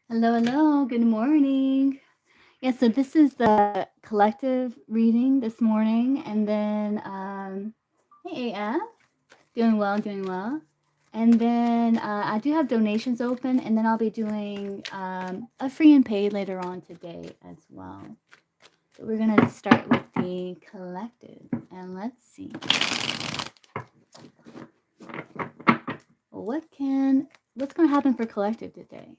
Hello, hello. Good morning. Yeah, so this is the collective reading this morning, and then hey AF, doing well, doing well. And then I do have donations open, and then I'll be doing a free and paid later on today as well. So we're gonna start with the collective, and let's see what's gonna happen for collective today.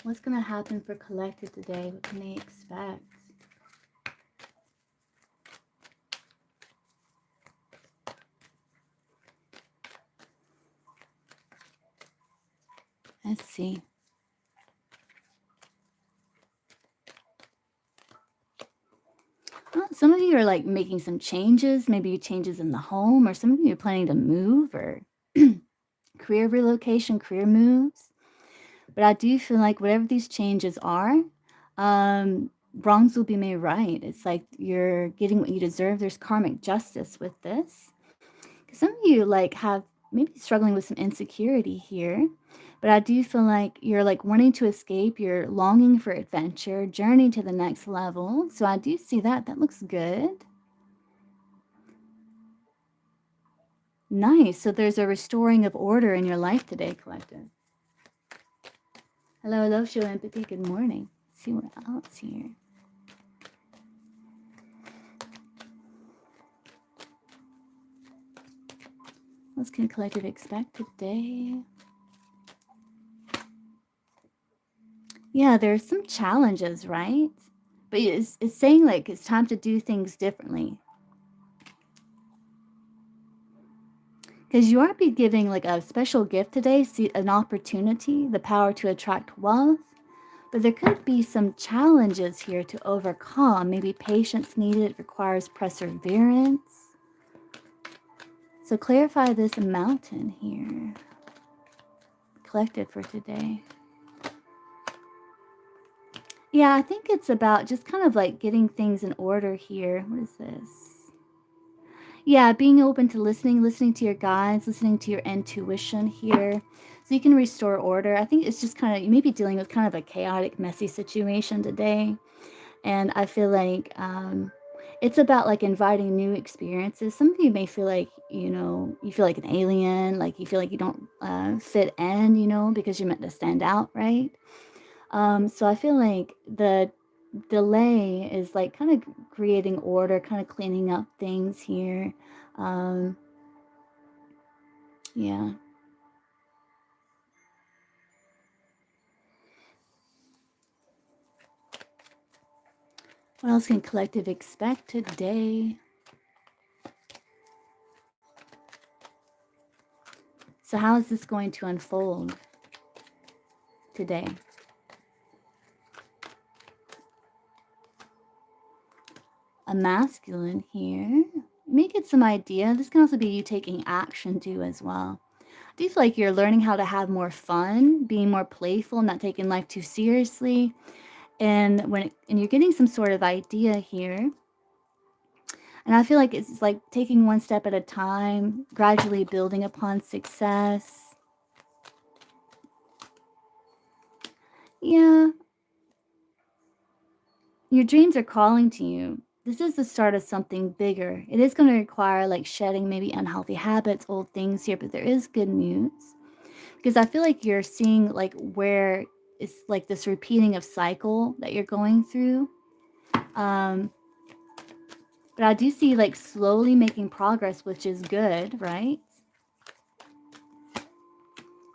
What's gonna happen for collective today? What can they expect? Let's see. Well, some of you are like making some changes, maybe changes in the home, or some of you are planning to move or career relocation, career moves. But I do feel like whatever these changes are, wrongs will be made right. It's like you're getting what you deserve. There's karmic justice with this. Because some of you like have maybe struggling with some insecurity here. But I do feel like you're like wanting to escape, you're longing for adventure, journey to the next level. So I do see that. That looks good. Nice. So there's a restoring of order in your life today, collective. Hello, hello, show empathy. Good morning. Let's see what else here. What can collective expect today? Yeah, there's some challenges, right? But it's saying like it's time to do things differently. Because you are be giving like a special gift today, see an opportunity, the power to attract wealth. But there could be some challenges here to overcome. Maybe patience needed, requires perseverance. So clarify this mountain here. Collected for today. Yeah, I think it's about just kind of like getting things in order here. What is this? Yeah, being open to listening to your guides, listening to your intuition here. So you can restore order. I think it's just kind of, you may be dealing with kind of a chaotic, messy situation today. And I feel like it's about like inviting new experiences. Some of you may feel like, you feel like an alien, like you feel like you don't fit in, because you're meant to stand out, right? So I feel like the delay is like kind of creating order, kind of cleaning up things here. Um, yeah. What else can collective expect today? So how is this going to unfold today? A masculine here. You may get some idea. This can also be you taking action too as well. Do you feel like you're learning how to have more fun, being more playful, not taking life too seriously? And you're getting some sort of idea here. And I feel like it's like taking one step at a time, gradually building upon success. Yeah, your dreams are calling to you. This is the start of something bigger. It is going to require like shedding maybe unhealthy habits, old things here, but there is good news because I feel like you're seeing like where it's like this repeating of cycle that you're going through. Um, but I do see like slowly making progress, which is good, right?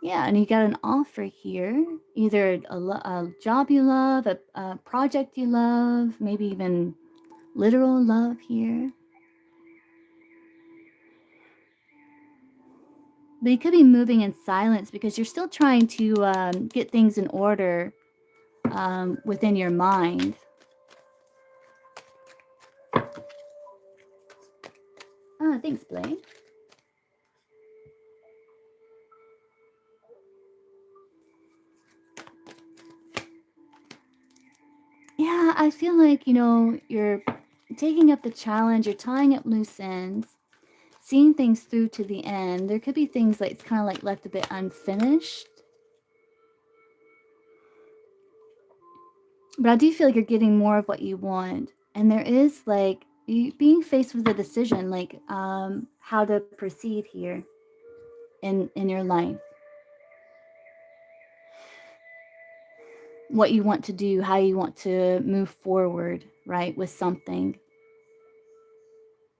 Yeah, and you got an offer here, either a job you love, a project you love, maybe even literal love here. But you could be moving in silence because you're still trying to get things in order within your mind. Ah, thanks, Blaine. Yeah, I feel like, you're taking up the challenge, you're tying up loose ends, seeing things through to the end. There could be things like it's kind of like left a bit unfinished. But I do feel like you're getting more of what you want. And there is like you being faced with a decision, like how to proceed here in your life. What you want to do, how you want to move forward, right, with something.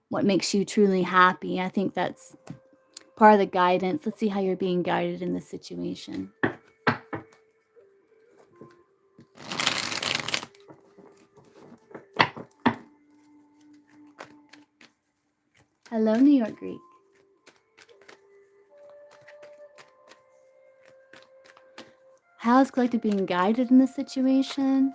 What makes you truly happy. I think that's part of the guidance. Let's see how you're being guided in this situation. Hello, New York Greek. How is collective being guided in this situation?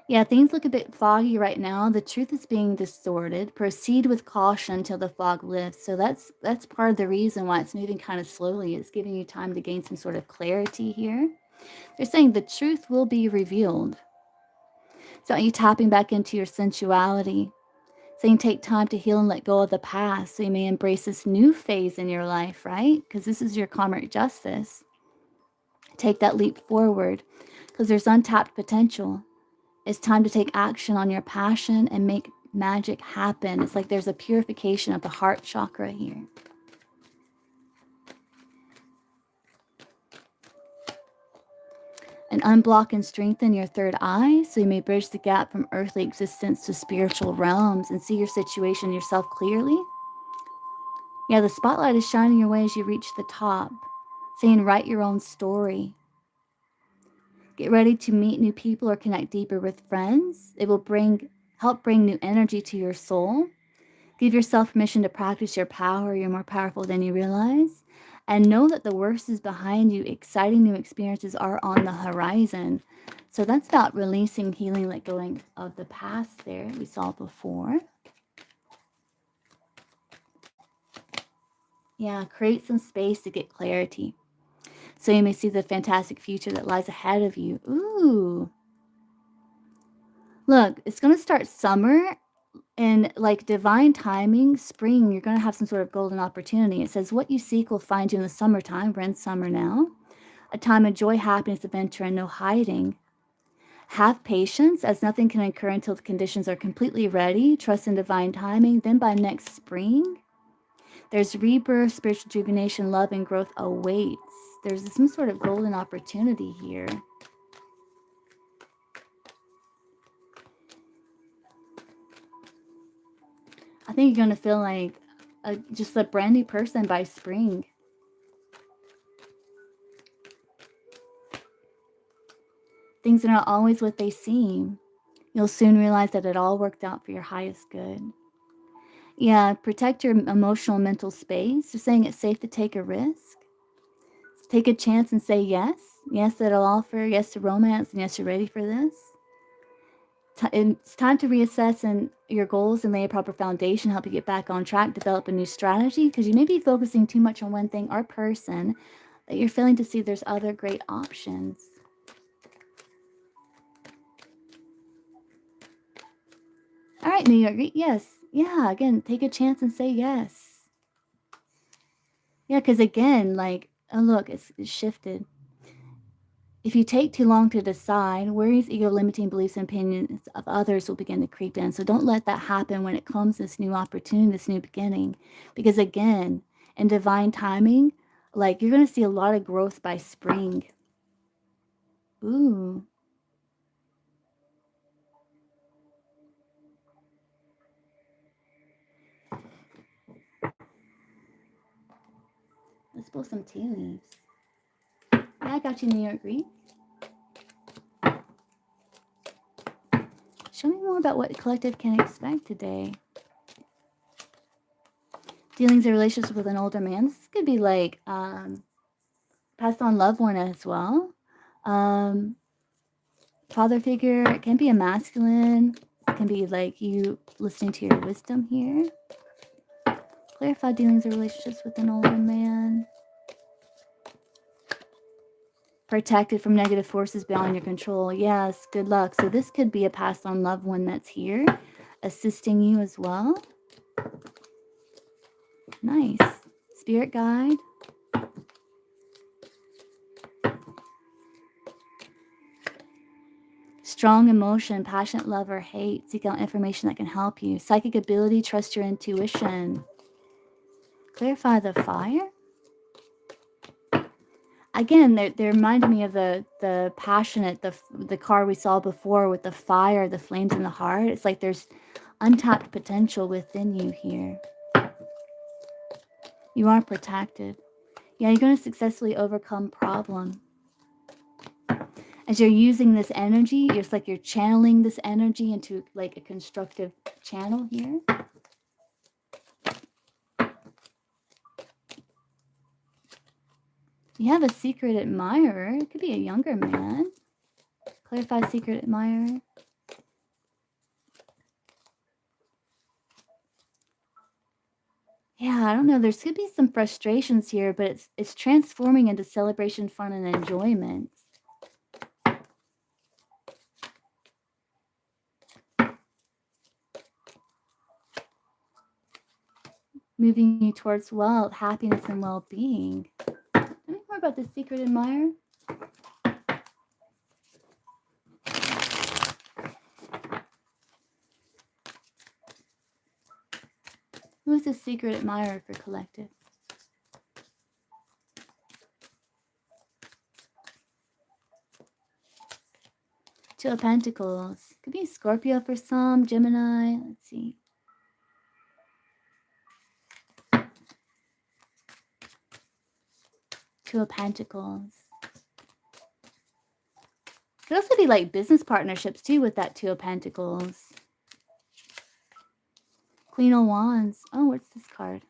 Yeah, things look a bit foggy right now. The truth is being distorted. Proceed with caution till the fog lifts. So that's part of the reason why it's moving kind of slowly. It's giving you time to gain some sort of clarity here. They're saying the truth will be revealed. So you tapping back into your sensuality, saying take time to heal and let go of the past so you may embrace this new phase in your life, right? Because this is your karmic justice. Take that leap forward because there's untapped potential. It's time to take action on your passion and make magic happen. It's like there's a purification of the heart chakra here. And unblock and strengthen your third eye so you may bridge the gap from earthly existence to spiritual realms and see your situation yourself clearly. Yeah, the spotlight is shining your way as you reach the top, saying write your own story. Get ready to meet new people or connect deeper with friends. It will help bring new energy to your soul. Give yourself permission to practice your power. You're more powerful than you realize. And know that the worst is behind you. Exciting new experiences are on the horizon. So that's about releasing, healing, let going of the past there we saw before. Yeah, create some space to get clarity. So you may see the fantastic future that lies ahead of you. Ooh. Look, it's going to start summer. And like divine timing, spring, you're going to have some sort of golden opportunity. It says, what you seek will find you in the summertime. We're in summer now. A time of joy, happiness, adventure, and no hiding. Have patience, as nothing can occur until the conditions are completely ready. Trust in divine timing. Then by next spring, there's rebirth, spiritual rejuvenation, love, and growth awaits. There's some sort of golden opportunity here. I think you're going to feel like just a brand new person by spring. Things are not always what they seem. You'll soon realize that it all worked out for your highest good. Yeah, protect your emotional and mental space. You're saying it's safe to take a risk. Take a chance and say yes. Yes, that'll offer. Yes to romance. And yes, you're ready for this. It's time to reassess your goals and lay a proper foundation, help you get back on track, develop a new strategy, because you may be focusing too much on one thing or person that you're failing to see there's other great options. All right, New York, yes. Yeah, again, take a chance and say yes. Yeah, because again, like, oh, look, it's shifted. If you take too long to decide, worries, ego, limiting beliefs, and opinions of others will begin to creep in. So don't let that happen when it comes this new opportunity, this new beginning. Because again, in divine timing, like you're going to see a lot of growth by spring. Ooh. Let's pull some tea leaves. Yeah, I got you, New York Greek. Show me more about what collective can expect today. Dealings or relationships with an older man. This could be like passed on loved one as well. Father figure. It can be a masculine. It can be like you listening to your wisdom here. Clarify dealings or relationships with an older man. Protected from negative forces beyond your control. Yes, good luck. So this could be a passed on loved one that's here, assisting you as well. Nice. Spirit guide. Strong emotion, passionate love or hate. Seek out information that can help you. Psychic ability, trust your intuition. Clarify the fire. Again, they reminded me of the passionate, the card we saw before with the fire, the flames in the heart. It's like there's untapped potential within you here. You are protected. Yeah, you're going to successfully overcome problem. As you're using this energy, it's like you're channeling this energy into like a constructive channel here. You have a secret admirer. It could be a younger man. Clarify secret admirer. Yeah, I don't know. There could be some frustrations here, but it's transforming into celebration, fun, and enjoyment. Moving you towards wealth, happiness, and well-being. Tell me more about the secret admirer. Who is the secret admirer for collective? Two of Pentacles. Could be Scorpio for some, Gemini. Let's see. Two of Pentacles. Could also be like business partnerships too with that Two of Pentacles. Queen of Wands. Oh, what's this card?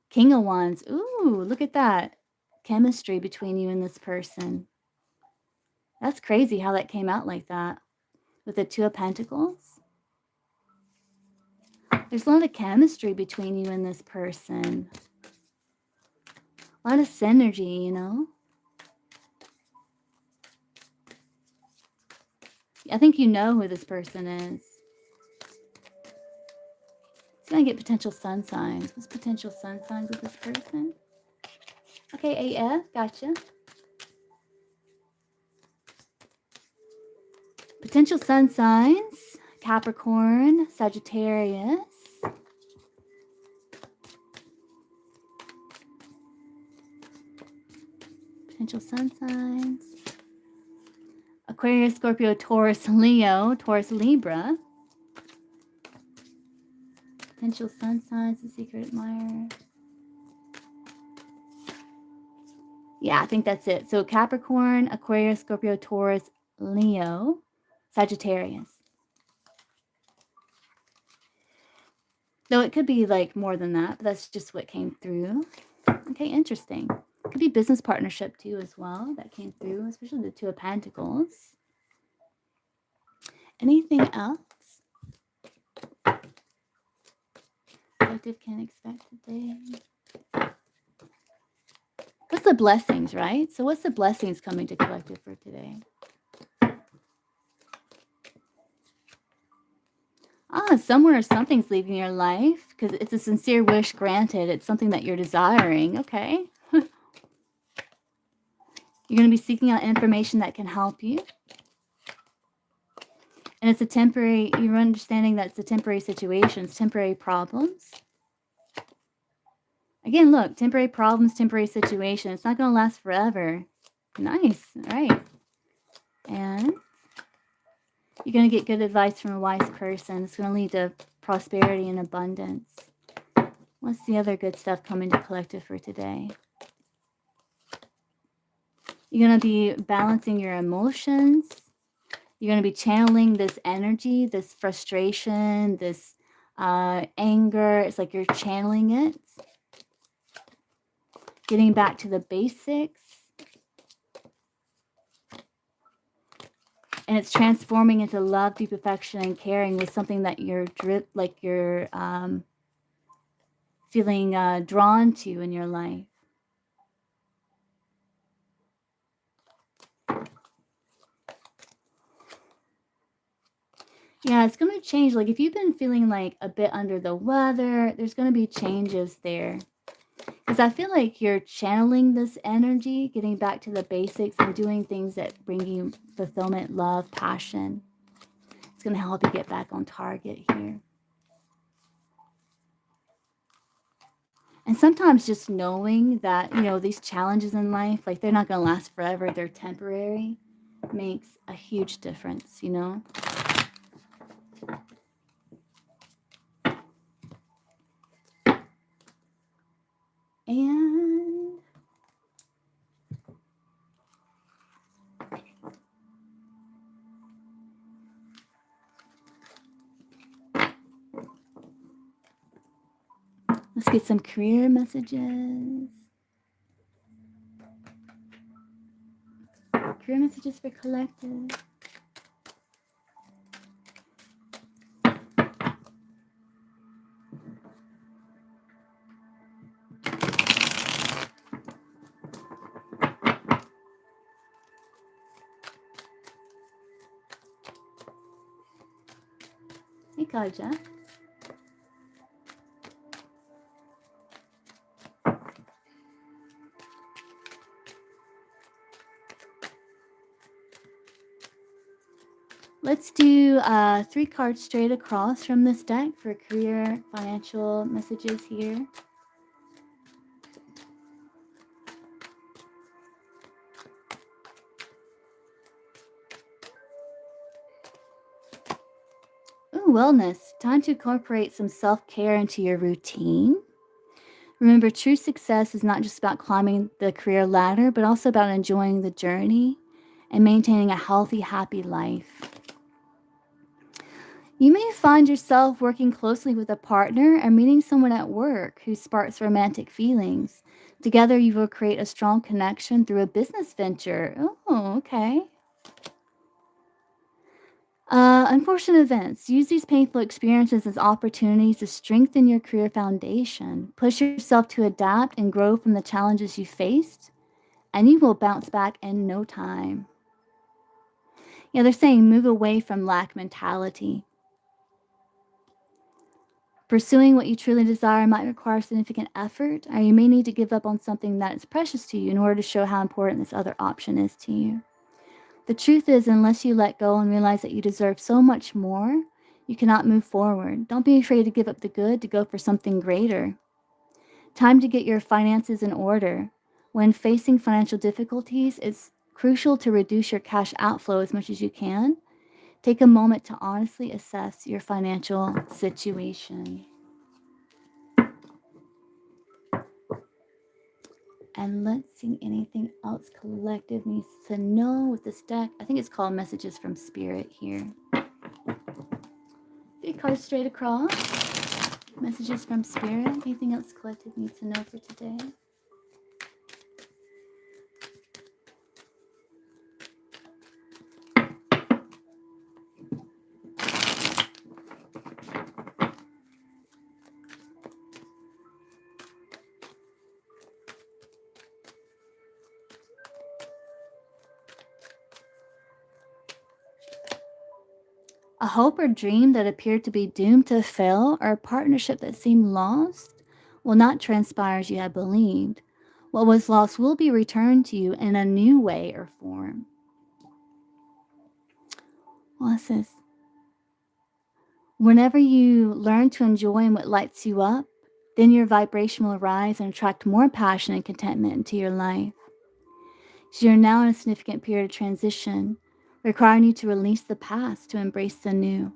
King of Wands. Ooh, look at that. Chemistry between you and this person. That's crazy how that came out like that. With the Two of Pentacles. There's a lot of chemistry between you and this person. A lot of synergy, you know? I think you know who this person is. So I get potential sun signs. What's potential sun signs with this person? Okay, AF, gotcha. Potential sun signs, Capricorn, Sagittarius. Potential sun signs. Aquarius, Scorpio, Taurus, Leo, Taurus, Libra. Potential sun signs, the secret admirer. Yeah, I think that's it. So Capricorn, Aquarius, Scorpio, Taurus, Leo, Sagittarius. Though it could be like more than that, but that's just what came through. Okay, interesting. Could be business partnership too as well that came through, especially the Two of Pentacles. Anything else collective can expect today? What's the blessings, right? So what's the blessings coming to collective for today? Somewhere something's leaving your life because it's a sincere wish granted. It's something that you're desiring. Okay. You're going to be seeking out information that can help you. And it's a temporary, you're understanding that it's a temporary situation, it's temporary problems. Again, look, temporary problems, temporary situation. It's not going to last forever. Nice. All right. And you're going to get good advice from a wise person. It's going to lead to prosperity and abundance. What's the other good stuff coming to collective for today? You're going to be balancing your emotions. You're going to be channeling this energy, this frustration, this anger. It's like you're channeling it. Getting back to the basics. And it's transforming into love, deep affection, and caring with something that you're feeling drawn to in your life. Yeah, it's going to change. Like if you've been feeling like a bit under the weather, there's going to be changes there. Because because I feel like you're channeling this energy, getting back to the basics and doing things that bring you fulfillment, love, passion. It's going to help you get back on target here. And sometimes just knowing that, these challenges in life, like they're not going to last forever, they're temporary, makes a huge difference. And let's get some career messages. Career messages for collective. Hey, Kaja. Let's do 3 cards straight across from this deck for career financial messages here. Ooh, wellness. Time to incorporate some self-care into your routine. Remember, true success is not just about climbing the career ladder, but also about enjoying the journey and maintaining a healthy, happy life. You may find yourself working closely with a partner or meeting someone at work who sparks romantic feelings. Together, you will create a strong connection through a business venture. Oh, okay. Unfortunate events. Use these painful experiences as opportunities to strengthen your career foundation. Push yourself to adapt and grow from the challenges you faced, and you will bounce back in no time. Yeah, they're saying move away from lack mentality. Pursuing what you truly desire might require significant effort, or you may need to give up on something that is precious to you in order to show how important this other option is to you. The truth is, unless you let go and realize that you deserve so much more, you cannot move forward. Don't be afraid to give up the good to go for something greater. Time to get your finances in order. When facing financial difficulties, it's crucial to reduce your cash outflow as much as you can. Take a moment to honestly assess your financial situation. And let's see anything else collective needs to know with this deck. I think it's called Messages from Spirit here. 3 cards straight across. Messages from Spirit. Anything else collective needs to know for today? A hope or dream that appeared to be doomed to fail, or a partnership that seemed lost, will not transpire as you had believed. What was lost will be returned to you in a new way or form. What's this? Whenever you learn to enjoy what lights you up, then your vibration will rise and attract more passion and contentment into your life. So you're now in a significant period of transition, requiring you to release the past to embrace the new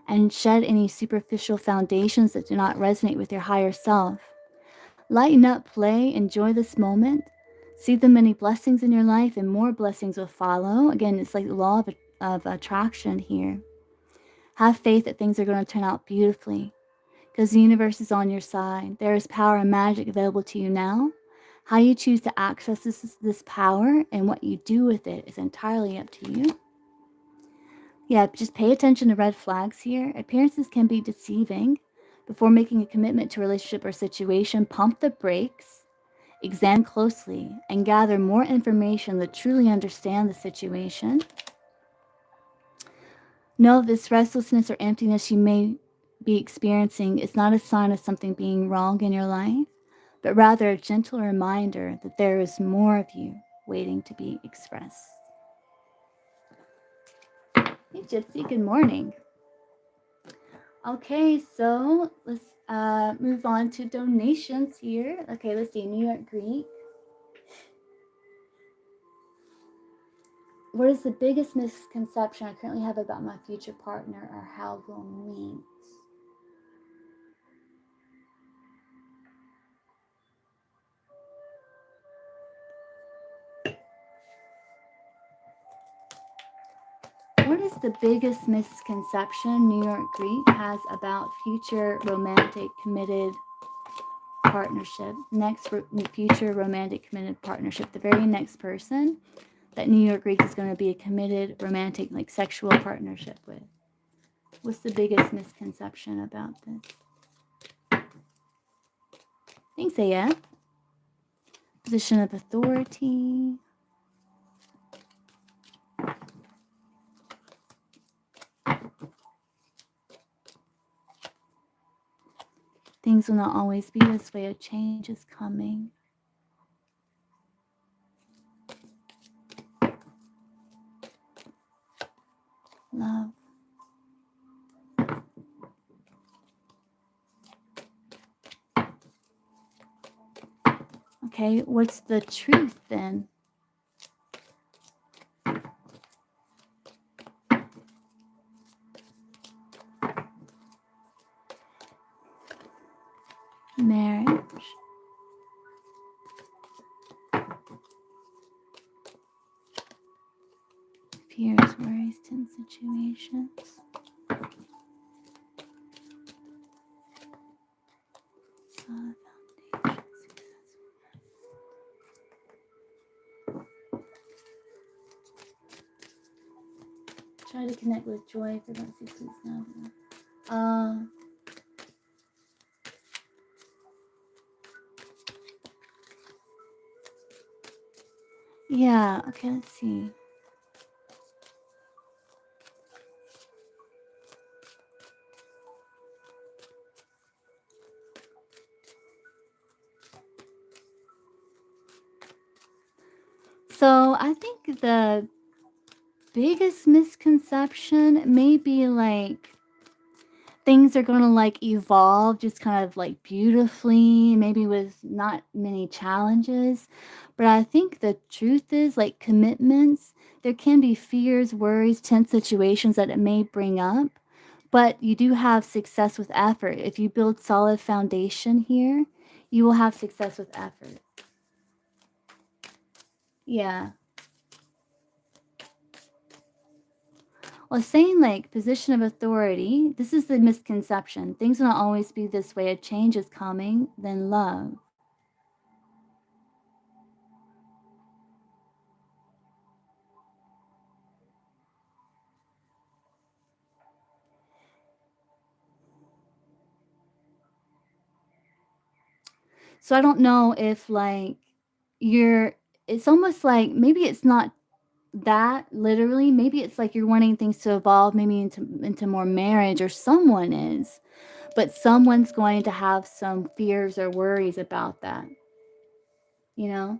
and shed any superficial foundations that do not resonate with your higher self. Lighten up, play, enjoy this moment. See the many blessings in your life, and more blessings will follow. Again, it's like the law of attraction here. Have faith that things are going to turn out beautifully because the universe is on your side. There is power and magic available to you now. How you choose to access this power and what you do with it is entirely up to you. Yeah, just pay attention to red flags here. Appearances can be deceiving. Before making a commitment to a relationship or situation, pump the brakes, examine closely, and gather more information to truly understand the situation. Know this restlessness or emptiness you may be experiencing is not a sign of something being wrong in your life, but rather a gentle reminder that there is more of you waiting to be expressed. Hey, Gypsy, good morning. Okay, so let's move on to donations here. Okay, let's see. New York Greek. What is the biggest misconception I currently have about my future partner or how we'll meet? What is the biggest misconception New York Greek has about future romantic committed partnership? Future romantic committed partnership. The very next person that New York Greek is going to be a committed romantic, like sexual partnership with. What's the biggest misconception about this? Thanks, AF. Position of authority. Things will not always be this way. A change is coming. Love. Okay, what's the truth then? Marriage. Fears, worries, tense situations. Solid foundation, successful. Try to connect with joy for about 6 weeks now. Yeah, okay, let's see. So I think the biggest misconception may be like things are gonna like evolve just kind of like beautifully, maybe with not many challenges. But I think the truth is like commitments, there can be fears, worries, tense situations that it may bring up, but you do have success with effort. If you build solid foundation here, you will have success with effort. Yeah. Well, saying like position of authority, this is the misconception. Things will not always be this way. A change is coming, then love. So I don't know if like it's almost like maybe it's not that literally, maybe it's like you're wanting things to evolve maybe into more marriage or someone is, but someone's going to have some fears or worries about that, you know?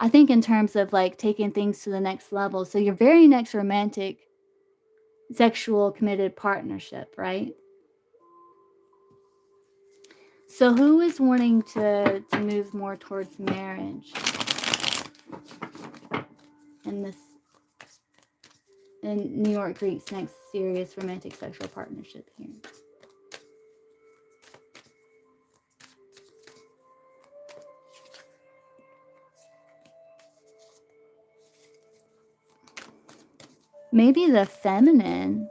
I think in terms of like taking things to the next level. So your very next romantic sexual committed partnership, right? So who is wanting to move more towards marriage in this in New York Greek's next serious romantic sexual partnership here? Maybe the feminine.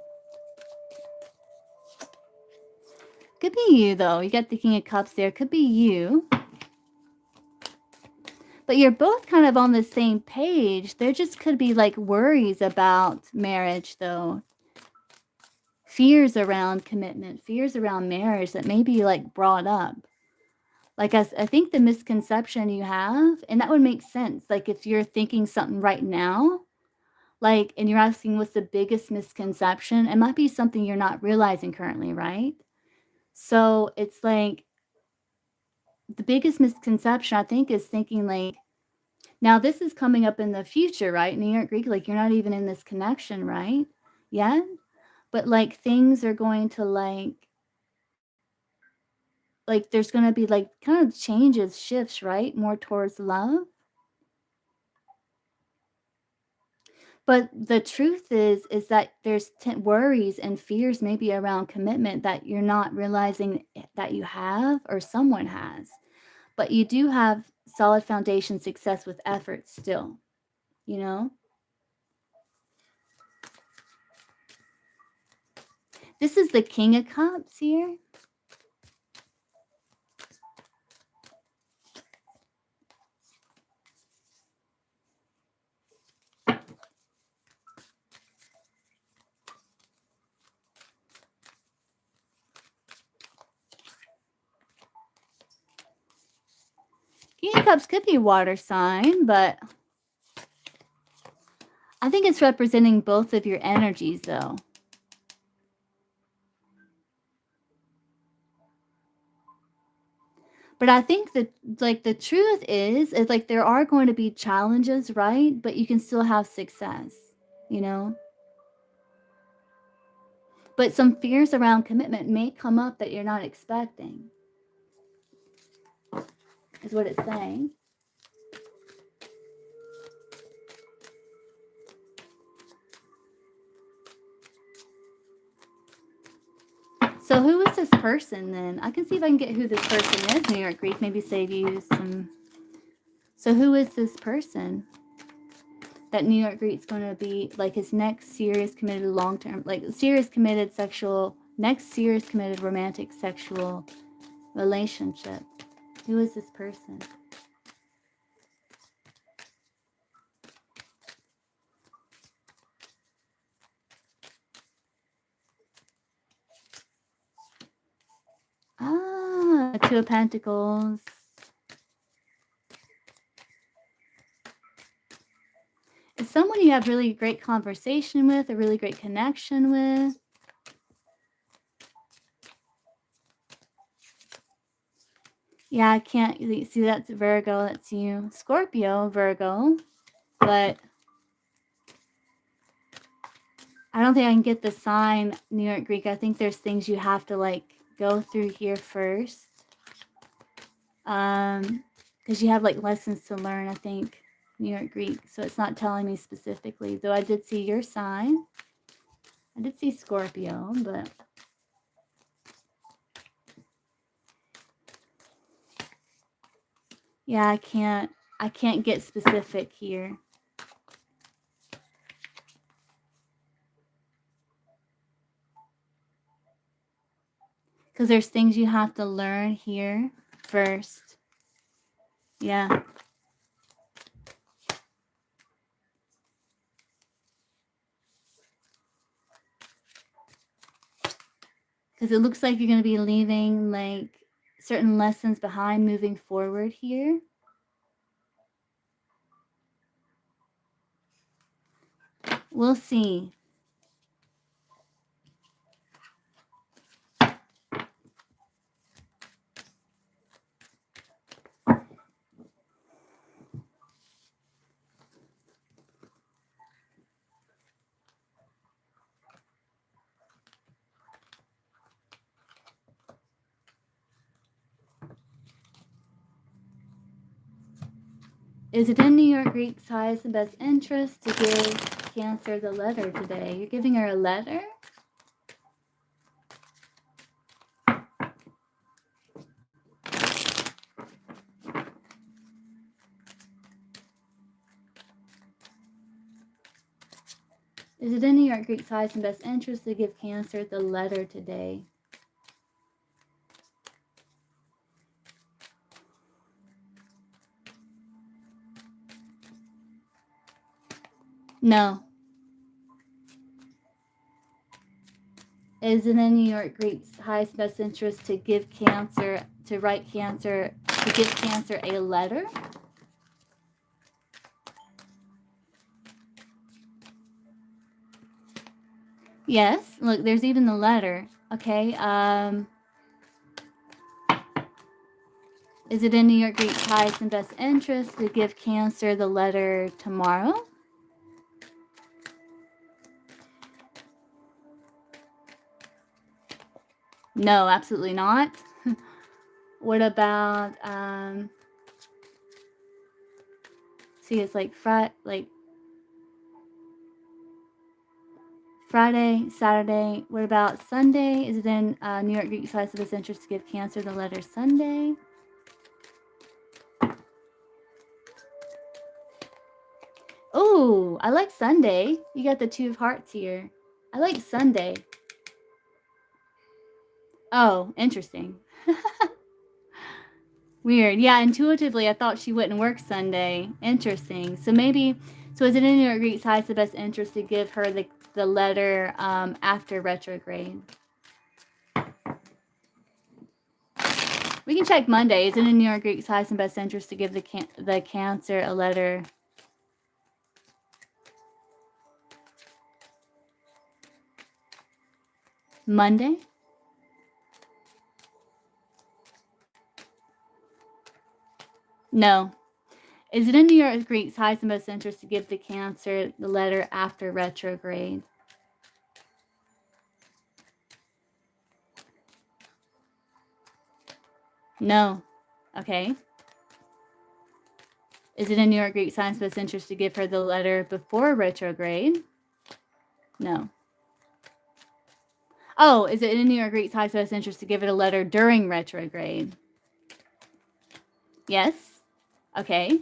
Could be you though. You got the King of Cups there. Could be you. But you're both kind of on the same page. There just could be like worries about marriage though. Fears around commitment, fears around marriage that may be like brought up. Like I think the misconception you have, and that would make sense. Like if you're thinking something right now, like and you're asking what's the biggest misconception, it might be something you're not realizing currently, right? So it's like the biggest misconception, I think, is thinking like, now this is coming up in the future, right? New York Greek, like you're not even in this connection, right? Yet. But like things are going to like there's going to be like kind of changes, shifts, right? More towards love. But the truth is that there's worries and fears maybe around commitment that you're not realizing that you have or someone has. But you do have solid foundation success with effort still, you know? This is the King of Cups here. King of Cups could be water sign, but I think it's representing both of your energies, though. But I think that, like, the truth is like there are going to be challenges, right? But you can still have success, you know? But some fears around commitment may come up that you're not expecting, is what it's saying. So who is this person then? I can see if I can get who this person is, New York Greek, maybe save you some. So who is this person that New York Greek's going to be like his next serious committed long-term, like serious committed sexual, next serious committed romantic sexual relationship? Who is this person? Ah, Two of Pentacles. It's someone you have really great conversation with, a really great connection with. Yeah, I can't see that's Virgo, that's you. Scorpio, Virgo, but I don't think I can get the sign, New York Greek. I think there's things you have to like go through here first. Because you have like lessons to learn, I think, New York Greek. So it's not telling me specifically, though I did see your sign. I did see Scorpio, but yeah, I can't get specific here. Because there's things you have to learn here first. Yeah. Because it looks like you're going to be leaving like certain lessons behind moving forward here. We'll see. Is it in New York Greek's highest and best interest to give Cancer the letter today? You're giving her a letter? Is it in New York Greek's highest and best interest to give Cancer the letter today? No. Is it in New York Greek's highest and best interest to give Cancer, to write Cancer, to give Cancer a letter? Yes. Look, there's even the letter. Okay. Is it in New York Greek's highest and best interest to give Cancer the letter tomorrow? No, absolutely not. What about, see, it's like Friday, Saturday. What about Sunday? Is it in New York Greek's highest and best interest to give Cancer the letter Sunday? Oh, I like Sunday. You got the 2 of hearts here. I like Sunday. Oh, interesting. Weird. Yeah, intuitively, I thought she wouldn't work Sunday. Interesting. So maybe, so is it in New York Greek's highest and best interest to give her the letter after retrograde? We can check Monday. Is it in New York Greek's highest and best interest to give the Cancer a letter? Monday? No. Is it in New York Greek's highest and best interest to give the Cancer the letter after retrograde? No. Okay. Is it in New York Greek's highest and best interest to give her the letter before retrograde? No. Oh, is it in New York Greek's highest and best interest to give it a letter during retrograde? Yes. Okay.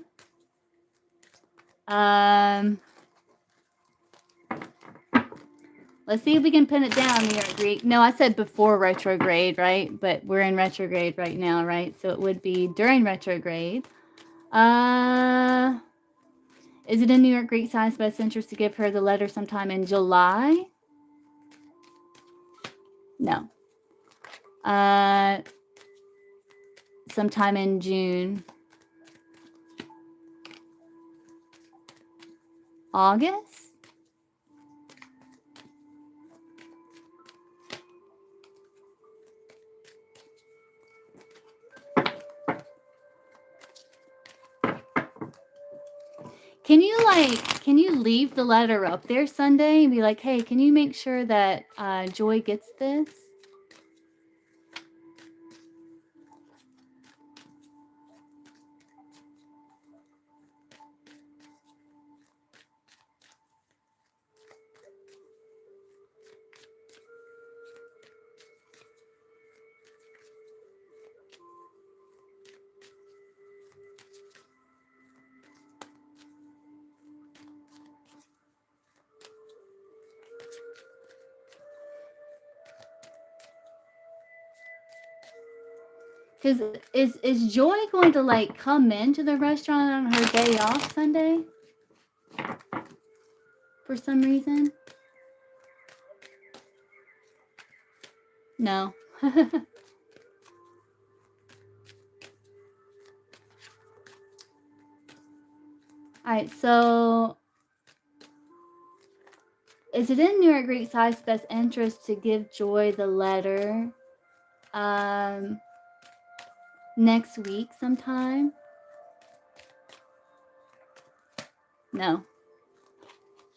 Let's see if we can pin it down, New York Greek. No, I said before retrograde, right? But we're in retrograde right now, right? So it would be during retrograde. Is it in New York Greek's highest best interest to give her the letter sometime in July? No. Sometime in June. August? Can you leave the letter up there Sunday and be like, hey, can you make sure that Joy gets this? Because is Joy going to like come into the restaurant on her day off Sunday? For some reason? No. All right, so is it in New York Greek's highest best interest to give Joy the letter next week sometime? No.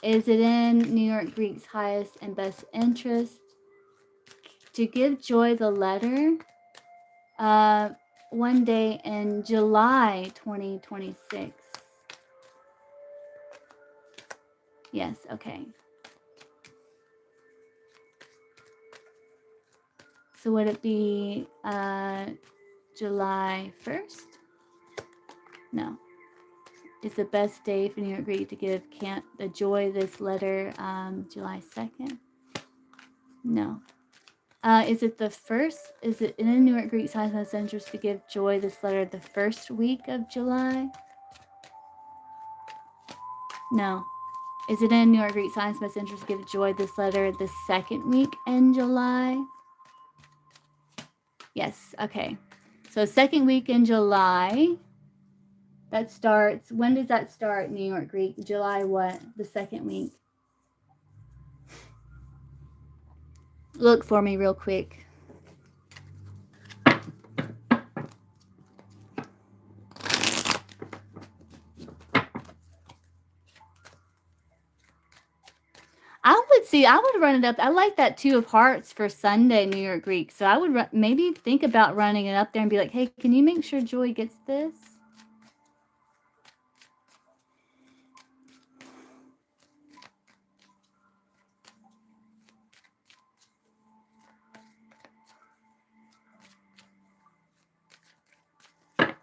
Is it in New York Greek's highest and best interest to give Joy the letter one day in July 2026? Yes, okay. So would it be July 1st? No. Is the best day for New York Greek to give the Joy this letter July 2nd? No. Is it the first? Is it in New York Greek Science and interest to give Joy this letter the first week of July? No. Is it in New York Greek Science best interest to give Joy this letter the second week in July? Yes, okay. So second week in July. That starts, when does that start, New York Greek? July what? The second week. Look for me real quick. see. I would run it up. I like that 2 of hearts for Sunday, New York Greek. So I would maybe think about running it up there and be like, hey, can you make sure Joy gets this?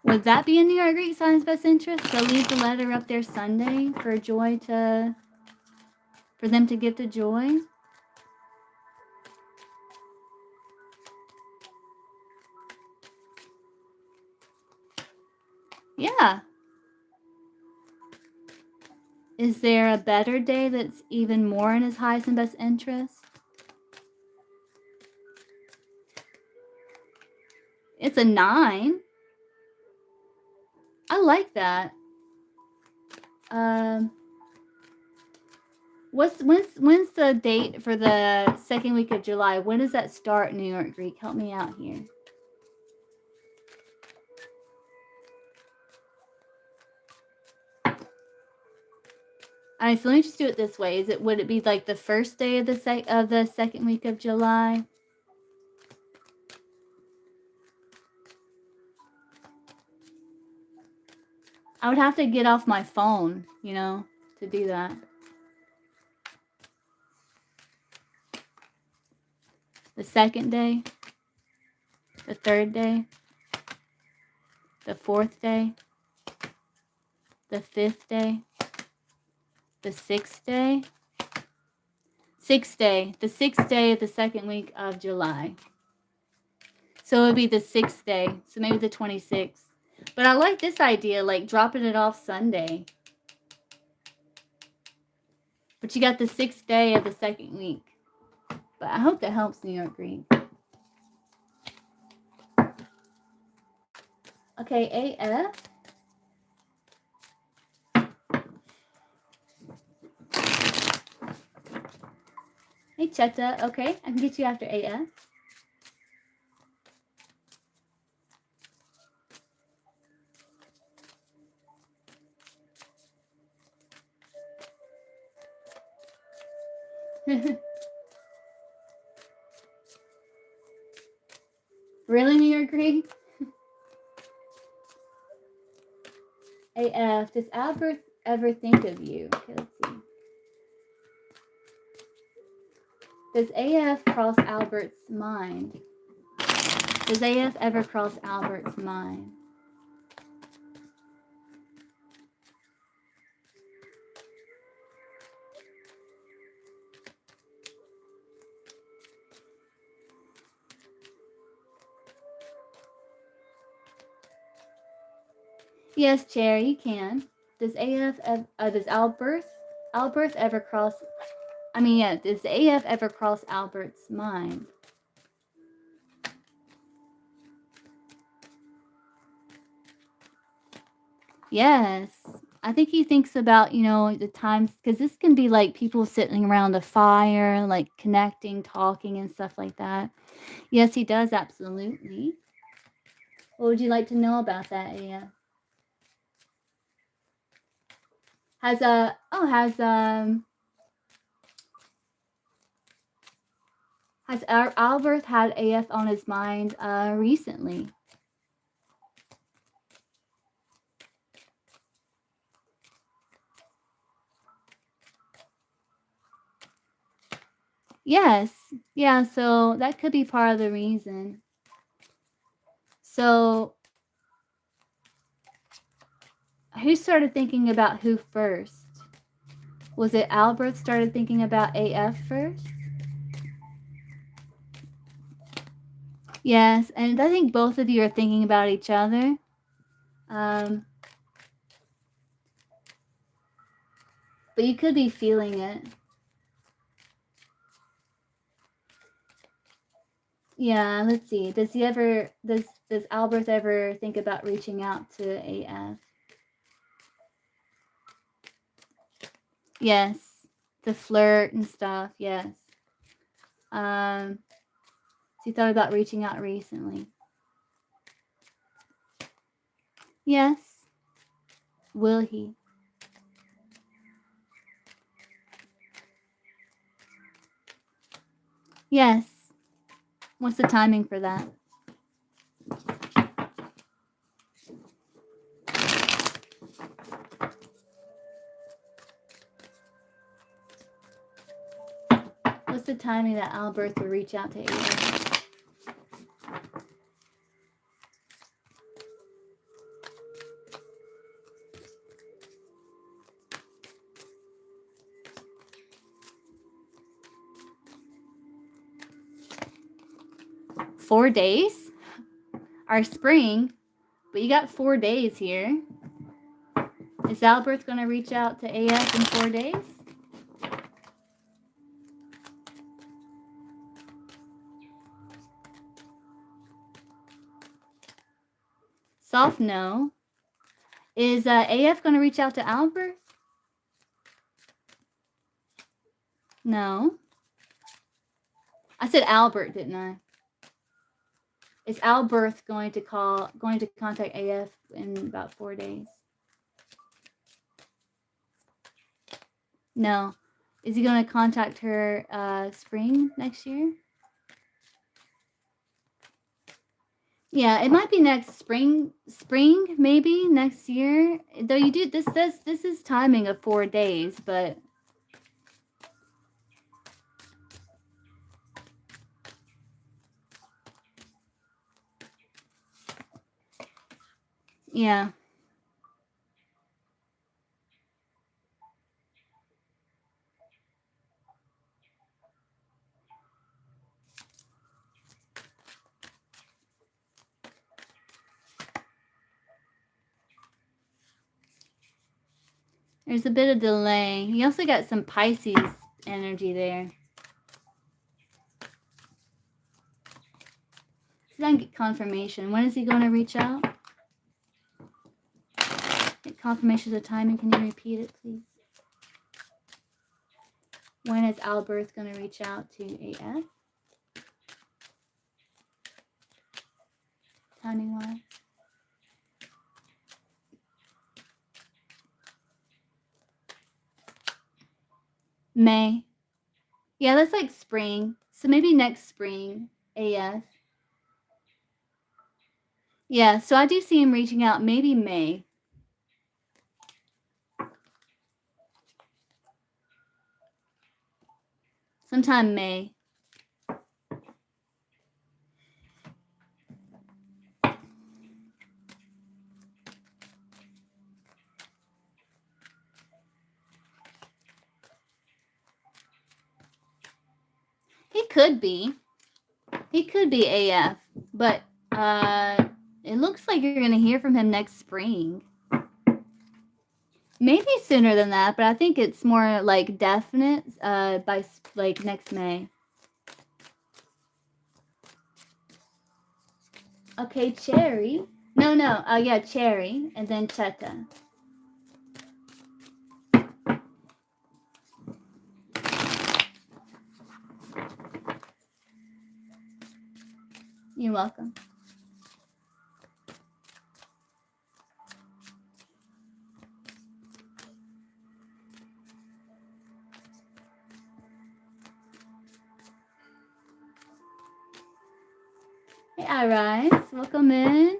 Would that be in New York Greek sign's best interest? So leave the letter up there Sunday for Joy for them to give to Joy? Yeah. Is there a better day that's even more in his highest and best interest? It's a 9. I like that. When's the date for the second week of July? When does that start, New York Greek? Help me out here. All right, so let me just do it this way. Would it be like the first day of the second week of July? I would have to get off my phone, you know, to do that. The second day, the third day, the fourth day, the fifth day, the sixth day, the sixth day of the second week of July. So it would be the 6th day, so maybe the 26th. But I like this idea, like dropping it off Sunday. But you got the 6th day of the second week. But I hope that helps, New York Greek. Okay, AF. Hey, Cheta. Okay, I can get you after AF. Really, New York Greek? AF, does Albert ever think of you? Okay, let's see. Does AF cross Albert's mind? Does AF ever cross Albert's mind? Yes, Chair, you can. Does does Albert ever cross, does AF ever cross Albert's mind? Yes. I think he thinks about, the times, because this can be like people sitting around a fire, like connecting, talking, and stuff like that. Yes, he does, absolutely. What would you like to know about that, AF? Has Albert had AF on his mind recently? Yes. Yeah, so that could be part of the reason. So who started thinking about who first? Was it Albert started thinking about AF first? Yes, and I think both of you are thinking about each other. But you could be feeling it. Yeah, let's see. Does Albert ever think about reaching out to AF? Yes. To flirt and stuff, yes. So you thought about reaching out recently. Yes. Will he? Yes. What's the timing for that? What's the timing that Albert will reach out to AF? Four days? Our spring. But you got 4 days here. Is Albert going to reach out to AF in 4 days? Soft no. Is AF going to reach out to Albert? No. I said Albert, didn't I? Is Albert going to contact AF in about 4 days? No. Is he going to contact her spring next year? Yeah, it might be next spring maybe next year. Though you do this is timing of 4 days, but yeah. There's a bit of delay. You also got some Pisces energy there. So then get confirmation. When is he going to reach out? Get confirmation of the timing. Can you repeat it, please? When is Albert going to reach out to AF? Timing-wise. May. Yeah, that's like spring. So maybe next spring, AF. Yeah, so I do see him reaching out maybe May. Sometime May. He could be. He could be AF, but it looks like you're going to hear from him next spring. Maybe sooner than that, but I think it's more like definite by like next May. Okay, Cherry. No. Yeah, Cherry, and then Cheta. You're welcome. Hey, Iris. Welcome in.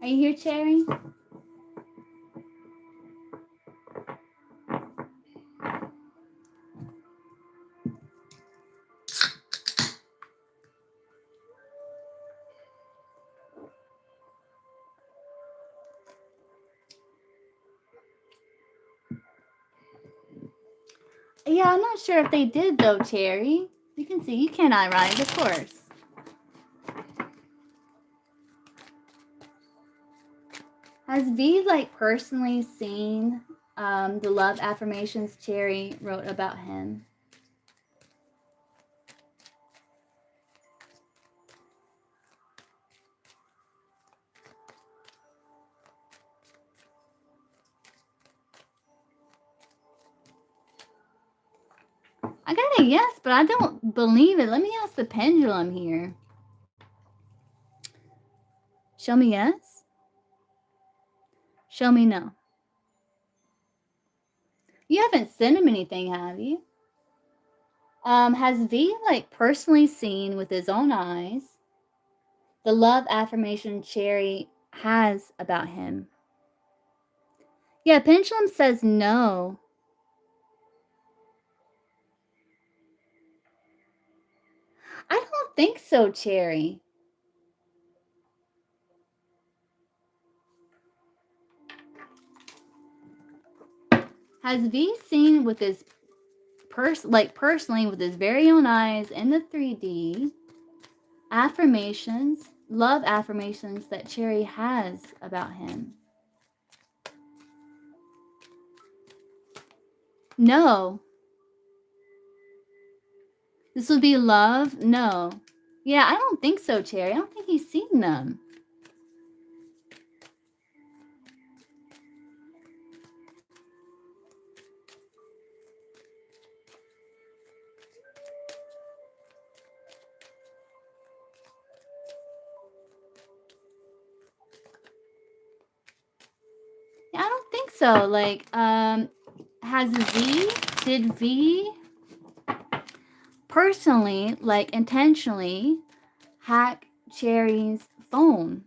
Are you here, Cherry? Yeah, I'm not sure if they did though, Cherry. You can see, you cannot ride, of course. Has V like personally seen the love affirmations Cherry wrote about him? I got a yes, but I don't believe it. Let me ask the pendulum here. Show me yes. Show me no. You haven't sent him anything, have you? Has V like personally seen with his own eyes the love affirmation Cherry has about him? Yeah, pendulum says no. I don't think so, Cherry. Has V seen with his personally with his very own eyes in the 3D affirmations, love affirmations that Cherry has about him? No. This would be love? No. Yeah, I don't think so, Cherry. I don't think he's seen them. Yeah, I don't think so. Like, did V personally, like intentionally, hack Cherry's phone?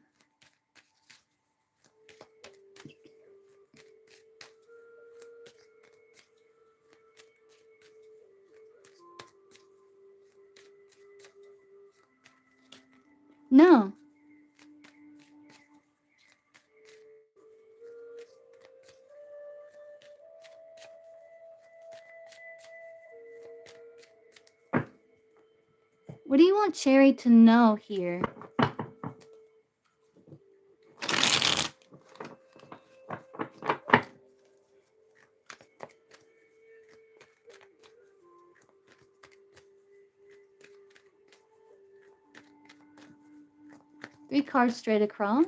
No. What do you want Cherry to know here? Three cards straight across.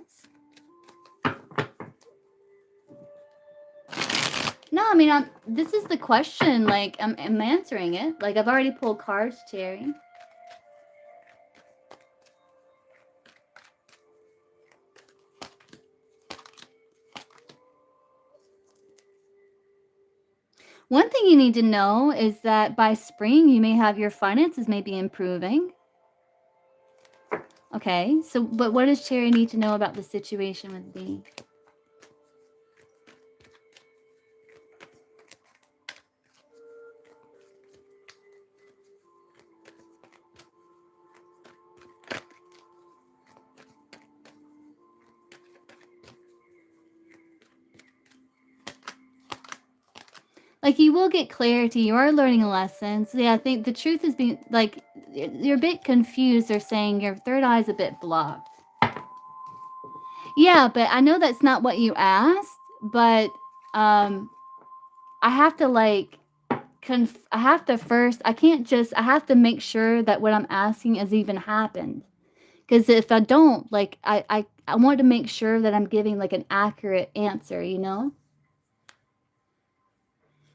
No, I mean, this is the question. Like, I'm answering it. Like, I've already pulled cards, Cherry. One thing you need to know is that by spring, you may have your finances may be improving. Okay, so, but what does Cherry need to know about the situation with V? Like, you will get clarity. You are learning a lesson. So, yeah, I think the truth is being, like, you're a bit confused. They're saying your third eye is a bit blocked. Yeah, but I know that's not what you asked, but, I have to, like, I have to first I can't just I have to make sure that what I'm asking has even happened. Because if I don't, like, I want to make sure that I'm giving, like, an accurate answer, you know?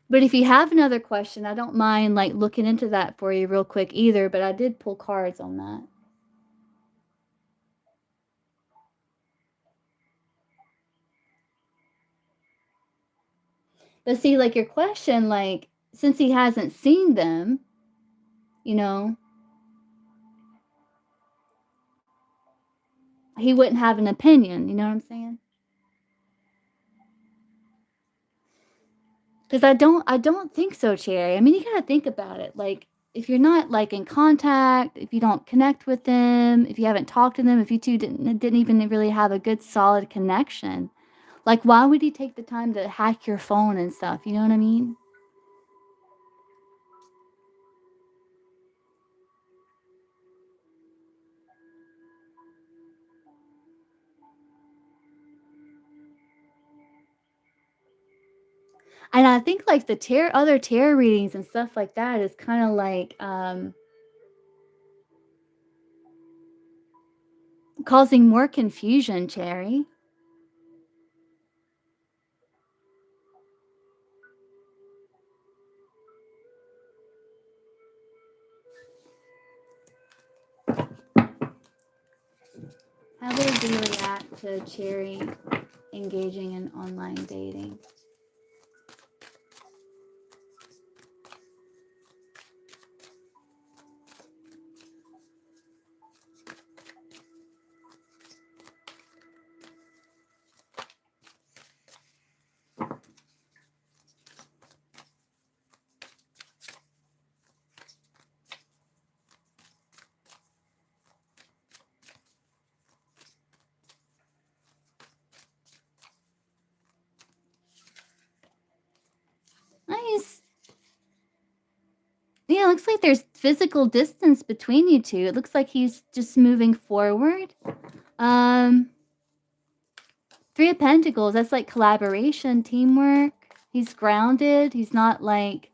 But if you have another question, I don't mind, like, looking into that for you real quick either, but I did pull cards on that. But see, like, your question, like, since he hasn't seen them, you know, he wouldn't have an opinion, you know what I'm saying? Because I don't think so, Cherry. I mean, you gotta think about it. Like, if you're not, like, in contact, if you don't connect with them, if you haven't talked to them, if you 2 didn't even really have a good solid connection, like, why would he take the time to hack your phone and stuff, you know what I mean? And I think, like, the other tarot readings and stuff like that is kinda like, causing more confusion, Cherry. How would we react to Cherry engaging in online dating? Nice. Yeah, it looks like there's physical distance between you two. It looks like he's just moving forward. Three of Pentacles, that's like collaboration, teamwork. He's grounded. He's not like...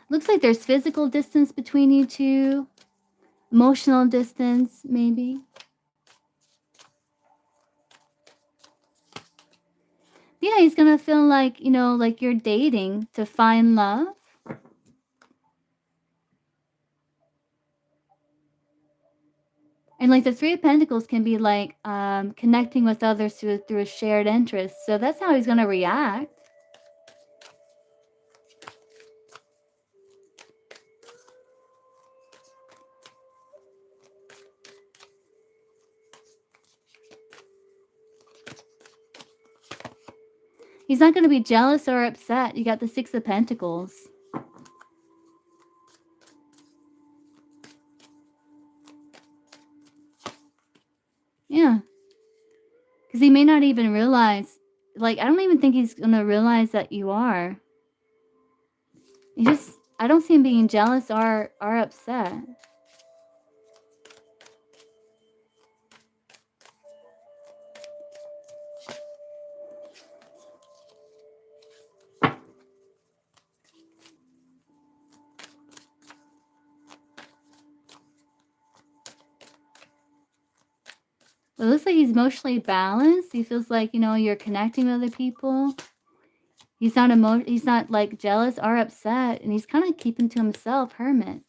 Looks like there's physical distance between you two. Emotional distance, maybe. Yeah, he's gonna feel like, you know, like you're dating to find love. And like the Three of Pentacles can be like connecting with others through a shared interest. So that's how he's gonna react. He's not gonna be jealous or upset. You got the Six of Pentacles. Yeah. Because he may not even realize, like, I don't even think he's going to realize that you are. He just, I don't see him being jealous or upset. It looks like he's emotionally balanced. He feels like, you know, you're connecting with other people. He's not like jealous or upset, and he's kind of keeping to himself, hermit.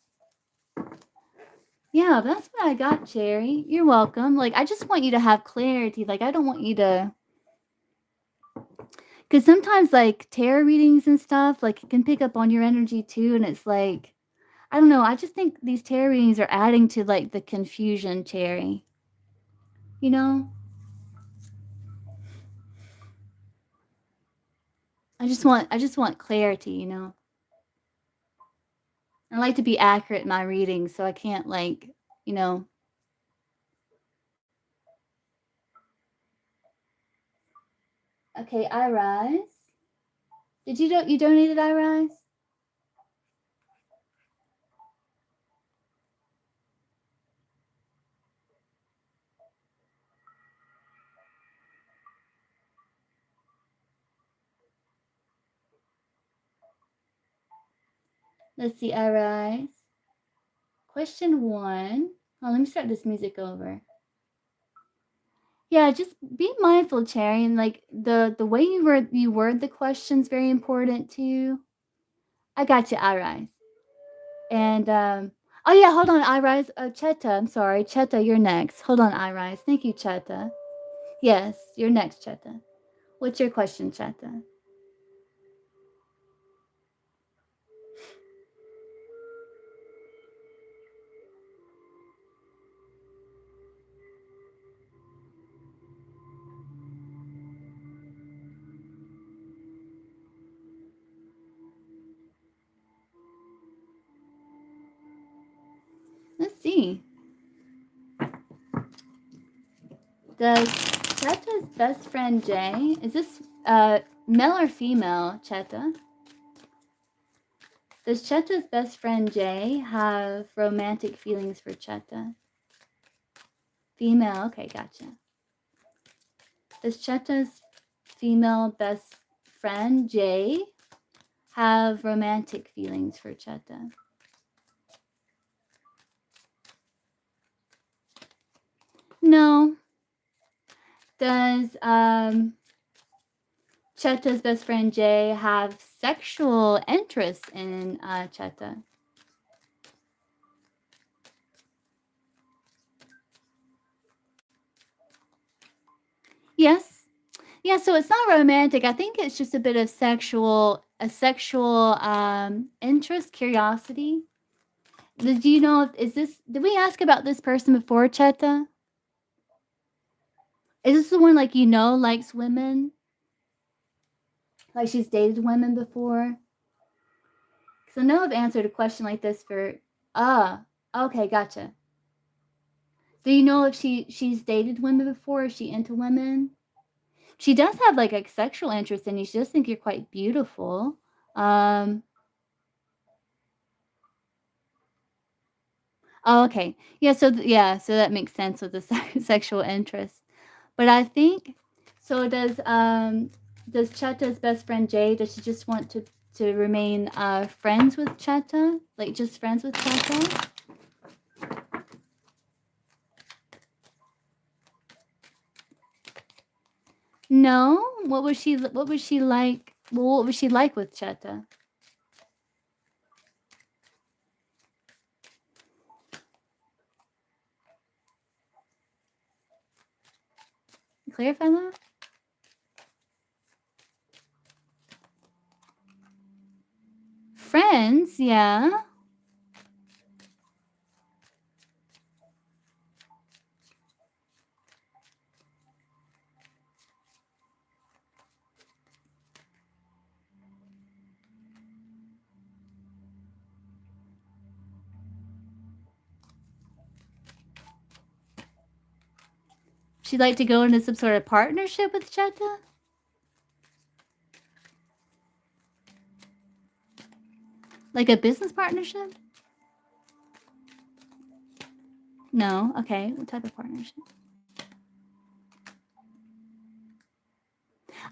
Yeah, that's what I got, Cherry. You're welcome. Like, I just want you to have clarity. Like, I don't want you to... Because sometimes, like, tarot readings and stuff, like, it can pick up on your energy, too, and it's like... I don't know. I just think these tarot readings are adding to, like, the confusion, Cherry. You know? I just want clarity, you know? I like to be accurate in my readings, so I can't, like, you know... Okay, I rise. Did you donated I rise? Let's see, I rise. Question 1. Oh, let me start this music over. Yeah, just be mindful, Cherry, and like the way you word the question's very important too. I got you, I rise. And oh yeah, hold on, I rise. Cheta, I'm sorry, Cheta, you're next. Hold on, I rise. Thank you, Cheta. Yes, you're next, Cheta. What's your question, Cheta? Let's see. Does Cheta's best friend Jay, is this male or female, Cheta? Does Cheta's best friend Jay have romantic feelings for Cheta? Female, okay, gotcha. Does Cheta's female best friend Jay have romantic feelings for Cheta? No. Does Cheta's best friend Jay have sexual interest in Cheta? Yes. Yeah, so it's not romantic. I think it's just a bit of sexual interest, curiosity. Do you know if is this did we ask about this person before, Cheta? Is this the one like likes women? Like she's dated women before? Because I know I've answered a question like this for okay, gotcha. Do you know if she's dated women before? Is she into women? She does have like a sexual interest in you. She does think you're quite beautiful. Um oh, okay. Yeah, so that makes sense with the sexual interest. But I think so does Cheta's best friend Jay, does she just want to remain friends with Cheta? Like just friends with Cheta? No? What was she like? Well, what was she like with Cheta? Clarify that? Friends, yeah. She'd like to go into some sort of partnership with Cheta? Like a business partnership? No. Okay. What type of partnership?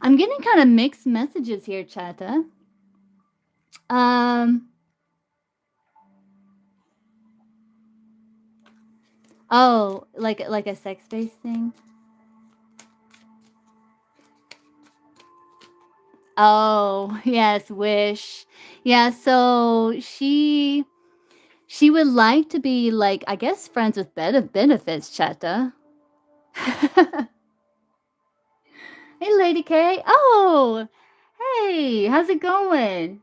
I'm getting kind of mixed messages here, Cheta. Um. Oh, like a sex-based thing? Oh, yes, wish. Yeah, so she would like to be like, I guess, friends with benefits, Cheta. Hey, Lady K. Oh, hey, how's it going?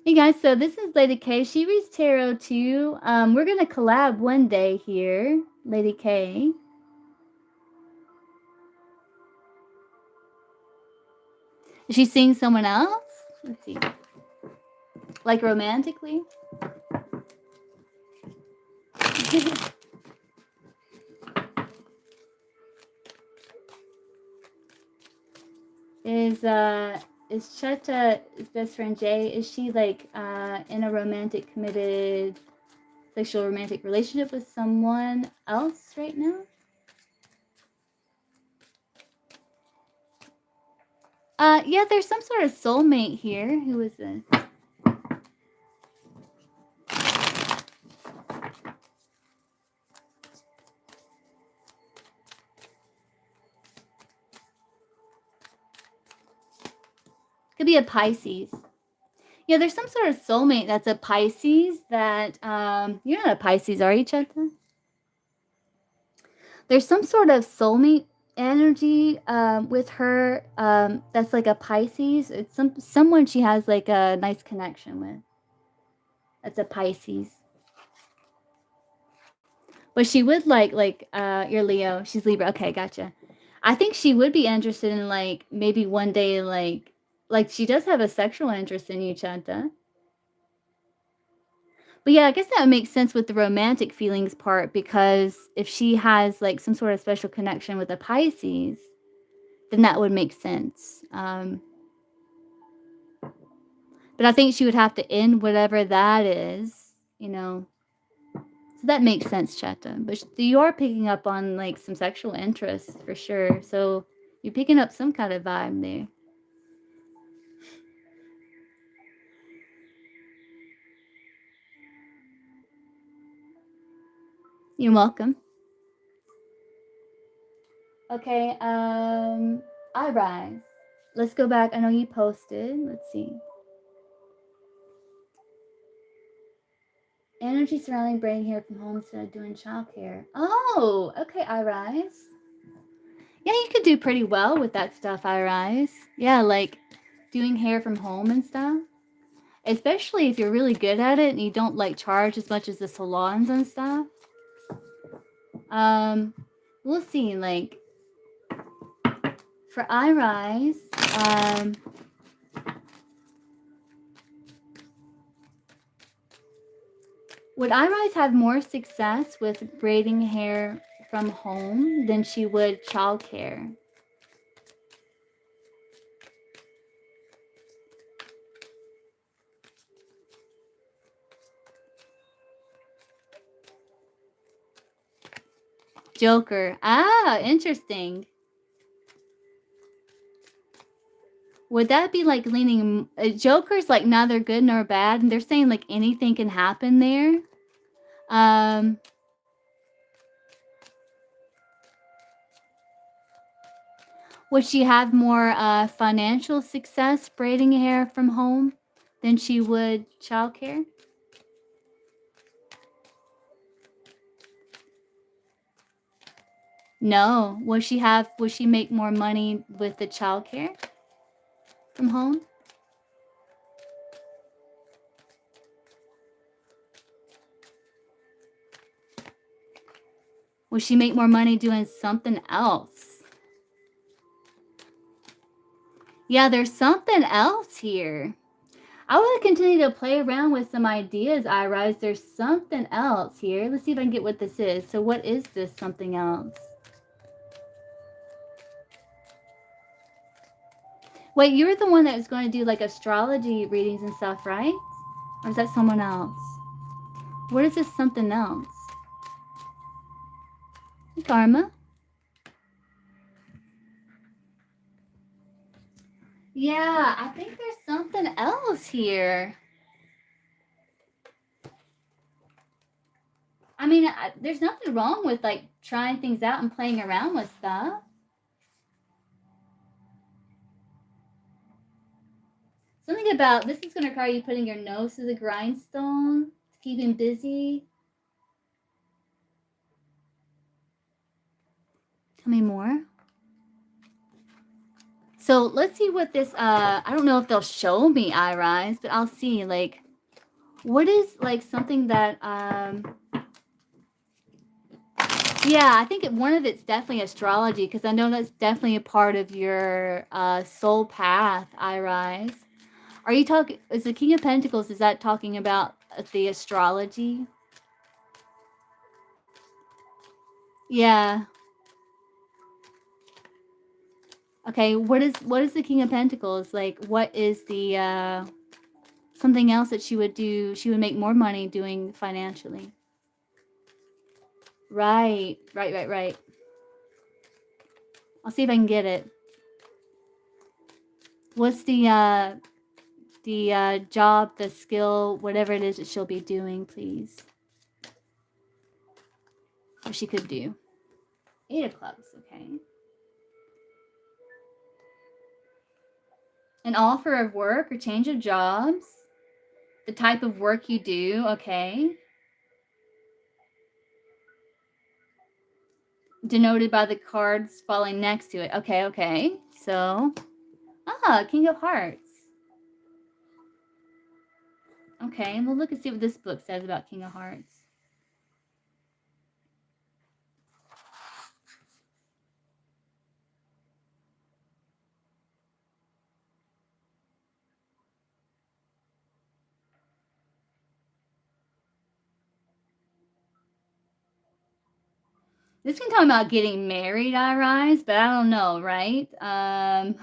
Hey guys, so this is Lady K. She reads tarot too. We're gonna collab one day here, Lady K. Is she seeing someone else? Let's see. Like romantically? Is Cheta's best friend Jay, is she like in a romantic, committed, sexual romantic relationship with someone else right now? Yeah, there's some sort of soulmate here. Who is this? Could be a Pisces. Yeah, there's some sort of soulmate that's a Pisces that you're not a Pisces, are you, Cheta? There's some sort of soulmate energy with her that's like a Pisces. It's someone she has like a nice connection with. That's a Pisces. But she would you're Leo. She's Libra. Okay, gotcha. I think she would be interested in like maybe one day like she does have a sexual interest in you, Chanta. But yeah, I guess that would make sense with the romantic feelings part because if she has like some sort of special connection with a Pisces, then that would make sense. But I think she would have to end whatever that is, you know. So that makes sense, Cheta. But you are picking up on like some sexual interest for sure. So you're picking up some kind of vibe there. You're welcome. Okay, I rise. Let's go back. I know you posted. Let's see. Energy surrounding braiding hair from home instead of doing childcare. Oh, okay, Irise. Yeah, you could do pretty well with that stuff, Irise. Yeah, like doing hair from home and stuff. Especially if you're really good at it and you don't like charge as much as the salons and stuff. We'll see, like for Irise, would Irise have more success with braiding hair from home than she would childcare? Joker. Ah, interesting. Would that be like leaning? Joker's like neither good nor bad, and they're saying like anything can happen there. Would she have more financial success braiding hair from home than she would childcare? No. Would she make more money with the childcare from home? Would she make more money doing something else? Yeah, there's something else here. I want to continue to play around with some ideas, Irise. There's something else here. Let's see if I can get what this is. So what is this something else? Wait, you're the one that was going to do like astrology readings and stuff, right? Or is that someone else? What is this something else? Karma? Yeah, I think there's something else here. I mean, there's nothing wrong with like trying things out and playing around with stuff. Something about this is going to require you putting your nose to the grindstone to keep him busy. Tell me more. So let's see what this, I don't know if they'll show me Irise, but I'll see, like, what is, like, something that, yeah, I think one of it's definitely astrology, because I know that's definitely a part of your soul path, Irise. Are you talking, is the King of Pentacles, is that talking about the astrology? Yeah. Okay, what is the King of Pentacles? Like, what is the, something else that she would do, she would make more money doing financially? Right. I'll see if I can get it. What's the job, the skill, whatever it is that she'll be doing, please? Or she could do. 8 of Clubs, okay. An offer of work or change of jobs. The type of work you do, okay. Denoted by the cards falling next to it. Okay. So, King of Hearts. Okay, we'll look and see what this book says about King of Hearts. This can talk about getting married, Irise, but I don't know, right? Let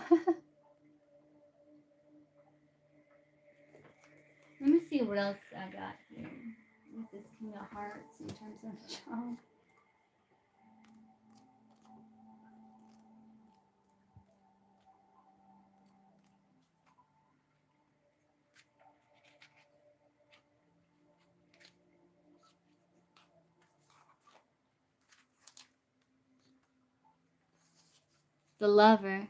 me see what else I got here with this King of Hearts in terms of job. The Lover.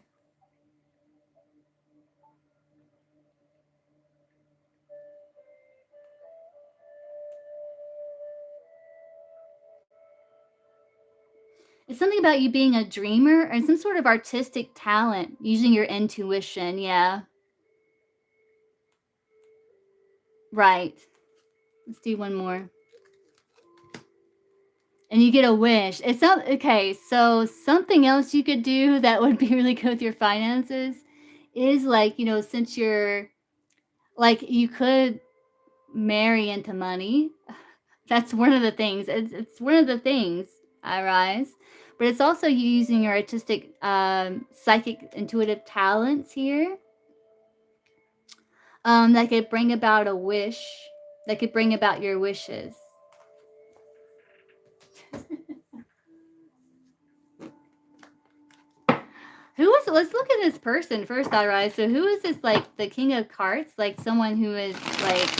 It's something about you being a dreamer or some sort of artistic talent, using your intuition, yeah. Right. Let's do one more. And you get a wish. It's not okay, so something else you could do that would be really good with your finances is, like, since you're like, you could marry into money. That's one of the things. It's one of the things, I rise. But it's also you using your artistic, psychic, intuitive talents here, that could bring about a wish, that could bring about your wishes. Who is let's look at this person first, I rise. So who is this, like, the King of Cards? Like, someone who is, like,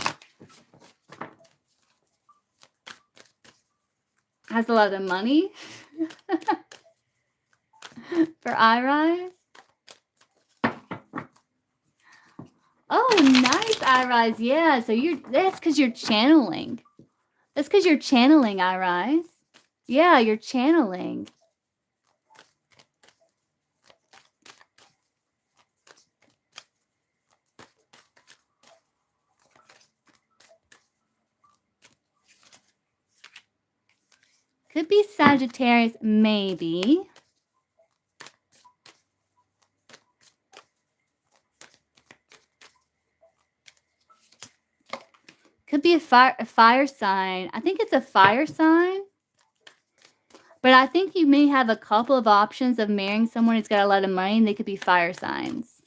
has a lot of money? For I rise? Oh, nice, I rise. Yeah, so that's because you're channeling. That's because you're channeling, I rise. Yeah, you're channeling. Could be Sagittarius, maybe. Could be a fire sign. I think it's a fire sign. But I think you may have a couple of options of marrying someone who's got a lot of money, and they could be fire signs.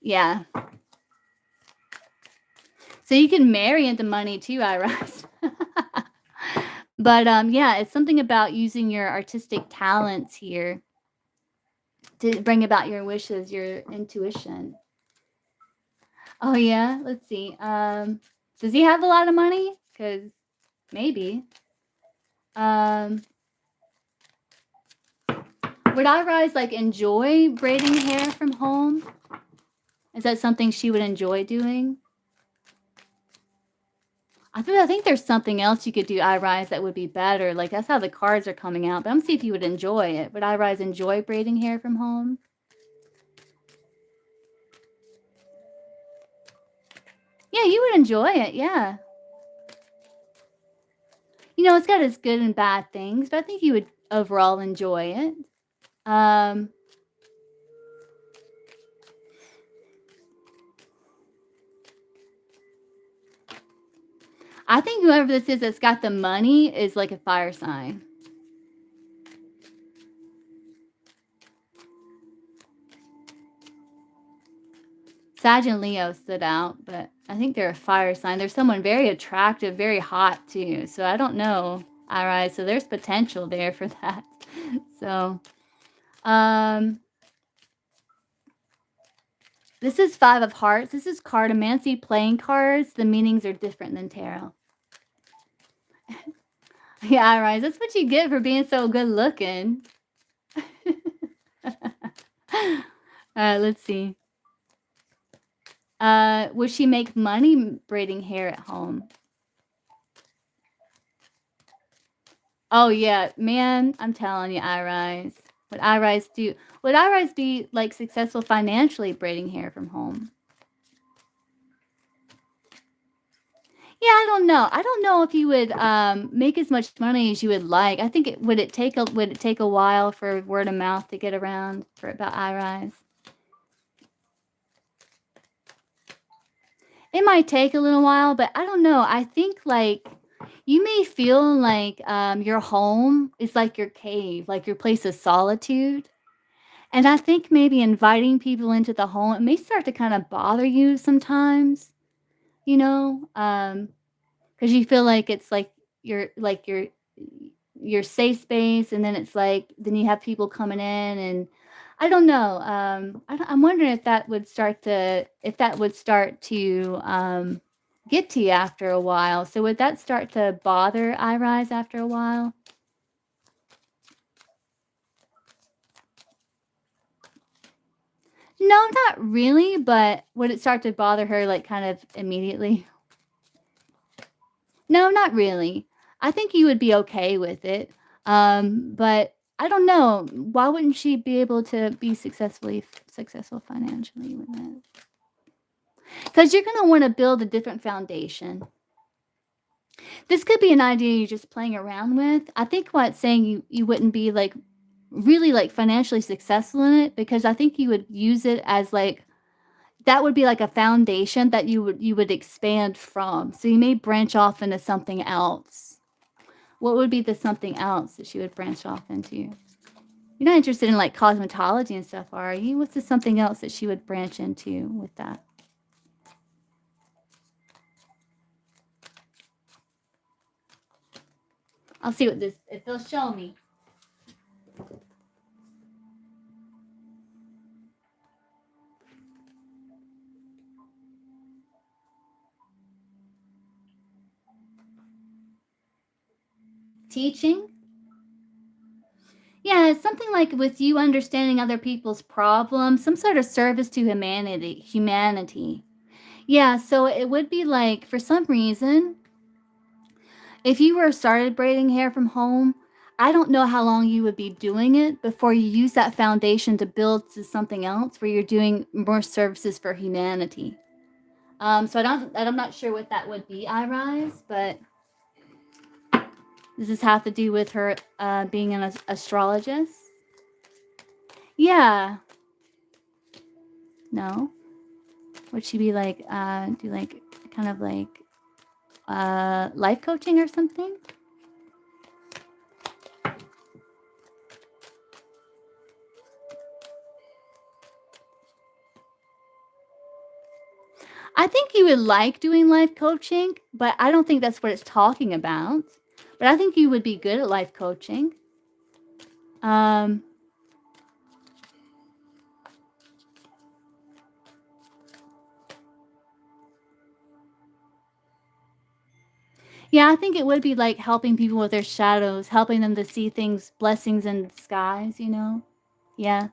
Yeah. So you can marry into money too, I rise. But yeah, it's something about using your artistic talents here to bring about your wishes, your intuition. Oh yeah, let's see. Does he have a lot of money? Because maybe. Would I rise, like, enjoy braiding hair from home? Is that something she would enjoy doing? I think there's something else you could do, I rise, that would be better. Like, that's how the cards are coming out. But I'm gonna see if you would enjoy it. Would I rise enjoy braiding hair from home? Yeah, you would enjoy it. Yeah. It's got its good and bad things, but I think you would overall enjoy it. Um, I think whoever this is that's got the money is like a fire sign. Sag and Leo stood out, but I think they're a fire sign. They're someone very attractive, very hot too. So I don't know. All right, so there's potential there for that. So, um, this is Five of Hearts. This is cartomancy playing cards. The meanings are different than tarot. Yeah, all right. That's what you get for being so good looking. Let's see. Would she make money braiding hair at home? Oh yeah, man, I'm telling you, I rise. Would I rise do? Would I rise be, like, successful financially braiding hair from home? Yeah, I don't know. I don't know if you would make as much money as you would like. I think would it take a while for word of mouth to get around for about I rise? It might take a little while, but I don't know. I think, like, you may feel like your home is like your cave, like your place of solitude. And I think maybe inviting people into the home, it may start to kind of bother you sometimes, you know, because you feel like it's your safe space, and then it's like then you have people coming in, and I don't know. I'm wondering if that would start to get to you after a while. So would that start to bother I rise after a while? No, not really, but would it start to bother her, like, kind of immediately? No, not really. I think you would be okay with it. But I don't know. Why wouldn't she be able to be successful financially with it? Because you're gonna want to build a different foundation. This could be an idea you're just playing around with. I think why it's saying you wouldn't be like really like financially successful in it because I think you would use it as like that would be like a foundation that you would expand from. So you may branch off into something else. What would be the something else that you would branch off into? You're not interested in like cosmetology and stuff, are you? What's the something else that she would branch into with that? I'll see what this if they'll show me. Teaching? Yeah, it's something like with you understanding other people's problems, some sort of service to humanity. Yeah, so it would be like for some reason, if you were started braiding hair from home, I don't know how long you would be doing it before you use that foundation to build to something else where you're doing more services for humanity. So I'm not sure what that would be, I rise, but does this have to do with her being an astrologist? Yeah. No. Would she be like do like kind of like life coaching or something? I think you would like doing life coaching, but I don't think that's what it's talking about. But I think you would be good at life coaching. Um, yeah, I think it would be like helping people with their shadows, helping them to see things, blessings in disguise, you know? Yeah.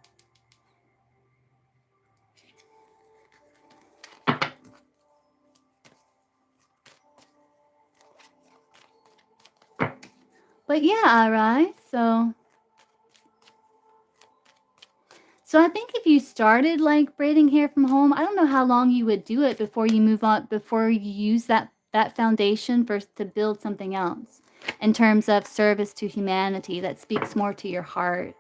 But yeah, all right. So I think if you started like braiding hair from home, I don't know how long you would do it before you move on, before you use that foundation to build something else in terms of service to humanity that speaks more to your heart.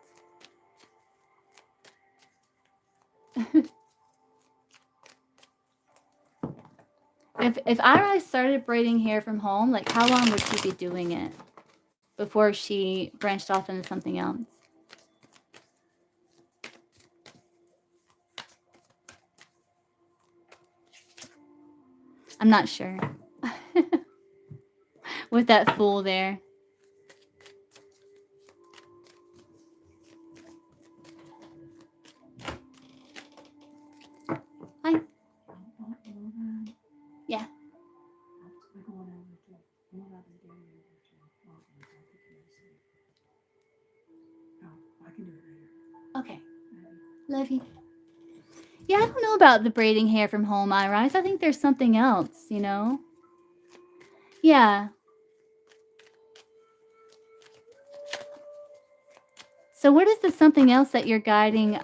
If Ira started braiding hair from home, like how long would she be doing it before she branched off into something else? I'm not sure. With that fool there. Hi. Yeah. Okay. Love you. Yeah, I don't know about the braiding hair from home, Iris. I think there's something else, you know? Yeah. So what is the something else that you're guiding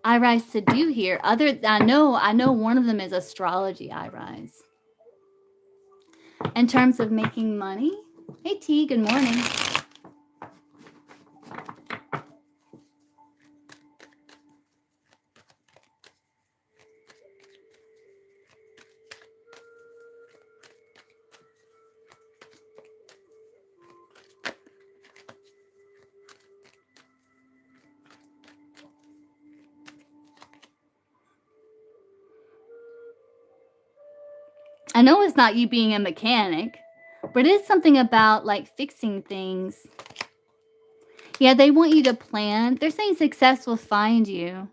Iris to do here? I know one of them is astrology, Iris. In terms of making money. Hey T, good morning. I know it's not you being a mechanic, but it is something about like fixing things. Yeah, they want you to plan. They're saying success will find you.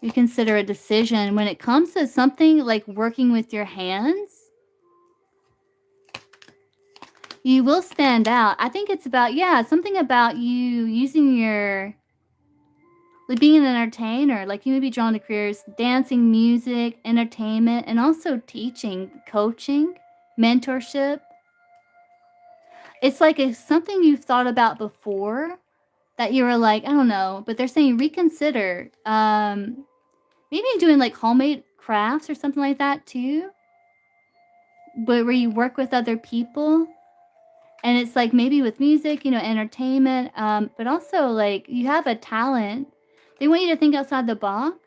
You consider a decision when it comes to something like working with your hands. You will stand out. I think it's about, yeah, something about you using your, like being an entertainer. Like you may be drawn to careers, dancing, music, entertainment, and also teaching, coaching, mentorship. It's like it's something you've thought about before that you were like, I don't know, but they're saying reconsider. Maybe doing like homemade crafts or something like that too, but where you work with other people. And it's like maybe with music, entertainment, but also like you have a talent. They want you to think outside the box.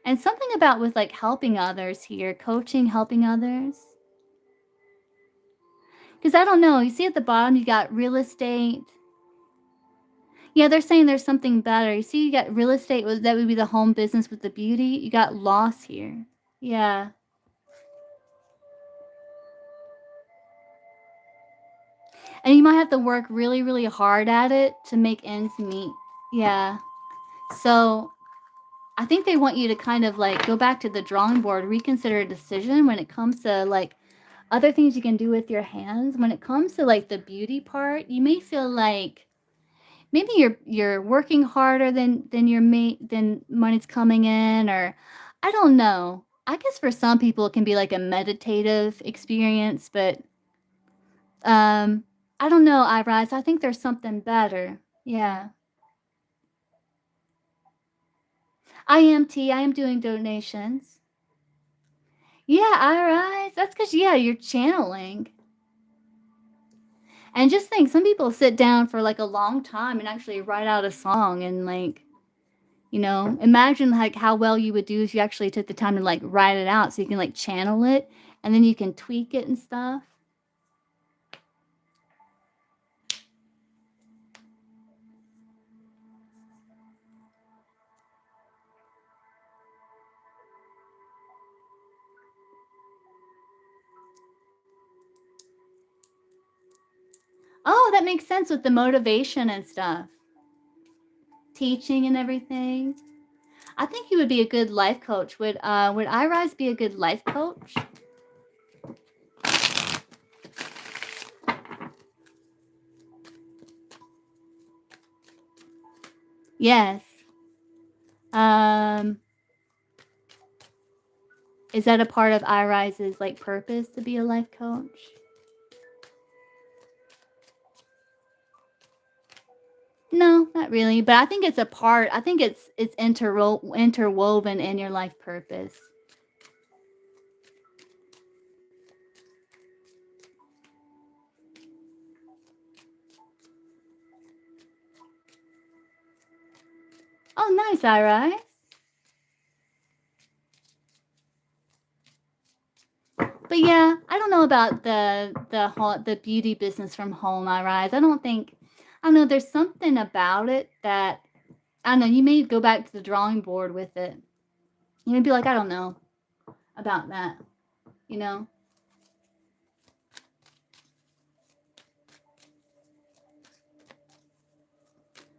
And something about with like helping others here, coaching, helping others. Because I don't know, you see at the bottom, you got real estate. Yeah, they're saying there's something better. You see, you got real estate, that would be the home business with the beauty. You got loss here. Yeah. And you might have to work really, really hard at it to make ends meet. Yeah. So I think they want you to kind of like go back to the drawing board, reconsider a decision when it comes to like other things you can do with your hands. When it comes to like the beauty part, you may feel like maybe you're working harder than money's coming in, or I don't know. I guess for some people it can be like a meditative experience, but I don't know, Irise. I think there's something better. Yeah. I am T. I am doing donations. Yeah, Irise. That's because, yeah, you're channeling. And just think, some people sit down for like a long time and actually write out a song and like, imagine like how well you would do if you actually took the time to like write it out so you can like channel it and then you can tweak it and stuff. Oh, that makes sense with the motivation and stuff. Teaching and everything. I think you would be a good life coach. Would Irise be a good life coach? Yes. Is that a part of Irise's like purpose to be a life coach? No, not really. But I think it's a part. I think it's interwoven in your life purpose. Oh, nice, Irise. But yeah, I don't know about the beauty business from home, Irise. I don't know. There's something about it that I don't know. You may go back to the drawing board with it. You may be like, I don't know about that. You know.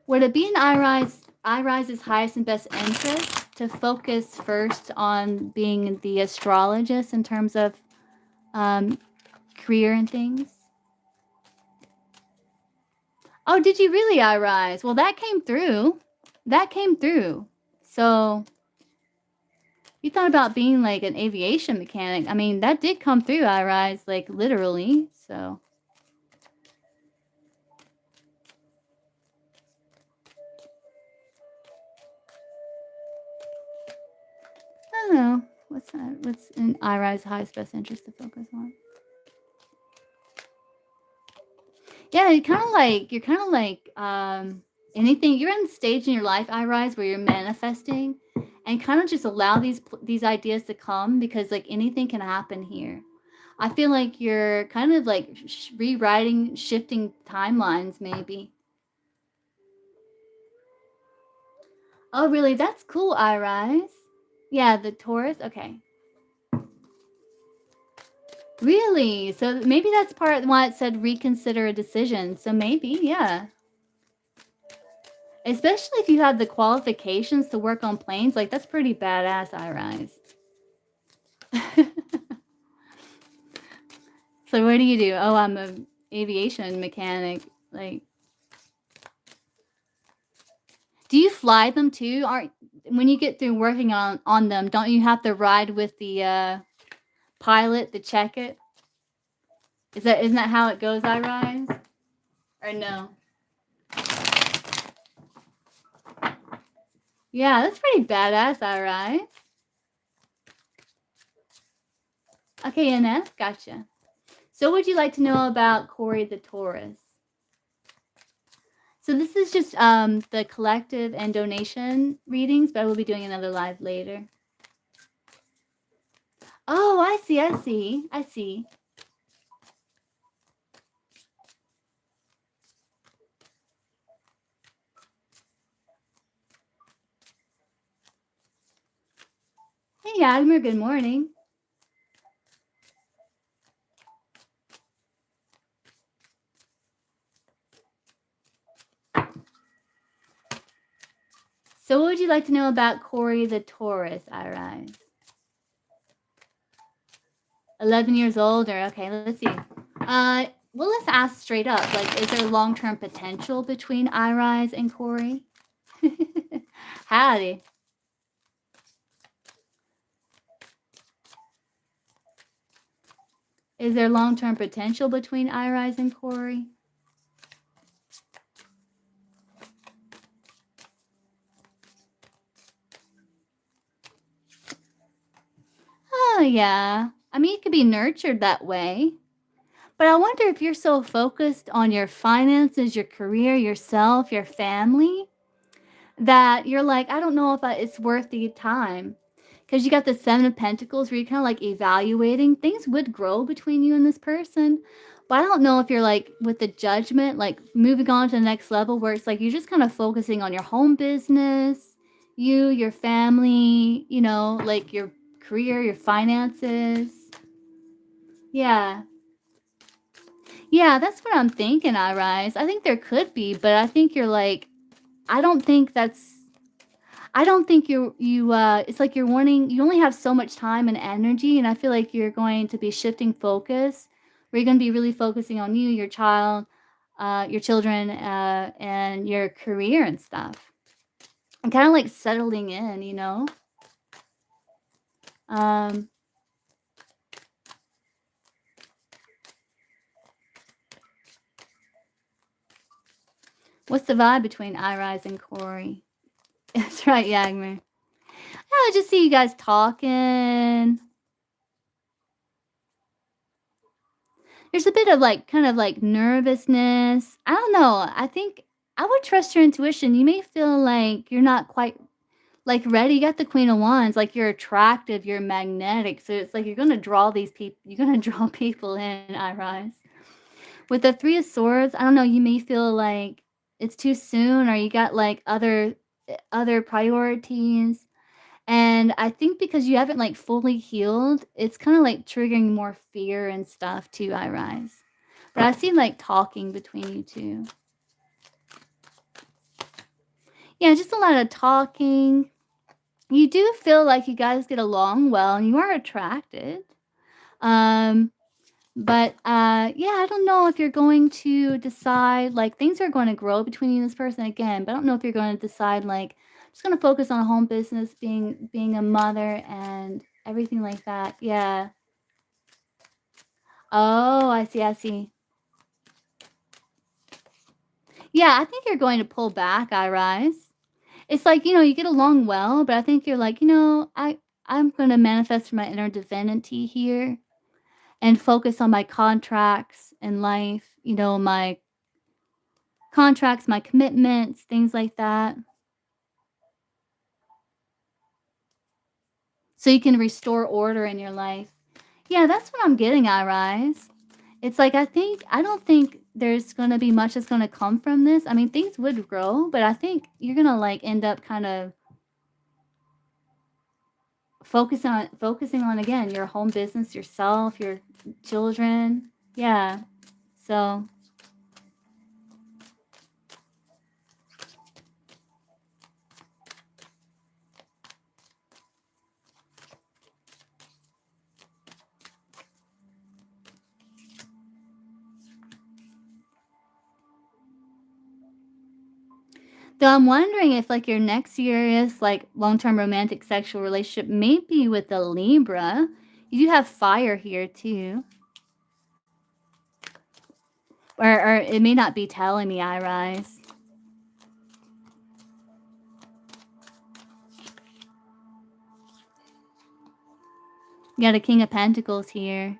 Would it be in Irise's highest and best interest to focus first on being the astrologist in terms of career and things? Oh, did you really, Irise? Well, that came through. That came through. So you thought about being like an aviation mechanic. I mean, that did come through, Irise, like literally. So. I don't know. What's that? What's in Irise's highest best interest to focus on? Yeah, you're kind of like anything. You're in the stage in your life, Irise, where you're manifesting, and kind of just allow these ideas to come because like anything can happen here. I feel like you're kind of like rewriting, shifting timelines, maybe. Oh, really? That's cool, Irise. Yeah, the Taurus. Okay. Really? So maybe that's part why it said reconsider a decision. So maybe, yeah. Especially if you have the qualifications to work on planes, like that's pretty badass, Irise. So what do you do? Oh, I'm a aviation mechanic. Like, do you fly them too? Aren't when you get through working on them, don't you have to ride with the pilot to check it? Isn't that how it goes, Irise? Or no? Yeah, that's pretty badass, Iris. Okay, Ines, gotcha. So what would you like to know about Corey the Taurus? So this is just the collective and donation readings, but I will be doing another live later. Oh, I see, I see, I see. Hey, Agmer, good morning. So what would you like to know about Corey the Taurus, Iris? 11 years older. Okay, let's see. Well, let's ask straight up. Like, is there long-term potential between Iris and Corey? Howdy. Is there long-term potential between Iris and Corey? Oh, yeah. I mean, it could be nurtured that way. But I wonder if you're so focused on your finances, your career, yourself, your family, that you're like, I don't know if it's worth the time. Because you got the Seven of Pentacles where you're kind of like evaluating. Things would grow between you and this person. But I don't know if you're like with the judgment, like moving on to the next level where it's like you're just kind of focusing on your home business, you, your family, you know, like your career, your finances. Yeah. Yeah, that's what I'm thinking, Irise. I think there could be, but I think you're like, I don't think that's I don't think it's like you're wanting you only have so much time and energy, and I feel like you're going to be shifting focus, where you're gonna be really focusing on you, your child, your children, and your career and stuff. And kinda like settling in, you know? Um, what's the vibe between Irise and Corey? That's right, Yagmer. I just see you guys talking. There's a bit of, like, kind of, like, nervousness. I don't know. I think I would trust your intuition. You may feel like you're not quite, like, ready. You got the Queen of Wands, like, you're attractive, you're magnetic, so it's like you're gonna draw these people. You're gonna draw people in, Iris. With the Three of Swords, I don't know, you may feel like it's too soon or you got, like, other priorities. And I think because you haven't, like, fully healed, it's kinda, like, triggering more fear and stuff too, Irise. But I see, like, talking between you 2. Yeah, just a lot of talking. You do feel like you guys get along well, and you are attracted. Um, yeah, I don't know if you're going to decide like, things are gonna grow between you and this person again, but I don't know if you're gonna decide, like, "Just gonna focus on home business, being a mother, and everything like that." Yeah. Oh, I see, I see. Yeah, I think you're going to pull back, Irise. It's like, you know, you get along well, but I think you're like, "You know, I'm gonna manifest my inner divinity here and focus on my contracts in life, you know, my contracts, my commitments, things like that, so you can restore order in your life." Yeah, that's what I'm getting at, Rise. It's like I don't think there's gonna be much that's gonna come from this. I mean, things would grow, but I think you're gonna like end up kind of focusing on again your home business, yourself, your children. Yeah. So though I'm wondering if like your next serious, like long-term romantic sexual relationship may be with a Libra. You do have fire here too. Or it may not be telling me, I rise. You got a King of Pentacles here.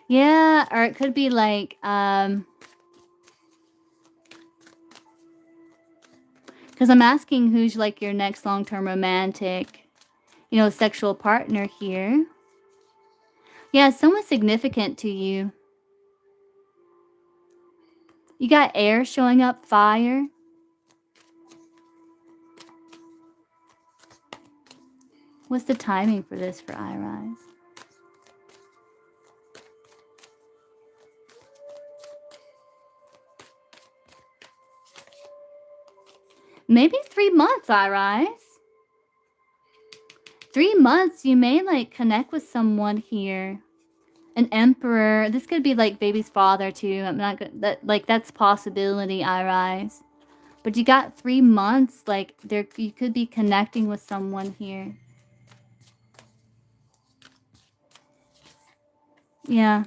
Yeah, or it could be like, because I'm asking who's like your next long-term romantic, sexual partner here. Yeah, someone significant to you. You got air showing up, fire. What's the timing for this for I rise? Maybe 3 months, I rise. 3 months, you may like connect with someone here. An emperor. This could be like baby's father too. I'm not good. That's possibility, I rise. But you got 3 months. Like you could be connecting with someone here. Yeah.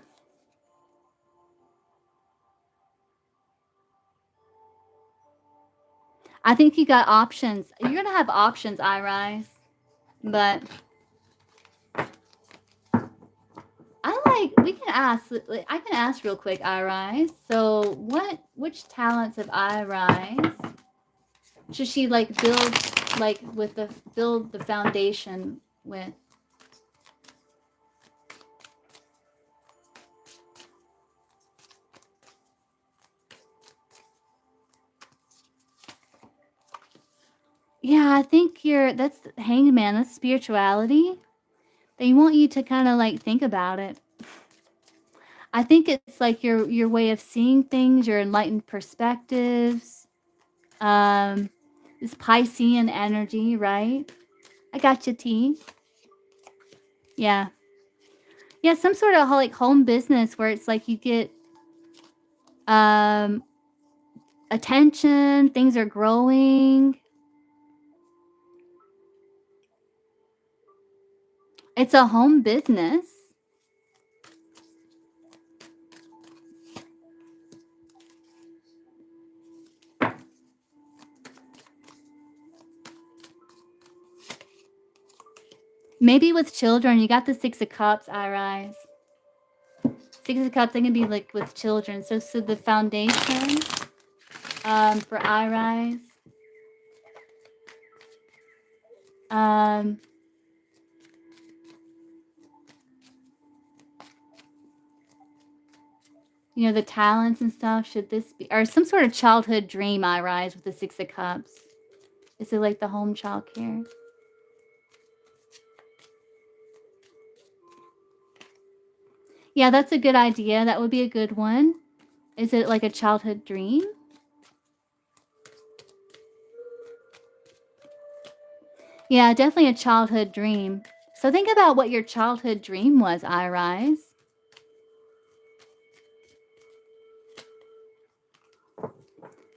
I think you got options. You're gonna have options, I rise. But we can ask. I can ask real quick, I rise. So which talents of I rise should she like build build the foundation with? Yeah, I think that's Hanged Man, that's spirituality. They want you to kind of like think about it. I think it's like your way of seeing things, your enlightened perspectives. This Piscean energy, right? I got you, T. Yeah. Yeah, some sort of like home business where it's like you get attention, things are growing. It's a home business. Maybe with children, you got the Six of Cups, I rise. Six of Cups, they can be like with children. So the foundation for I rise. The talents and stuff. Should this be, or some sort of childhood dream, I rise with the Six of Cups? Is it like the home child care? Yeah, that's a good idea. That would be a good one. Is it like a childhood dream? Yeah, definitely a childhood dream. So think about what your childhood dream was, I rise.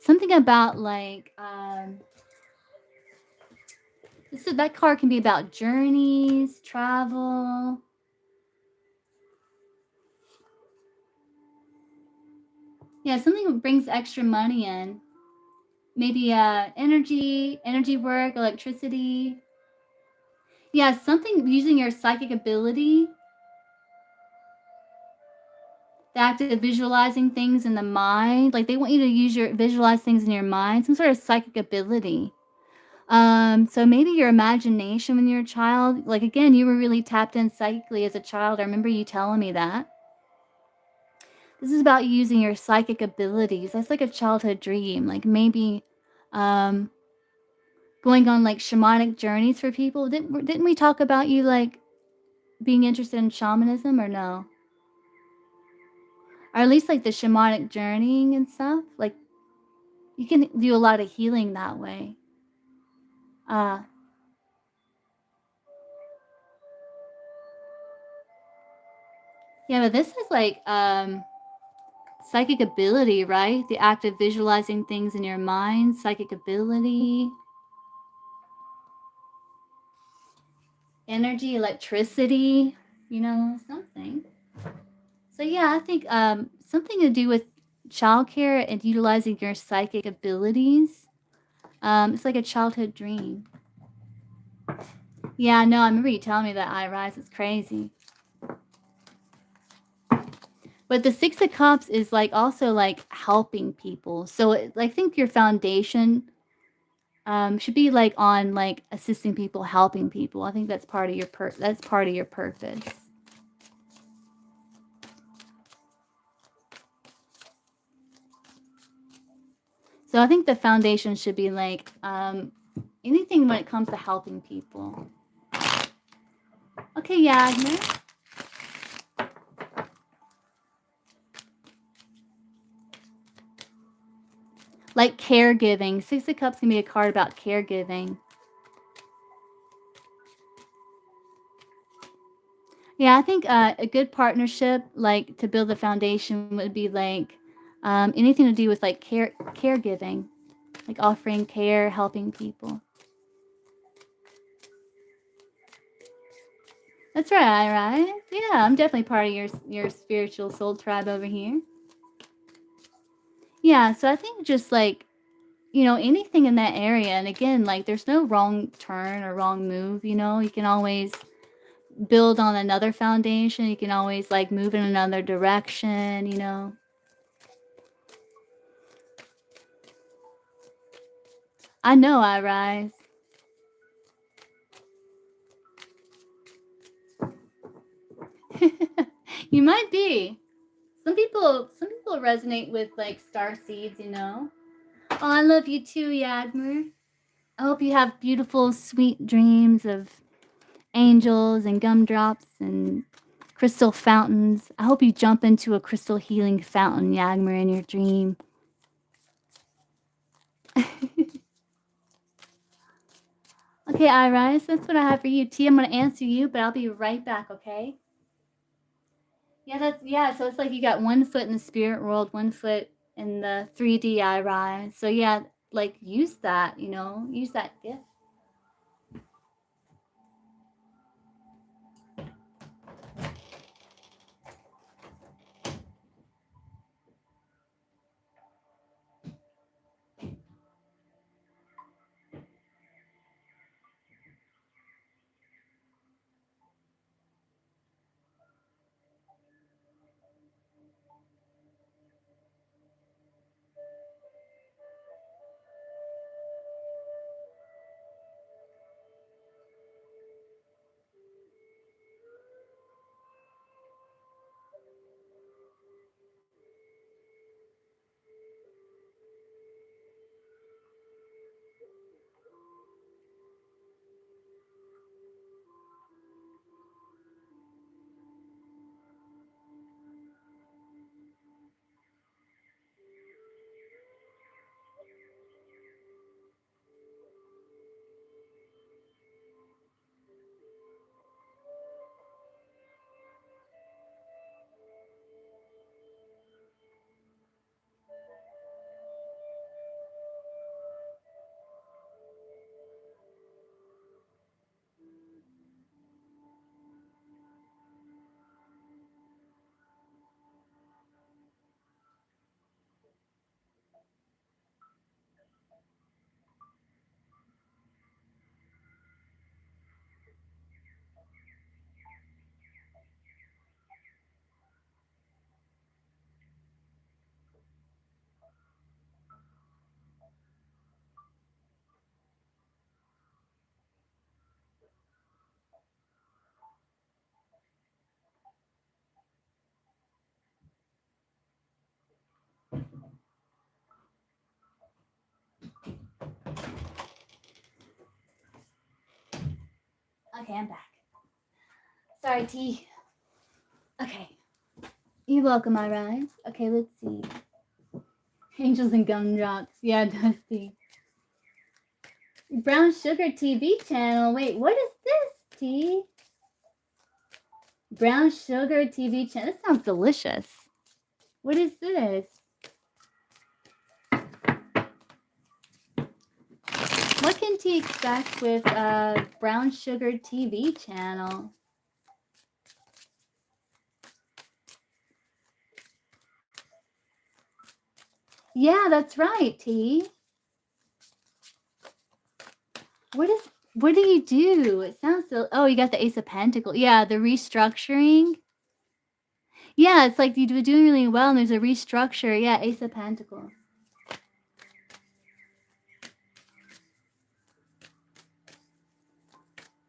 Something about like that card can be about journeys, travel. Yeah, something that brings extra money in. Maybe energy work, electricity. Yeah, something using your psychic ability. The act of visualizing things in the mind. Like they want you to visualize things in your mind, some sort of psychic ability. So maybe your imagination when you're a child, like again, you were really tapped in psychically as a child. I remember you telling me that. This is about using your psychic abilities. That's like a childhood dream. Like maybe going on like shamanic journeys for people. Didn't we talk about you like being interested in shamanism or no? Or at least like the shamanic journeying and stuff. Like you can do a lot of healing that way. Yeah, but this is like psychic ability, right? The act of visualizing things in your mind, psychic ability, energy, electricity, something. So yeah, I think something to do with childcare and utilizing your psychic abilities. It's like a childhood dream. Yeah, no, I remember you telling me that, Irise. It's crazy. But the Six of Cups is like also like helping people. So I think your foundation should be like on like assisting people, helping people. I think that's part of your purpose. So I think the foundation should be like anything when it comes to helping people. Okay, Yagner. Like caregiving. Six of Cups can be a card about caregiving. Yeah, I think a good partnership, like to build a foundation, would be like anything to do with like caregiving, like offering care, helping people. That's right. Yeah, I'm definitely part of your spiritual soul tribe over here. Yeah, so I think just like anything in that area, and again, like there's no wrong turn or wrong move. You can always build on another foundation. You can always like move in another direction. I know, I rise. You might be. Some people resonate with like star seeds. Oh, I love you too, Yadmer. I hope you have beautiful, sweet dreams of angels and gumdrops and crystal fountains. I hope you jump into a crystal healing fountain, Yagmer, in your dream. Okay, Iris, that's what I have for you. T, I'm going to answer you, but I'll be right back, okay? Yeah, so it's like you got 1 foot in the spirit world, 1 foot in the 3D Iris. So yeah, like use that, use that gift. Okay, I'm back. Sorry, T. Okay. You're welcome, Iris. Okay, let's see. Angels and gumdrops. Yeah, Dusty. Brown Sugar TV channel. Wait, what is this, T? Brown Sugar TV channel. This sounds delicious. What is this? What can T expect with Brown Sugar TV channel? Yeah, that's right, T. What do you do? It sounds so. Oh, you got the Ace of Pentacles. Yeah, the restructuring. Yeah, it's like you're doing really well, and there's a restructure. Yeah, Ace of Pentacles.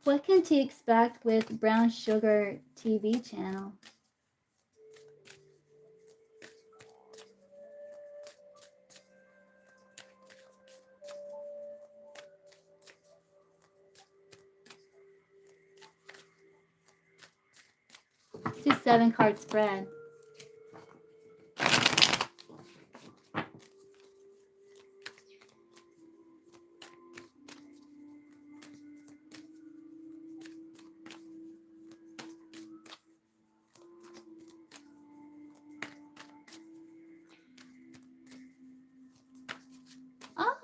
What can T expect with Brown Sugar TV channel? Let's do 7-card spread.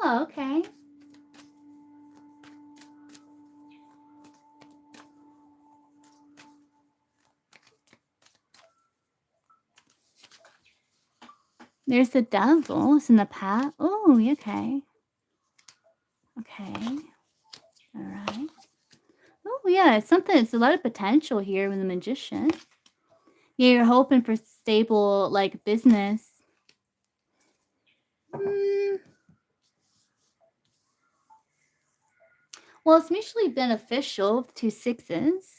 Oh, okay. There's the devil. It's in the path. Oh, okay. Okay. All right. Oh, yeah. It's something. It's a lot of potential here with the Magician. Yeah, you're hoping for stable, like, business. Well, it's mutually beneficial. 2 6s.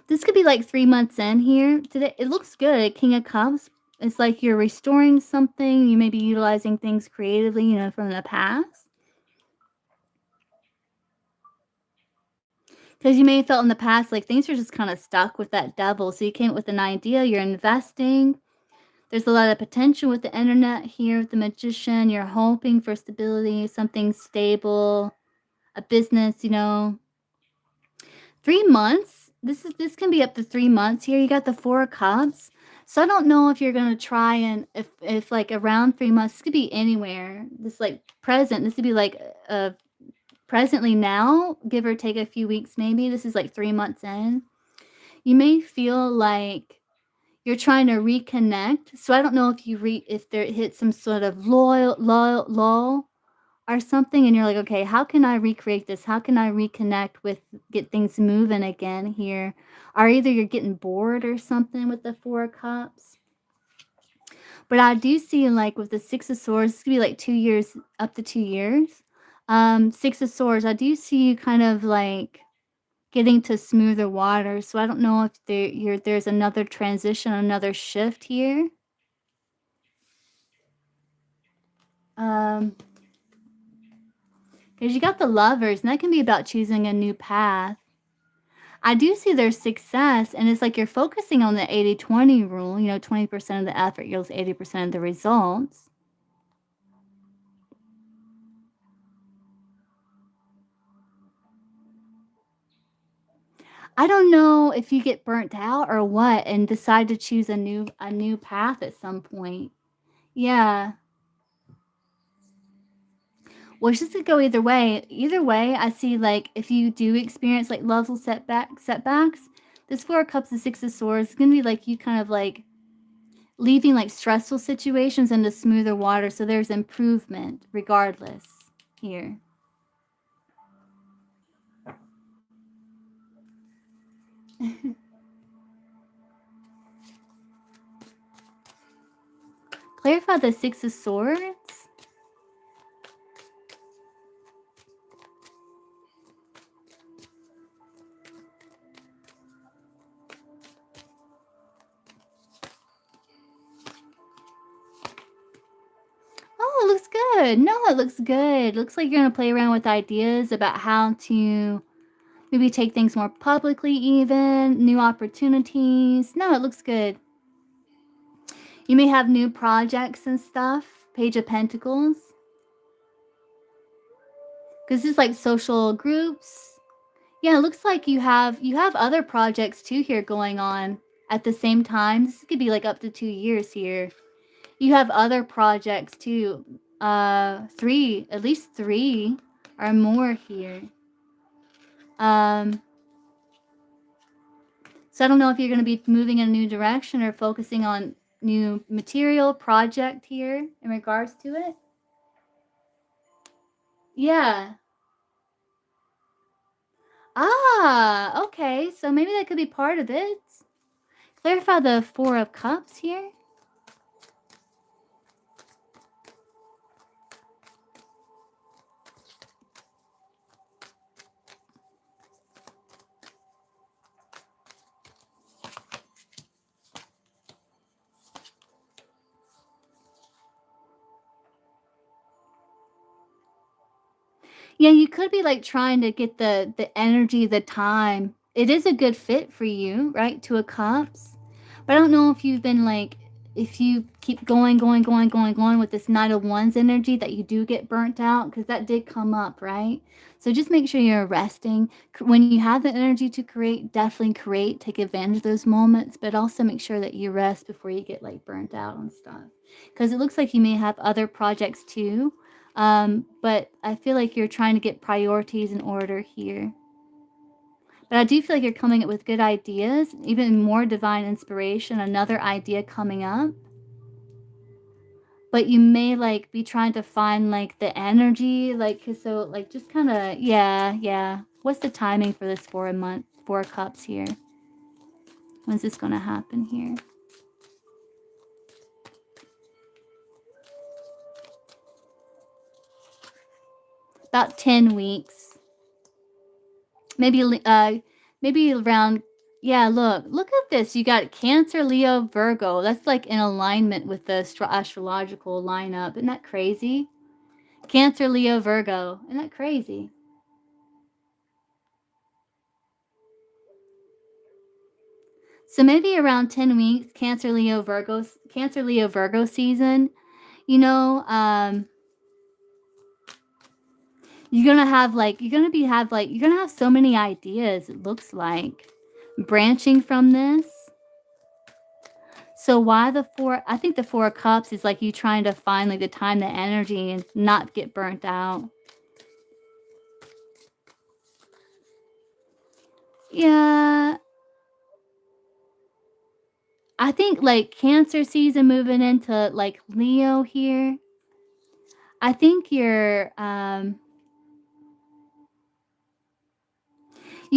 This could be like 3 months in here. Today, it looks good. King of Cups. It's like you're restoring something. You may be utilizing things creatively, from the past. Because you may have felt in the past like things are just kind of stuck with that devil. So you came up with an idea. You're investing. There's a lot of potential with the internet here with the Magician. You're hoping for stability, something stable, a business, 3 months. This can be up to 3 months here. You got the 4 of Cups. So I don't know if you're gonna try and if like around 3 months, this could be anywhere. This like present. This could be like presently now, give or take a few weeks maybe. This is like 3 months in. You may feel like you're trying to reconnect. So I don't know if if there hit some sort of lull or something, and you're like, okay, how can I recreate this? How can I reconnect get things moving again here? Or either you're getting bored or something with the 4 of Cups. But I do see, like, with the 6 of Swords, it's gonna be like 2 years, up to 2 years. 6 of Swords, I do see you kind of like getting to smoother water. So I don't know if there's another transition, another shift here. Because you got the Lovers, and that can be about choosing a new path. I do see there's success, and it's like you're focusing on the 80-20 rule, 20% of the effort yields 80% of the results. I don't know if you get burnt out or what and decide to choose a new path at some point. Yeah. Well, it's just to go either way. Either way, I see, like, if you do experience, like, level setbacks, this 4 of Cups and 6 of Swords is gonna be, like, you kind of, like, leaving, like, stressful situations into smoother water, so there's improvement regardless here. Clarify the 6 of Swords? Oh, it looks good. No, it looks good. Looks like you're gonna play around with ideas about how to maybe take things more publicly even, new opportunities. No, it looks good. You may have new projects and stuff. Page of Pentacles. Because this is like social groups. Yeah, it looks like you have other projects too here going on at the same time. This could be like up to 2 years here. You have other projects too. 3, at least 3 or more here. Um So I don't know if you're going to be moving in a new direction or focusing on new material project here in regards to it. Yeah. Ah, okay. So maybe that could be part of it. Clarify the Four of Cups here. Yeah, you could be, like, trying to get the energy, the time. It is a good fit for you, right? Two of Cups. But I don't know if you've been, like, if you keep going with this Knight of Wands energy that you do get burnt out, because that did come up, right? So just make sure you're resting. When you have the energy to create, definitely create, take advantage of those moments, but also make sure that you rest before you get, like, burnt out on stuff. Because it looks like you may have other projects too, but I feel like you're trying to get priorities in order here. But I do feel like you're coming up with good ideas, even more divine inspiration, another idea coming up. But you may like be trying to find like the energy, like 'cause so like just kind of yeah, yeah. What's the timing for this 4 cups here? When's this gonna happen here? About 10 weeks. Maybe maybe around yeah, look at this. You got Cancer, Leo, Virgo. That's like in alignment with the astrological lineup. Isn't that crazy? Cancer, Leo, Virgo. Isn't that crazy? So maybe around 10 weeks, Cancer, Leo, Virgo season, you know, you're gonna have so many ideas, it looks like, branching from this. So why the 4 I think the 4 of Cups is, like, you trying to find, like, the time, the energy, and not get burnt out. Yeah, I think, like, Cancer season moving into, like, Leo here. I think you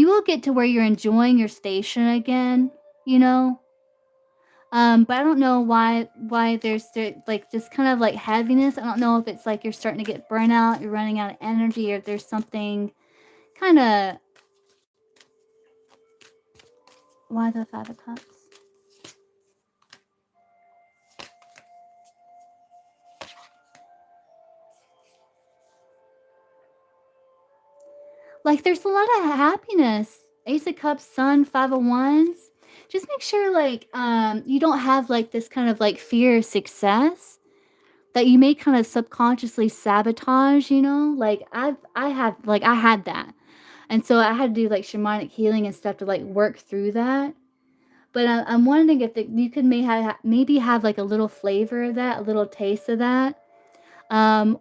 will get to where you're enjoying your station again, you know? But I don't know why there's like, just kind of, like, heaviness. I don't know if it's, like, you're starting to get burnout, you're running out of energy, or there's something kinda why the 5 of Cups? Like, there's a lot of happiness. Ace of Cups, Sun, 5 of Wands. Just make sure, like, you don't have, like, this kind of, like, fear of success that you may kind of subconsciously sabotage, you know? Like, I had that. And so I had to do, like, shamanic healing and stuff to, like, work through that. But I'm wondering if you could maybe have, like, a little flavor of that, a little taste of that,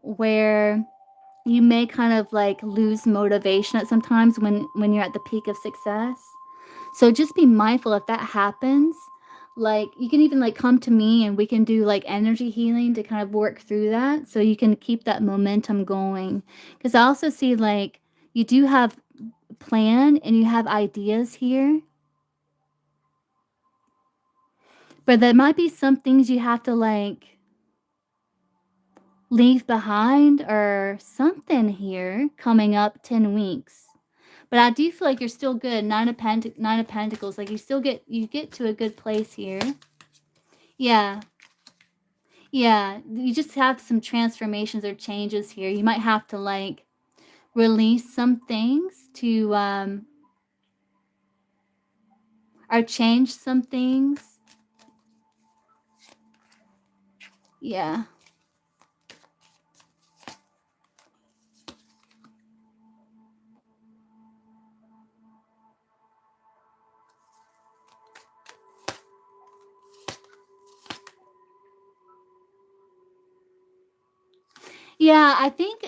where you may kind of, like, lose motivation at sometimes when you're at the peak of success. So just be mindful if that happens. Like, you can even, like, come to me and we can do, like, energy healing to kind of work through that so you can keep that momentum going. Because I also see, like, you do have plan and you have ideas here, but there might be some things you have to, like, leave behind or something here coming up 10 weeks. But I do feel like you're still good. 9 of Pentacles, like, you get to a good place here. Yeah. Yeah, you just have some transformations or changes here. You might have to, like, release some things to, or change some things. Yeah. Yeah, I think,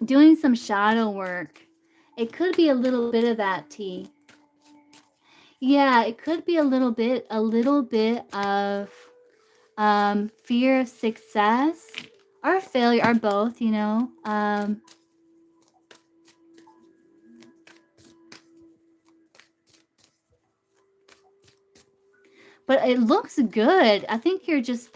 doing some shadow work, it could be a little bit of that tea. Yeah, it could be a little bit of fear of success or failure or both, you know. But it looks good. I think you're just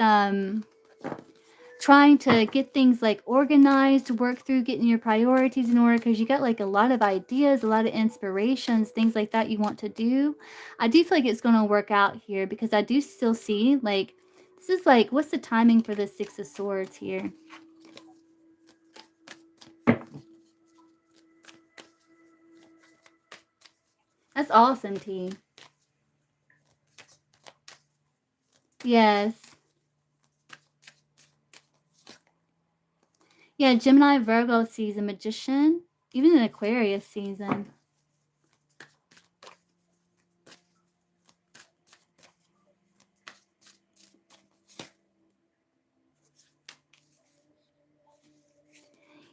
trying to get things like organized, work through getting your priorities in order because you got like a lot of ideas, a lot of inspirations, things like that you want to do. I do feel like it's going to work out here because I do still see like this is like what's the timing for the Six of Swords here? That's awesome, T. Yes. Yeah, Gemini Virgo season, Magician, even an Aquarius season.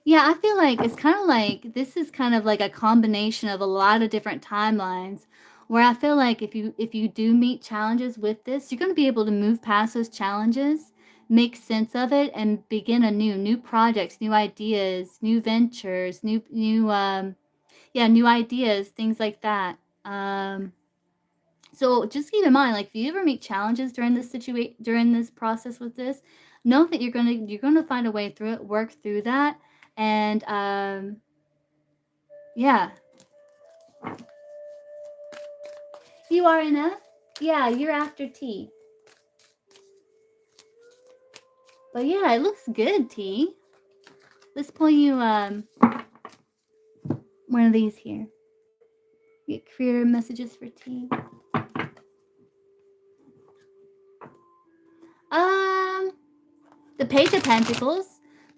Yeah, I feel like it's kind of like this is kind of like a combination of a lot of different timelines where I feel like if you do meet challenges with this, you're going to be able to move past those challenges, make sense of it and begin anew, new projects, new ideas, new ventures, new ideas, things like that. So just keep in mind, like if you ever meet challenges during this situation, during this process with this, know that you're gonna find a way through it, work through that, and yeah, you are enough. Yeah, you're after T. But yeah, it looks good, T. Let's pull you one of these here. Get creator messages for T. Um, the Page of Pentacles.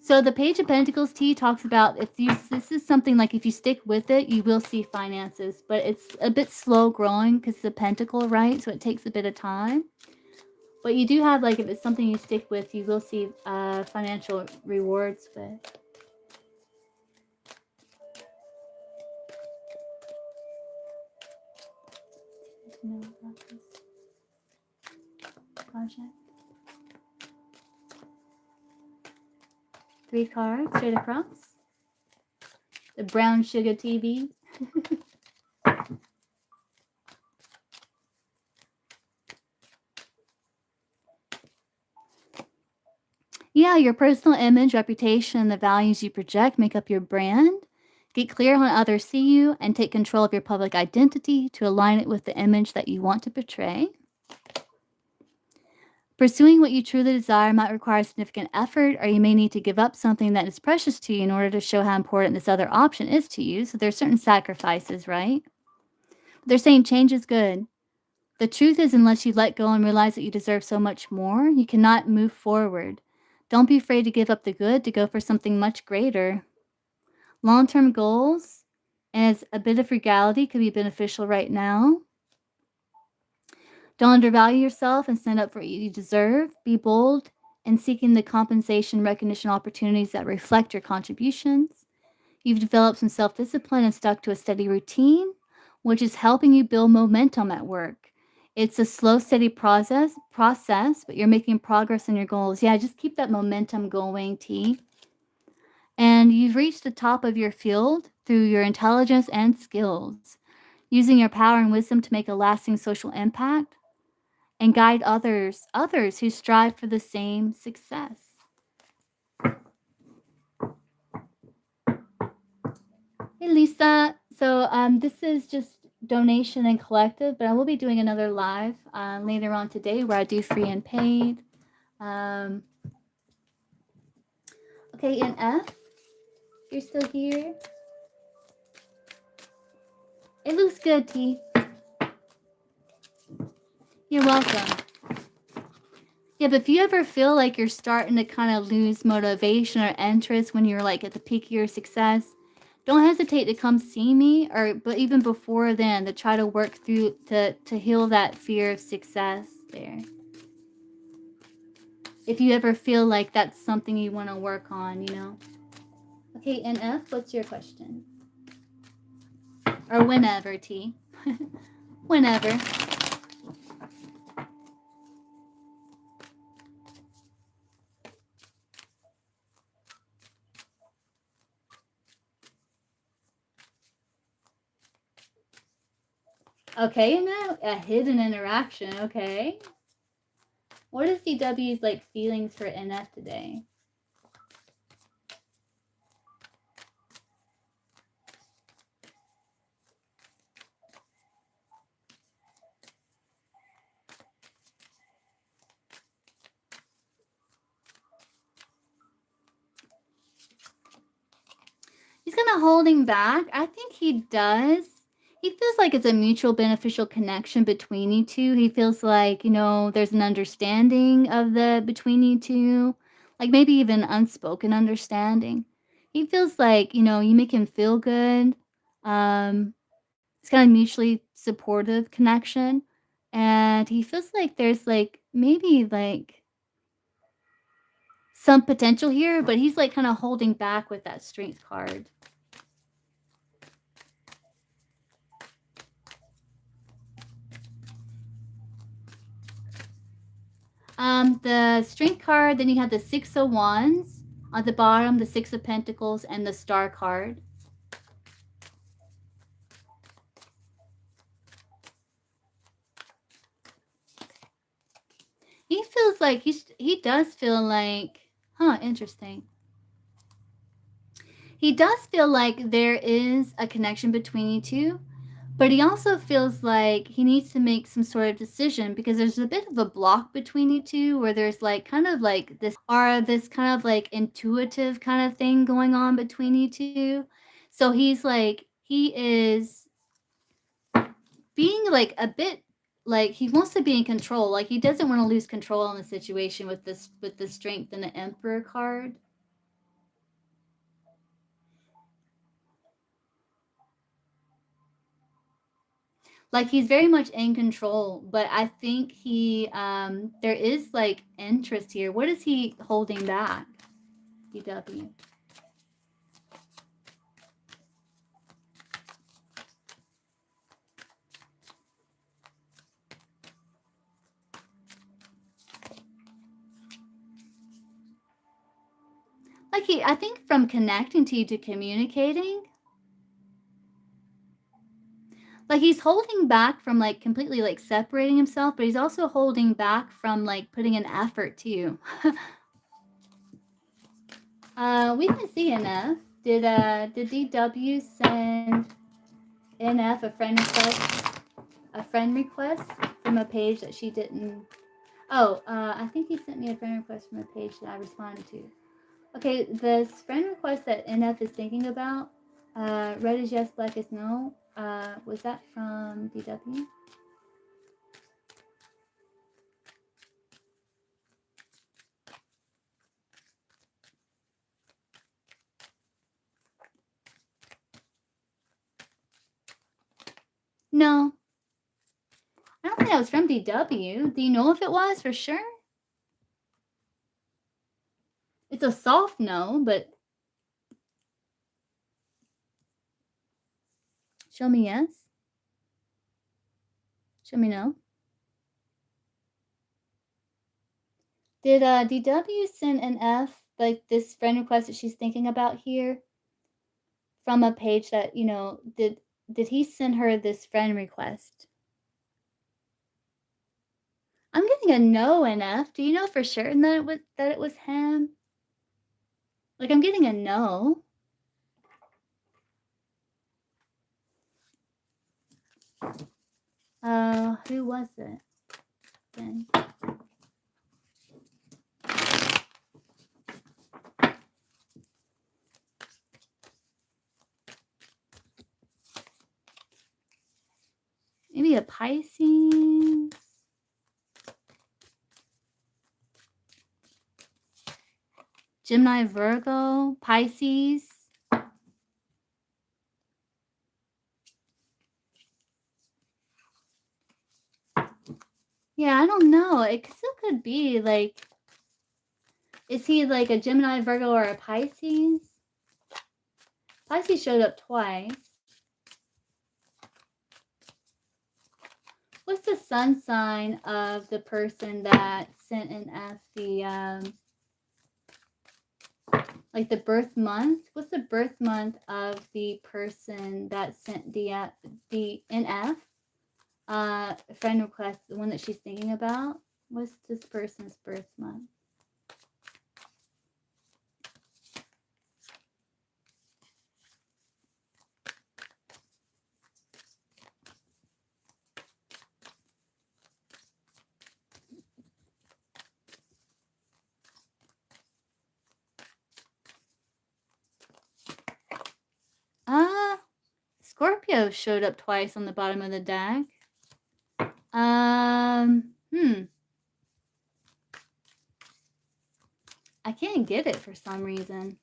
So the Page of Pentacles T talks about if you this is something like if you stick with it, you will see finances, but it's a bit slow growing because it's a pentacle, right? So it takes a bit of time. But you do have like if it's something you stick with, you will see financial rewards with. To know about this project. 3 cards straight across. The brown sugar TV. Yeah, your personal image, reputation, and the values you project make up your brand. Get clear on how others see you and take control of your public identity to align it with the image that you want to portray. Pursuing what you truly desire might require significant effort, or you may need to give up something that is precious to you in order to show how important this other option is to you. So there's certain sacrifices, right? They're saying change is good. The truth is, unless you let go and realize that you deserve so much more, you cannot move forward. Don't be afraid to give up the good to go for something much greater. Long-term goals as a bit of frugality could be beneficial right now. Don't undervalue yourself and stand up for what you deserve. Be bold in seeking the compensation, recognition opportunities that reflect your contributions. You've developed some self-discipline and stuck to a steady routine, which is helping you build momentum at work. It's a slow, steady process, but you're making progress in your goals. Yeah, just keep that momentum going, T. And you've reached the top of your field through your intelligence and skills, using your power and wisdom to make a lasting social impact and guide others who strive for the same success. Hey Lisa, so this is just donation and collective, but I will be doing another live later on today where I do free and paid. Okay, and F, you're still here. It looks good, T. You're welcome. Yeah, but if you ever feel like you're starting to kind of lose motivation or interest when you're like at the peak of your success, don't hesitate to come see me, but even before then, to try to work through to heal that fear of success there. If you ever feel like that's something you want to work on, you know. Okay, and F, what's your question? Or whenever, T. Whenever. Okay, and now a hidden interaction. Okay. What is DW's like feelings for NF today? He's kind of holding back. I think he does. He feels like it's a mutual beneficial connection between you two. He feels like, you know, there's an understanding of the between you two, like maybe even unspoken understanding. He feels like, you know, you make him feel good. Um, it's kind of mutually supportive connection. And he feels like there's like maybe like some potential here, but he's like kind of holding back with that strength card. The strength card, then you have the Six of Wands at the bottom, the Six of Pentacles, and the Star card. He feels like he does feel like, interesting. He does feel like there is a connection between you two, but he also feels like he needs to make some sort of decision because there's a bit of a block between you two where there's like kind of like this kind of like intuitive kind of thing going on between you two. So he's like he is being like a bit like he wants to be in control. Like he doesn't want to lose control on the situation with the strength and the Emperor card. Like he's very much in control, but I think he there is like interest here. What is he holding back? DW. Like I think from connecting to you to communicating, like he's holding back from like completely like separating himself, but he's also holding back from like putting an effort to you. We didn't see enough. Did DW send NF a friend request? A friend request from a page that she didn't. Oh, I think he sent me a friend request from a page that I responded to. Okay, this friend request that NF is thinking about, red is yes, black is no. Was that from DW? No, I don't think that was from DW. Do you know if it was for sure? It's a soft no, but show me yes. Show me no. Did DW send an F, like this friend request that she's thinking about here, from a page that, you know, did he send her this friend request? I'm getting a no NF. Do you know for certain that it was him? Like I'm getting a no. Who was it then? Maybe a Pisces? Gemini, Virgo, Pisces? Yeah, I don't know. It still could be like, is he like a Gemini, Virgo, or a Pisces? Pisces showed up twice. What's the sun sign of the person that sent an F the like the birth month? What's the birth month of the person that sent the NF friend request, the one that she's thinking about? What's this person's birth month? Scorpio showed up twice on the bottom of the deck. I can't get it for some reason.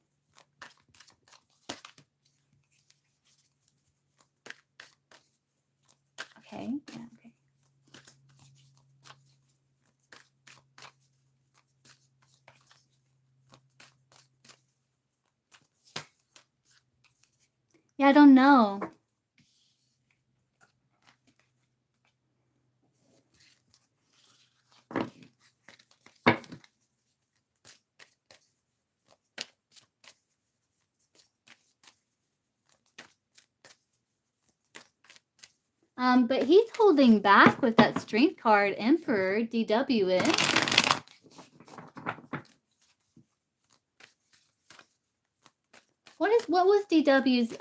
Okay, yeah, okay. Yeah, I don't know. But he's holding back with that strength card, Emperor, DW is. What was DW's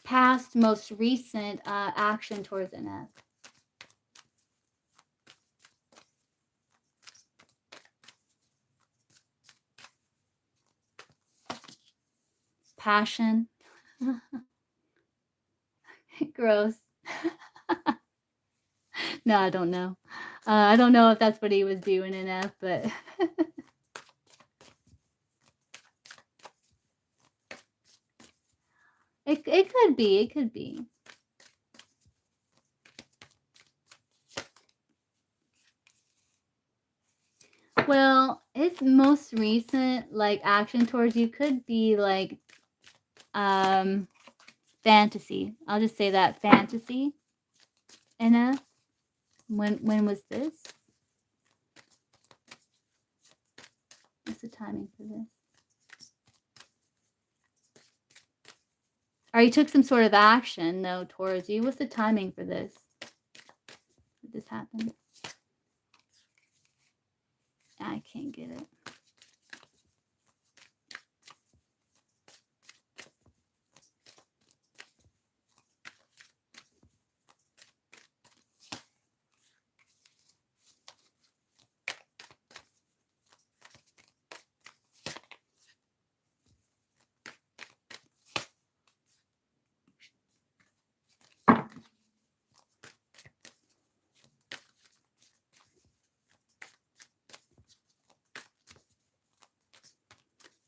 past most recent action towards NF? Passion. Gross. No, I don't know. I don't know if that's what he was doing in F, but it could be. It could be. Well, his most recent like action towards you could be like fantasy. I'll just say that, fantasy. NF. When was this? What's the timing for this? Or he took some sort of action, though, towards you. What's the timing for this? Did this happen? I can't get it.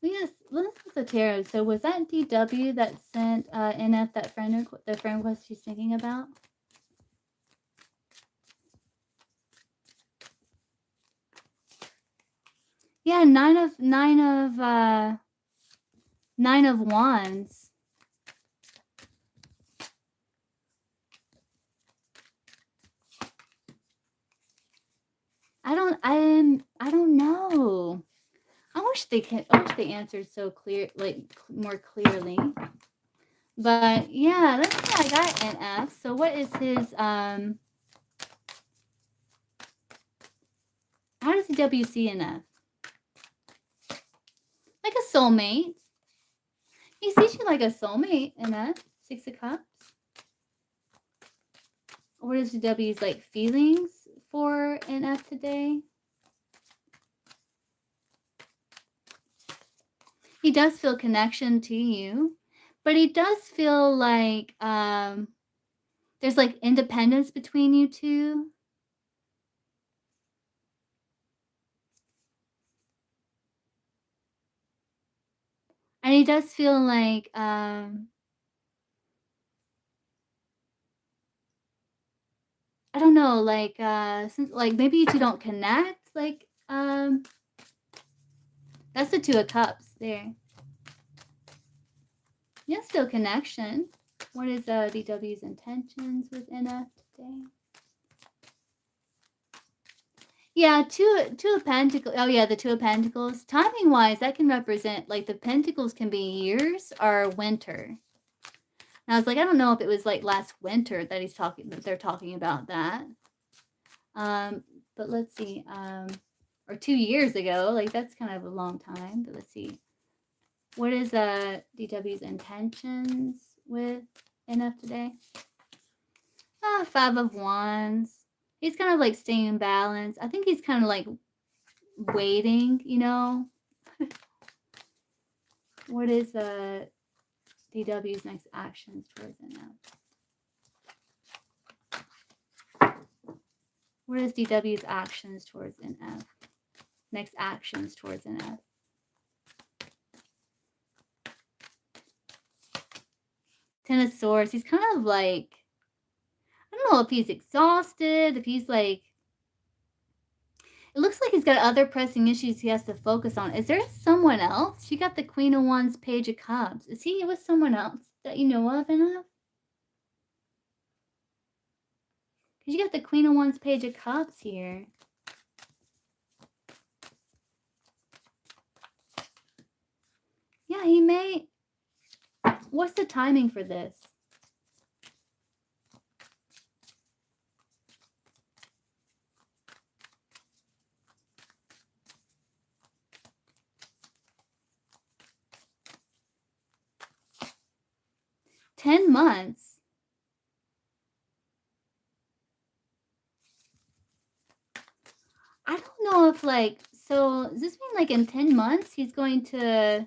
Yes, let's look at the tarot. So was that DW that sent NF the friend request she's thinking about? Yeah, nine of wands. I don't know. I wish they answered so clear, like more clearly. But yeah, let's see. I got NF. So what is his how does the WC NF? Like a soulmate. He sees you like a soulmate, NF. 6 of Cups. What is the W's like feelings for NF today? He does feel connection to you, but he does feel like there's like independence between you two. And he does feel like I don't know, like since like maybe you two don't connect, like that's the 2 of Cups there. Yeah, still connection. What is DW's intentions with NF today. Yeah, two of Pentacles. Oh yeah, the Two of Pentacles. Timing wise, that can represent like the Pentacles can be years or winter. And I was like, I don't know if it was like last winter that they're talking about that. But let's see. Or 2 years ago. Like that's kind of a long time. But let's see. What is DW's intentions with NF today? Five of Wands. He's kind of like staying in balance. I think he's kind of like waiting, you know. What is DW's next actions towards NF? What is DW's actions towards NF? Next actions towards NF. Ten of Swords. He's kind of like, I don't know if he's exhausted, if he's like, it looks like he's got other pressing issues he has to focus on. Is there someone else? You got the Queen of Wands, Page of Cups. Is he with someone else that you know of enough? Because you got the Queen of Wands, Page of Cups here. Yeah, he may. What's the timing for this? $10 months. I don't know if like, so does this mean like in 10 months he's going to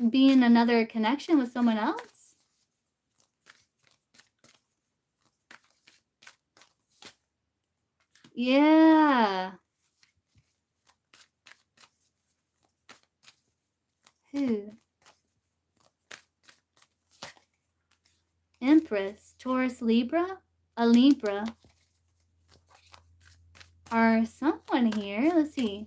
be in another connection with someone else? Yeah. Who? Empress, Taurus, Libra? A Libra. Or someone here. Let's see.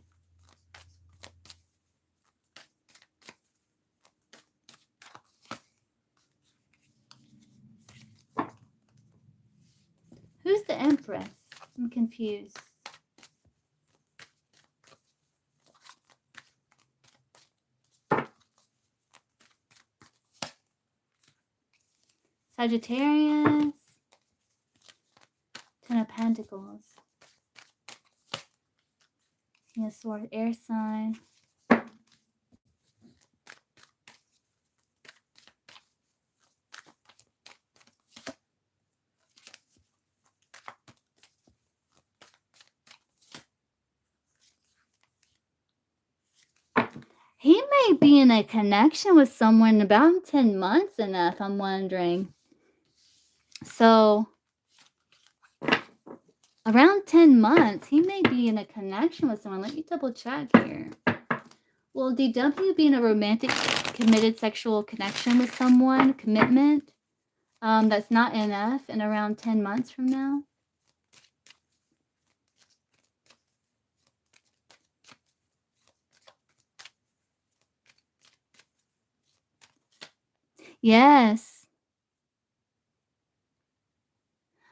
Who's the Empress? I'm confused. Sagittarius. Ten of Pentacles. King of Swords, air sign. He may be in a connection with someone about 10 months enough, I'm wondering. So, around 10 months, he may be in a connection with someone. Let me double check here. Will DW be in a romantic, committed sexual connection with someone, commitment, that's not NF in around 10 months from now? Yes.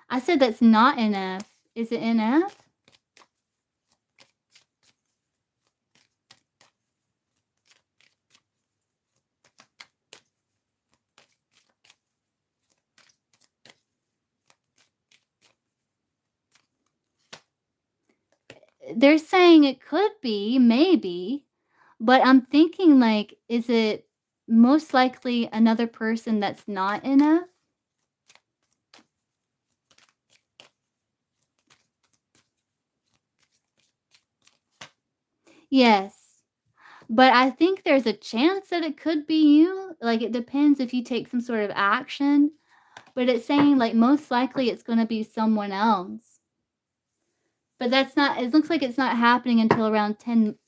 I said that's not NF. Is it NF? They're saying it could be, maybe, but I'm thinking like, is it most likely another person that's not NF? Yes. But I think there's a chance that it could be you. Like, it depends if you take some sort of action. But it's saying, like, most likely it's gonna be someone else. But that's not, it looks like it's not happening until around 10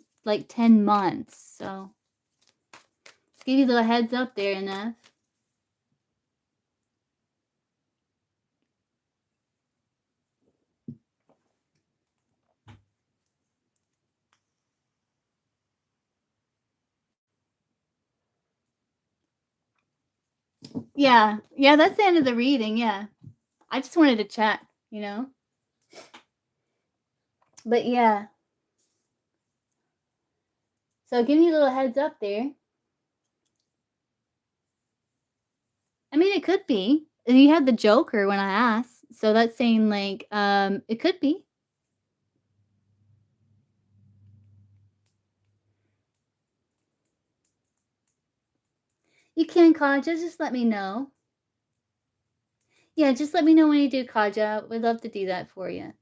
months. So, just give you a little heads up there, enough. Yeah. Yeah, that's the end of the reading, yeah. I just wanted to check, you know? But yeah. So give me a little heads up there. I mean, it could be. And you had the Joker when I asked, so that's saying, like, it could be. You can, Kaja, just let me know. Yeah, just let me know when you do, Kaja. We'd love to do that for you.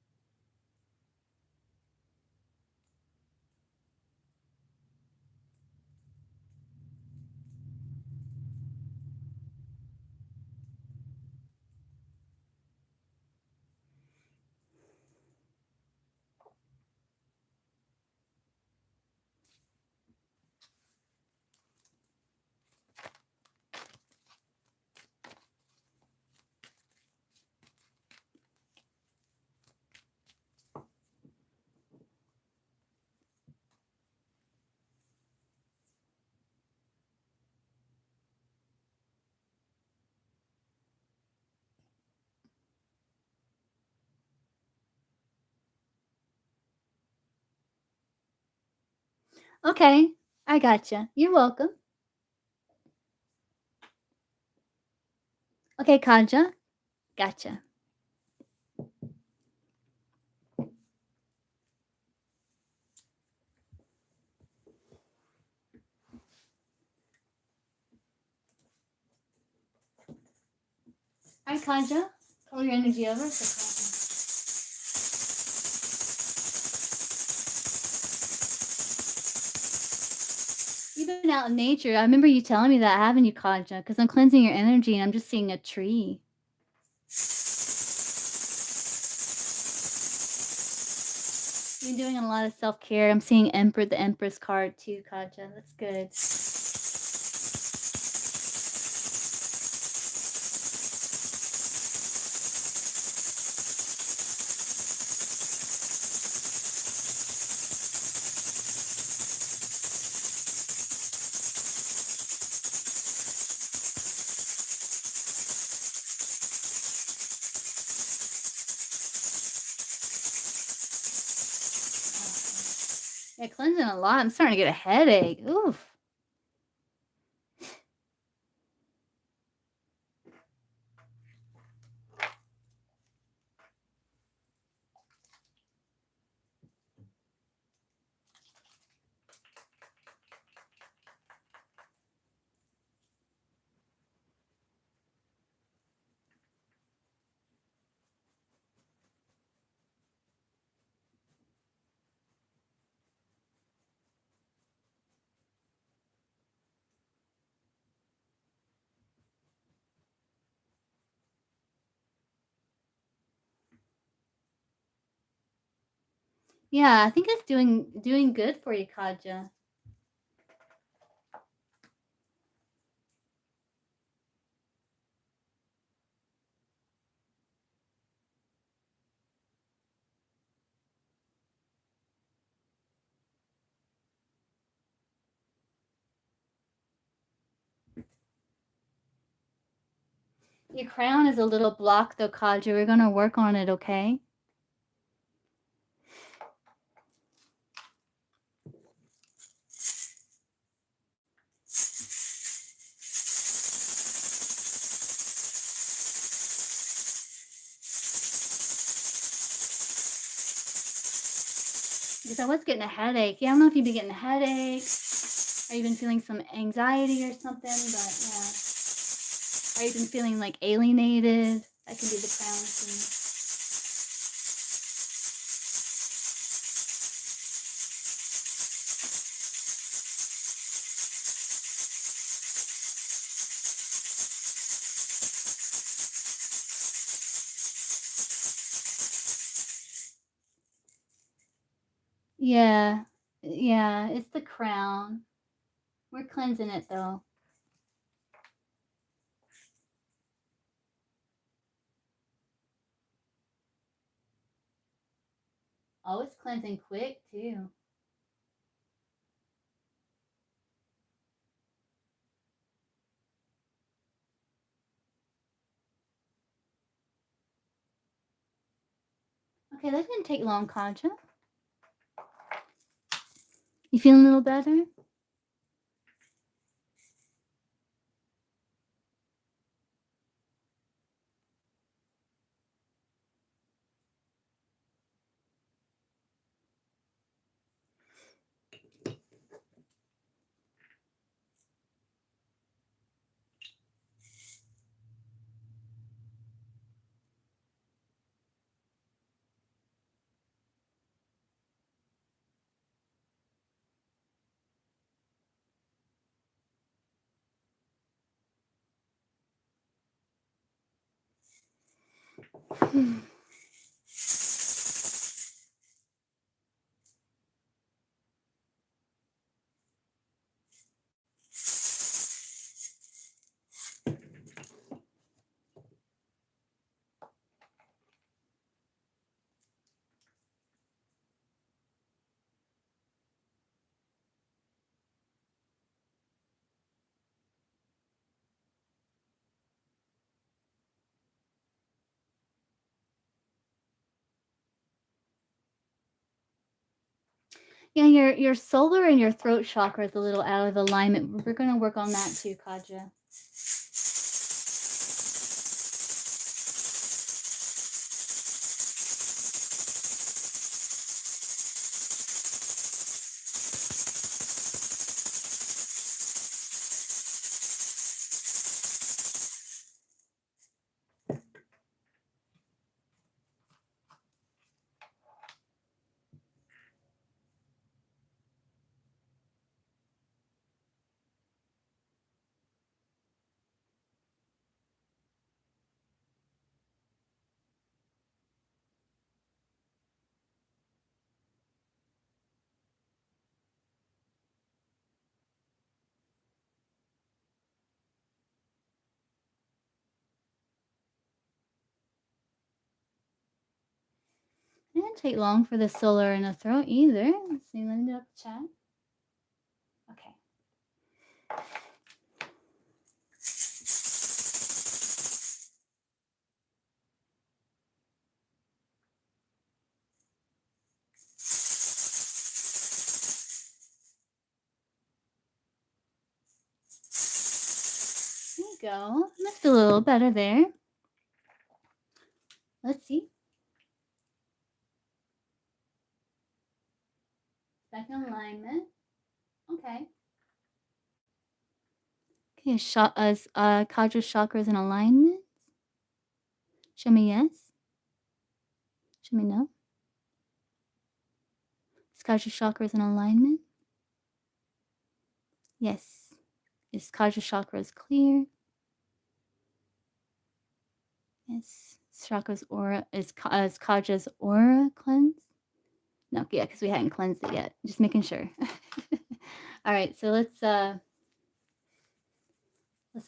Okay, I gotcha. You're welcome. Okay, Kaja, gotcha. All right, Kaja, call your energy over. You've been out in nature. I remember you telling me that, haven't you, Kaja? Because I'm cleansing your energy and I'm just seeing a tree. You've been doing a lot of self-care. I'm seeing the Empress card too, Kaja. That's good. Yeah, cleansing a lot. I'm starting to get a headache. Oof. Yeah, I think it's doing good for you, Kaja. Your crown is a little blocked though, Kaja. We're gonna work on it, okay? Because I was getting a headache. Yeah, I don't know if you've been getting a headache or you've been feeling some anxiety or something, but yeah. Or you've been feeling like alienated. That can be the crown too. Yeah. Yeah, it's the crown. We're cleansing it though. Oh, it's cleansing quick too. Okay, that didn't take long, Kaja. You feeling a little better? Yeah, your solar and your throat chakra is a little out of alignment. We're going to work on that too, Kaja. It didn't take long for the solar and the throat either. Let's see, let me do the chat. Okay. There you go. Must feel a little better there. Let's see. Back in alignment. Okay. Okay, Kaja's chakra is in alignment. Show me yes. Show me no. Is Kaja's chakra is in alignment? Yes. Is Kaja's chakra is clear? Yes. Chakra's aura is Kaja's aura cleansed? No, yeah, because we hadn't cleansed it yet. Just making sure. All right, so let's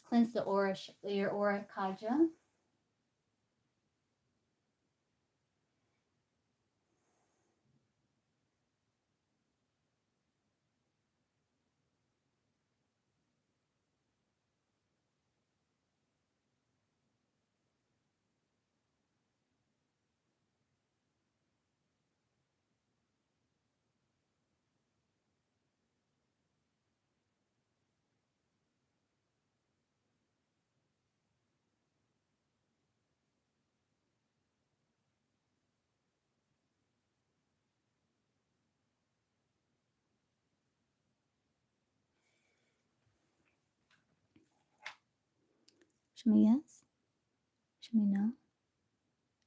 cleanse the aura, your aura, Kaja. Show me yes. Show me no.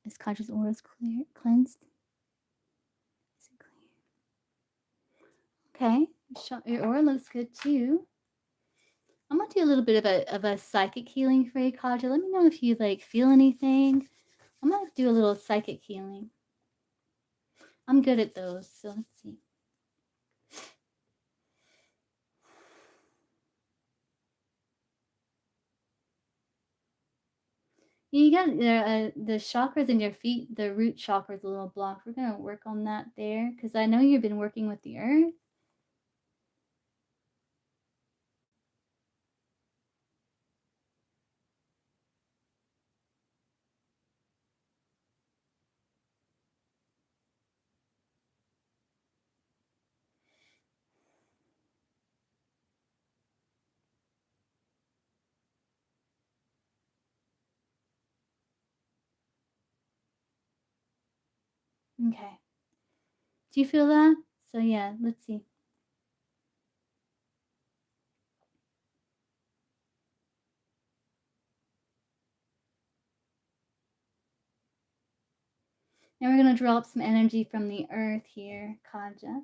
Is Kaja's aura clear, cleansed? Is it clear? Okay, your aura looks good too. I'm gonna do a little bit of a psychic healing for you, Kaja. Let me know if you like feel anything. I'm gonna do a little psychic healing. I'm good at those, so let's see. You got the chakras in your feet, the root chakra is a little blocked. We're gonna work on that there because I know you've been working with the earth. Okay. Do you feel that? So yeah, let's see. Now we're going to draw up some energy from the earth here, Kaja.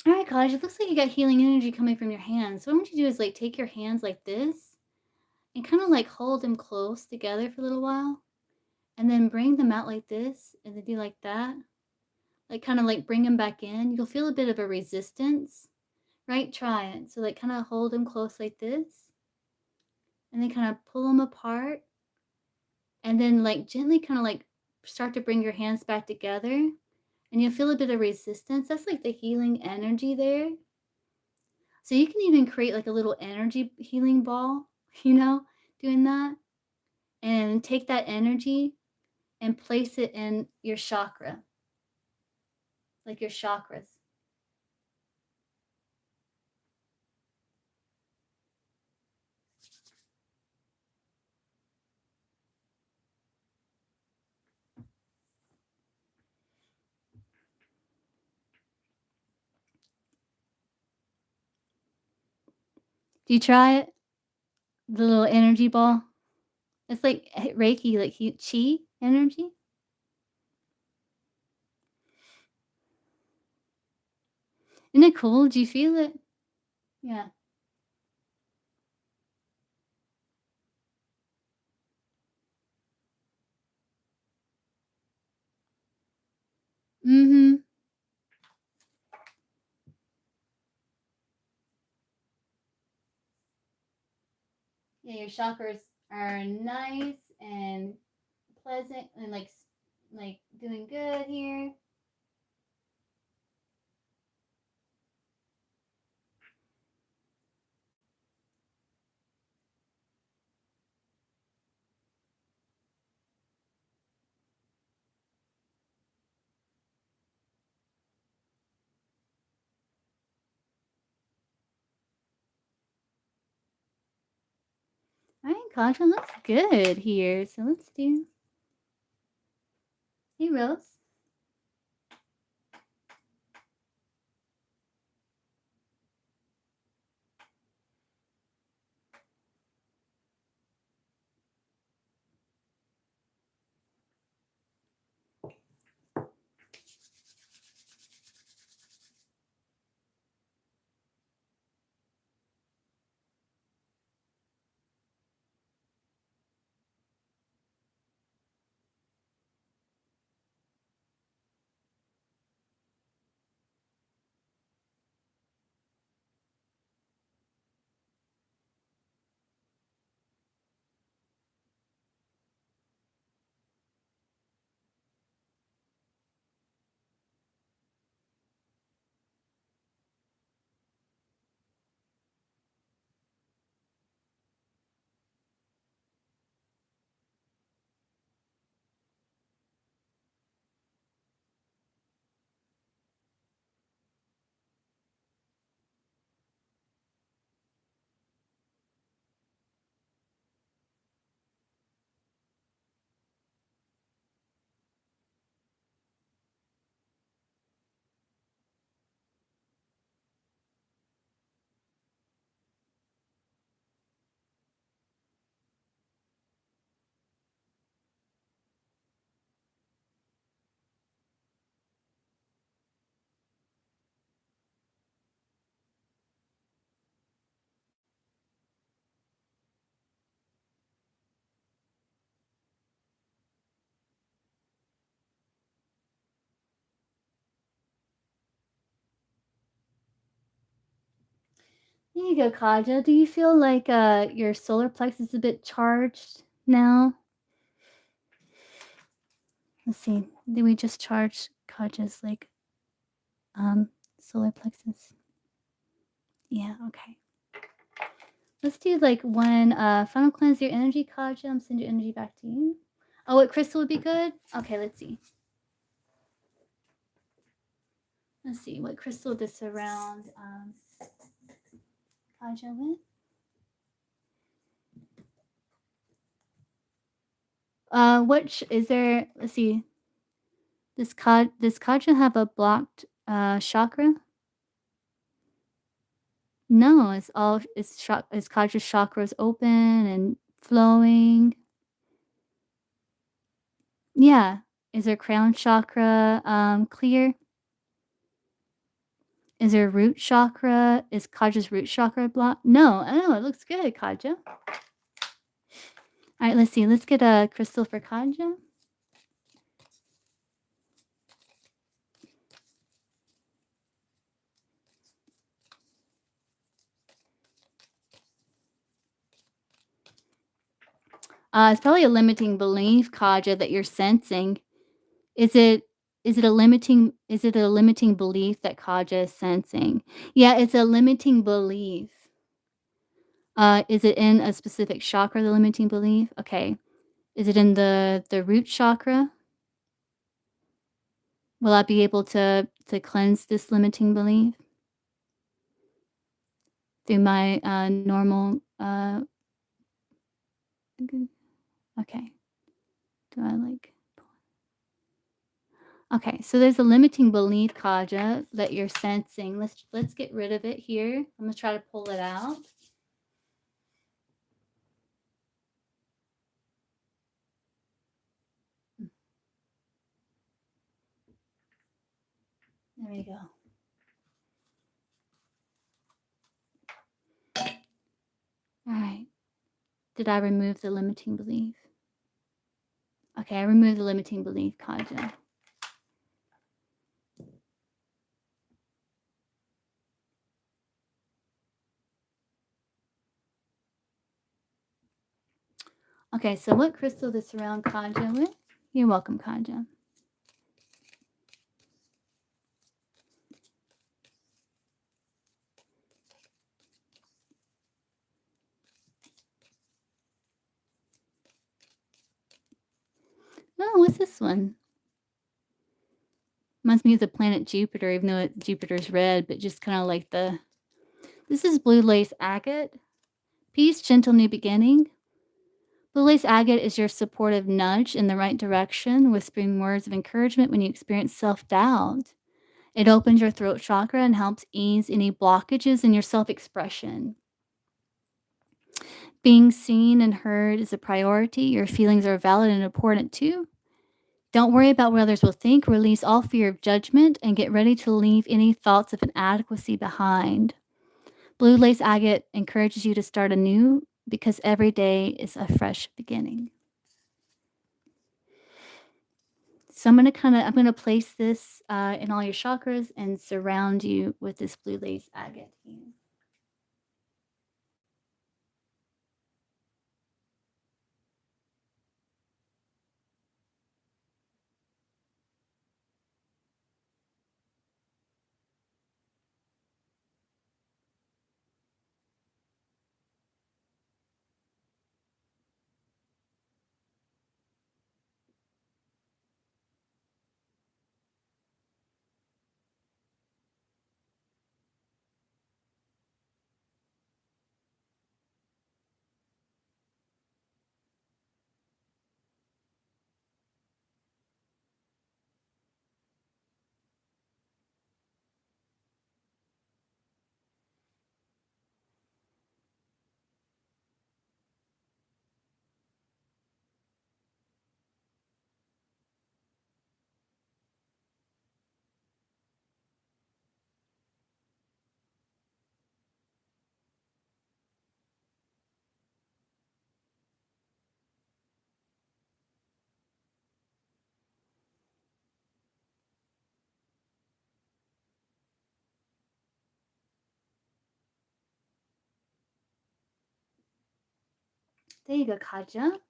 All right, Kaja, it looks like you got healing energy coming from your hands. So what I want you to do is like take your hands like this and kind of like hold them close together for a little while. And then bring them out like this and then do like that. Like kind of like bring them back in. You'll feel a bit of a resistance, right? Try it. So like kind of hold them close like this. And then kind of pull them apart. And then like gently kind of like start to bring your hands back together. And you'll feel a bit of resistance. That's like the healing energy there. So you can even create like a little energy healing ball, doing that. And take that energy and place it in your chakra, like your chakras. Do you try it? The little energy ball? It's like Reiki, like chi energy. Isn't it cool? Do you feel it? Yeah. Mm-hmm. Yeah, your chakras are nice and pleasant and like doing good here. All right, Contra looks good here. So let's do. Hey, Rose. There you go, Kaja. Do you feel like your solar plexus is a bit charged now? Let's see. Did we just charge Kaja's like um solar plexus? Yeah, okay. Let's do like one final cleanse your energy, Kaja. I'm sending your energy back to you. Oh, what crystal would be good? Okay, let's see. Let's see what crystal to surround Kaja with. Which is there? Let's see. Does Kaja have a blocked chakra? No, it's all it's Kaja's chakras open and flowing. Yeah. Is her crown chakra clear? Is her root chakra? Is Kaja's root chakra blocked? No. Oh, it looks good, Kaja. All right, let's see. Let's get a crystal for Kaja. It's probably a limiting belief, Kaja, that you're sensing. Is it a limiting belief that Kaja is sensing? Yeah, it's a limiting belief. Is it in a specific chakra, the limiting belief? Okay. Is it in the root chakra? Will I be able to cleanse this limiting belief through my normal okay. Do I like Okay, so there's a limiting belief, Kaja, that you're sensing. Let's get rid of it here. I'm gonna try to pull it out. There we go. All right. Did I remove the limiting belief? Okay, I removed the limiting belief, Kaja. Okay, so what crystal to surround Kaja with? You're welcome, Kaja. Oh, what's this one? Reminds me of the planet Jupiter, even though Jupiter's red, but just kind of like this is blue lace agate. Peace, gentle new beginning. Blue lace agate is your supportive nudge in the right direction, whispering words of encouragement when you experience self-doubt. It opens your throat chakra and helps ease any blockages in your self-expression. Being seen and heard is a priority. Your feelings are valid and important too. Don't worry about what others will think. Release all fear of judgment and get ready to leave any thoughts of inadequacy behind. Blue lace agate encourages you to start anew because every day is a fresh beginning. So I'm going to place this in all your chakras and surround you with this blue lace agate here. There you go, Kaja. Okay,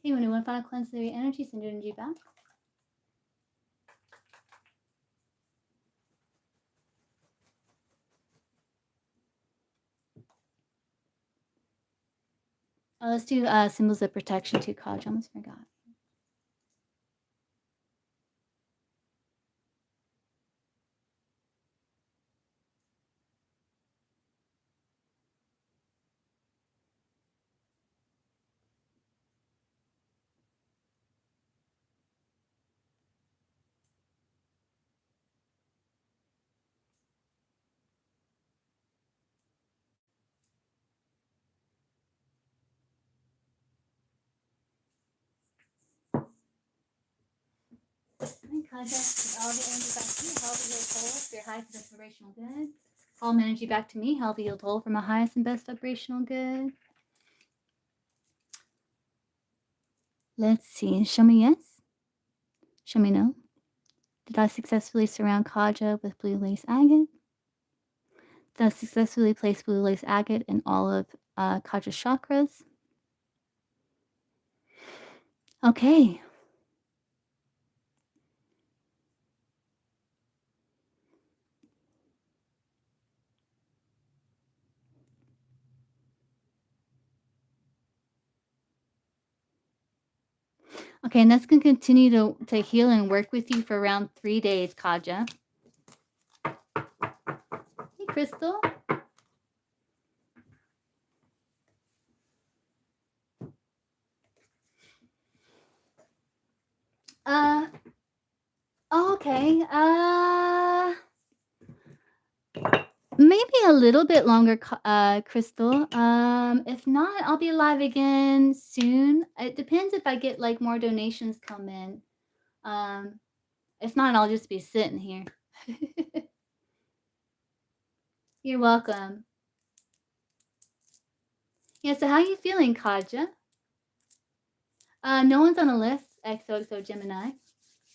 you want to do one final cleanse of your energy, send your energy back. Let's do symbols of protection too, Kaja. Almost forgot. Kaja, all the energy back to you. Healthy, healed, whole. Your highest and best vibrational good. All my energy back to me. Healthy, healed, whole for my highest and best vibrational good. Let's see. Show me yes. Show me no. Did I successfully surround Kaja with blue lace agate? Did I successfully place blue lace agate in all of Kaja's chakras? Okay. Okay, and that's going to continue to heal and work with you for around 3 days, Kaja. Hey, Crystal. Okay. Maybe a little bit longer, Crystal. If not, I'll be live again soon. It depends if I get like more donations come in. If not, I'll just be sitting here. You're welcome. Yeah, so how you feeling, Kaja? No one's on the list. XOXO Gemini.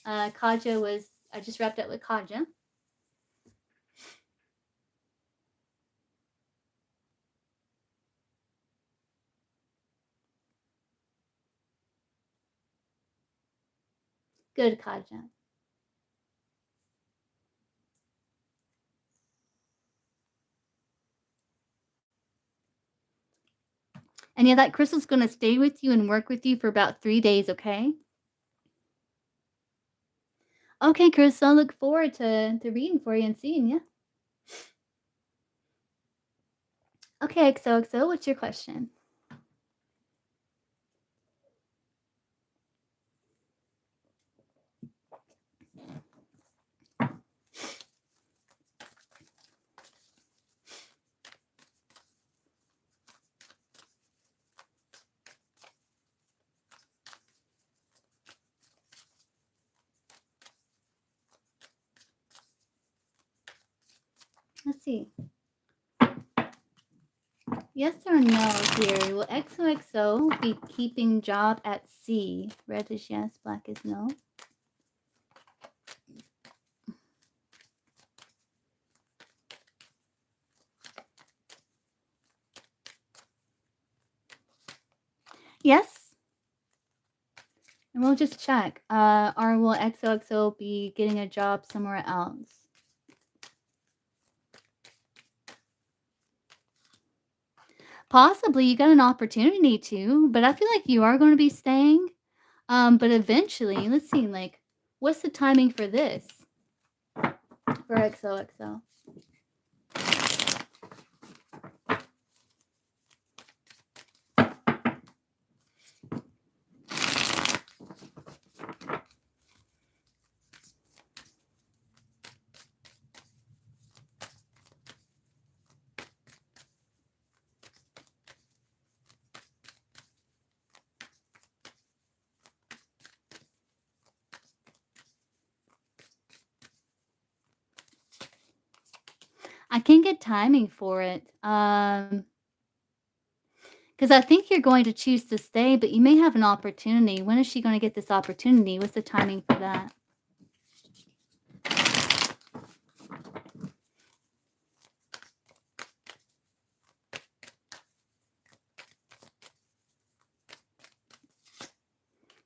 Kaja was, I just wrapped up with Kaja. Good, Kaja. And yeah, that crystal's going to stay with you and work with you for about 3 days, okay? Okay, Crystal, I look forward to reading for you and seeing you. Okay, XOXO, what's your question? Let's see. Yes or no here? Will XOXO be keeping job at sea? Red is yes, black is no. Yes. And we'll just check. Or will XOXO be getting a job somewhere else? Possibly. You got an opportunity to, but I feel like you are going to be staying. But eventually, let's see, like, what's the timing for this? For XOXO. I can't get timing for it. Because I think you're going to choose to stay, but you may have an opportunity. When is she going to get this opportunity? What's the timing for that?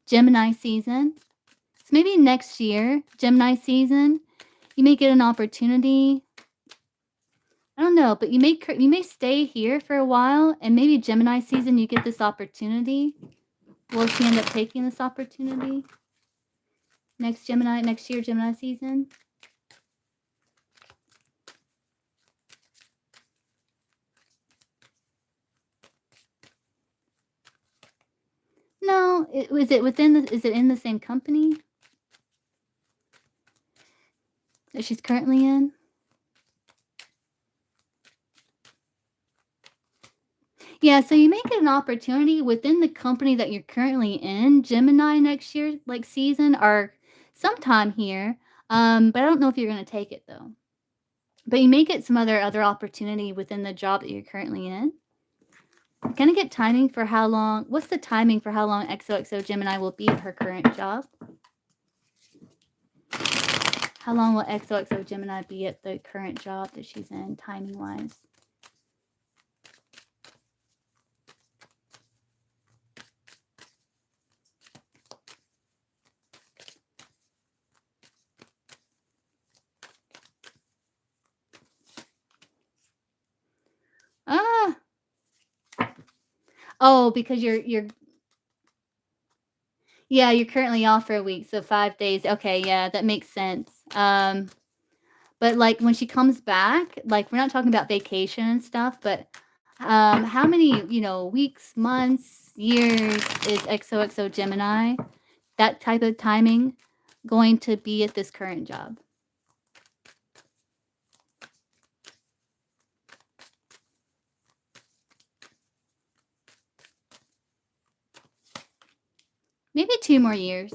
Gemini season. So maybe next year, Gemini season, you may get an opportunity. I don't know, but you may stay here for a while, and maybe Gemini season you get this opportunity. Will she end up taking this opportunity? Next year Gemini season? No, is it in the same company that she's currently in? Yeah, so you may get an opportunity within the company that you're currently in, Gemini next year, like season or sometime here. But I don't know if you're gonna take it though. But you may get some other opportunity within the job that you're currently in. Can I get timing for how long? What's the timing for how long XOXO Gemini will be at her current job? How long will XOXO Gemini be at the current job that she's in, timing wise? Ah, oh, because yeah, you're currently off for a week, so 5 days. Okay, yeah, that makes sense. But like when she comes back, like we're not talking about vacation and stuff, but how many, weeks, months, years is XOXO Gemini, that type of timing, going to be at this current job? Maybe 2 more years.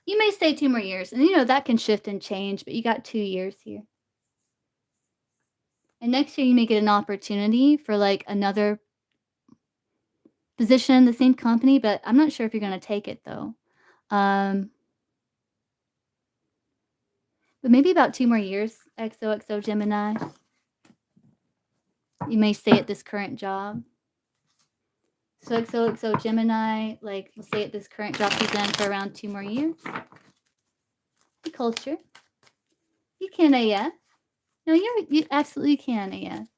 You may stay 2 more years, and that can shift and change, but you got 2 years here. And next year you may get an opportunity for like another position in the same company, but I'm not sure if you're gonna take it though. Um, but maybe about 2 more years, XOXO Gemini. You may stay at this current job. So XOXO Gemini, like we'll stay at this current job she's in for around 2 more years. The culture. You can AF. No, you absolutely can AF.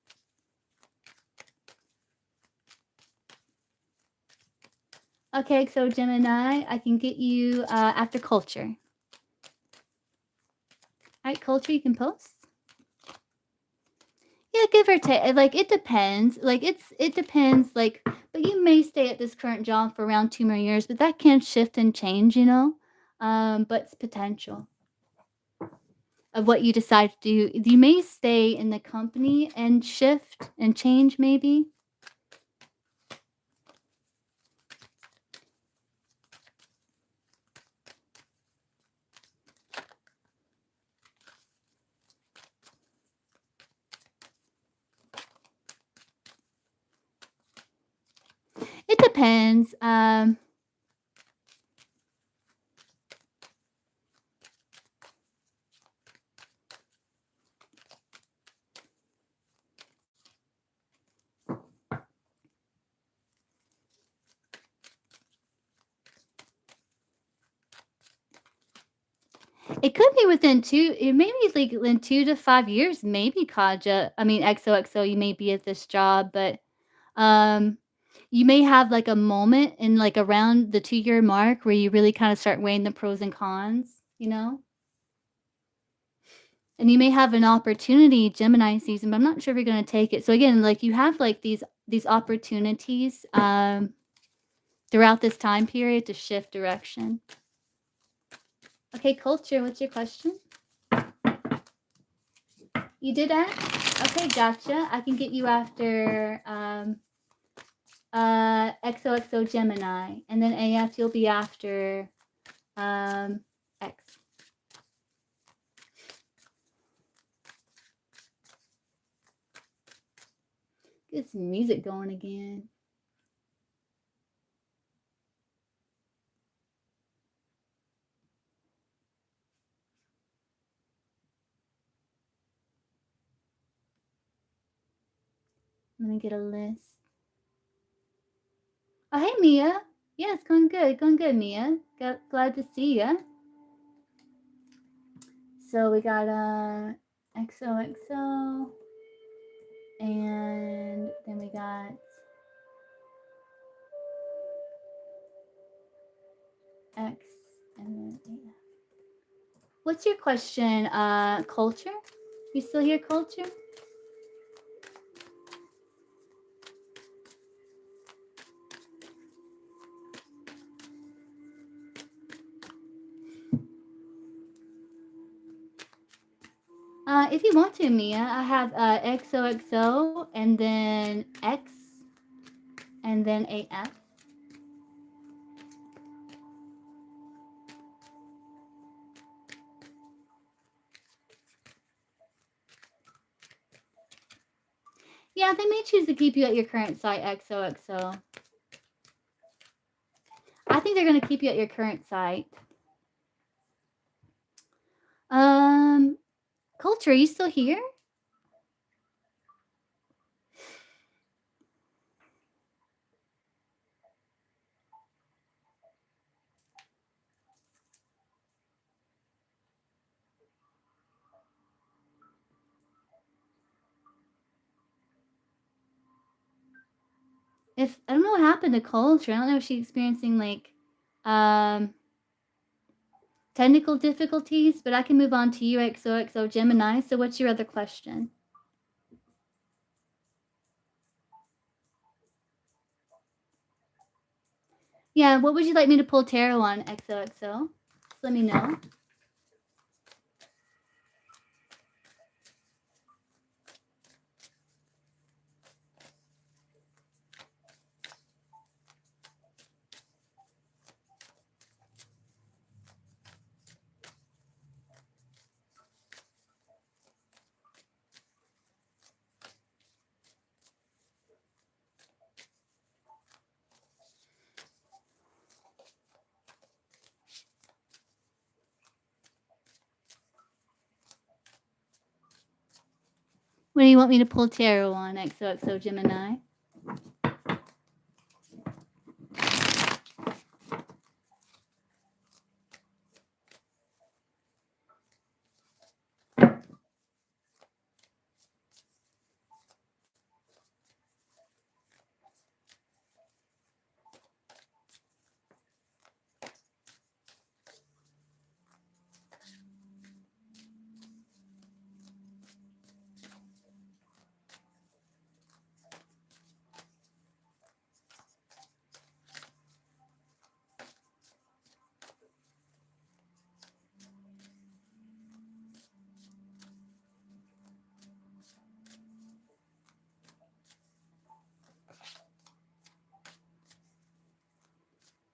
Okay, so Gemini, I can get you after culture. All right, culture, you can post. Yeah, give or take. Like it depends. Like it depends. Like, but you may stay at this current job for around 2 more years, but that can shift and change. But it's potential of what you decide to do. You may stay in the company and shift and change, maybe. It depends. It could be within it maybe like in 2 to 5 years, maybe XOXO, you may be at this job, but, um, you may have, like, a moment in, like, around the 2-year mark where you really kinda start weighing the pros and cons, you know? And you may have an opportunity Gemini season, but I'm not sure if you're gonna take it. So, again, like, you have, like, these opportunities, throughout this time period to shift direction. Okay, culture, what's your question? You did ask? Okay, gotcha. I can get you after XOXO Gemini, and then AF you'll be after X. Get some music going again. Let me get a list. Oh, hey Mia. Yeah, it's going good, Mia. Glad to see ya. So we got XOXO, and then we got X, and then AF. What's your question, Culture? You still here, Culture? If you want to, Mia, I have XOXO and then X and then AF. Yeah, they may choose to keep you at your current site, XOXO. I think they're going to keep you at your current site. Culture, are you still here? If I don't know what happened to Culture. I don't know if she's experiencing like technical difficulties, but I can move on to you, XOXO Gemini. So what's your other question? Yeah, what would you like me to pull tarot on, XOXO? Just let me know. What do you want me to pull tarot on, XOXO Gemini?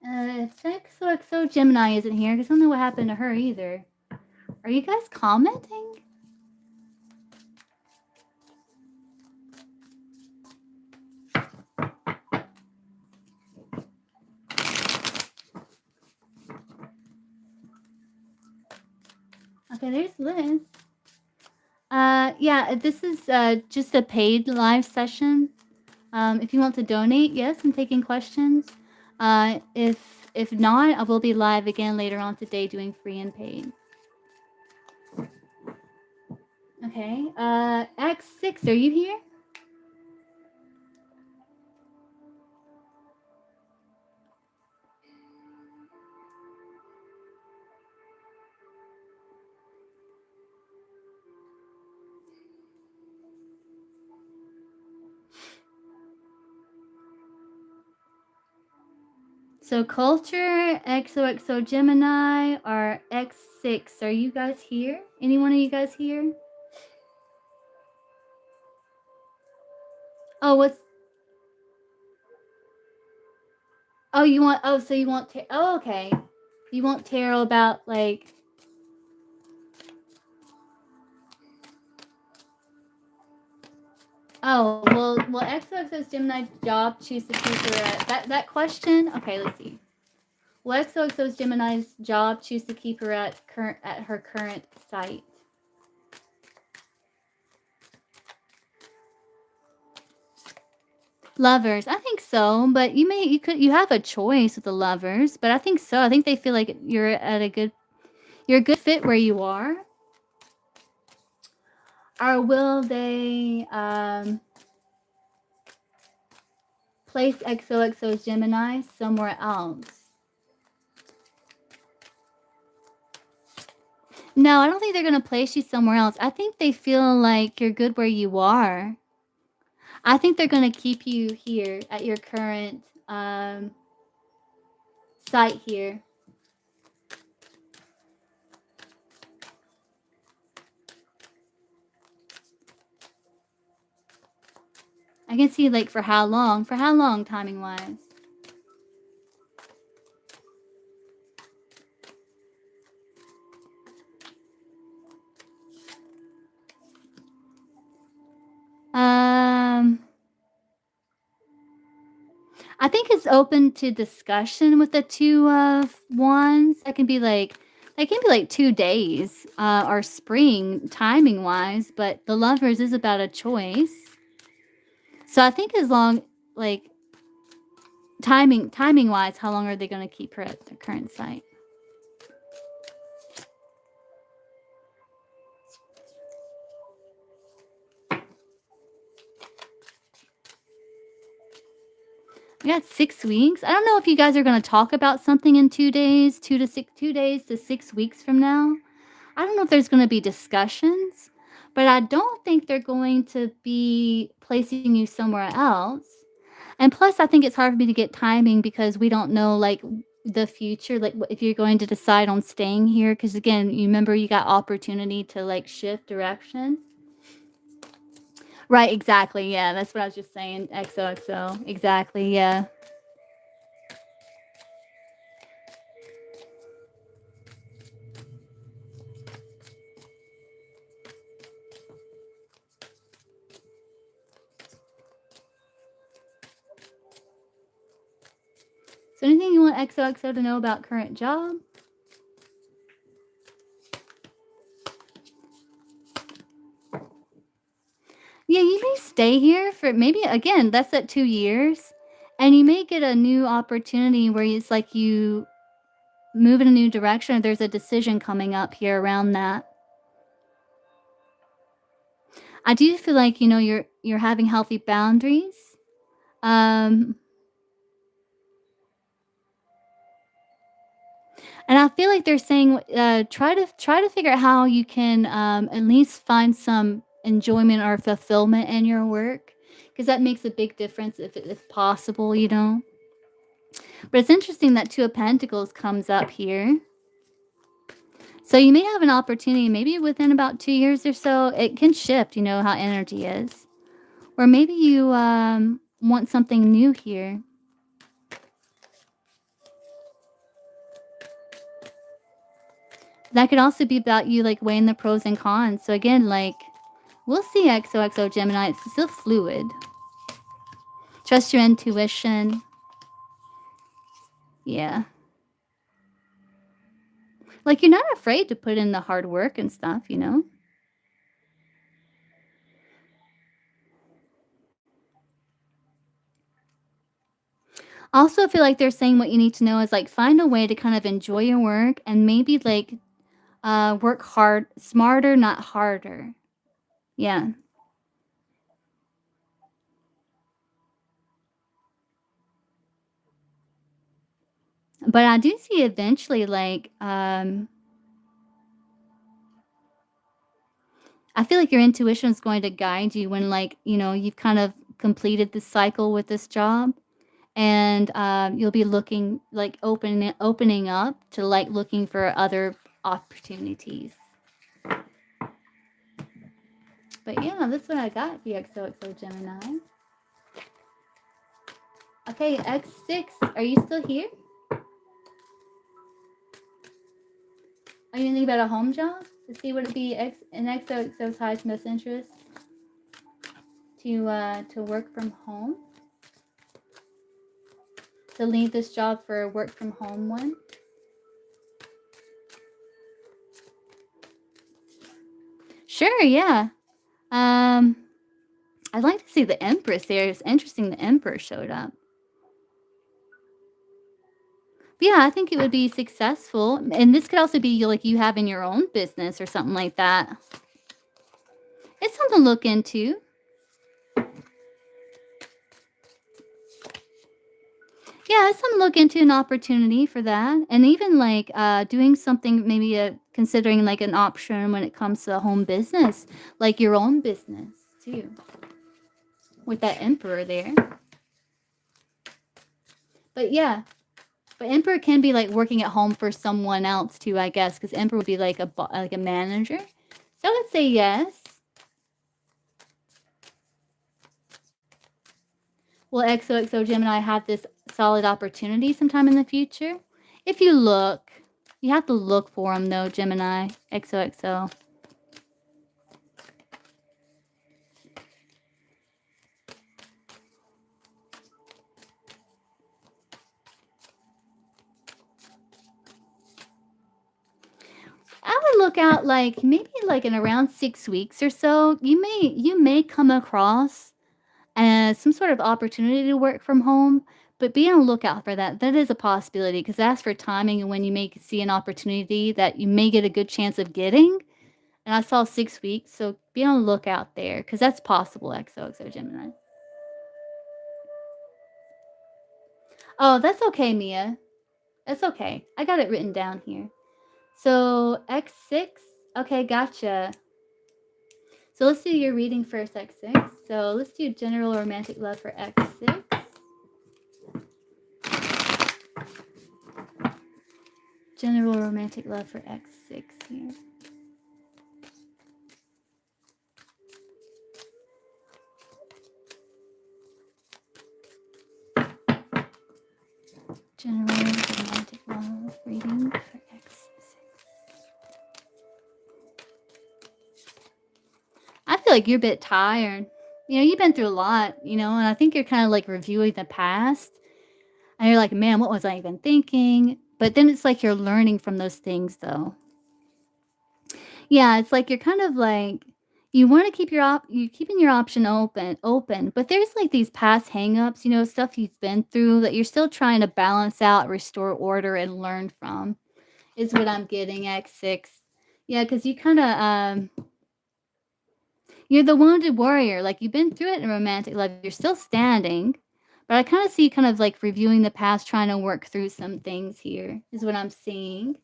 If XOXO Gemini isn't here, because I don't know what happened to her either. Are you guys commenting? Okay, there's Liz. Yeah, this is just a paid live session. If you want to donate, yes, I'm taking questions. If not, I will be live again later on today doing free and paid. Okay. X6, are you here? So Culture, XOXO Gemini, or X6. Are you guys here? Any one of you guys here? Oh, what's... Oh, you want... Oh, so you want... Oh, okay. You want tarot about, like... Oh, well, XOXO's Gemini's job, choose to keep her at... That question? Okay, let's see. Well, XOXO's Gemini's job, choose to keep her at her current site. Lovers, I think so, but you have a choice with the lovers, but I think so. I think they feel like you're a good fit where you are. Or will they place XOXO Gemini somewhere else? No, I don't think they're going to place you somewhere else. I think they feel like you're good where you are. I think they're going to keep you here at your current site here. I can see like for how long? For how long timing wise? I think it's open to discussion with the Two of Wands. That can be like 2 days, or spring timing wise, but the Lovers is about a choice. So I think as long like timing wise, how long are they going to keep her at the current site? I got 6 weeks. I don't know if you guys are going to talk about something in 2 days, 2 days to 6 weeks from now. I don't know if there's going to be discussions, but I don't think they're going to be placing you somewhere else. And plus, I think it's hard for me to get timing because we don't know like the future, like if you're going to decide on staying here. Because again, you remember you got opportunity to like shift direction. Right, exactly. Yeah, that's what I was just saying. XOXO. Exactly. Yeah. So anything you want XOXO to know about current job? Yeah, you may stay here for maybe again, that's at 2 years, and you may get a new opportunity where it's like you move in a new direction or there's a decision coming up here around that. I do feel like, you're having healthy boundaries. Um, and I feel like they're saying, try to figure out how you can, at least find some enjoyment or fulfillment in your work, because that makes a big difference if possible. But it's interesting that Two of Pentacles comes up here. So you may have an opportunity, maybe within about 2 years or so, it can shift, how energy is. Or maybe you want something new here. That could also be about you like weighing the pros and cons. So again, like we'll see XOXO Gemini. It's still fluid. Trust your intuition. Yeah. Like you're not afraid to put in the hard work and stuff. Also, I feel like they're saying what you need to know is like find a way to kind of enjoy your work and maybe like work hard, smarter, not harder. Yeah. But I do see eventually like I feel like your intuition is going to guide you when like, you've kind of completed this cycle with this job and you'll be looking like opening up to like looking for other opportunities. But yeah, that's what I got for you, XOXO Gemini. Okay, X6, are you still here? Are you thinking about a home job? To see would it be in XOXO's highest most interest to work from home? To leave this job for a work from home one? Sure, yeah. I'd like to see the Empress there. It's interesting the Emperor showed up. But yeah, I think it would be successful, and this could also be like you having your own business or something like that. It's something to look into. Yeah, it's something to look into, an opportunity for that, and even like doing something maybe considering like an option when it comes to a home business, like your own business too, with that Emperor there. But yeah, but Emperor can be like working at home for someone else too, I guess, because Emperor would be like like a manager. So I would say yes. Will XOXO Gemini have this solid opportunity sometime in the future? If you look, you have to look for them though, Gemini, XOXO. I would look out like maybe like in around 6 weeks or so. You may come across some sort of opportunity to work from home, but be on the lookout for that. That is a possibility because that's for timing and when you may see an opportunity that you may get a good chance of getting. And I saw 6 weeks, so be on the lookout there because that's possible. XOXO Gemini. Oh, that's okay, Mia. That's okay. I got it written down here. So X6. Okay, gotcha. So let's do your reading first, X6. So let's do general romantic love for X6. General romantic love for X6 here. General romantic love reading for X6. I feel like you're a bit tired. You've been through a lot, and I think you're kind of like reviewing the past. And you're like, man, what was I even thinking? But then it's like you're learning from those things, though. Yeah, it's like you're kind of like you want to keep you're keeping your option open, but there's like these past hangups, stuff you've been through that you're still trying to balance out, restore order, and learn from. Is what I'm getting, X6. Yeah, because you kind of you're the wounded warrior. Like you've been through it in romantic love. You're still standing, but I kind of see you kind of like reviewing the past, trying to work through some things here. Is what I'm seeing.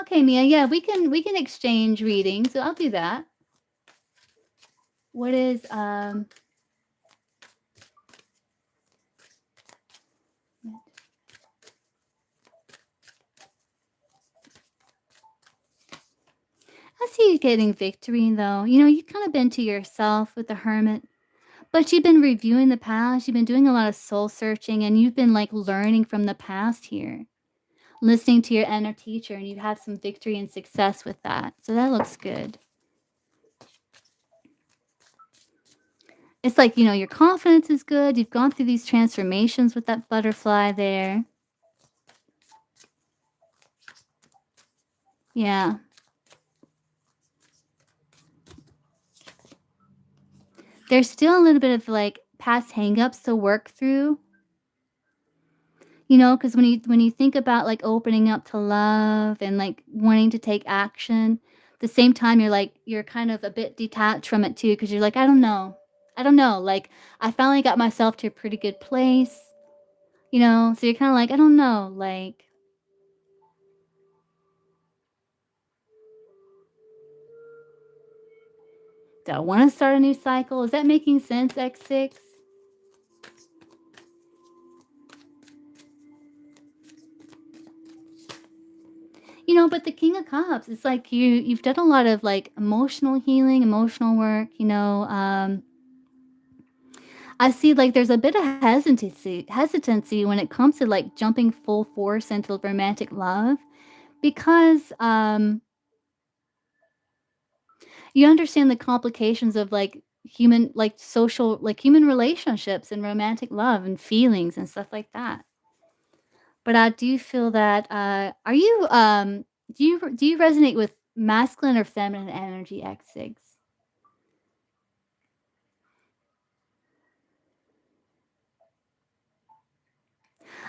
Okay, Mia. Yeah, we can exchange readings. So I'll do that. What is I see you getting victory though. You've kind of been to yourself with the hermit, but you've been reviewing the past. You've been doing a lot of soul searching and you've been like learning from the past here. Listening to your inner teacher and you've had some victory and success with that. So that looks good. It's like, your confidence is good. You've gone through these transformations with that butterfly there. Yeah. There's still a little bit of like past hangups to work through. Because when you think about like opening up to love and like wanting to take action, the same time you're kind of a bit detached from it too, because you're like, I don't know. I don't know. Like I finally got myself to a pretty good place, so you're kind of like, I don't know. Like, do I want to start a new cycle? Is that making sense, X6? But the King of Cups, it's like you've done a lot of like emotional healing, emotional work, I see like there's a bit of hesitancy when it comes to like jumping full force into romantic love because you understand the complications of like human, like social, like human relationships and romantic love and feelings and stuff like that. But I do feel that are you do you resonate with masculine or feminine energy, X6?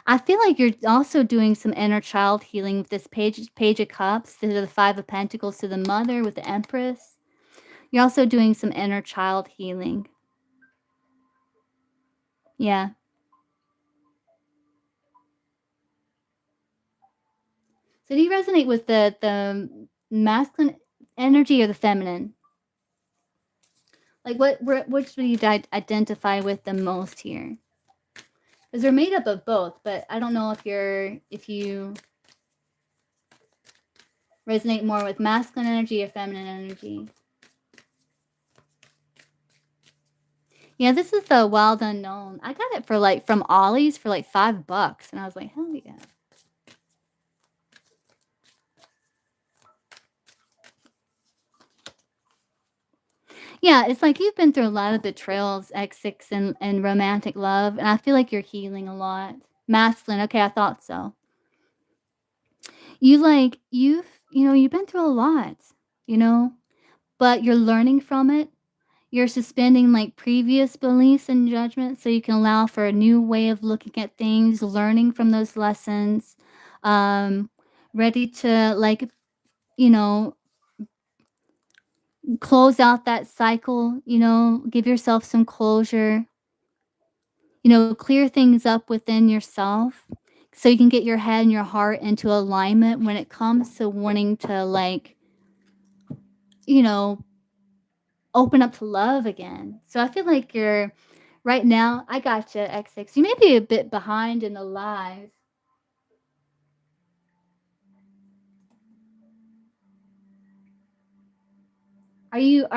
I feel like you're also doing some inner child healing with this page of cups to the 5 of pentacles to the mother with the empress. You're also doing some inner child healing. Yeah. So do you resonate with the masculine energy or the feminine? Like which do you identify with the most here? Because they're made up of both, but I don't know if you resonate more with masculine energy or feminine energy. Yeah, this is the Wild Unknown. I got it for like from Ollie's for like $5, and I was like, hell yeah. Yeah, it's like you've been through a lot of betrayals, X6, and romantic love, and I feel like you're healing a lot. Masculine, okay, I thought so. You've been through a lot, you know, but you're learning from it. You're suspending like previous beliefs and judgments so you can allow for a new way of looking at things, learning from those lessons, um, ready to you know, close out that cycle, give yourself some closure, clear things up within yourself so you can get your head and your heart into alignment when it comes to wanting to you know, open up to love again. So I feel like you're right now, I gotcha, X6. You may be a bit behind in the live. Are you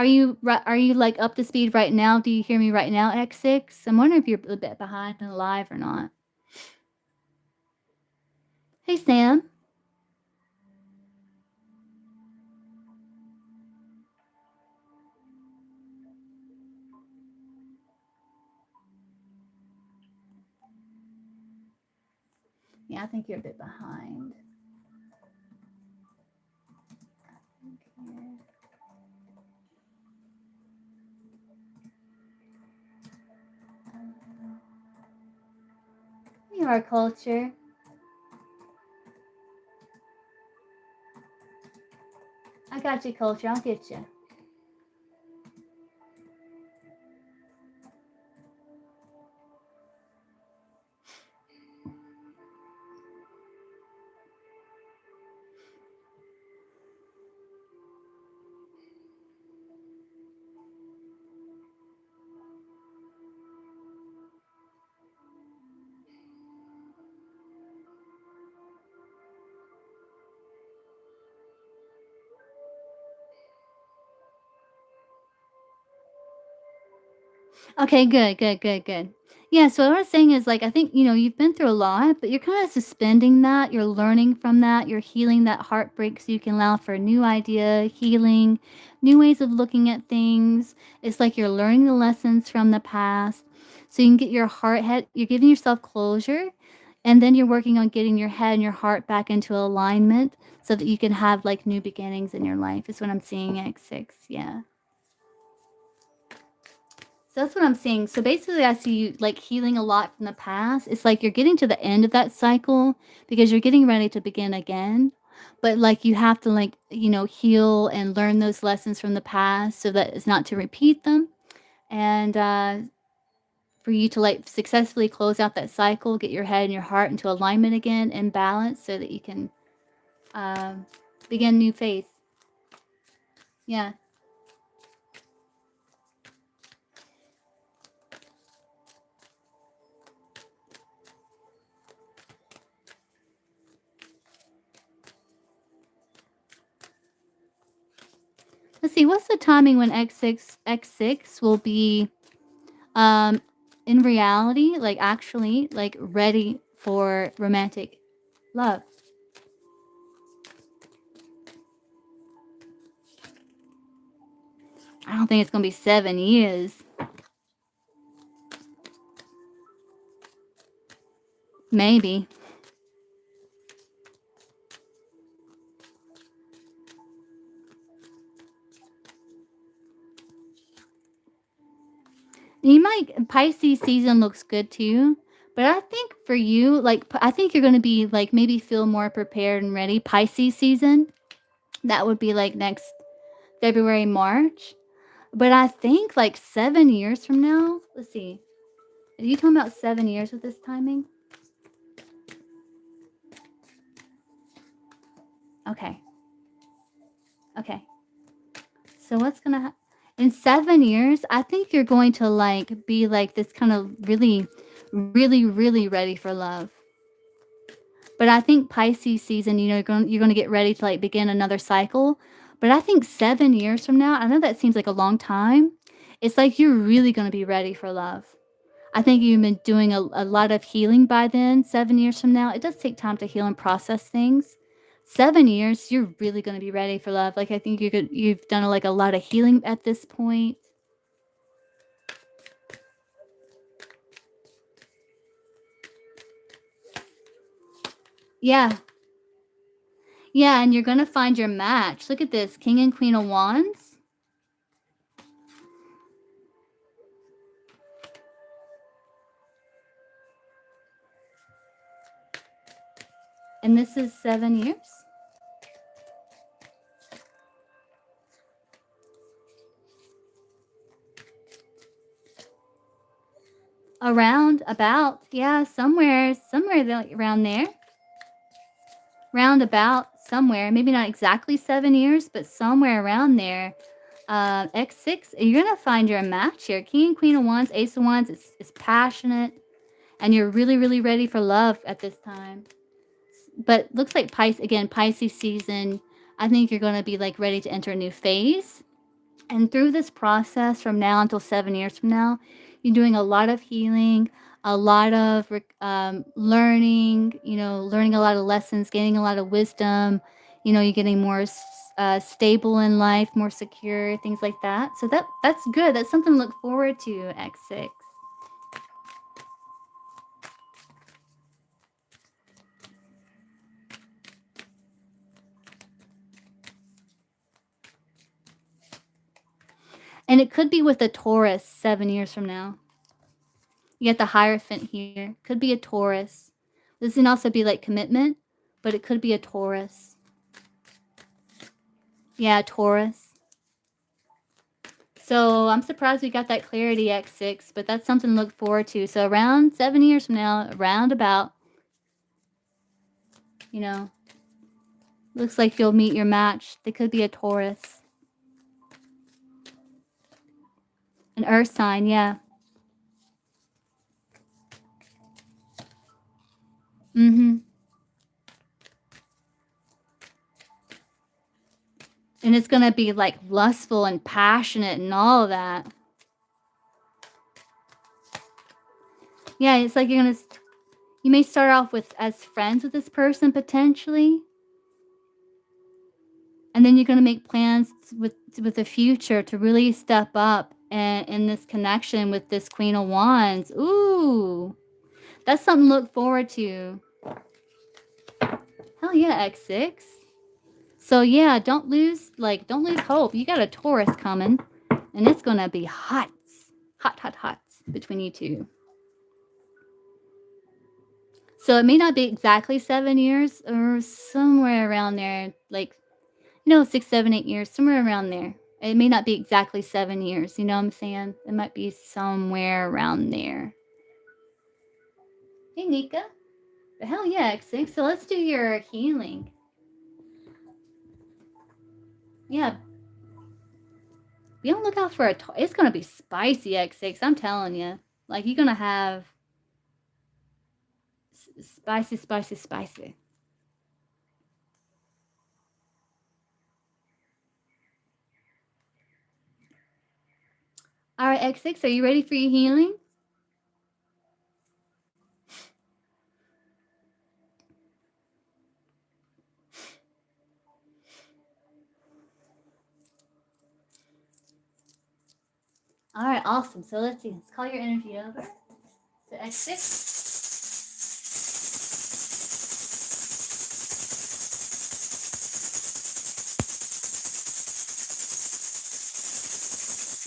like up to speed right now? Do you hear me right now, X6? I'm wondering if you're a bit behind in the live or not. Hey Sam. Yeah, I think you're a bit behind. Okay. You are culture. I got you, culture. I'll get you. Okay, good, good, good, good. Yeah, so what I was saying is like I think, you've been through a lot, but you're kind of suspending that. You're learning from that. You're healing that heartbreak so you can allow for a new idea, healing, new ways of looking at things. It's like you're learning the lessons from the past. So you can get your head, you're giving yourself closure, and then you're working on getting your head and your heart back into alignment so that you can have like new beginnings in your life. Is what I'm seeing, X6. Yeah. So that's what I'm seeing. So basically, I see you like healing a lot from the past. It's like you're getting to the end of that cycle because you're getting ready to begin again. But like you have to heal and learn those lessons from the past so that it's not to repeat them. And for you to like successfully close out that cycle, get your head and your heart into alignment again and balance so that you can um, begin new phase. Yeah. Let's see. What's the timing when X6 will be Um, in reality, like actually, like ready for romantic love. don't think it's going to be 7 years. Maybe. You might Pisces season looks good too, but I think for you, like I think you're going to be like maybe feel more prepared and ready. Pisces season, that would be like next February, March. But I think like 7 years from now, let's see. Are you talking about 7 years with this timing? Okay. Okay. So what's going to happen? In 7 years, I think you're going to like be like this kind of really, really, really ready for love. But I think Pisces season, you're going to get ready to like begin another cycle. But I think 7 years from now, I know that seems like a long time. It's like you're really going to be ready for love. I think you've been doing a lot of healing by then. 7 years from now, it does take time to heal and process things. 7 years, you're really going to be ready for love. Like I think you've done like a lot of healing at this point. Yeah. Yeah, and you're going to find your match. Look at this, King and Queen of Wands. And this is 7 years. Around, about, yeah, somewhere around there. Round about, somewhere. Maybe not exactly 7 years, but somewhere around there. X6, you're going to find your match here. King and Queen of Wands, Ace of Wands is passionate. And you're really, really ready for love at this time. But looks like Pisces season, I think you're going to be like ready to enter a new phase. And through this process from now until 7 years from now, you're doing a lot of healing, a lot of learning, learning a lot of lessons, gaining a lot of wisdom. You're getting more stable in life, more secure, things like that. So that's good. That's something to look forward to, X6. And it could be with a Taurus 7 years from now. You get the Hierophant here. Could be a Taurus. This can also be like commitment, but it could be a Taurus. Yeah, Taurus. So I'm surprised we got that clarity, X6, but that's something to look forward to. So around 7 years from now, around about, looks like you'll meet your match. They could be a Taurus. An earth sign, yeah. Mm-hmm. And it's going to be like lustful and passionate and all of that. Yeah, it's like you may start off as friends with this person potentially. And then you're going to make plans with the future to really step up and in this connection with this Queen of Wands. Ooh, that's something to look forward to. Hell yeah, X6. So yeah, don't lose hope. You got a Taurus coming, and it's gonna be hot, hot, hot, hot between you two. So it may not be exactly 7 years, or somewhere around there, like 6, 7, 8 years, somewhere around there. It may not be exactly 7 years. You know what I'm saying? It might be somewhere around there. Hey, Nika. But hell yeah, X6. So let's do your healing. Yeah. Be on the lookout for it's going to be spicy, X6. I'm telling you. Like, you're going to have spicy, spicy, spicy. All right, X6, are you ready for your healing? All right, awesome. So let's see. Let's call your energy over to X6.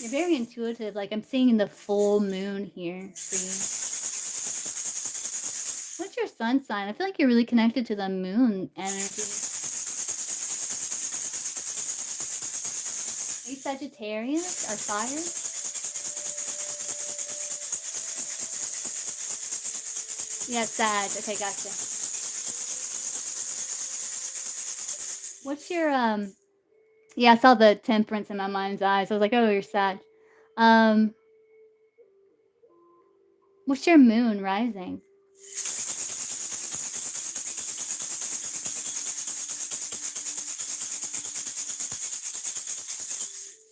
You're very intuitive. Like I'm seeing the full moon here for you. What's your sun sign? I feel like you're really connected to the moon energy. Are you Sagittarius or fire? Yeah, Sag. Okay, gotcha. What's your Yeah, I saw the temperance in my mind's eye. So I was like, oh, you're Sag. What's your moon rising?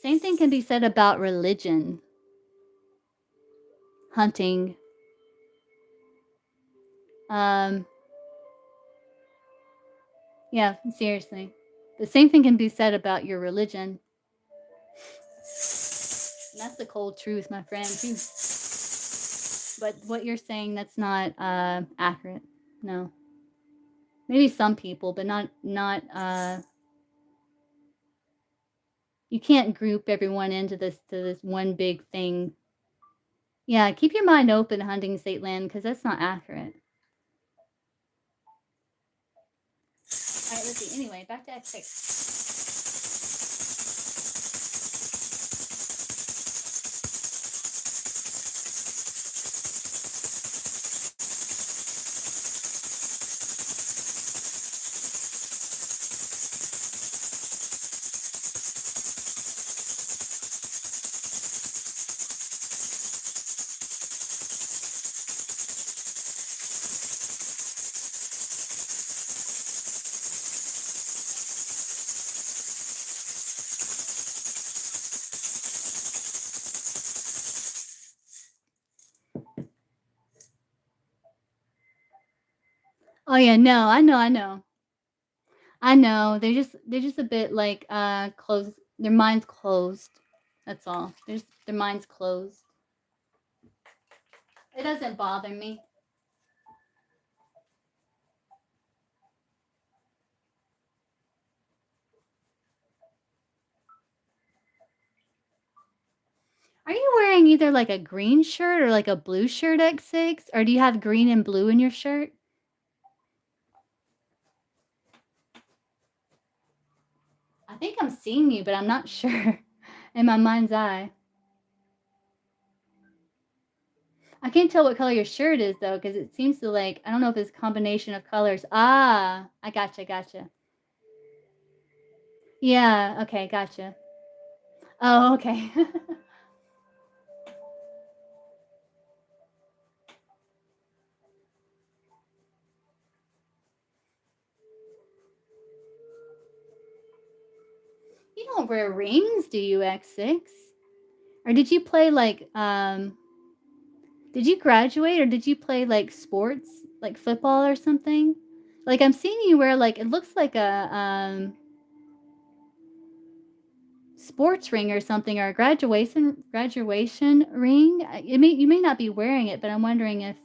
Same thing can be said about religion, hunting. Yeah, seriously. The same thing can be said about your religion. And that's the cold truth, my friend, too. But what you're saying, that's not accurate. No. Maybe some people, but not you can't group everyone into this one big thing. Yeah, keep your mind open, hunting state land, because that's not accurate. All right, let's see. Anyway, back to X6. Oh yeah, no, I know. I know. They're just a bit like closed. Their minds closed. That's all. Their minds closed. It doesn't bother me. Are you wearing either like a green shirt or like a blue shirt, X6? Or do you have green and blue in your shirt? I think I'm seeing you, but I'm not sure in my mind's eye. I can't tell what color your shirt is though, because it seems to like, I don't know if it's a combination of colors. Ah, I gotcha. Yeah, okay, gotcha. Oh, okay. You don't wear rings, do you, X6? Or did you play like did you graduate or did you play like sports, like football or something? Like I'm seeing you wear like it looks like a sports ring or something or a graduation ring. You may not be wearing it, but I'm wondering if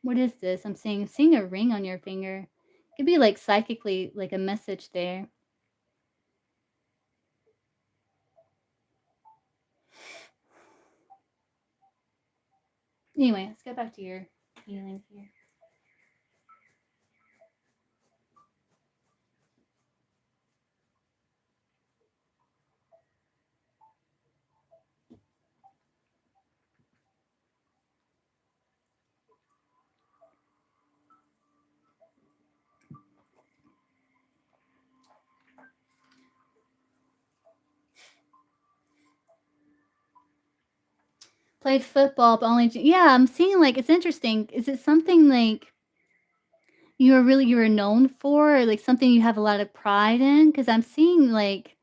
what is this? I'm seeing a ring on your finger. It could be like psychically like a message there. Anyway, let's go back to your healing here. Played football, but only yeah, I'm seeing, like it's interesting. Is it something, like, you were known for, or, like, something you have a lot of pride in? Because 'Cause I'm seeing, like,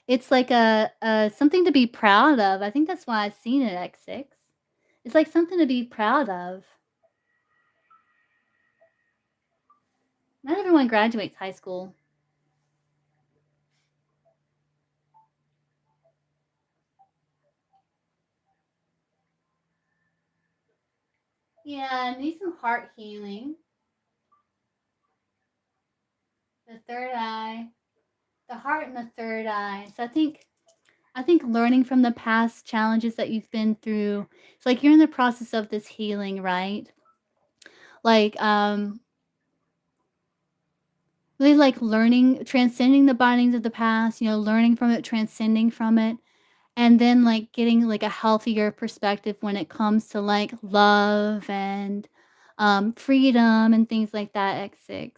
it's like a something to be proud of. I think that's why I've seen it at 6. It's like something to be proud of. Not everyone graduates high school. Yeah, need some heart healing. The third eye, the heart and the third eye. So I think learning from the past challenges that you've been through, it's like you're in the process of this healing, right? Like really like learning, transcending the bindings of the past, learning from it, transcending from it, and then like getting like a healthier perspective when it comes to like love and freedom and things like that, X6.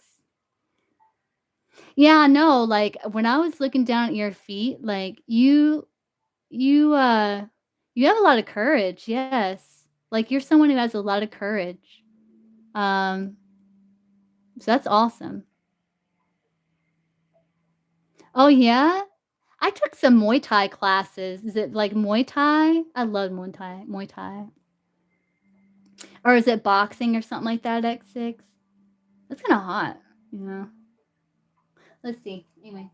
Yeah, no, like when I was looking down at your feet, like you you have a lot of courage, yes. Like you're someone who has a lot of courage. Um, so that's awesome. Oh yeah? I took some Muay Thai classes. Is it like Muay Thai? I love Muay Thai. Muay Thai. Or is it boxing or something like that, X6? That's kind of hot, you know. Let's see. Anyway.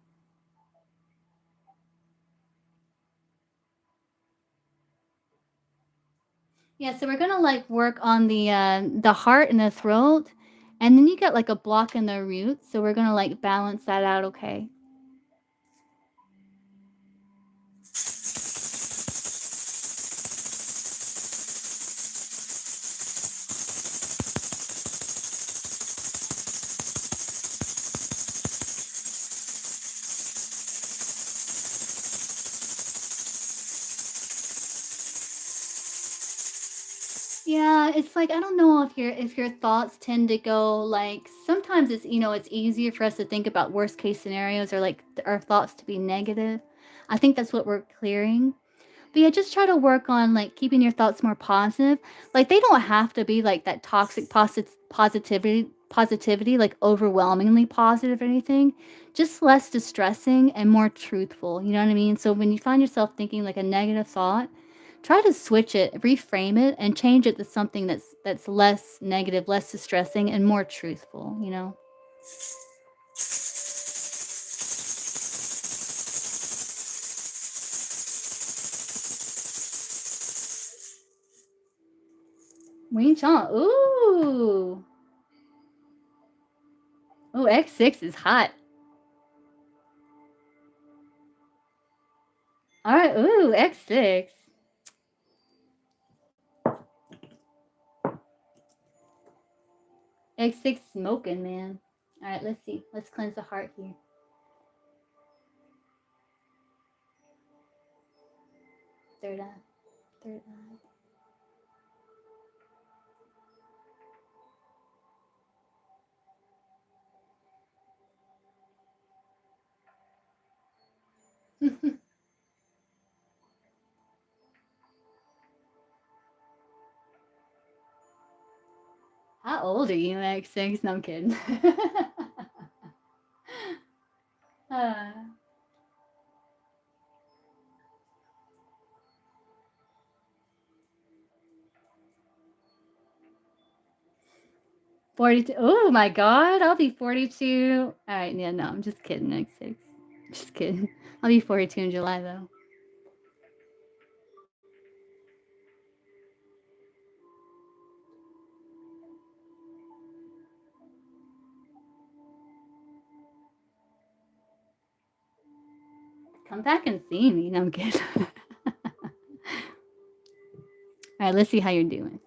Yeah, so we're gonna like work on the heart and the throat, and then you got like a block in the root, so we're gonna like balance that out, okay? Yeah, it's like I don't know if your thoughts tend to go like sometimes it's easier for us to think about worst case scenarios or like our thoughts to be negative. I think that's what we're clearing. But yeah, just try to work on like keeping your thoughts more positive. Like they don't have to be like that toxic positivity like overwhelmingly positive or anything. Just less distressing and more truthful. You know what I mean? So when you find yourself thinking like a negative thought, try to switch it, reframe it, and change it to something that's less negative, less distressing, and more truthful. You know. Wing Chun. Ooh. Oh, X6 is hot. All right. Ooh, X6. X6 smoking, man. All right, let's see. Let's cleanse the heart here. Third eye. Third eye. How old are you, X6? No, I'm kidding. 42. Oh my God, I'll be 42. All right, yeah, no, I'm just kidding, X6. Just kidding. I'll be 42 in July, though. Come back and see me. No, I'm kidding. All right, let's see how you're doing.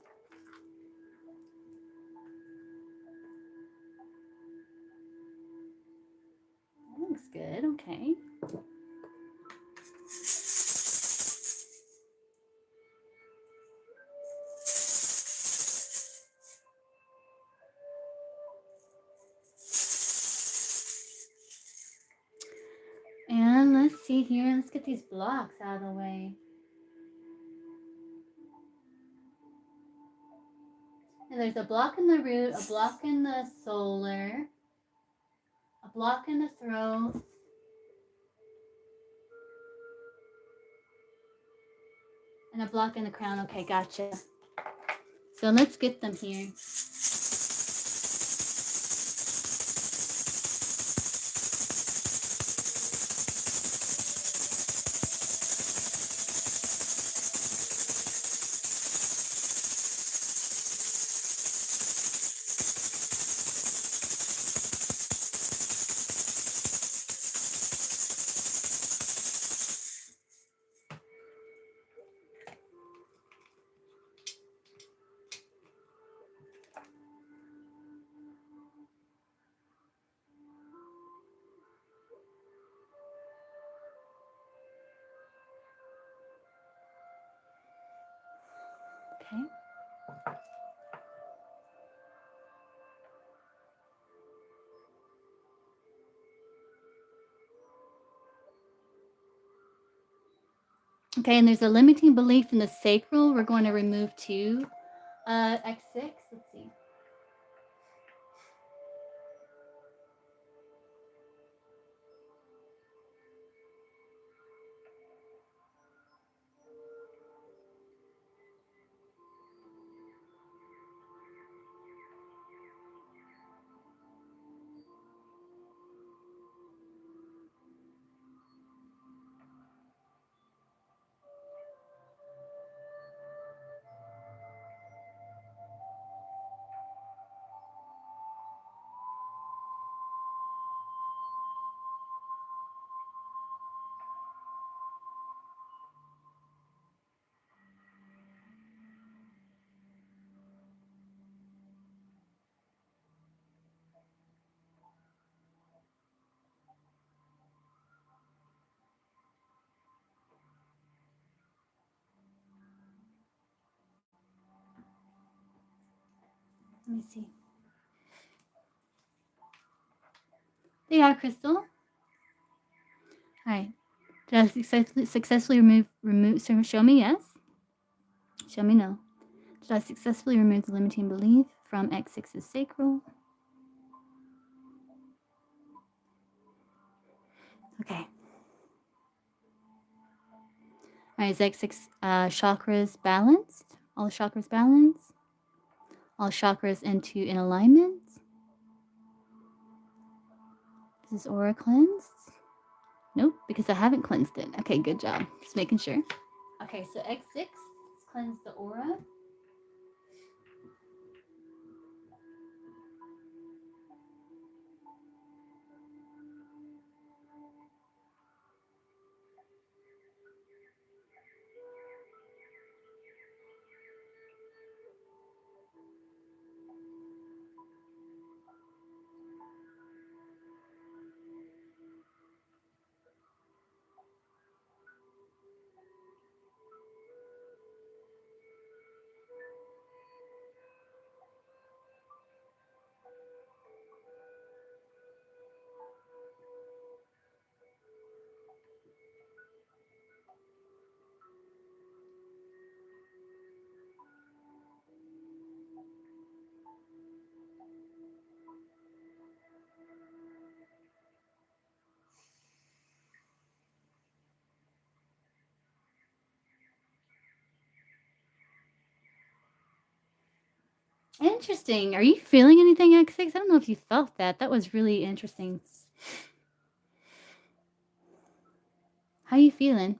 That looks good. Okay. And let's see here. Let's get these blocks out of the way. And there's a block in the root, a block in the solar, a block in the throat, and a block in the crown. Okay, gotcha. So let's get them here. Okay, and there's a limiting belief in the sacral. We're going to remove 2. X6, let's see. Let me see. They are crystal. All right. Did I successfully remove? Show me yes. Show me no. Did I successfully remove the limiting belief from X6's sacral? Okay. All right, is X6 chakras balanced? All the chakras balanced? All chakras in alignment? Is this aura cleansed? Nope, because I haven't cleansed it. Okay, good job. Just making sure. Okay, so X6, let's cleanse the aura. Interesting. Are you feeling anything, X6? I don't know if you felt that. That was really interesting. How are you feeling?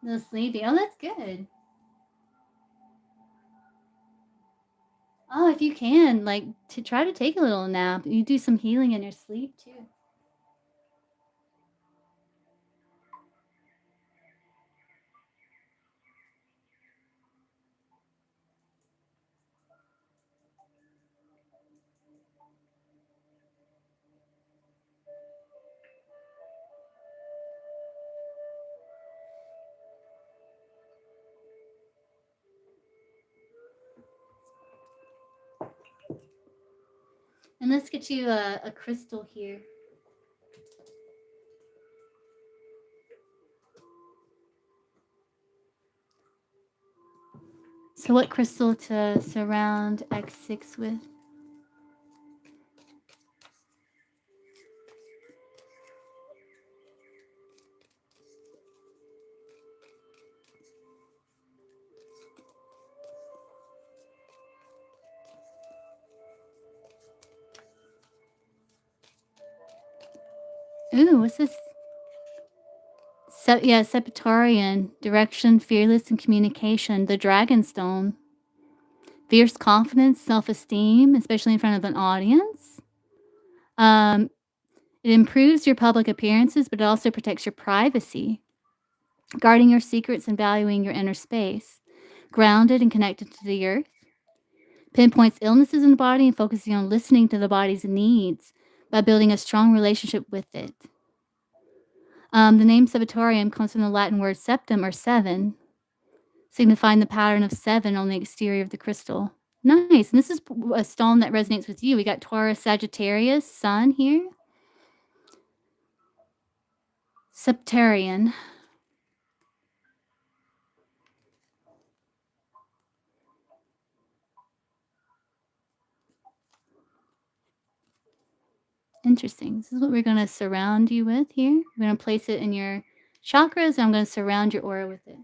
A little sleepy. Oh, that's good. Oh, if you can, like, to try to take a little nap. You do some healing in your sleep too. And let's get you a crystal here. So what crystal to surround X6 with? Ooh, what's this? Yeah, Septarian. Direction, fearless, and communication. The Dragonstone. Fierce confidence, self-esteem, especially in front of an audience. It improves your public appearances, but it also protects your privacy. Guarding your secrets and valuing your inner space. Grounded and connected to the earth. Pinpoints illnesses in the body and focusing on listening to the body's needs by building a strong relationship with it. The name Septarium comes from the Latin word septum or seven. signifying the pattern of 7 on the exterior of the crystal. Nice. And this is a stone that resonates with you. We got Taurus, Sagittarius, Sun here. Septarian. Interesting. This is what we're going to surround you with here. We're going to place it in your chakras, and I'm going to surround your aura with it.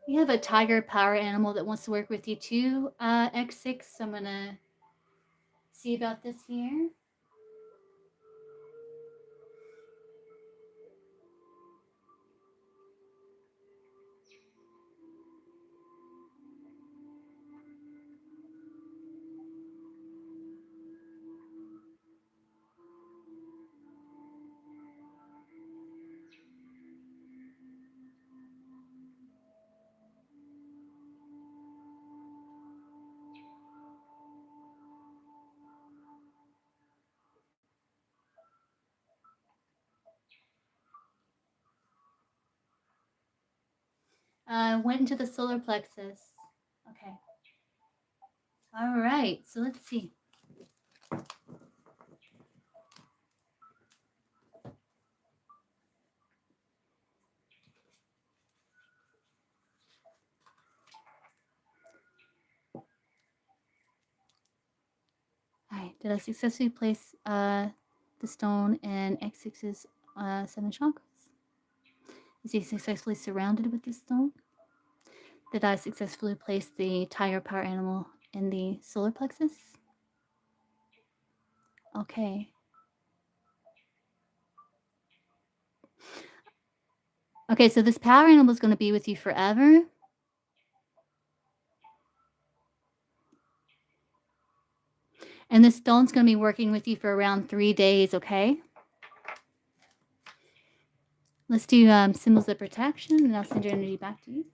We have a tiger power animal that wants to work with you too, X6. So I'm going to see about this here. Went into the solar plexus. Okay. All right. So let's see. All right. Did I successfully place the stone in X6's 7 chakras? Is he successfully surrounded with the stone? Did I successfully place the tiger power animal in the solar plexus? Okay. Okay, so this power animal is going to be with you forever. And this stone's going to be working with you for around 3 days, okay? Let's do symbols of protection, and I'll send your energy back to you.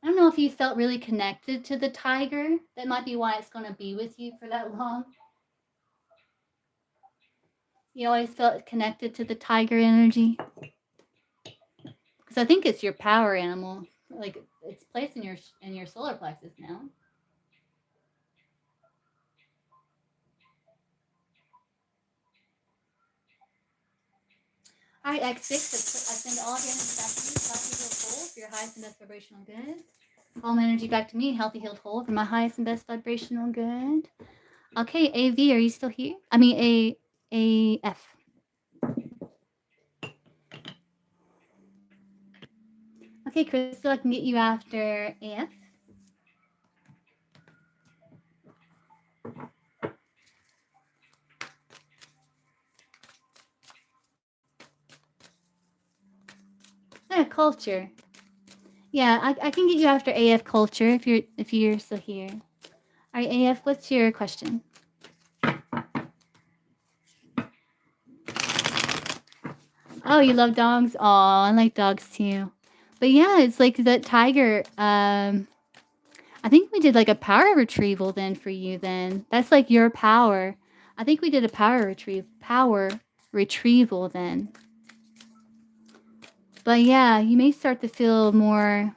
I don't know if you felt really connected to the tiger. That might be why it's going to be with you for that long. You always felt connected to the tiger energy? Because I think it's your power animal. Like, it's placed in your solar plexus now. All right, X6, I send all the energy back to you. Healthy, healed, whole for your highest and best vibrational good. All my energy back to me. Healthy, healed, whole for my highest and best vibrational good. Okay, AV, are you still here? I mean, AF. Okay, Crystal, I can get you after AF. Culture. Yeah, I can get you after AF culture if you're still here. All right, AF, what's your question? Oh, you love dogs? Oh, I like dogs too. But yeah, it's like that tiger. I think we did like a power retrieval then for you. Then that's like your power. I think we did a power retrieval then. But yeah, you may start to feel more.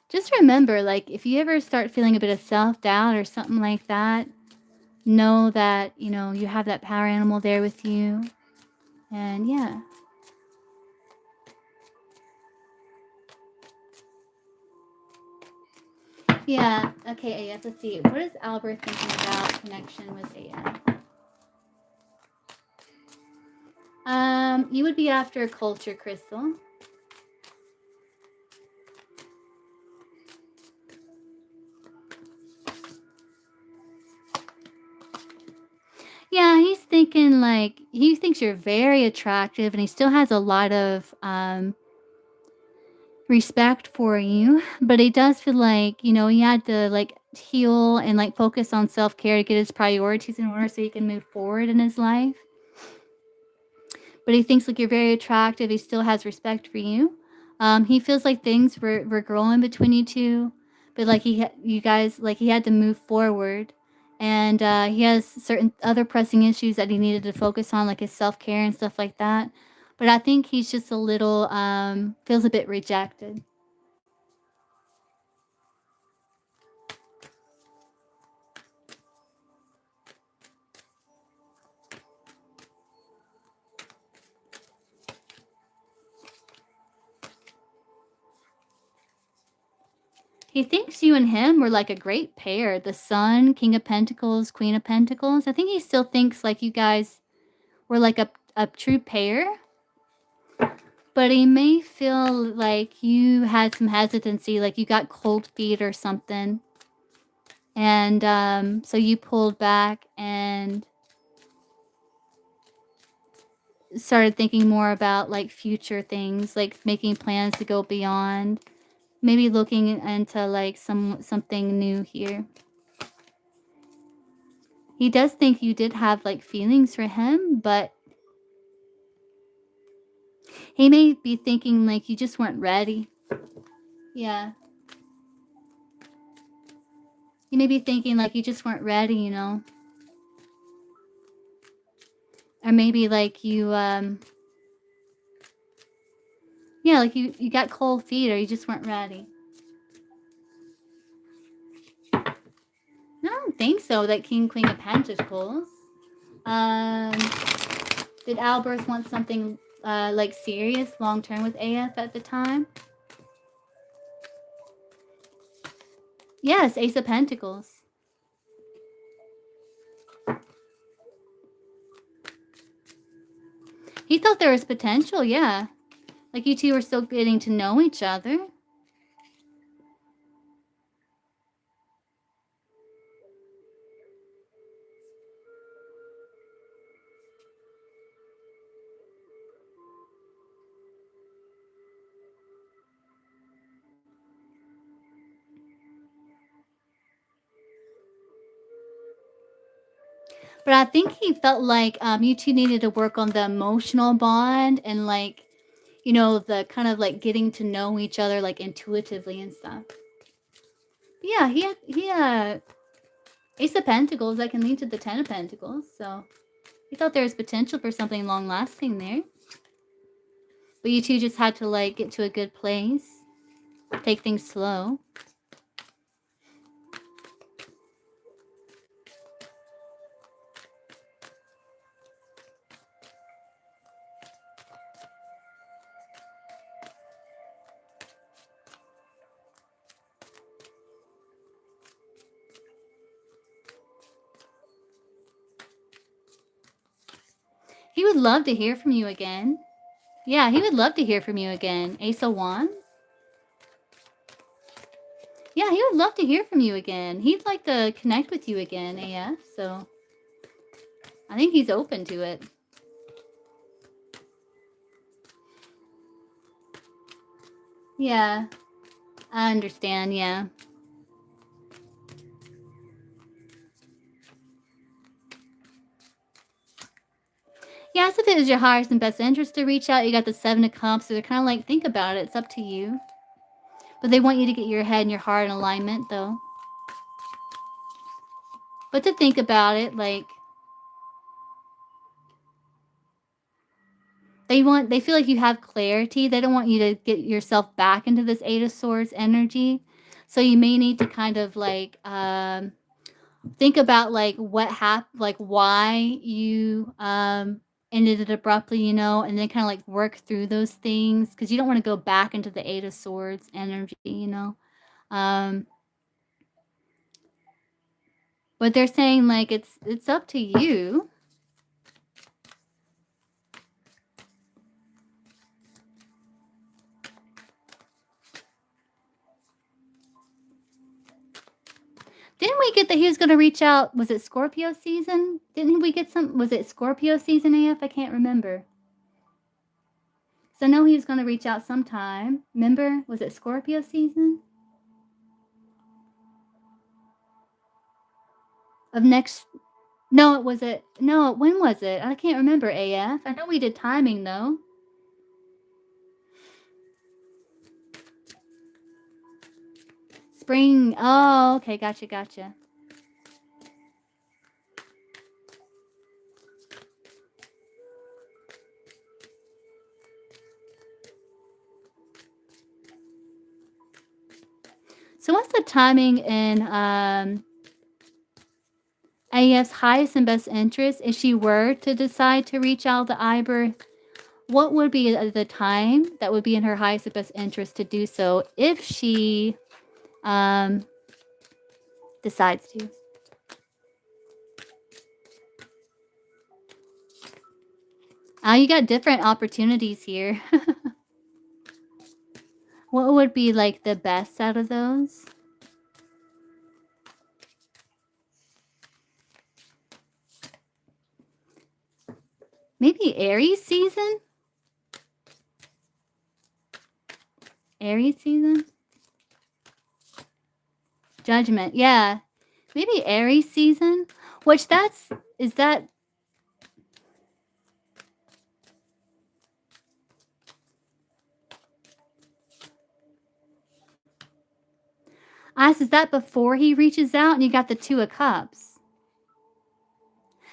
Just remember, like, if you ever start feeling a bit of self-doubt or something like that, know that, you have that power animal there with you. And yeah. Yeah. Okay, AF. Let's see. What is Albert thinking about connection with AF? You would be after a culture crystal. Yeah, he's thinking like he thinks you're very attractive, and he still has a lot of respect for you, but he does feel like, he had to like heal and like focus on self-care to get his priorities in order so he can move forward in his life. But he thinks like you're very attractive. He still has respect for you. He feels like things were growing between you two, but like you guys, like he had to move forward, and he has certain other pressing issues that he needed to focus on, like his self care and stuff like that. But I think he's just a little feels a bit rejected. He thinks you and him were like a great pair. The Sun, King of Pentacles, Queen of Pentacles. I think he still thinks like you guys were like a true pair. But he may feel like you had some hesitancy, like you got cold feet or something. And so you pulled back and started thinking more about like future things, like making plans to go beyond. Maybe looking into like something new here. He does think you did have like feelings for him, but he may be thinking like you just weren't ready. Yeah. He may be thinking like you just weren't ready, Or maybe like you yeah, like you got cold feet or you just weren't ready. I don't think so, that King Queen of Pentacles. Um did Albert want something like serious long term with AF at the time? Yes, Ace of Pentacles. He thought there was potential, yeah. Like you two were still getting to know each other. But I think he felt like you two needed to work on the emotional bond and like, the kind of like getting to know each other like intuitively and stuff. But yeah, he Ace of Pentacles that can lead to the Ten of Pentacles. So he thought there was potential for something long lasting there. But you two just had to like get to a good place, take things slow. He would love to hear from you again. Yeah, he would love to hear from you again. Ace of Wands. Yeah, he would love to hear from you again. He'd like to connect with you again, AF. So I think he's open to it. Yeah, I understand. Yeah. Yes, if it was your highest and best interest to reach out, you got the Seven of Cups. So they're kind of like, think about it. It's up to you. But they want you to get your head and your heart in alignment, though. But to think about it, like, they feel like you have clarity. They don't want you to get yourself back into this Eight of Swords energy. So you may need to kind of like think about like what happened, like why you ended it abruptly, and then kind of like work through those things because you don't want to go back into the Eight of Swords energy. Um, But they're saying like it's up to you. Didn't we get that he was going to reach out? Was it Scorpio season? Didn't we get some? Was it Scorpio season, AF? I can't remember. So I know he was going to reach out sometime. Remember? Was it Scorpio season? Of next. No, it was it. No, when was it? I can't remember, AF. I know we did timing though. Spring. Oh, okay. Gotcha. So what's the timing in AF's highest and best interest if she were to decide to reach out to Iber? What would be the time that would be in her highest and best interest to do so if she decides to? You got different opportunities here. What would be like the best out of those? Maybe Aries season? Aries season? Judgment, yeah. Maybe Aries season? Which is that... is that before he reaches out and you got the Two of Cups?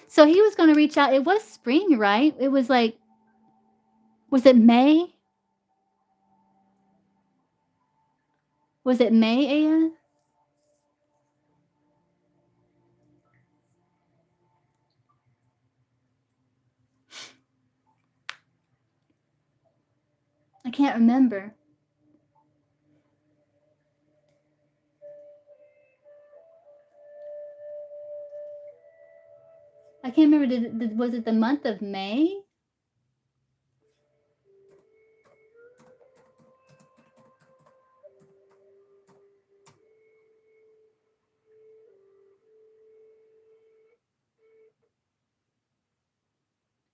So he was going to reach out. It was spring, right? It was like... Was it May? Was it May, Aya? I can't remember. I can't remember. Was it the month of May?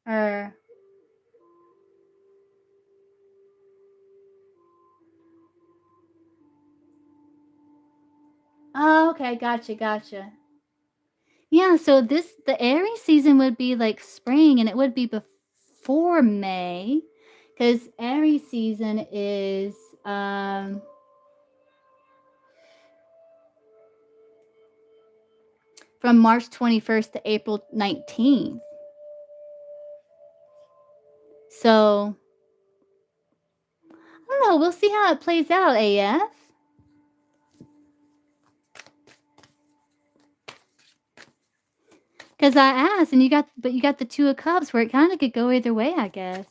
Or... Oh, okay. Gotcha. Yeah, so the Aries season would be like spring and it would be before May because Aries season is from March 21st to April 19th. So I don't know. We'll see how it plays out, AF. Because I asked, and you got the Two of Cups, where it kind of could go either way, I guess.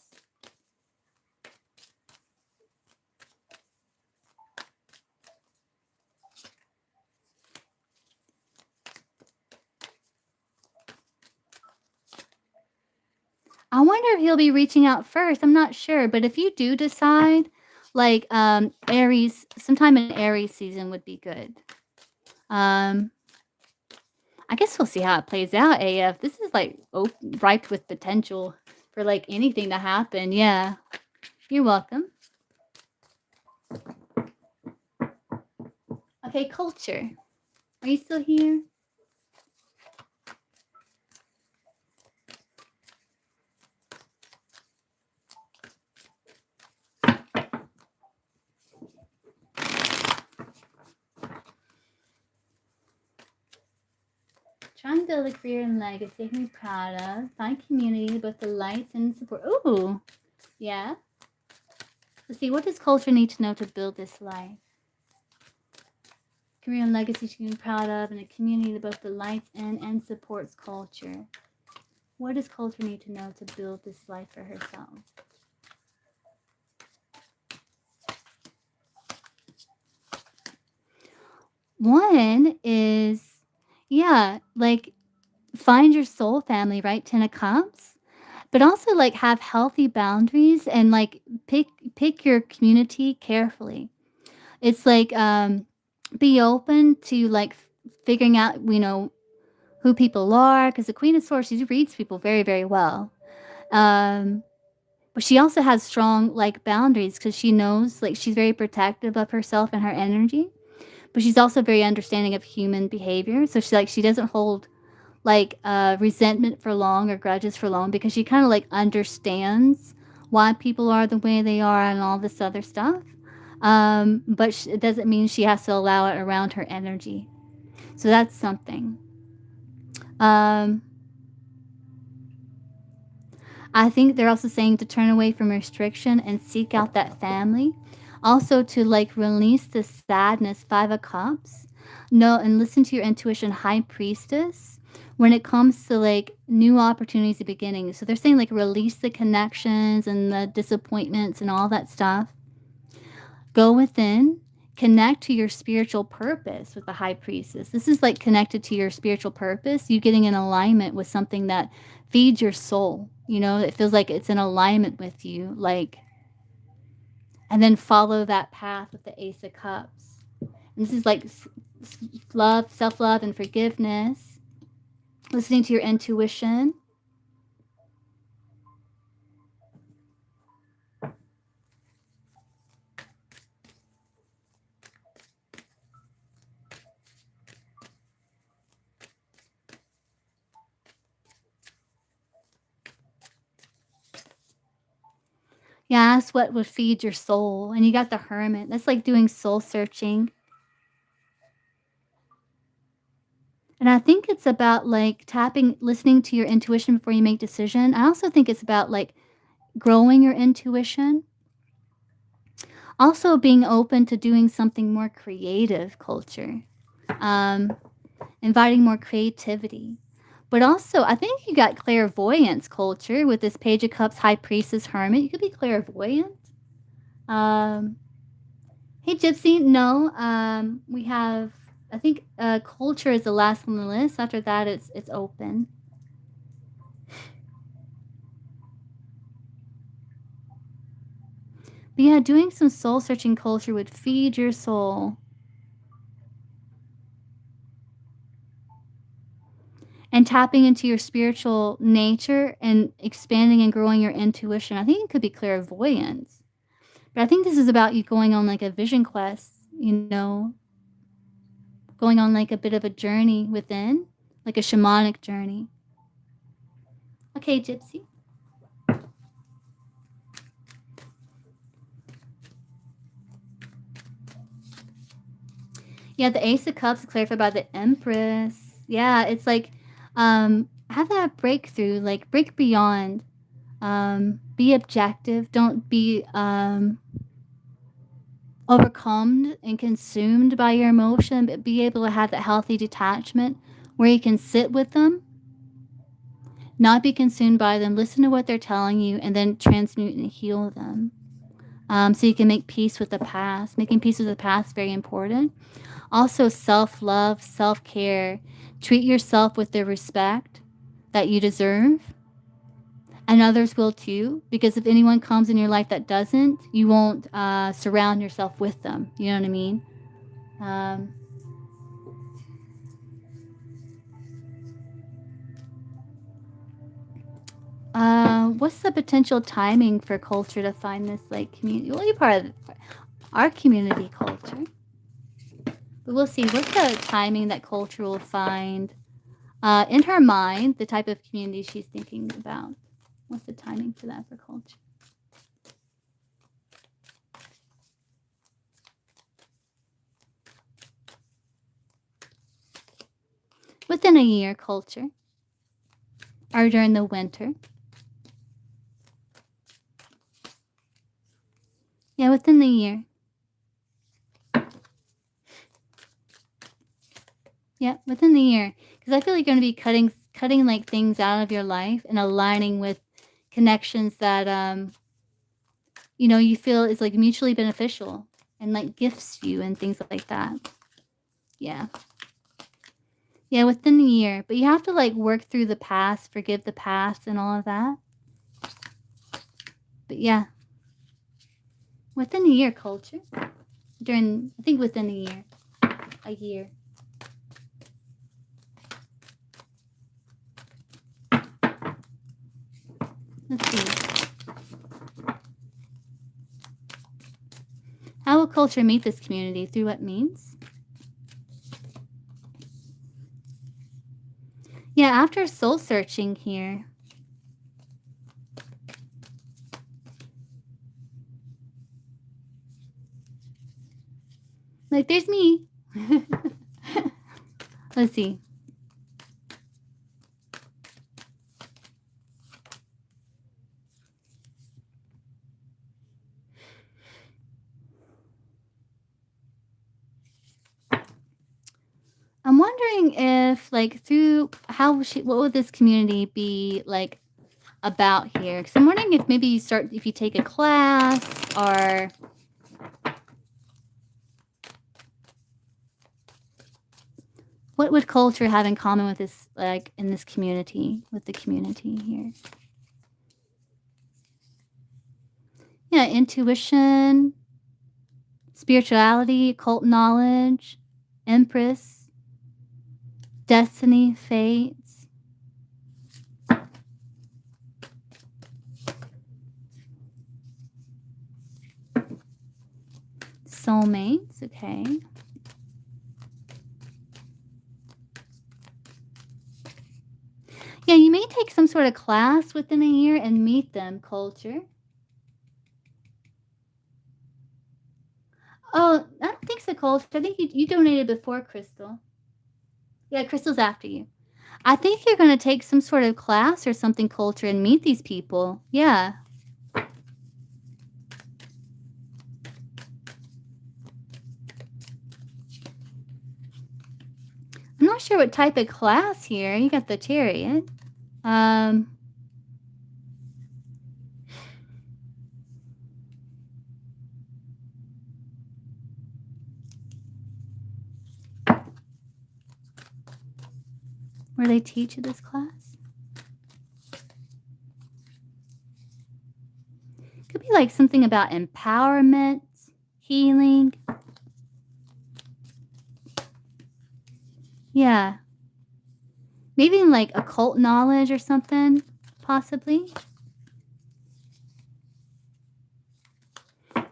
I wonder if he'll be reaching out first. I'm not sure, but if you do decide, like Aries, sometime in Aries season would be good. I guess we'll see how it plays out, AF. This is like ripe with potential for like anything to happen. Yeah. You're welcome. Okay, culture. Are you still here? Trying to build a career and legacy I can be proud of. Find community, both the lights and support. Ooh. Yeah. Let's see, what does culture need to know to build this life? Career and legacy she can be proud of, and a community that both the lights and supports culture. What does culture need to know to build this life for herself? One is, Yeah, like find your soul family, right? 10 of Cups. But also like have healthy boundaries and like pick your community carefully. It's like be open to like figuring out, who people are, because the Queen of Swords, she reads people very, very well. Um but she also has strong like boundaries because she knows like she's very protective of herself and her energy, but she's also very understanding of human behavior. So she doesn't hold like resentment for long or grudges for long because she kind of like understands why people are the way they are and all this other stuff. But it doesn't mean she has to allow it around her energy. So that's something. Um, I think they're also saying to turn away from restriction and seek out that family. Also to like release the sadness, 5 of Cups. No, and listen to your intuition, High Priestess. When it comes to like new opportunities at beginning. So they're saying like release the connections and the disappointments and all that stuff. Go within, connect to your spiritual purpose with the High Priestess. This is like connected to your spiritual purpose, you getting in alignment with something that feeds your soul. It feels like it's in alignment with you. Like, and then follow that path with the Ace of Cups. And this is like love, self love, and forgiveness. Listening to your intuition. Yeah, that's what would feed your soul. And you got the Hermit. That's like doing soul searching. And I think it's about like listening to your intuition before you make decision. I also think it's about like growing your intuition. Also being open to doing something more creative, culture. Um, Inviting more creativity. But also, I think you got clairvoyance, culture, with this Page of Cups, High Priestess, Hermit. You could be clairvoyant. Um, hey, Gypsy. No, we have. I think culture is the last on the list. After that, it's open. But yeah, doing some soul searching, culture would feed your soul. And tapping into your spiritual nature and expanding and growing your intuition. I think it could be clairvoyance. But I think this is about you going on like a vision quest, going on like a bit of a journey within, like a shamanic journey. Okay, Gypsy. Yeah, the Ace of Cups is clarified by the Empress. Yeah, it's like have that breakthrough, like break beyond. Be objective. Don't be overcome and consumed by your emotion, but be able to have that healthy detachment where you can sit with them, not be consumed by them, listen to what they're telling you, and then transmute and heal them. So you can make peace with the past. Making peace with the past is very important. Also, self love, self care. Treat yourself with the respect that you deserve, and others will too. Because if anyone comes in your life that doesn't, you won't surround yourself with them. You know what I mean? Um, what's the potential timing for culture to find this like community? Well, you're part of our community culture, but we'll see. What's the timing that culture will find in her mind? The type of community she's thinking about. What's the timing for that for culture? Within a year, culture, or during the winter. Yeah, within the year. Yeah, within the year. Because I feel like you're going to be cutting like things out of your life and aligning with connections that you feel is like mutually beneficial and like gifts you and things like that. Yeah. Yeah, within a year. But you have to like work through the past, forgive the past and all of that. But yeah, within a year, culture. I think within a year. A year. Let's see. How will culture meet this community? Through what means? Yeah, after soul searching here. Like, there's me. Let's see. I'm wondering if, like, through what would this community be like about here? Because I'm wondering if maybe if you take a class or what would culture have in common with this, like, in this community, with the community here? Yeah, intuition, spirituality, occult knowledge, empress, destiny, fates. Soulmates, okay. Yeah, you may take some sort of class within a year and meet them, culture. Oh, I don't think so, culture. I think you donated before, Crystal. Yeah, Crystal's after you. I think you're going to take some sort of class or something, culture, and meet these people. Yeah. I'm not sure what type of class here. You got the chariot. Where they teach you this class? Could be like something about empowerment, healing. Yeah. Maybe like occult knowledge or something, possibly.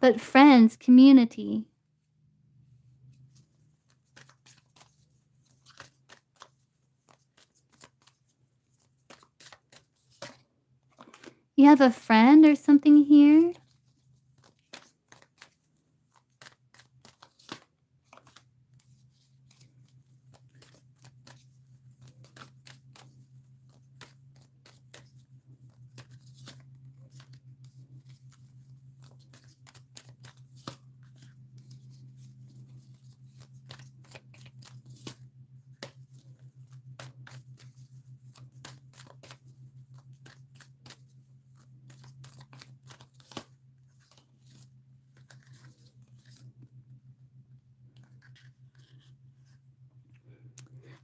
But friends, community. You have a friend or something here?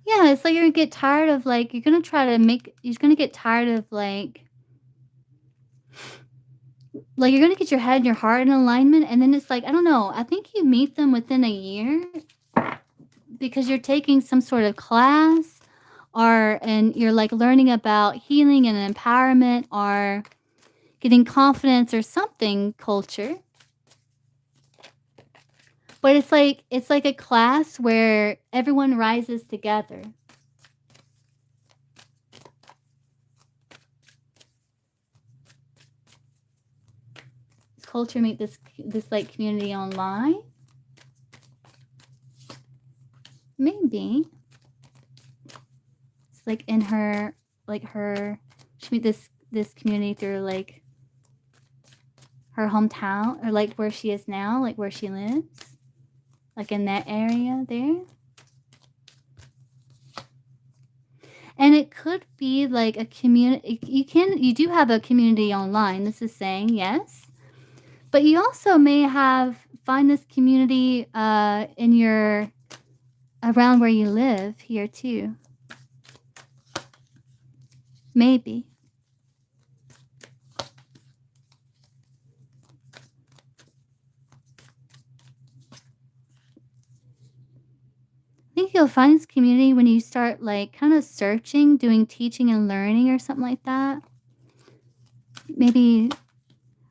Yeah, it's like you're gonna get tired of like you're gonna get tired of like you're gonna get your head and your heart in alignment, and then it's like, I don't know, I think you meet them within a year because you're taking some sort of class and you're like learning about healing and empowerment or getting confidence or something, culture. But it's like a class where everyone rises together. Does culture meet this like community online? Maybe. It's like in her she meet this community through like her hometown or like where she is now, like where she lives. Like in that area there. And it could be like a community. You do have a community online. This is saying yes, but you also may find this community in your around where you live here too. Maybe. I think you'll find this community when you start, like, kinda searching, doing teaching and learning or something like that. Maybe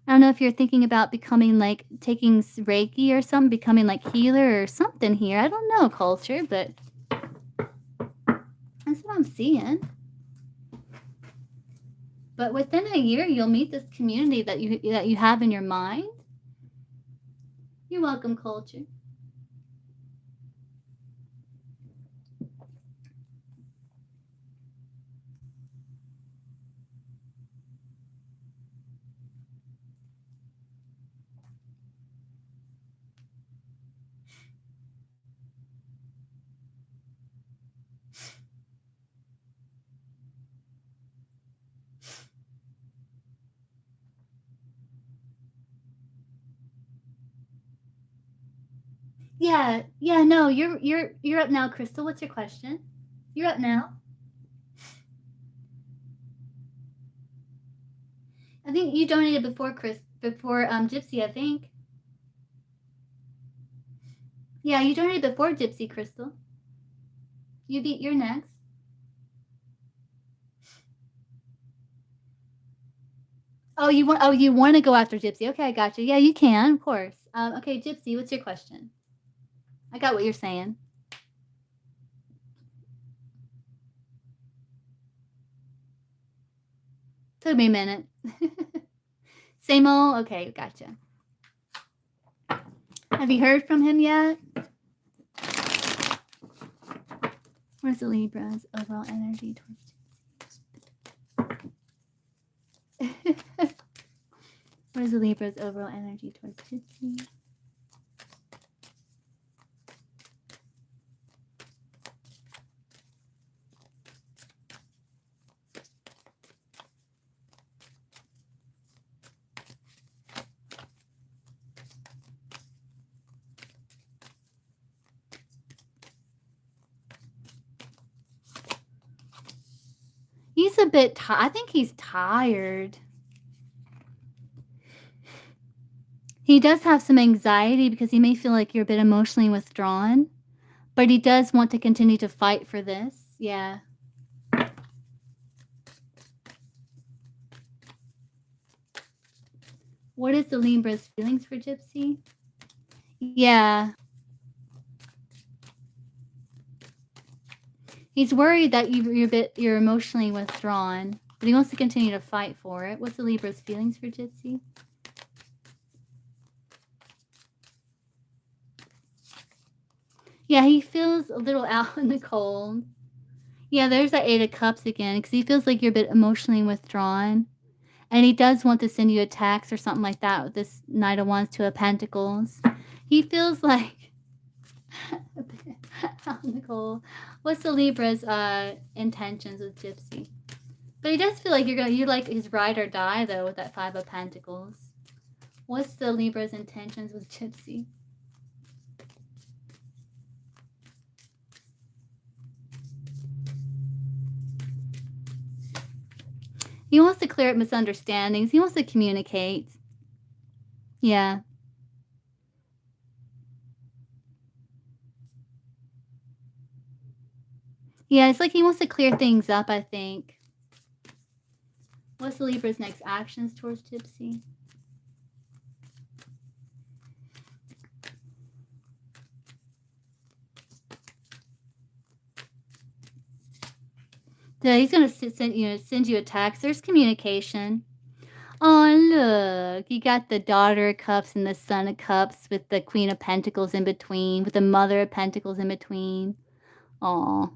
I don't know if you're thinking about becoming, like, taking Reiki or something, becoming, like, healer or something here. I don't know, culture, but that's what I'm seeing. But within a year, you'll meet this community that you have in your mind. You're welcome, culture. Yeah, no, you're up now, Crystal. What's your question? You're up now. I think you donated before Gypsy, I think. Yeah, you donated before Gypsy, Crystal. You're next. You want to go after Gypsy. Okay, I got you. Yeah, you can, of course. Okay, Gypsy, what's your question? I got what you're saying. Took me a minute. Same old? Okay, gotcha. Have you heard from him yet? Where's the Libra's overall energy towards Gypsy? What is the Libra's overall energy towards Gypsy? He's a bit I think he's tired. He does have some anxiety because he may feel like you're a bit emotionally withdrawn, but he does want to continue to fight for this. Yeah. What is the Libra's feelings for Gypsy? Yeah. He's worried that you're emotionally withdrawn, but he wants to continue to fight for it. What's the Libra's feelings for Gypsy? Yeah, he feels a little out in the cold. Yeah, there's that 8 of Cups again, because he feels like you're a bit emotionally withdrawn. And he does want to send you a text or something like that with this Knight of Wands, 2 of Pentacles. He feels like a bit out in the cold. What's the Libra's intentions with Gypsy? But he does feel like you're like his ride or die though with that 5 of Pentacles. What's the Libra's intentions with Gypsy? He wants to clear up misunderstandings. He wants to communicate. Yeah. Yeah, it's like he wants to clear things up, I think. What's the Libra's next actions towards Gypsy? Yeah, he's gonna send you a text. There's communication. Oh, look, you got the Daughter of Cups and the Son of Cups with the Queen of Pentacles in between, with the Mother of Pentacles in between. Aw.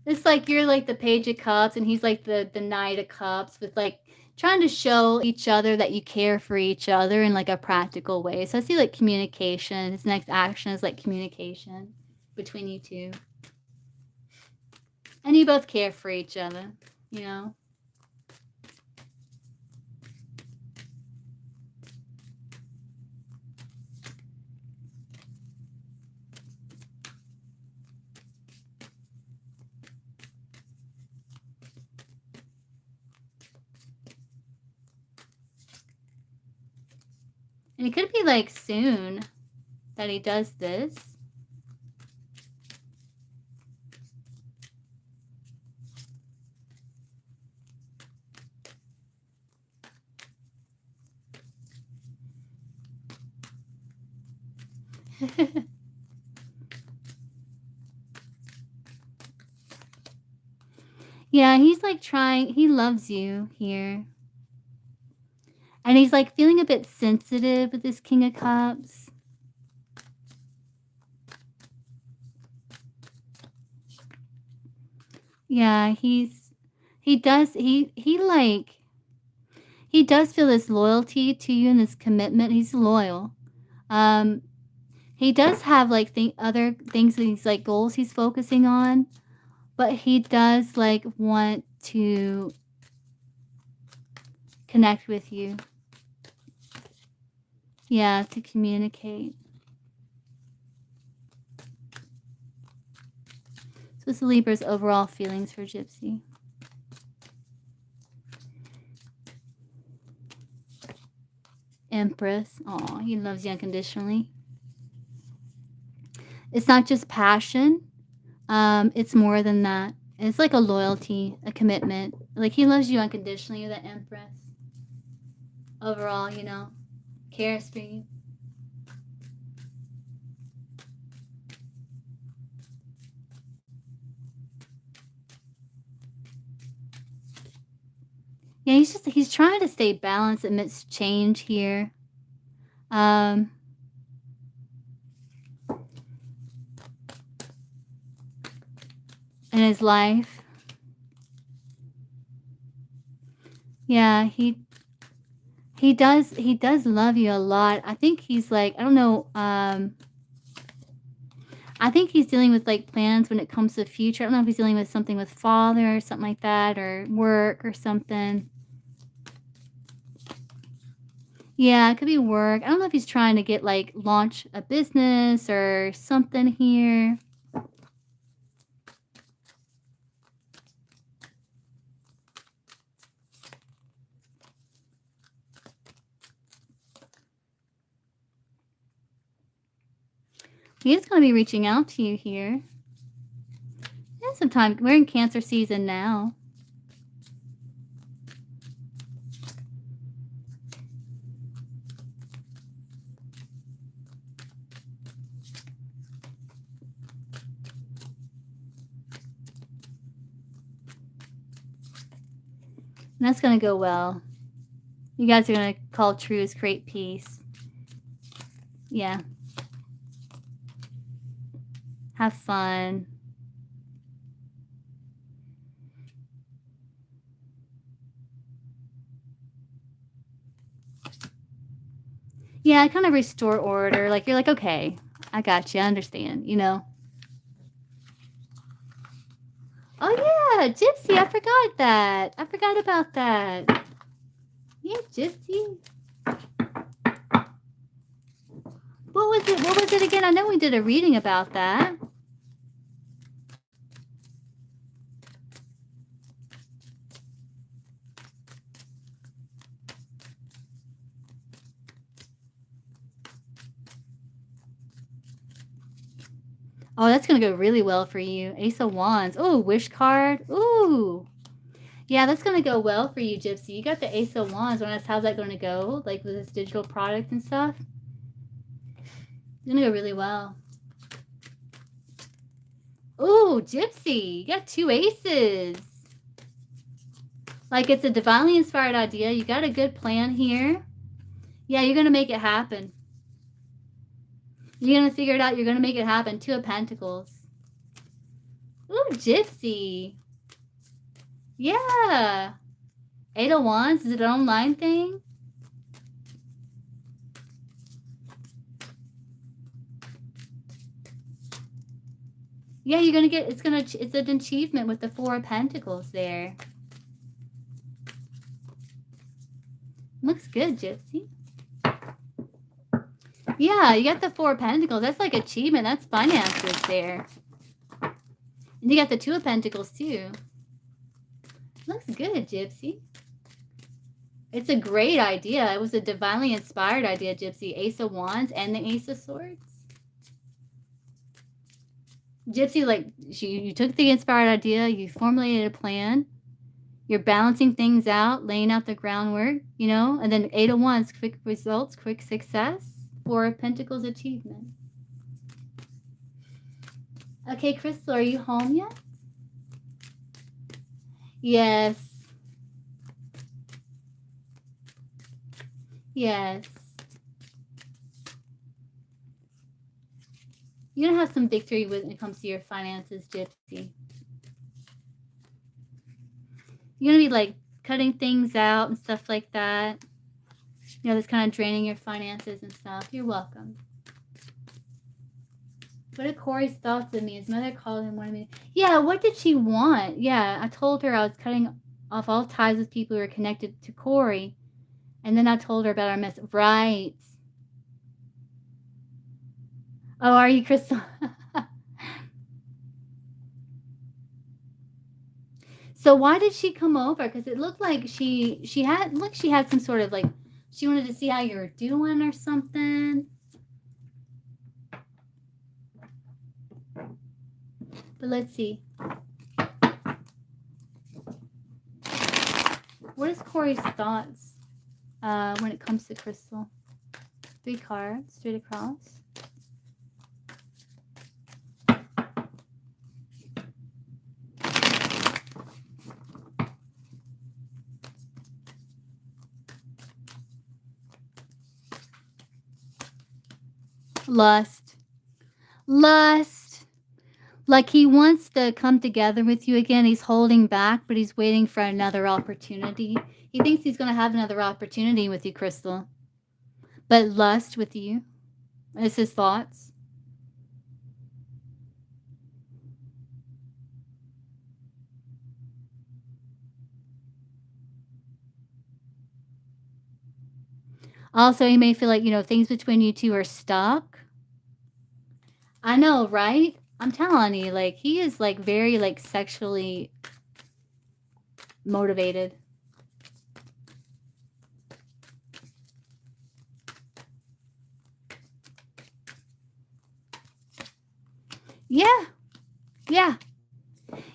It's like you're like the Page of Cups and he's like the Knight of Cups with like trying to show each other that you care for each other in like a practical way. So I see like communication. His next action is like communication between you two. And you both care for each other, you know? And it could be like soon that he does this. Yeah, he's like trying, he loves you here. And he's like feeling a bit sensitive with this King of Cups. Yeah, he does he does feel this loyalty to you and this commitment. He's loyal. Um he does have like other things that he's like goals he's focusing on, but he does like want to connect with you. Yeah, to communicate. So it's Libra's overall feelings for Gypsy. Empress. Aw, he loves you unconditionally. It's not just passion. It's more than that. It's like a loyalty, a commitment. Like he loves you unconditionally. You're the Empress. Overall, you know, cares for you. Yeah, he's trying to stay balanced amidst change here. In his life. Yeah, he does love you a lot. I think he's like, I don't know, I think he's dealing with like plans when it comes to the future. I don't know if he's dealing with something with father or something like that, or work or something. Yeah, it could be work. I don't know if he's trying to get like launch a business or something here. He is going to be reaching out to you here. Yeah, sometime. We're in Cancer season now. And that's going to go well. You guys are going to call truce, create peace. Yeah. Have fun. Yeah, kind of restore order. Like, you're like, okay, I got you. I understand, you know? Oh, yeah, Gypsy. I forgot that. I forgot about that. Yeah, Gypsy. What was it? What was it again? I know we did a reading about that. Oh, that's going to go really well for you. Ace of Wands. Oh, wish card. Ooh. Yeah, that's going to go well for you, Gypsy. You got the Ace of Wands. Want to ask how's that going to go? Like with this digital product and stuff? It's going to go really well. Ooh, Gypsy. You got 2 aces. Like it's a divinely inspired idea. You got a good plan here. Yeah, you're going to make it happen. You're going to figure it out. You're going to make it happen. 2 of Pentacles. Ooh, Gypsy. Yeah. 8 of Wands. Is it an online thing? Yeah, you're going to get, it's an achievement with the 4 of Pentacles there. Looks good, Gypsy. Yeah, you got the 4 of Pentacles. That's like achievement. That's finances there. And you got the 2 of Pentacles too. Looks good, Gypsy. It's a great idea. It was a divinely inspired idea, Gypsy. Ace of Wands and the Ace of Swords. Gypsy, like, you took the inspired idea, you formulated a plan, you're balancing things out, laying out the groundwork, you know, and then 8 of Wands, quick results, quick success, 4 of Pentacles, achievement. Okay, Crystal, are you home yet? Yes. Yes. You're going to have some victory when it comes to your finances, Gypsy. You're going to be like cutting things out and stuff like that. You know, that's kind of draining your finances and stuff. You're welcome. What are Corey's thoughts of me? His mother called him, wanted me. Yeah, what did she want? Yeah, I told her I was cutting off all ties with people who were connected to Corey. And then I told her about our mess. Right. Oh, are you, Crystal? So why did she come over? Because it looked like she had some sort of like, she wanted to see how you were doing or something. But let's see. What is Corey's thoughts when it comes to Crystal? 3 cards, straight across. Lust. Like he wants to come together with you again. He's holding back, but he's waiting for another opportunity. He thinks he's going to have another opportunity with you, Crystal. But lust with you is his thoughts. Also, he may feel like, you know, things between you two are stuck. I know, right? I'm telling you, like, he is, like, very, like, sexually motivated. Yeah. Yeah.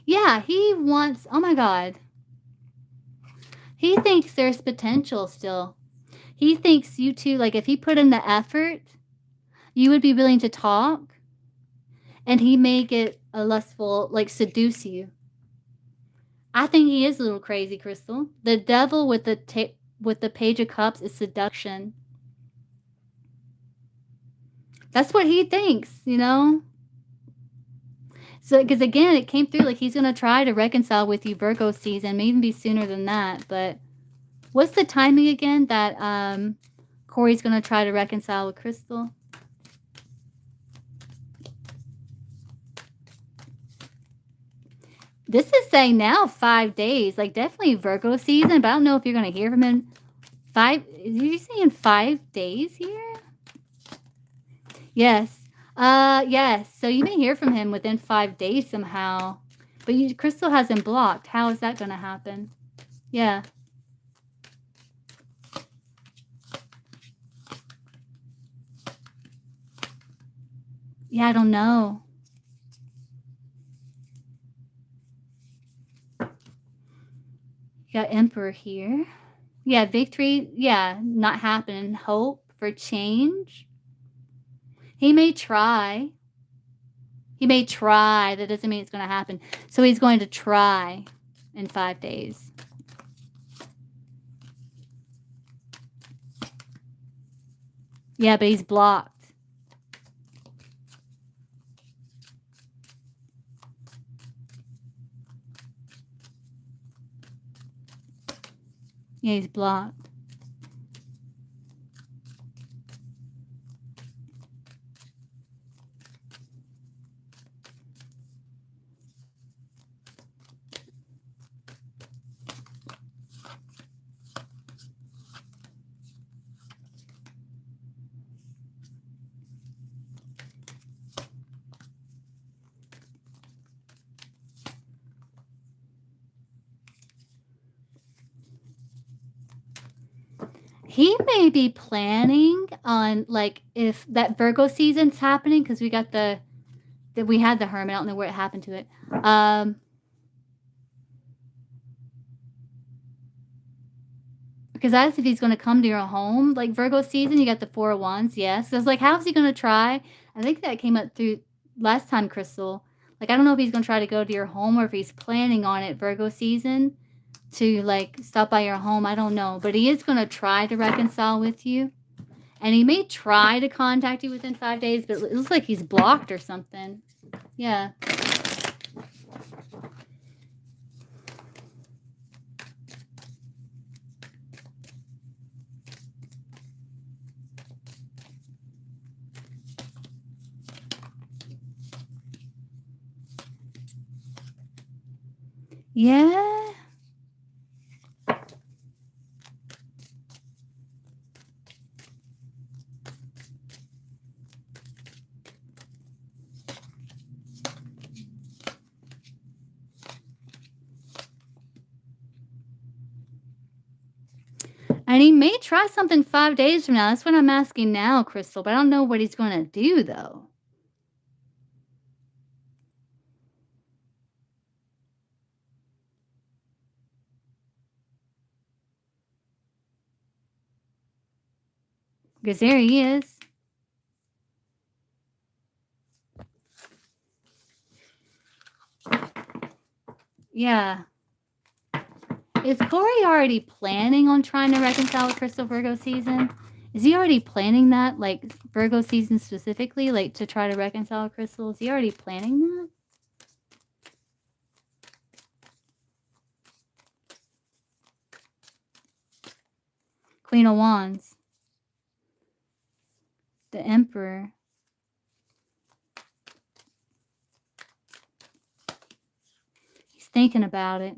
Yeah, he wants, oh my God. He thinks there's potential still. He thinks you two, like, if he put in the effort, you would be willing to talk. And he may get a lustful, like, seduce you. I think he is a little crazy, Crystal. The devil with the Page of Cups is seduction. That's what he thinks, you know? So, because again, it came through like he's going to try to reconcile with you Virgo season, may even be sooner than that. But what's the timing again that Corey's going to try to reconcile with Crystal? This is saying now 5 days, like definitely Virgo season, but I don't know if you're going to hear from him. Is you saying 5 days here? Yes. Yes. So you may hear from him within 5 days somehow. But Crystal has him blocked. How is that going to happen? Yeah. Yeah, I don't know. You got Emperor here. Yeah, victory. Yeah, not happening. Hope for change. He may try. He may try. That doesn't mean it's going to happen. So he's going to try in 5 days. Yeah, but he's blocked. Yeah, he's blocked. He may be planning on, like, if that Virgo season's happening, because we got we had the Hermit. I don't know where it happened to it. Because that's if he's going to come to your home, like Virgo season, you got the Four of Wands, yes. So it's like, how's he going to try? I think that came up through last time, Crystal. Like, I don't know if he's going to try to go to your home or if he's planning on it Virgo season to, like, stop by your home. I don't know. But he is going to try to reconcile with you. And he may try to contact you within 5 days, but it looks like he's blocked or something. Yeah. Yeah. And he may try something 5 days from now. That's what I'm asking now, Crystal, but I don't know what he's going to do, though. Because there he is. Yeah. Is Corey already planning on trying to reconcile with Crystal Virgo season? Is he already planning that, like Virgo season specifically, like to try to reconcile with Crystal? Is he already planning that? Queen of Wands. The Emperor. He's thinking about it.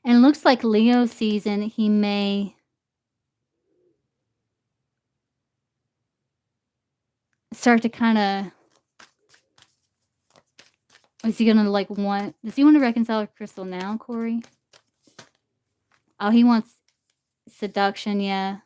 And it looks like Leo season, he may start to kind of... Is he going to, like, does he want to reconcile with Crystal now, Corey? Oh, he wants seduction, yeah.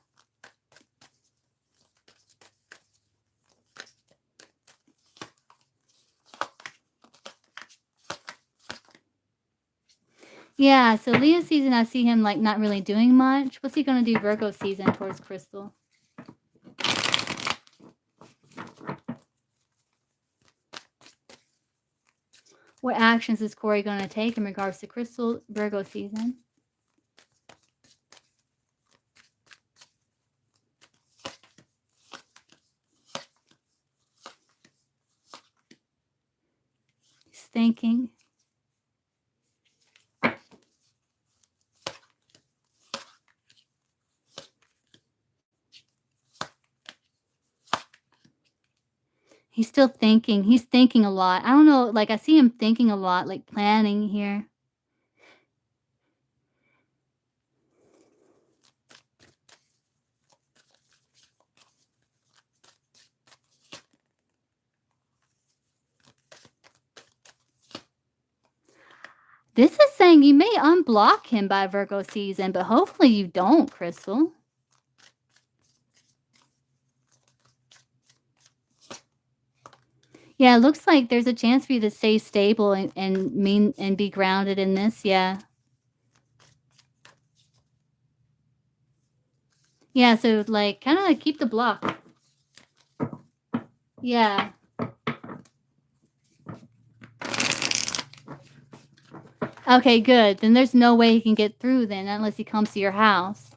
Yeah, so Leo season, I see him, like, not really doing much. What's he going to do Virgo season towards Crystal? What actions is Corey going to take in regards to Crystal Virgo season? He's thinking. He's still thinking. He's thinking a lot. I don't know, like, I see him thinking a lot, like, planning here. This is saying you may unblock him by Virgo season, but hopefully you don't, Crystal. Yeah, it looks like there's a chance for you to stay stable and be grounded in this, yeah. Yeah, so, like, kinda, like, keep the block. Yeah. Okay, good. Then there's no way he can get through then unless he comes to your house.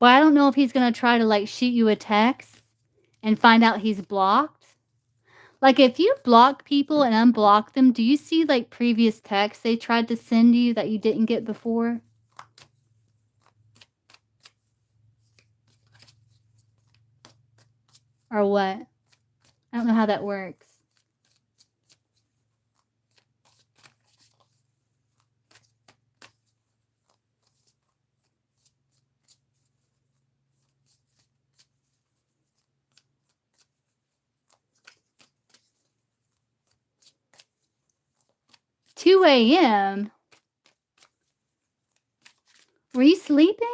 Well, I don't know if he's gonna try to, like, shoot you a text and find out he's blocked. Like, if you block people and unblock them, do you see, like, previous texts they tried to send you that you didn't get before? Or what? I don't know how that works. Two AM? Were you sleeping?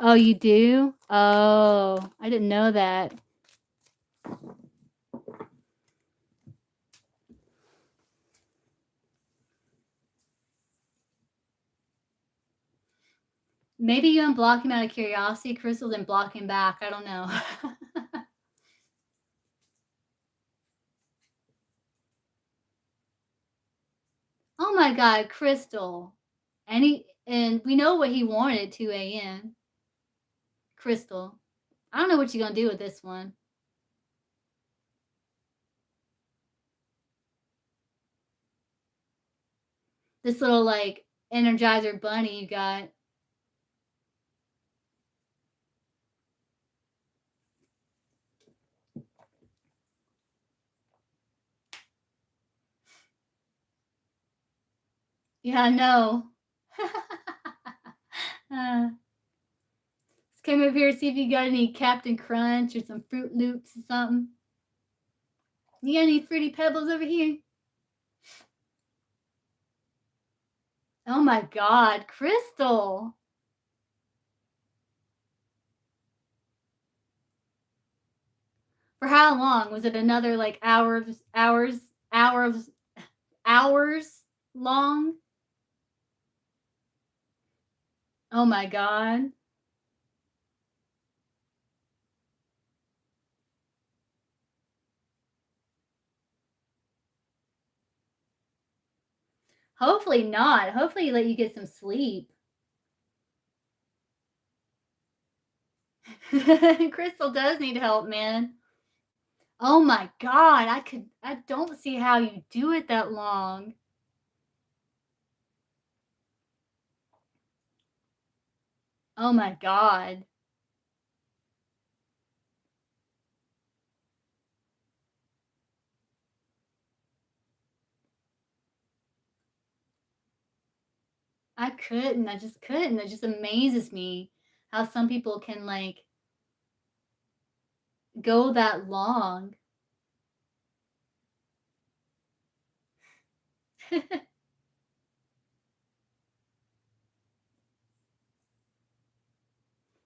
Oh, you do? Oh, I didn't know that. Maybe you unblock him out of curiosity, Crystal, then block him back. I don't know. Oh my god, Crystal. And we know what he wanted at 2 AM. Crystal. I don't know what you're gonna do with this one. This little, like, Energizer bunny you got. Yeah, I know. Let's come over here, see if you got any Captain Crunch or some Fruit Loops or something. You got any Fruity Pebbles over here? Oh my god, Crystal. For how long? Was it another, like, hours long? Oh my god. Hopefully not. Hopefully he let you get some sleep. Crystal does need help, man. Oh my god, I don't see how you do it that long. Oh my god. I couldn't. I just couldn't. It just amazes me how some people can, like, go that long.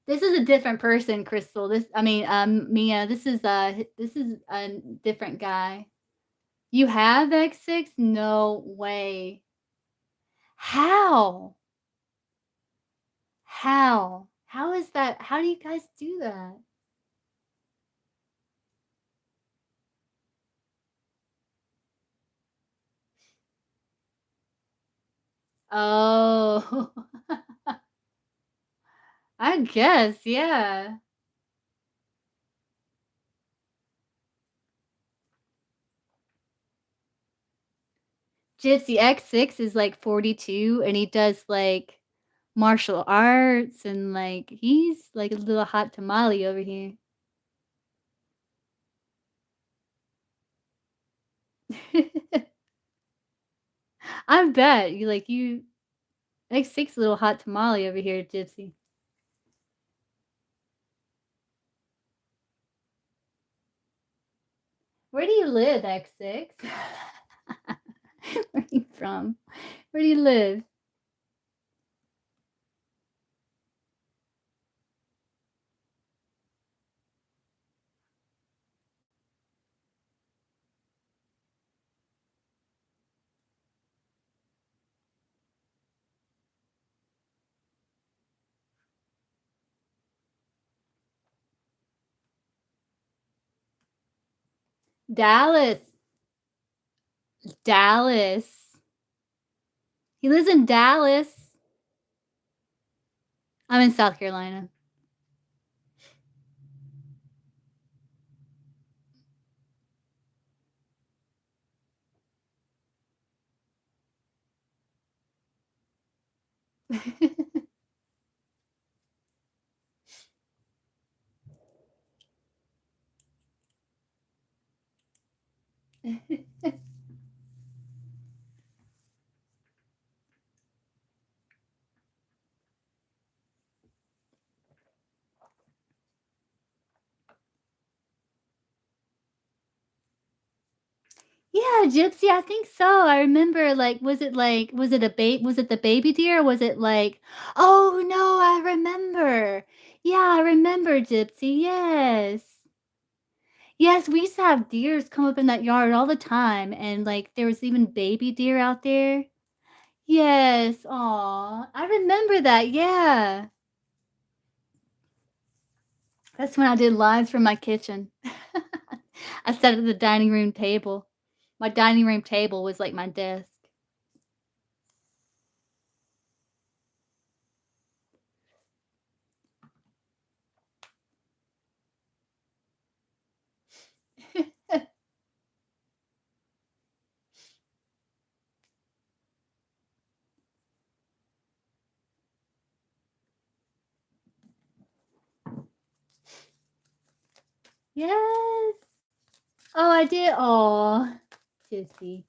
This is a different person, Crystal. Mia, this is a different guy. You have X6? No way. How? How? How is that? How do you guys do that? Oh, I guess, yeah. Gypsy X6 is like 42 and he does like martial arts and like he's like a little hot tamale over here. I bet you X6 little hot tamale over here, Gypsy. Where do you live, X6? Where are you from? Where do you live? Dallas. Dallas. He lives in Dallas. I'm in South Carolina. Yeah, Gypsy, I think so. I remember, was it the baby deer, or was it like oh, no, I remember. Yeah, I remember Gypsy, yes. Yes, we used to have deers come up in that yard all the time, and, like, there was even baby deer out there. Yes, aw, I remember that, yeah. That's when I did lives from my kitchen. I sat at the dining room table. My dining room table was like my desk. Yes. Oh, I did. Aw, Gypsy.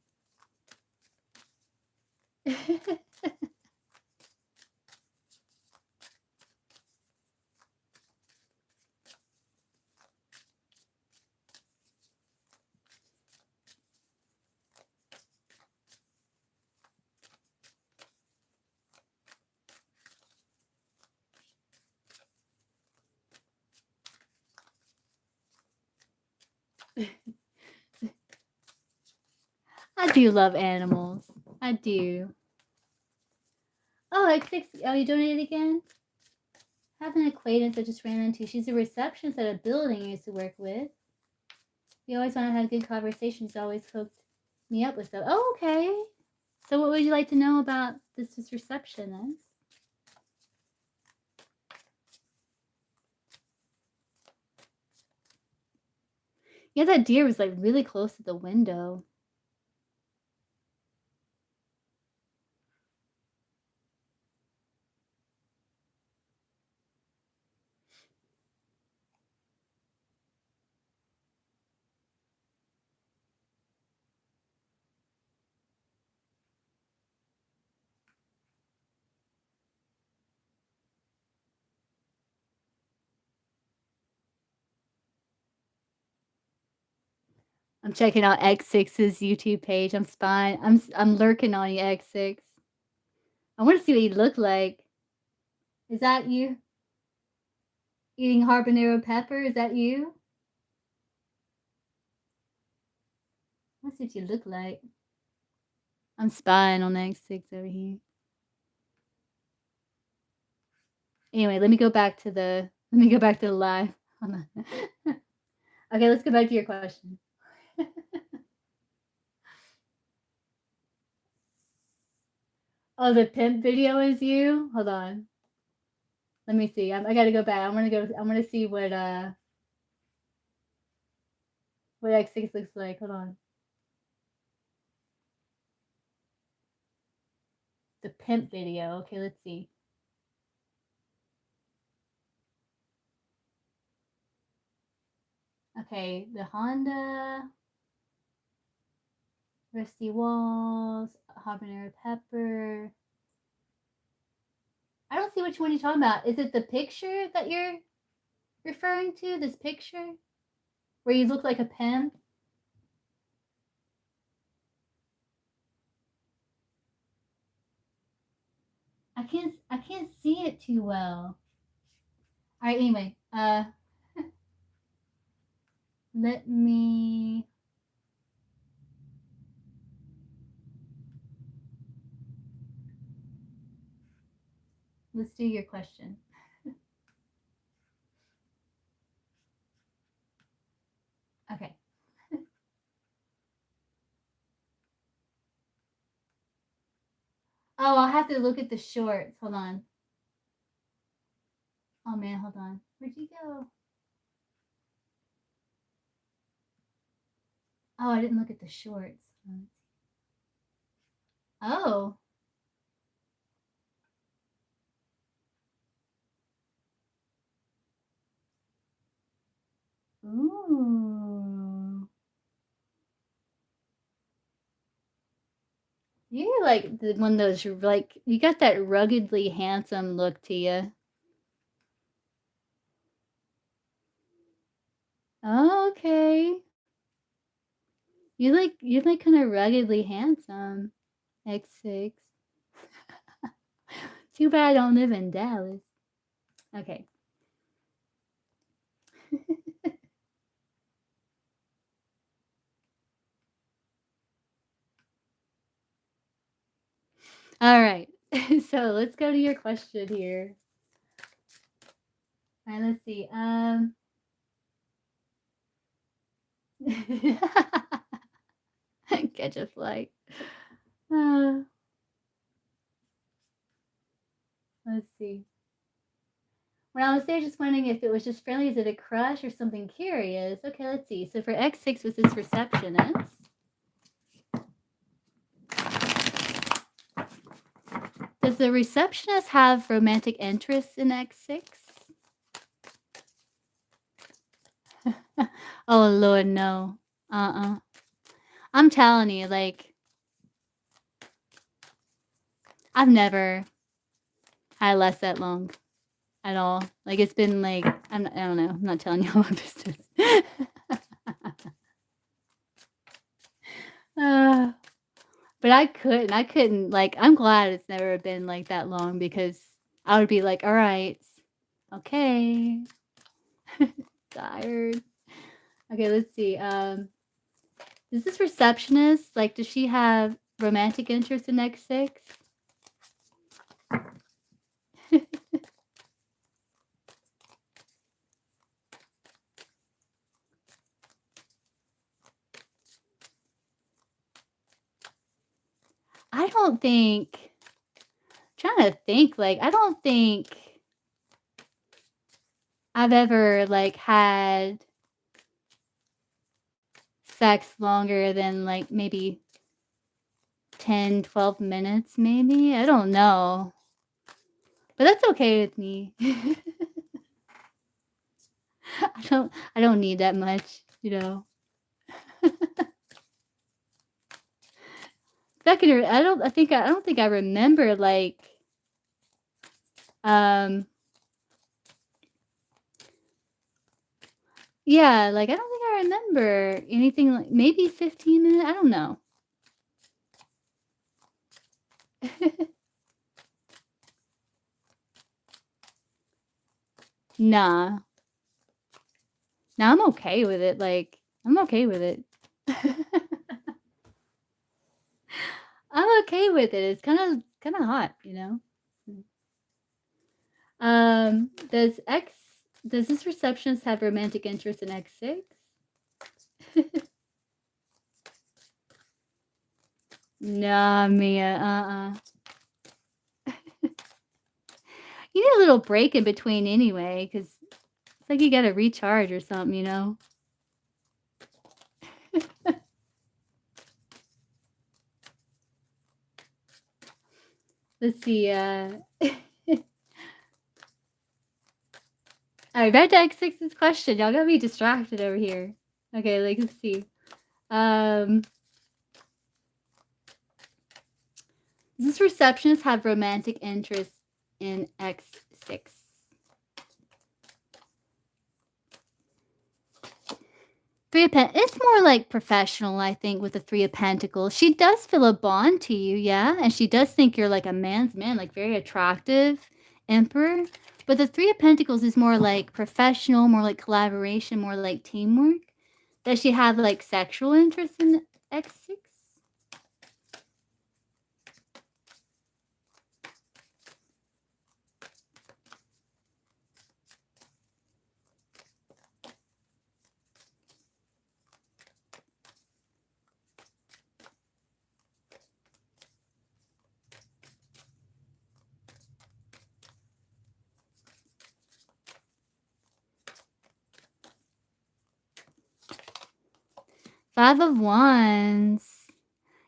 I do love animals. I do. Oh, X6. Oh, you donated again? I have an acquaintance I just ran into. She's a receptionist at a building I used to work with. We always want to have good conversations. Always hooked me up with stuff. Oh, okay. So, what would you like to know about this receptionist? Yeah, that deer was like really close to the window. I'm checking out X6's YouTube page. I'm spying. I'm lurking on you, X6. I want to see what you look like. Is that you eating habanero pepper? Is that you? Let's see what you look like. I'm spying on X6 over here. Anyway, let me go back to the live. Hold on. Okay, let's go back to your question. Oh, the pimp video is you? Hold on. Let me see. I gotta go back. I'm gonna see what X6 looks like. Hold on. The pimp video. Okay, let's see. Okay, the Honda, Rusty Walls, Habanero Pepper. I don't see which one you're talking about. Is it the picture that you're referring to? This picture? Where you look like a pimp? I can't see it too well. Alright, anyway, let me let's do your question. Okay. Oh, I'll have to look at the shorts. Hold on. Oh man, hold on. Where'd you go? Oh, I didn't look at the shorts. Oh. Ooh. You're like one of those, like, you got that ruggedly handsome look to you. Oh, okay. You're like kind of ruggedly handsome. X6. Too bad I don't live in Dallas. Okay. All right. So let's go to your question here. All right, let's see. Catch a flight. Let's see. When I was there, just wondering if it was just friendly, is it a crush or something curious? Okay, let's see. So for X6 with this receptionist, does the receptionist have romantic interest in X6? Oh, Lord, no. I'm telling you, like, I've never had last that long at all. Like, it's been like, I don't know. I'm not telling you all my business. But I couldn't, like, I'm glad it's never been like that long because I would be like, all right, okay. Tired. Okay, let's see. Is this receptionist, like, does she have romantic interest in X6? I don't think, trying to think, like, I don't think I've ever, like, had sex longer than, like, maybe 10, 12 minutes, maybe? I don't know. But that's okay with me. I don't need that much, you know? I don't think I remember, like, yeah, like, I don't think I remember anything, like, maybe 15 minutes, I don't know. Nah. Nah, I'm okay with it, like, I'm okay with it. I'm okay with it, it's kinda hot, you know? Does this receptionist have romantic interest in X6? Nah, Mia, You need a little break in between anyway, because it's like you gotta recharge or something, you know? Let's see, Alright, back to X6's question. Y'all got me distracted over here. Okay, like, let's see. Does this receptionist have romantic interest in X6? Three of it's more like professional, I think, with the Three of Pentacles. She does feel a bond to you, yeah, and she does think you're like a man's man, like very attractive Emperor. But the Three of Pentacles is more like professional, more like collaboration, more like teamwork. Does she have like sexual interest in X6? 5 of Wands.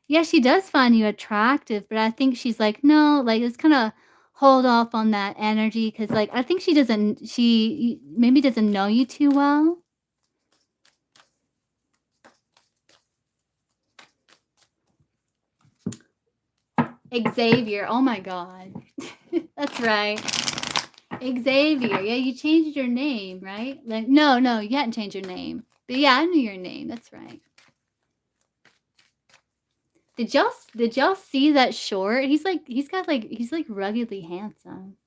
Yeah, she does find you attractive, but I think she's like, "No," like, let's kinda hold off on that energy because, like, I think she maybe doesn't know you too well. Xavier, oh my god. That's right. Xavier, yeah, you changed your name, right? Like no, you hadn't changed your name. But yeah, I knew your name, that's right. Did y'all see that short? He's like ruggedly handsome.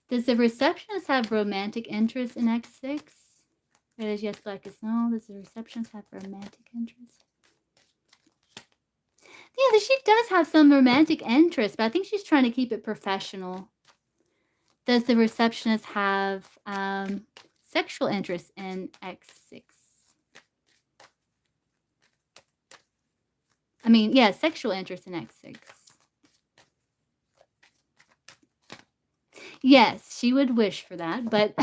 Does the receptionist have romantic interest in X6? It is yes, black is no. Does the receptionist have romantic interest? Yeah, she does have some romantic interest, but I think she's trying to keep it professional. Does the receptionist have sexual interest in X6? I mean, yeah, sexual interest in X6. Yes, she would wish for that, but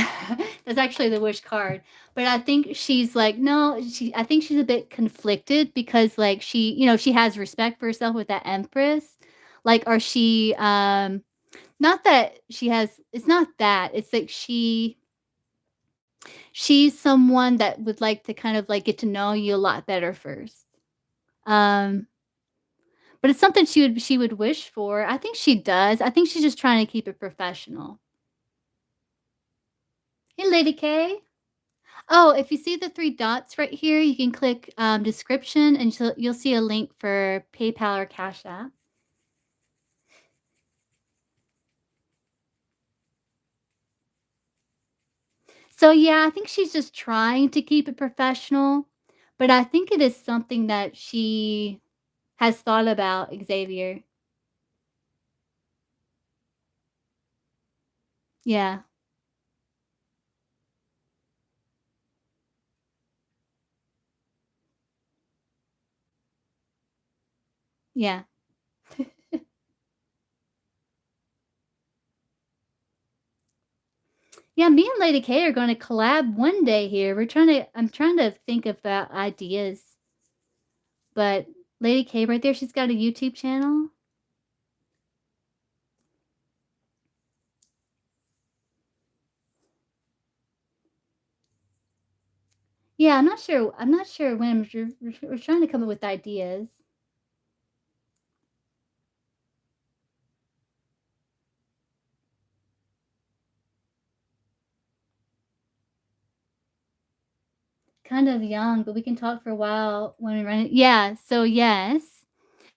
that's actually the wish card. But I think she's like, no, I think she's a bit conflicted because like she has respect for herself with that Empress. Like, or she not that she has it's not that. It's like she's someone that would like to kind of like get to know you a lot better first. Um but it's something she would wish for. I think she does. I think she's just trying to keep it professional. Hey, Lady K. Oh, if you see the 3 dots right here, you can click, description, and you'll see a link for PayPal or Cash App. So, yeah, I think she's just trying to keep it professional, but I think it is something that she has thought about, Xavier. Yeah, yeah. Yeah, me and Lady K are gonna collab one day here. I'm trying to think about ideas, but Lady K right there, she's got a YouTube channel. Yeah, I'm not sure when we're trying to come up with ideas. Kind of young, but we can talk for a while when we run it. Yeah, so yes.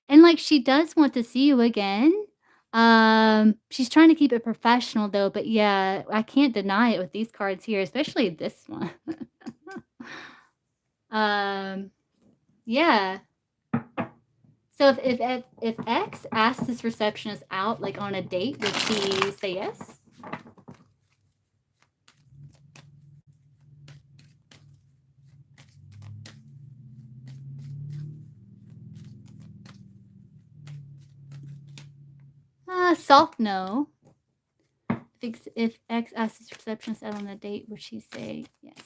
And, like, she does want to see you again. She's trying to keep it professional, though, but, yeah, I can't deny it with these cards here, especially this one. Um, yeah. So if X asked this receptionist out, like, on a date, would she say yes? Soft no. If X asked his receptionist out on a date, would she say yes?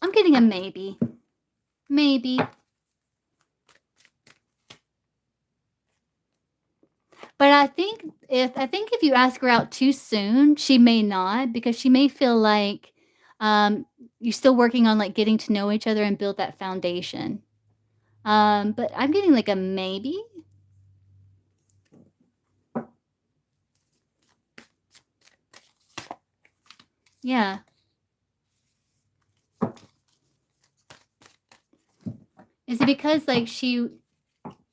I'm getting a maybe. Maybe. But I think if you ask her out too soon, she may not because she may feel like you're still working on like getting to know each other and build that foundation. But I'm getting like a maybe. Yeah. Is it because like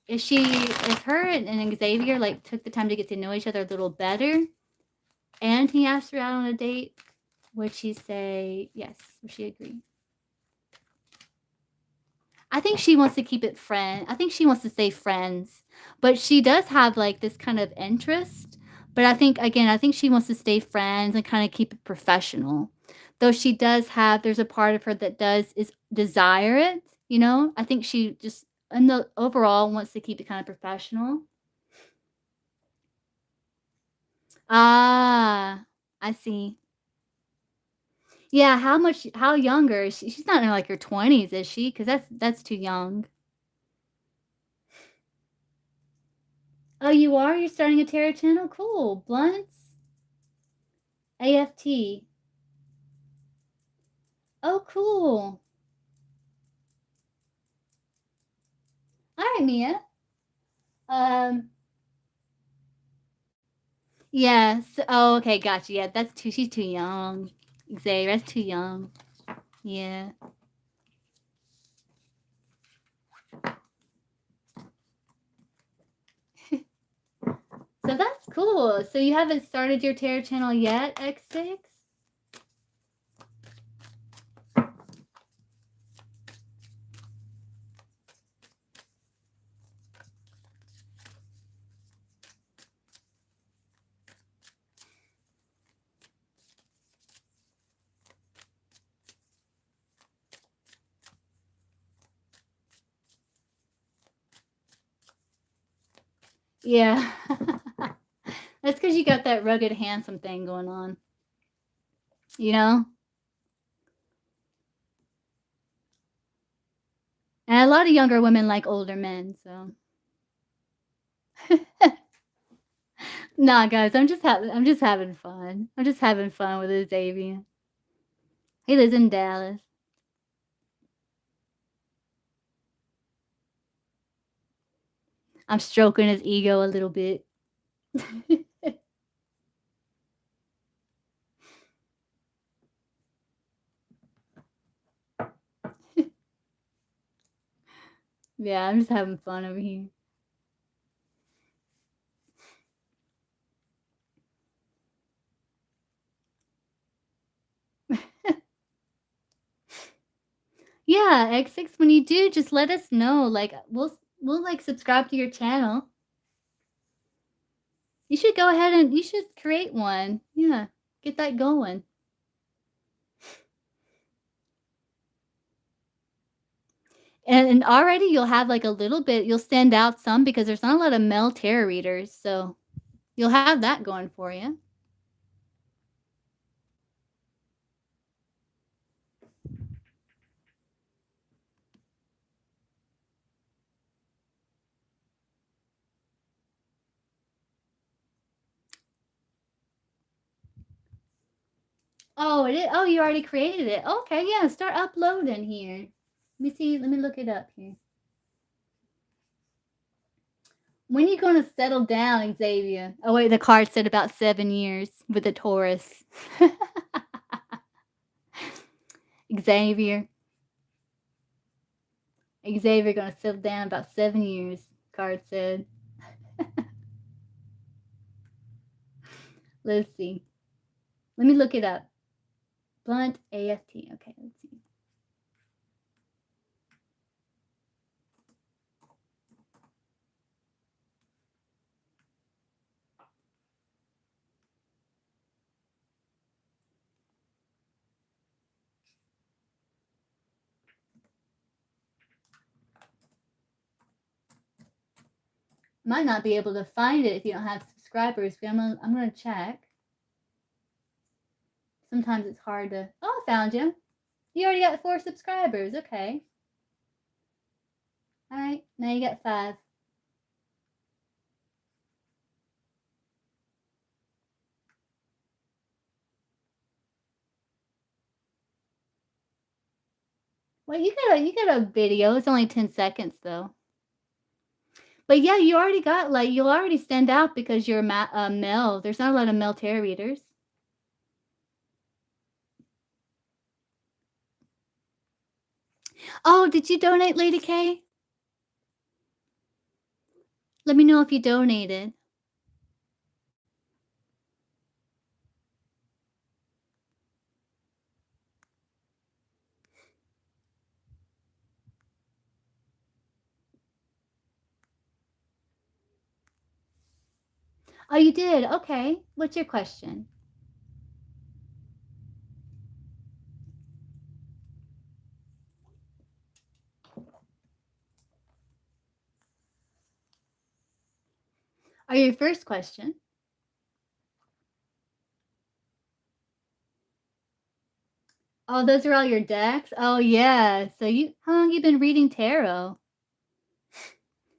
if her and Xavier like took the time to get to know each other a little better and he asked her out on a date, would she say yes? Would she agree? I think she wants to keep it friend. I think she wants to stay friends, but she does have like this kind of interest. But I think she wants to stay friends and kind of keep it professional. Though she does have, there's a part of her that does is desire it. I think she just in the overall wants to keep it kind of professional. Ah, I see. Yeah, how younger is she? She's not in, like, her 20s, is she? Because that's too young. Oh, you are? You're starting a tarot channel? Cool. Blunts? AFT. Oh, cool. Alright, Mia. Um, yes. Oh, okay, gotcha. Yeah, that's too she's too young. Xavier, that's too young. Yeah. So that's cool. So you haven't started your tarot channel yet, X6? Yeah. That's because you got that rugged, handsome thing going on. You know? And a lot of younger women like older men, so. Nah, guys, I'm just having fun. I'm just having fun with Xavier. He lives in Dallas. I'm stroking his ego a little bit. Yeah, I'm just having fun over here. Yeah, X6, when you do, just let us know. Like, we'll like subscribe to your channel. You should go ahead and you should create one. Yeah, get that going. And already you'll have like a little bit. You'll stand out some because there's not a lot of male tarot readers, so you'll have that going for you. Oh, it is. Oh, you already created it. Okay, yeah. Start uploading here. Let me see. Let me look it up here. When you gonna settle down, Xavier? Oh wait, the card said about 7 years with the Taurus. Xavier. Xavier gonna settle down about 7 years. Card said. Let's see. Let me look it up. Blunt AFT. Okay, let's see. Might not be able to find it if you don't have subscribers, but I'm gonna check. Sometimes it's hard to. Oh, I found you. You already got 4 subscribers. Okay. All right. Now you got 5. Well, you got a video. It's only 10 seconds though. But yeah, you already got like you'll already stand out because you're male. There's not a lot of male tarot readers. Oh, did you donate, Lady K? Let me know if you donated. Oh, you did? Okay. What's your question? Or your first question? Oh, those are all your decks? Oh, yeah. So you how long you been reading tarot?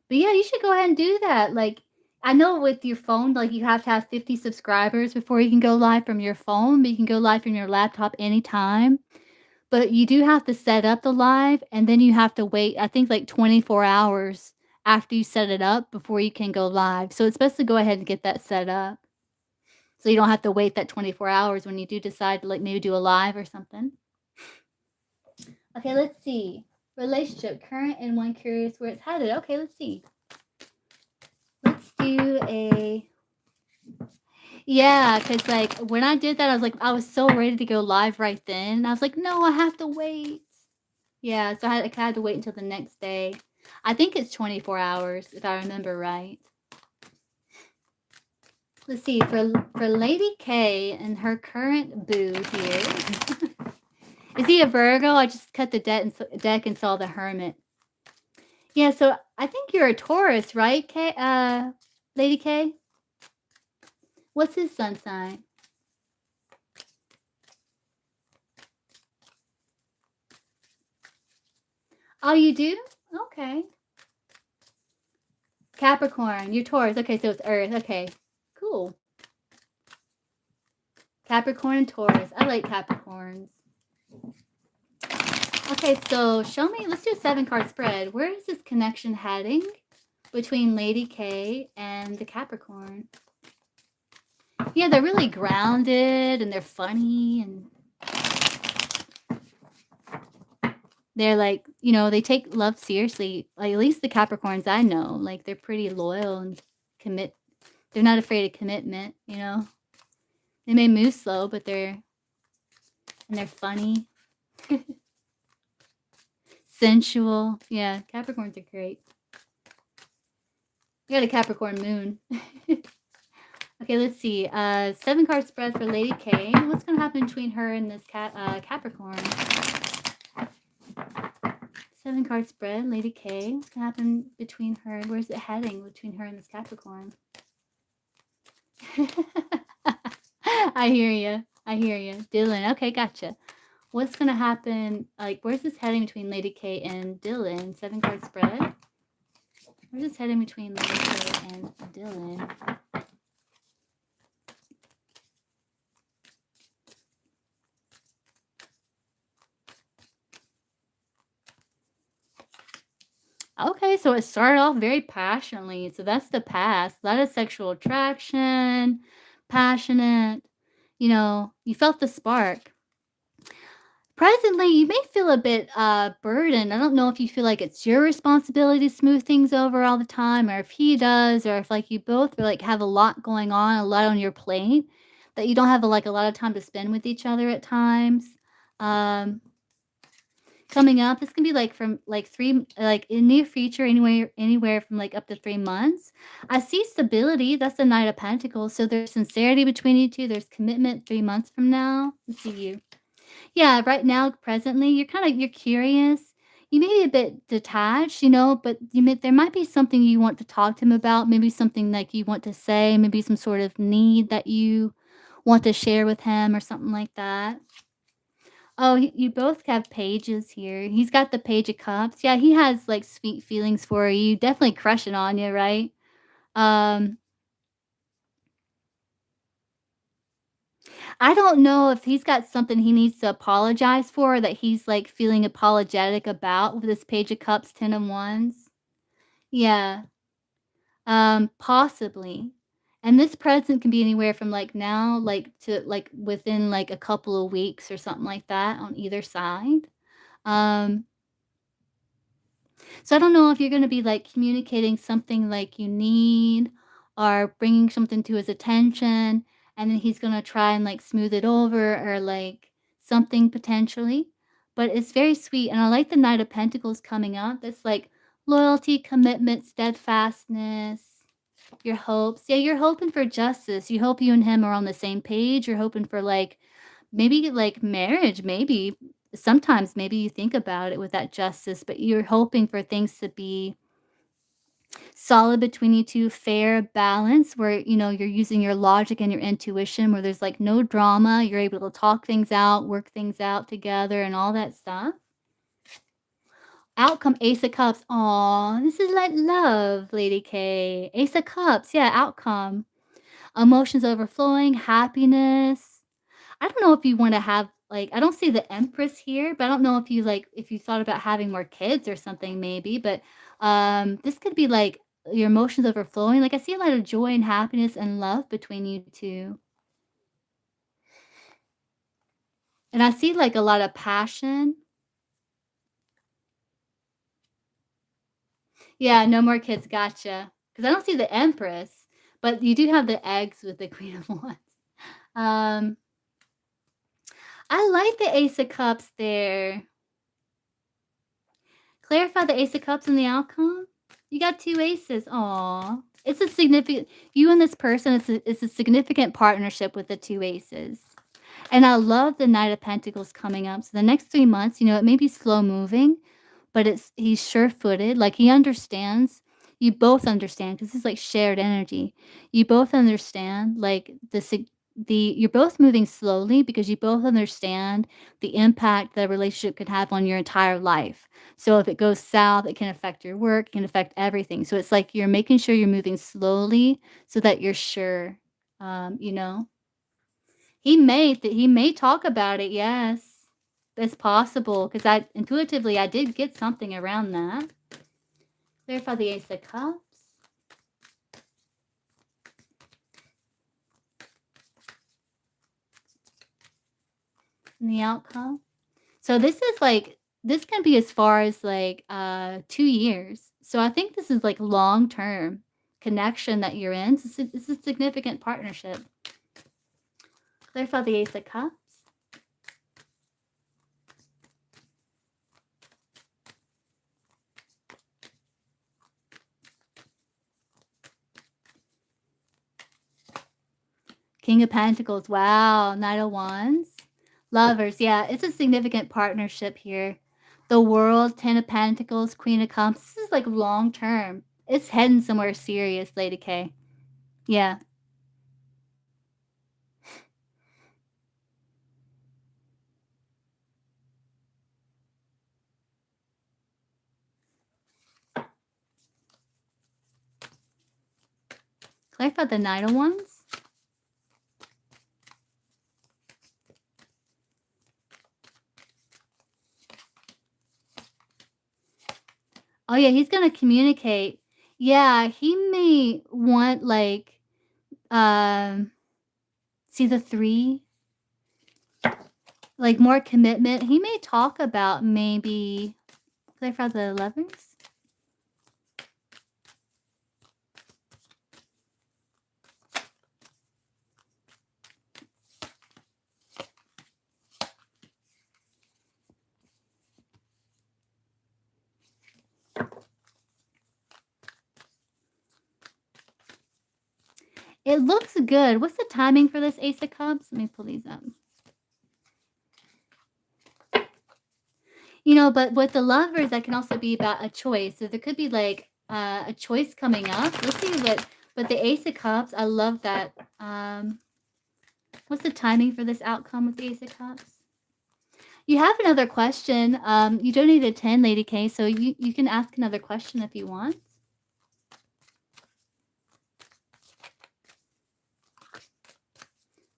But yeah, you should go ahead and do that. Like, I know with your phone, like you have to have 50 subscribers before you can go live from your phone, but you can go live from your laptop anytime. But you do have to set up the live and then you have to wait, I think like 24 hours after you set it up before you can go live. So it's best to go ahead and get that set up. So you don't have to wait that 24 hours when you do decide to like maybe do a live or something. Okay, let's see. Relationship, current and one curious where it's headed. Okay, let's see. Let's do a yeah, cause like when I did that, I was so ready to go live right then. I was like, no, I have to wait. Yeah, so I had to wait until the next day. I think it's 24 hours if I remember right. Let's see for Lady K and her current boo here. Is he a Virgo? I just cut the deck and saw the Hermit. Yeah, so I think you're a Taurus, right, K? Lady K? What's his sun sign? Oh, you do? Okay. Capricorn. You're Taurus. Okay, so it's Earth. Okay, cool. Capricorn and Taurus. I like Capricorns. Okay, so show me. Let's do a 7-card spread. Where is this connection heading between Lady K and the Capricorn? Yeah, they're really grounded and they're funny and they're like, you know, they take love seriously. Like, at least the Capricorns I know, like they're pretty loyal and commit. They're not afraid of commitment, you know. They may move slow, but they're funny. Sensual. Yeah, Capricorns are great. You got a Capricorn moon. Okay, let's see. 7-card spread for Lady K. What's going to happen between her and this Capricorn? 7-card spread, Lady K. What's going to happen between her? Where's it heading between her and this Capricorn? I hear you. I hear you. Dylan. Okay, gotcha. What's going to happen? Like, where's this heading between Lady K and Dylan? 7-card spread. Where's this heading between Lady K and Dylan? Okay, so it started off very passionately. So that's the past. A lot of sexual attraction, passionate. You know, you felt the spark. Presently, you may feel a bit burdened. I don't know if you feel like it's your responsibility to smooth things over all the time, or if he does, or if like you both like have a lot going on, a lot on your plate that you don't have like a lot of time to spend with each other at times. Um, Coming up, this can be like from like like in near future, anywhere from like up to 3 months. I see stability. That's the Knight of Pentacles. So there's sincerity between you two. There's commitment 3 months from now. Let's see you. Yeah, right now, presently, you're curious. You may be a bit detached, you know, but there might be something you want to talk to him about. Maybe something like you want to say. Maybe some sort of need that you want to share with him or something like that. Oh, you both have pages here. He's got the Page of Cups. Yeah, he has, like, sweet feelings for you, definitely crushing on you, right? Um, I don't know if he's got something he needs to apologize for that he's, like, feeling apologetic about with this Page of Cups, 10 of Wands. Yeah, possibly. And this present can be anywhere from, like, now, like, to, like, within, like, a couple of weeks or something like that on either side. Um So I don't know if you're gonna be, like, communicating something, like, you need or bringing something to his attention, and then he's gonna try and, like, smooth it over or, like, something potentially. But it's very sweet, and I like the Knight of Pentacles coming up. It's like loyalty, commitment, steadfastness, your hopes. Yeah, you're hoping for justice. You hope you and him are on the same page. You're hoping for, like, maybe, like, marriage, maybe. Sometimes maybe you think about it with that justice, but you're hoping for things to be Solid between you two, fair balance where, you're using your logic and your intuition where there's, like, no drama, you're able to talk things out, work things out together, and all that stuff. Outcome, Ace of Cups. Aw, this is like love, Lady K. Ace of Cups, yeah, outcome. Emotions overflowing, happiness. I don't know if you wanna have, like, I don't see the Empress here, but I don't know if you thought about having more kids or something maybe, but, this could be, like, your emotions overflowing. Like, I see a lot of joy and happiness and love between you 2. And I see, like, a lot of passion. Yeah, no more kids, gotcha. Because I don't see the Empress, but you do have the eggs with the Queen of Wands. Um, I like the Ace of Cups there. Clarify the Ace of Cups in the outcome. You got 2 aces. Aw. It's a significant you and this person, it's a significant partnership with the 2 aces. And I love the Knight of Pentacles coming up. So the next 3 months, it may be slow moving, but he's sure-footed, like, he understands. You both understand because it's like shared energy. You both understand, like, you're both moving slowly because you both understand the impact the relationship could have on your entire life. So if it goes south, it can affect your work, it can affect everything. So it's like you're making sure you're moving slowly so that you're sure, you know? He may talk about it, yes. It's possible because I did get something around that. Clarify the Ace of Cups and the outcome. So this can be as far as, like, 2 years. So I think this is, like, long-term connection that you're in. It's a significant partnership. Clarify the Ace of Cups King of Pentacles. Wow. Knight of Wands. Lovers. Yeah, it's a significant partnership here. The World, 10 of Pentacles, Queen of Cups. This is like long term. It's heading somewhere serious, Lady K. Yeah. Clarify the Knight of Wands. Oh, yeah, he's gonna communicate. Yeah, he may want, like, um, see the 3? Like, more commitment. He may talk about maybe clarify the Lovers? It looks good. What's the timing for this Ace of Cups? Let me pull these up. But with the Lovers, that can also be about a choice. So there could be, like, a choice coming up. Let's see but the Ace of Cups, I love that. What's the timing for this outcome with the Ace of Cups? You have another question. You donated 10, Lady K, so you can ask another question if you want.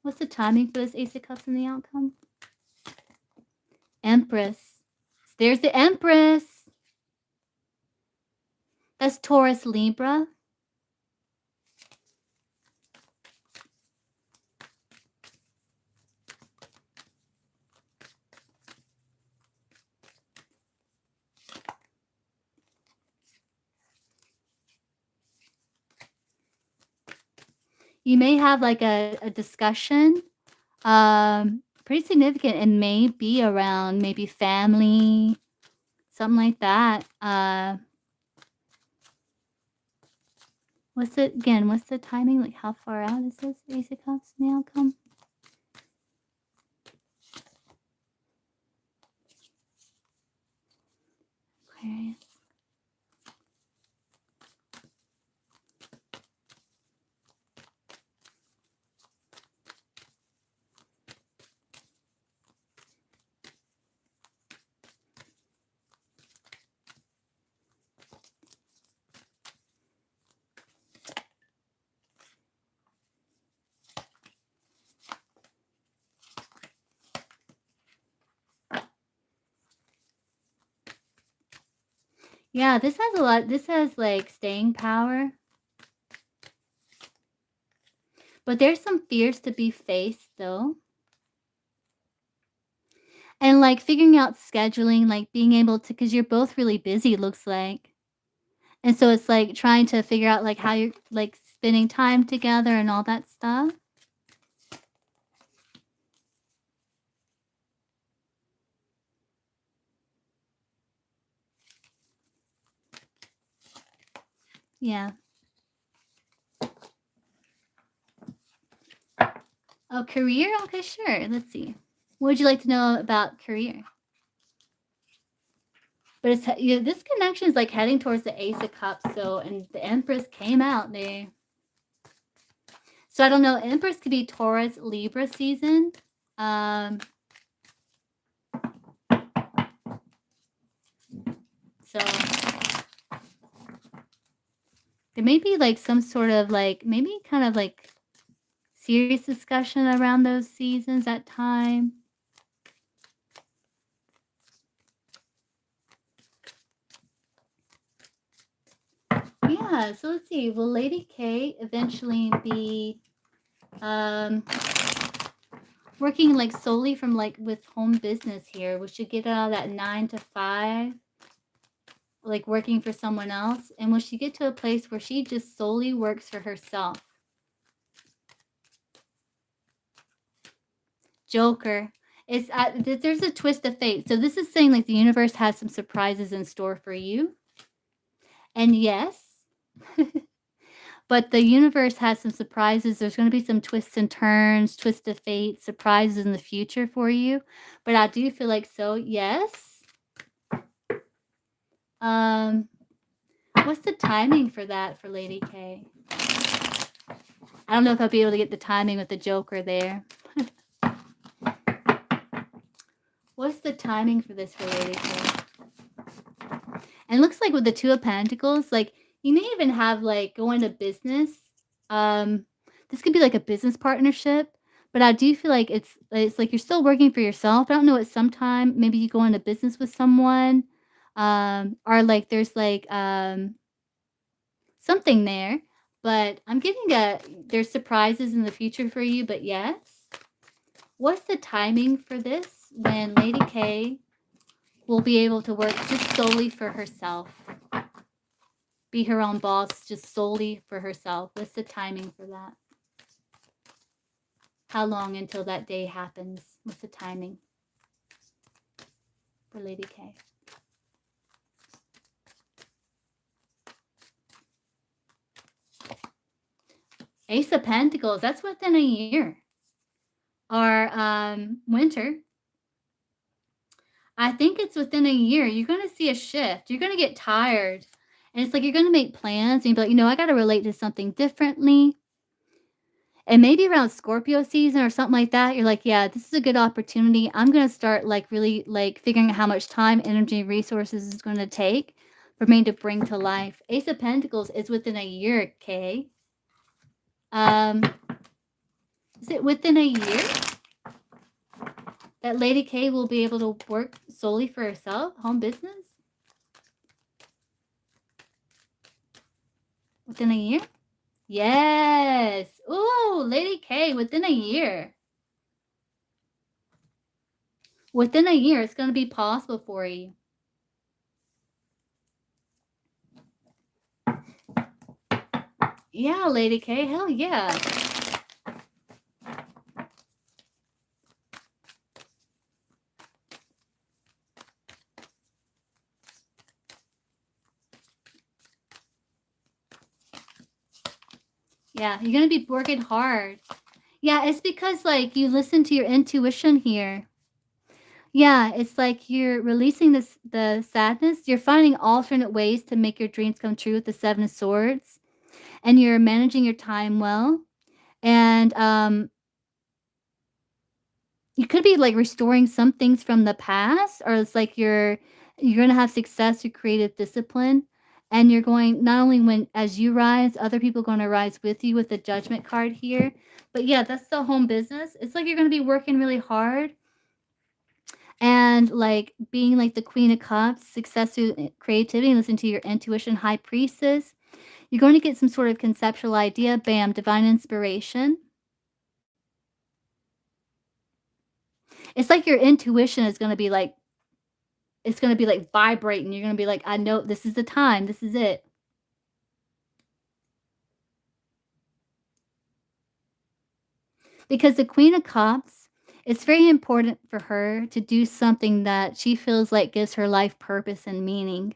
What's the timing for this Ace of Cups and the outcome? Empress. There's the Empress. That's Taurus, Libra. You may have, like, a discussion, pretty significant. It may be around maybe family, something like that. What's the timing? Like, how far out is this Ace of Cups and the outcome? Aquarius. Yeah, this has a lot. This has like staying power. But there's some fears to be faced though. And like figuring out scheduling, like being able to, because you're both really busy, it looks like. And so it's like trying to figure out like how you're like spending time together and all that stuff. Yeah. Oh, career? Okay, sure. Let's see. What would you like to know about career? But it's this connection is like heading towards the Ace of Cups. So, and the Empress came out there. So I don't know. Empress could be Taurus, Libra season. So there may be like some sort of like maybe kind of like serious discussion around those seasons at time. Yeah, so let's see. Will Lady K eventually be working like solely from like with home business here? Will she get out of that 9 to 5? Like working for someone else? And will she get to a place where she just solely works for herself? Joker. It's there's a twist of fate. So this is saying like the universe has some surprises in store for you. And yes, but the universe has some surprises. There's going to be some twists and turns, twists of fate, surprises in the future for you. But I do feel like so, yes. What's the timing for that for Lady K? I don't know if I'll be able to get the timing with the Joker there. What's the timing for this for Lady K? And it looks like with the Two of Pentacles, like you may even have like go into business. This could be like a business partnership, but I do feel like it's like you're still working for yourself. I don't know, at some time maybe you go into business with someone, or like there's like something there. But I'm getting there's surprises in the future for you. But yes, what's the timing for this when Lady K will be able to work just solely for herself? Be her own boss just solely for herself. What's the timing for that? How long until that day happens? What's the timing for Lady K? Ace of Pentacles, that's within a year. Or winter. I think it's within a year. You're going to see a shift. You're going to get tired. And it's like you're going to make plans and you'll be like, you know, I got to relate to something differently. And maybe around Scorpio season or something like that, you're like, yeah, this is a good opportunity. I'm going to start like really like figuring out how much time, energy, resources is going to take for me to bring to life. Ace of Pentacles is within a year, Kay. Is it within a year that Lady K will be able to work solely for herself, home business? Within a year? Yes. Ooh, Lady K, within a year. Within a year, it's going to be possible for you. Yeah, Lady K, hell yeah. Yeah, you're going to be working hard. Yeah, it's because like you listen to your intuition here. Yeah, it's like you're releasing the sadness. You're finding alternate ways to make your dreams come true with the Seven of Swords. And you're managing your time well. And you could be like restoring some things from the past, or it's like you're going to have success through creative discipline. And you're going, not only when as you rise, other people are going to rise with you with the Judgment card here. But yeah, that's the home business. It's like you're going to be working really hard. And, like, being, like, the Queen of Cups, success through creativity, listen to your intuition, High Priestess. You're going to get some sort of conceptual idea, bam, divine inspiration. It's like your intuition is gonna be, like it's gonna be, like, vibrating. You're gonna be like, "I know this is the time. This is it." Because the Queen of Cups, it's very important for her to do something that she feels like gives her life purpose and meaning,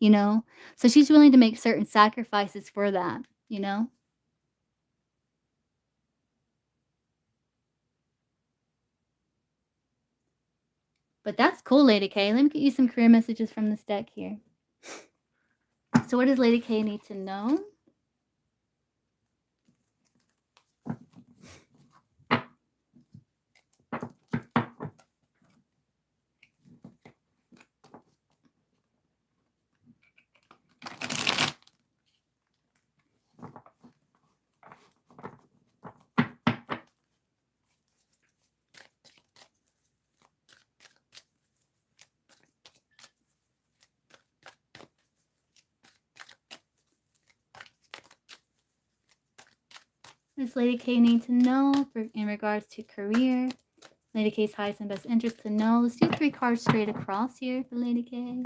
you know? So she's willing to make certain sacrifices for that, you know? But that's cool, Lady K. Let me get you some career messages from this deck here. So what does Lady K need to know? What does Lady K need to know in regards to career? Lady K's highest and best interest to know. Let's do 3 cards straight across here for Lady K.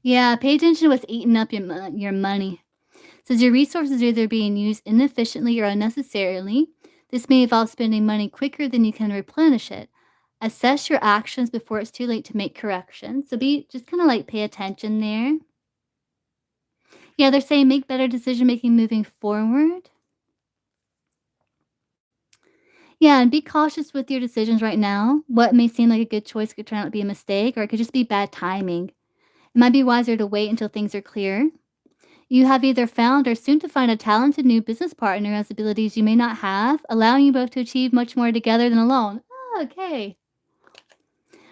Yeah, pay attention to what's eating up your money. Says your resources are either being used inefficiently or unnecessarily. This may involve spending money quicker than you can replenish it. Assess your actions before it's too late to make corrections. So be just kind of like pay attention there. Yeah, they're saying make better decision making moving forward. Yeah, and be cautious with your decisions right now. What may seem like a good choice could turn out to be a mistake, or it could just be bad timing. It might be wiser to wait until things are clear. You have either found or soon to find a talented new business partner who has abilities you may not have, allowing you both to achieve much more together than alone. Oh, okay.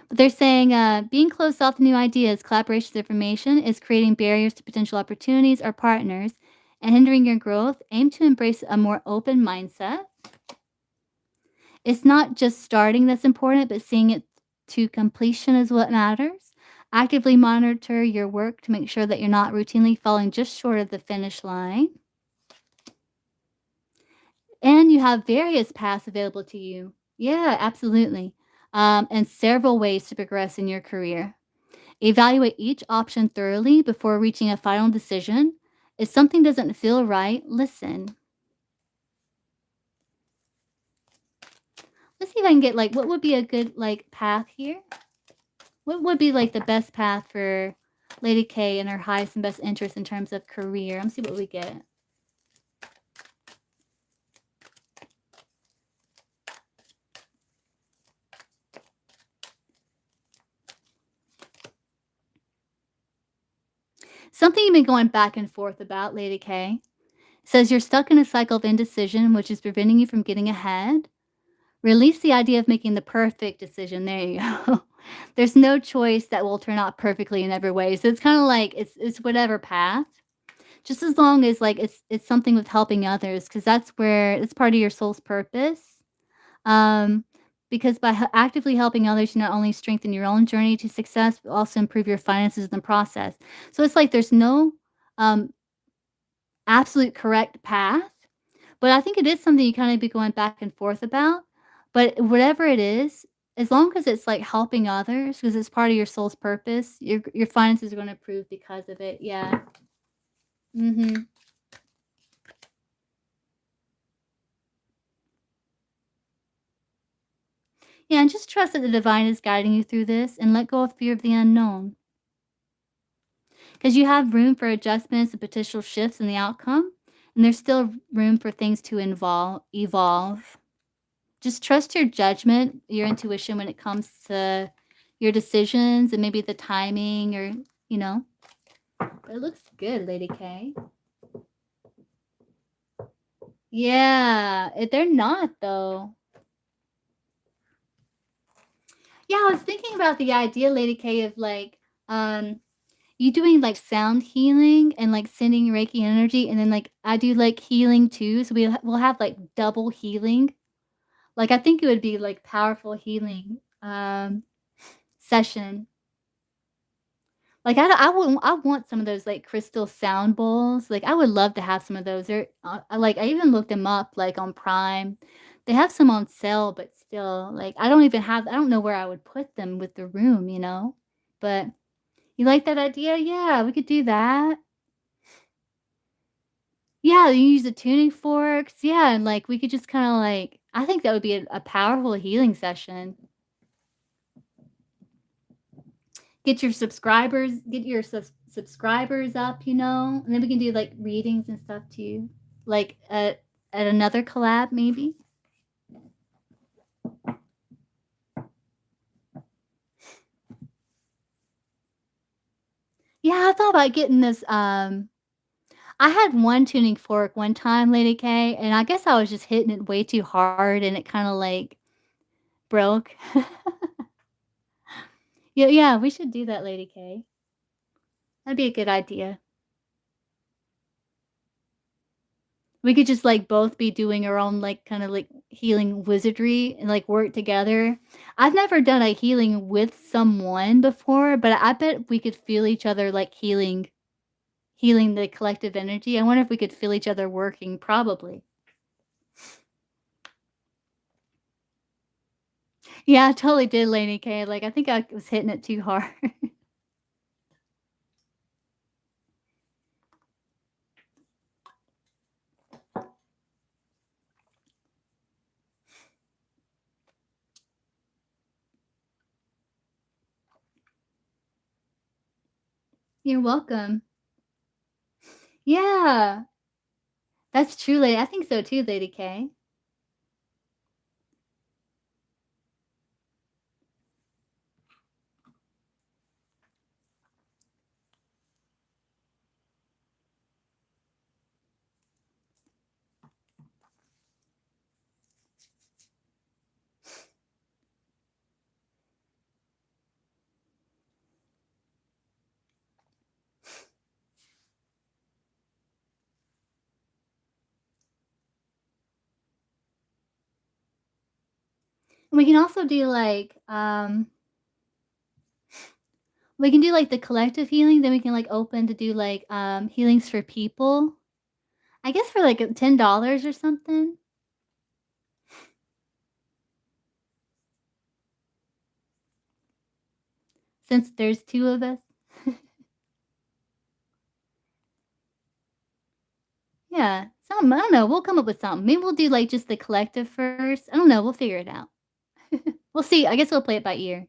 But they're saying being closed off to new ideas, collaborations, information is creating barriers to potential opportunities or partners and hindering your growth. Aim to embrace a more open mindset. It's not just starting that's important, but seeing it to completion is what matters. Actively monitor your work to make sure that you're not routinely falling just short of the finish line. And you have various paths available to you. Yeah, absolutely. And several ways to progress in your career. Evaluate each option thoroughly before reaching a final decision. If something doesn't feel right, listen. Let's see if I can get like what would be a good like path here. What would be like the best path for Lady K and her highest and best interest in terms of career? Let's see what we get. Something you've been going back and forth about, Lady K. Says you're stuck in a cycle of indecision, which is preventing you from getting ahead. Release the idea of making the perfect decision. There you go. There's no choice that will turn out perfectly in every way. So it's kind of like it's whatever path. Just as long as like it's something with helping others, because that's where it's part of your soul's purpose. Um, because by actively helping others, you not only strengthen your own journey to success, but also improve your finances in the process. So it's like there's no um, absolute correct path, but I think it is something you kinda be going back and forth about, but whatever it is, as long as it's, like, helping others, because it's part of your soul's purpose, your finances are gonna improve because of it, yeah. Mhm. Yeah, and just trust that the divine is guiding you through this and let go of fear of the unknown, because you have room for adjustments and potential shifts in the outcome, and there's still room for things to evolve. Just trust your judgment, your intuition when it comes to your decisions and maybe the timing or, you know? But it looks good, Lady K. Yeah, they're not though. Yeah, I was thinking about the idea, Lady K, of like, um, you doing like sound healing and like sending Reiki energy, and then like I do like healing too. So we'll have like double healing. Like I think it would be like powerful healing session. Like I want some of those like crystal sound bowls. Like I would love to have some of those. They're I even looked them up like on Prime. They have some on sale, but still like I don't know where I would put them with the room, you know. But you like that idea? Yeah, we could do that. Yeah, you use the tuning forks. Yeah, and like we could just kind of like I think that would be a powerful healing session. Get your subscribers up, you know, and then we can do like readings and stuff too, like at another collab maybe. Yeah, I thought about getting this. I had one tuning fork one time, Lady K, and I guess I was just hitting it way too hard, and it kind of like broke. Yeah, yeah, we should do that, Lady K. That'd be a good idea. We could just, like, both be doing our own, like, kinda, like, healing wizardry and, like, work together. I've never done a healing with someone before, but I bet we could feel each other, like, healing the collective energy. I wonder if we could feel each other working, probably. Yeah, I totally did, Lady K, like, I think I was hitting it too hard. You're welcome. Yeah, that's true, lady I think so too, Lady K. We can also do, like, we can do, like, the collective healing, then we can, like, open to do, like, healings for people. I guess for, like, $10 or something, since there's 2 of us. Yeah, something, I don't know, we'll come up with something. Maybe we'll do, like, just the collective first. I don't know, we'll figure it out. We'll see, I guess we'll play it by ear.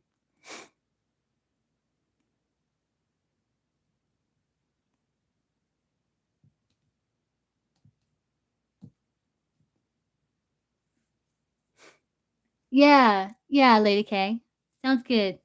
Yeah, yeah, Lady K. Sounds good.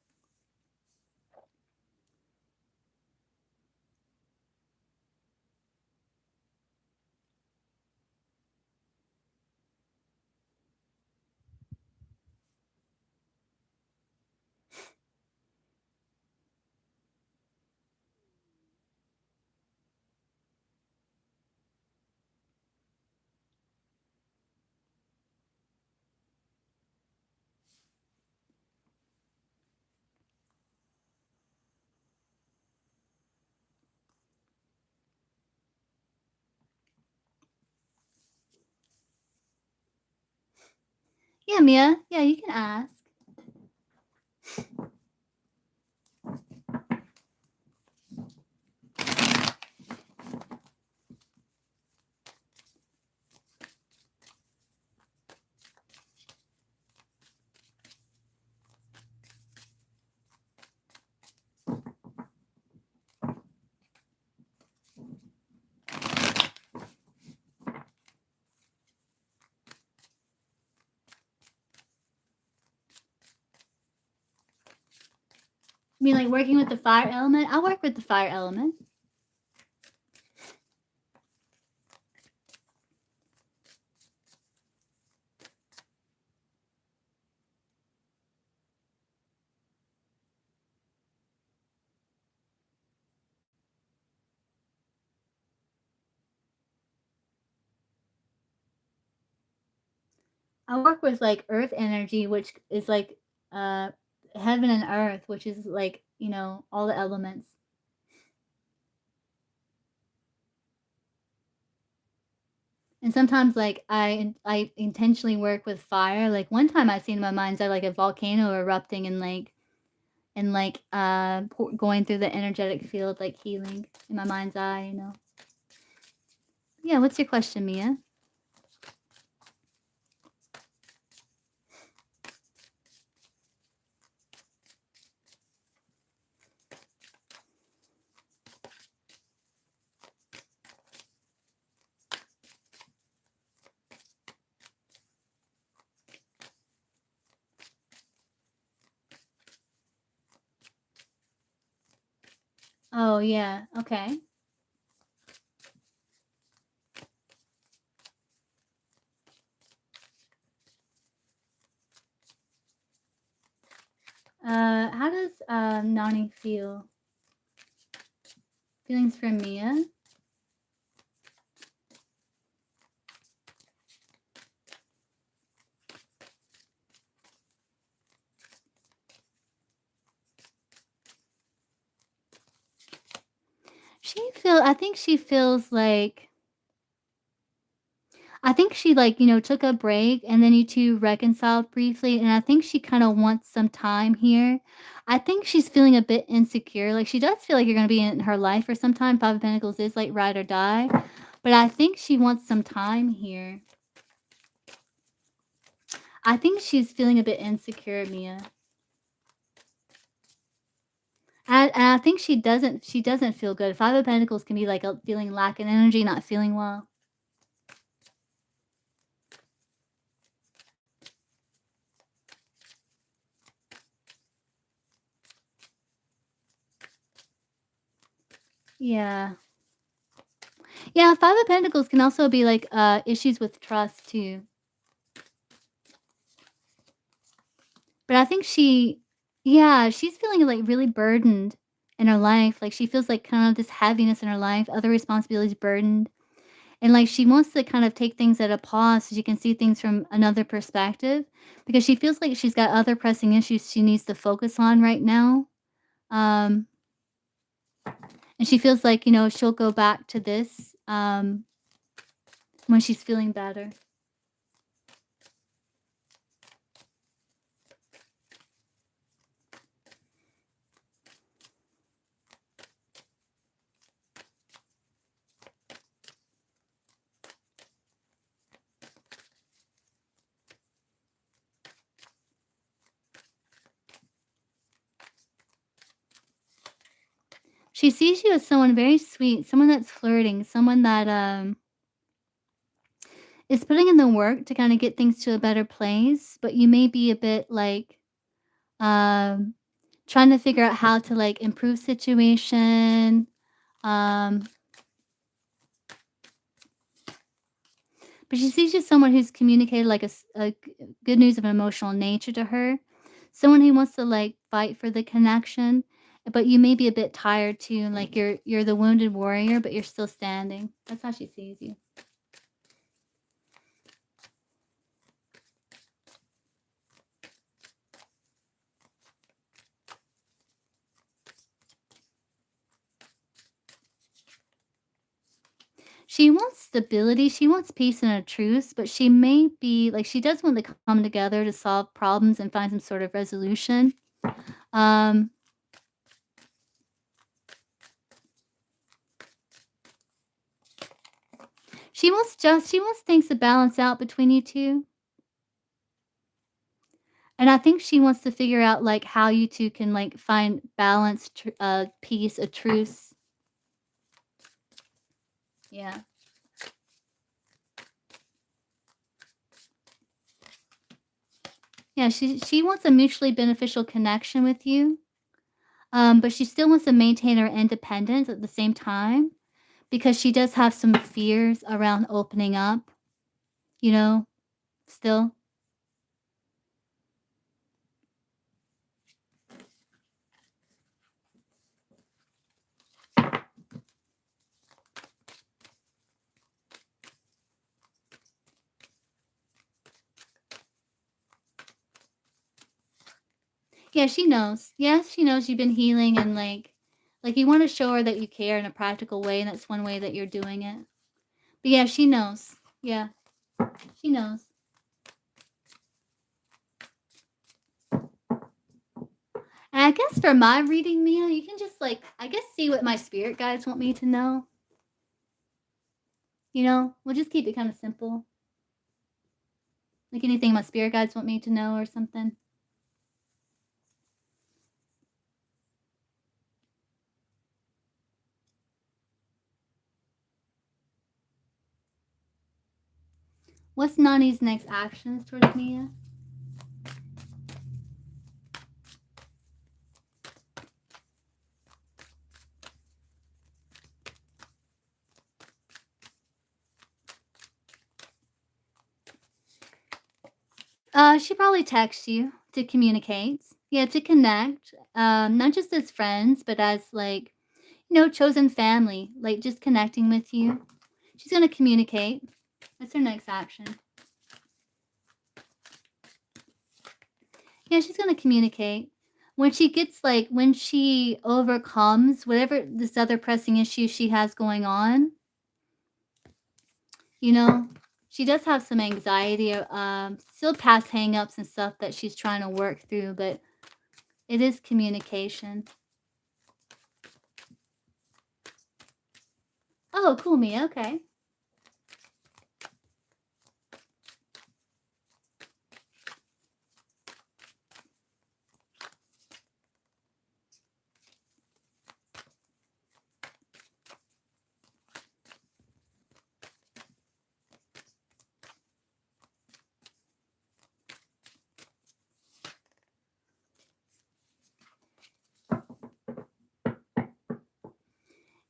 Yeah, Mia, yeah, you can ask. You mean, like, working with the fire element? I work with the fire element. I work with like earth energy, which is like uh heaven and earth, which is like, all the elements. And sometimes like I intentionally work with fire. Like one time I seen in my mind's eye like a volcano erupting and going through the energetic field, like healing in my mind's eye. Yeah, what's your question, Mia? Oh yeah, okay. How does Nani feel? Feelings for Mia? I think she feels like, I think she like, took a break and then you two reconciled briefly. And I think she kind of wants some time here. I think she's feeling a bit insecure. Like she does feel like you're going to be in her life for some time. Five of Pentacles is like ride or die. But I think she wants some time here. I think she's feeling a bit insecure, Mia. And I think she doesn't feel good. Five of Pentacles can be like a feeling lack in energy, not feeling well. Yeah. Yeah, Five of Pentacles can also be like issues with trust too. But I think yeah, she's feeling like really burdened in her life. Like she feels like kind of this heaviness in her life, other responsibilities burdened. And like she wants to kind of take things at a pause so she can see things from another perspective because she feels like she's got other pressing issues she needs to focus on right now. Um, and she feels like, she'll go back to this when she's feeling better. She sees you as someone very sweet, someone that's flirting, someone that is putting in the work to kind of get things to a better place, but you may be a bit like um trying to figure out how to like improve situation. Um but she sees you as someone who's communicated like good news of an emotional nature to her. Someone who wants to like fight for the connection, but you may be a bit tired too, like you're the wounded warrior, but you're still standing. That's how she sees you. She wants stability, she wants peace and a truce, but she may be like she does want to come together to solve problems and find some sort of resolution. Um, she wants things to balance out between you two. And I think she wants to figure out like how you two can like find balance, peace, a truce. Yeah. Yeah, she wants a mutually beneficial connection with you. But she still wants to maintain her independence at the same time because she does have some fears around opening up, you know, still. Yeah, she knows. Yes, she knows you've been healing and like you want to show her that you care in a practical way, and that's one way that you're doing it. But yeah, she knows. Yeah, she knows. And I guess for my reading, Mia, you can just like I guess see what my spirit guides want me to know. We'll just keep it kind of simple. Like anything my spirit guides want me to know or something. What's Nani's next actions towards Mia? She probably texts you to communicate. Yeah, to connect. Not just as friends, but as like, chosen family, like just connecting with you. She's gonna communicate. That's her next action. Yeah, she's gonna communicate. When she overcomes whatever this other pressing issue she has going on, you know, she does have some anxiety, still past hangups and stuff that she's trying to work through, but it is communication. Oh, cool, Mia. Okay.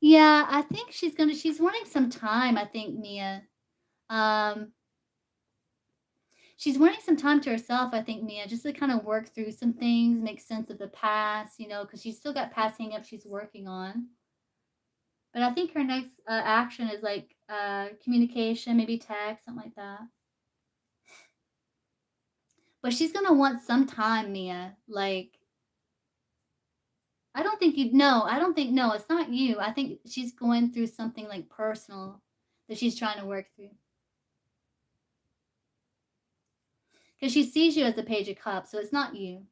Yeah, I think she's wanting some time, I think, Mia. Um, she's wanting some time to herself, I think, Mia, just to kind of work through some things, make sense of the past, because she's still got past hang ups she's working on. But I think her next action is like communication, maybe text, something like that. But she's gonna want some time, Mia. Like, I don't think you'd know. I don't think, no, it's not you. I think she's going through something like personal that she's trying to work through. Because she sees you as the Page of Cups, so it's not you.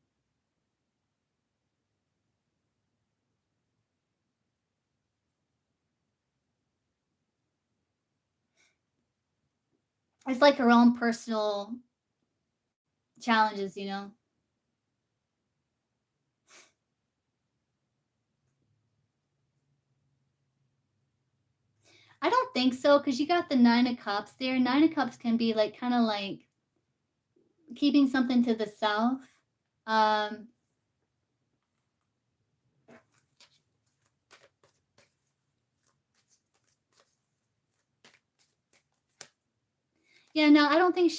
It's like her own personal challenges. I don't think so because you got the Nine of Cups there. Nine of Cups can be like kind of like keeping something to the self. Um, yeah, no, I don't think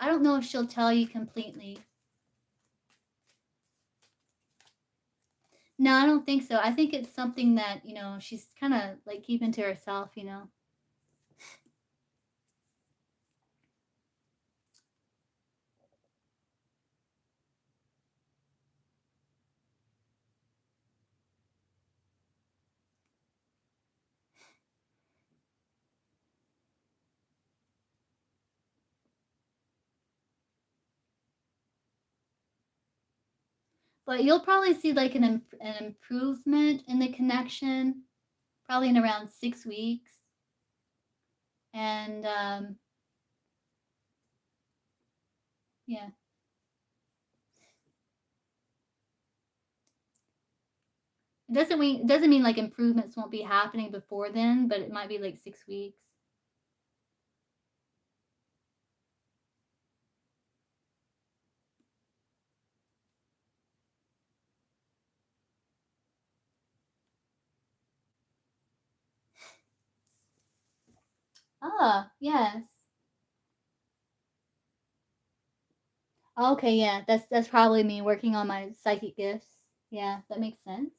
I don't know if she'll tell you completely. No, I don't think so. I think it's something that, she's kind of like keeping to herself. But you'll probably see like an improvement in the connection, probably in around 6 weeks. And yeah. It doesn't mean like improvements won't be happening before then, but it might be like 6 weeks. Ah, yes. Okay, yeah. That's probably me working on my psychic gifts. Yeah, that makes sense.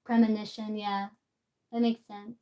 Premonition, yeah. That makes sense.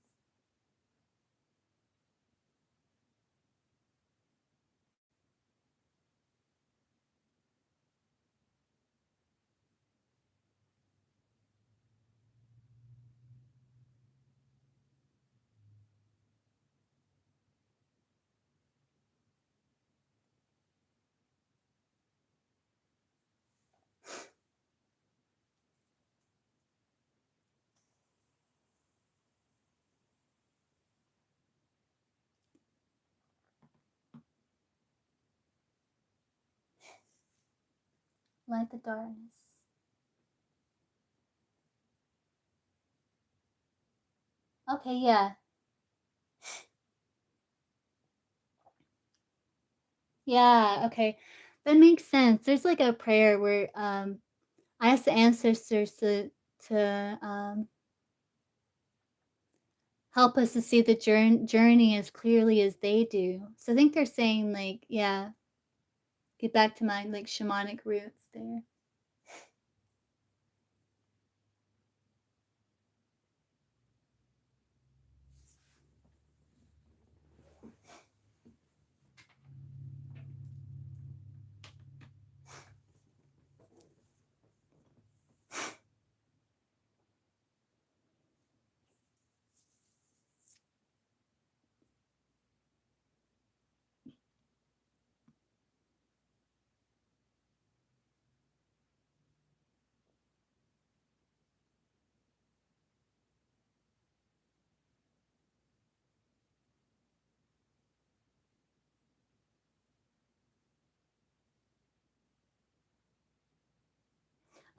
Light the darkness. Okay, yeah. Yeah, okay. That makes sense. There's like a prayer where I ask the ancestors to help us to see the journey as clearly as they do. So I think they're saying like, yeah, get back to my like shamanic roots there.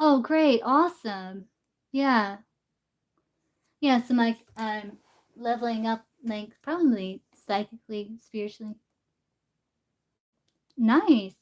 Oh, great. Awesome. Yeah. Yeah, so like I'm leveling up like probably psychically, spiritually. Nice.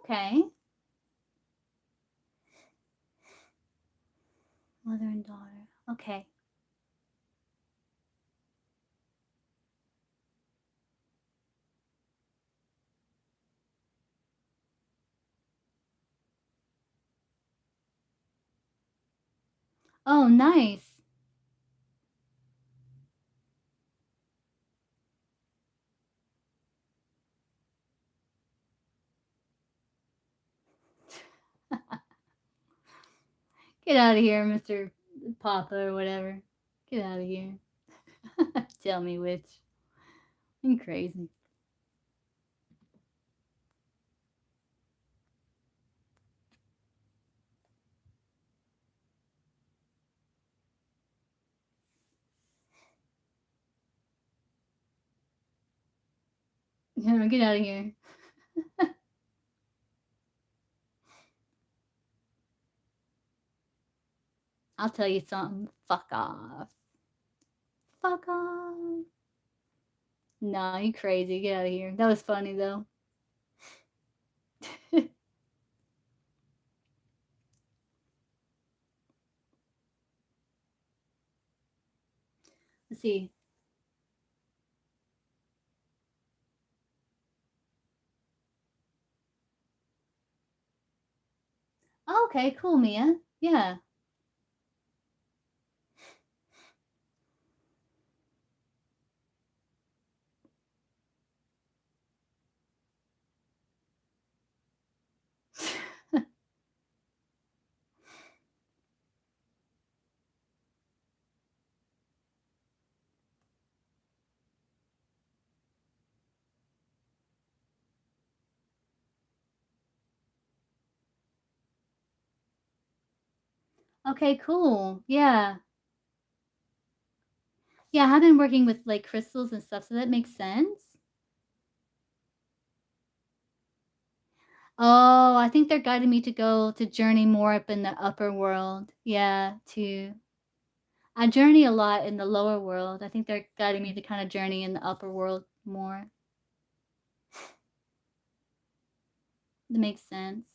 Okay. Mother and daughter. Okay. Oh, nice. Get out of here, Mr. Papa or whatever. Get out of here. Tell me which. I'm crazy. No, get out of here. I'll tell you something. Fuck off. Fuck off. No, you crazy. Get out of here. That was funny though. Let's see. Oh, okay, cool, Mia. Yeah. Okay, cool. Yeah. Yeah, I've been working with like crystals and stuff, so that makes sense. Oh, I think they're guiding me to go to journey more up in the upper world. Yeah, to I journey a lot in the lower world. I think they're guiding me to kind of journey in the upper world more. That makes sense.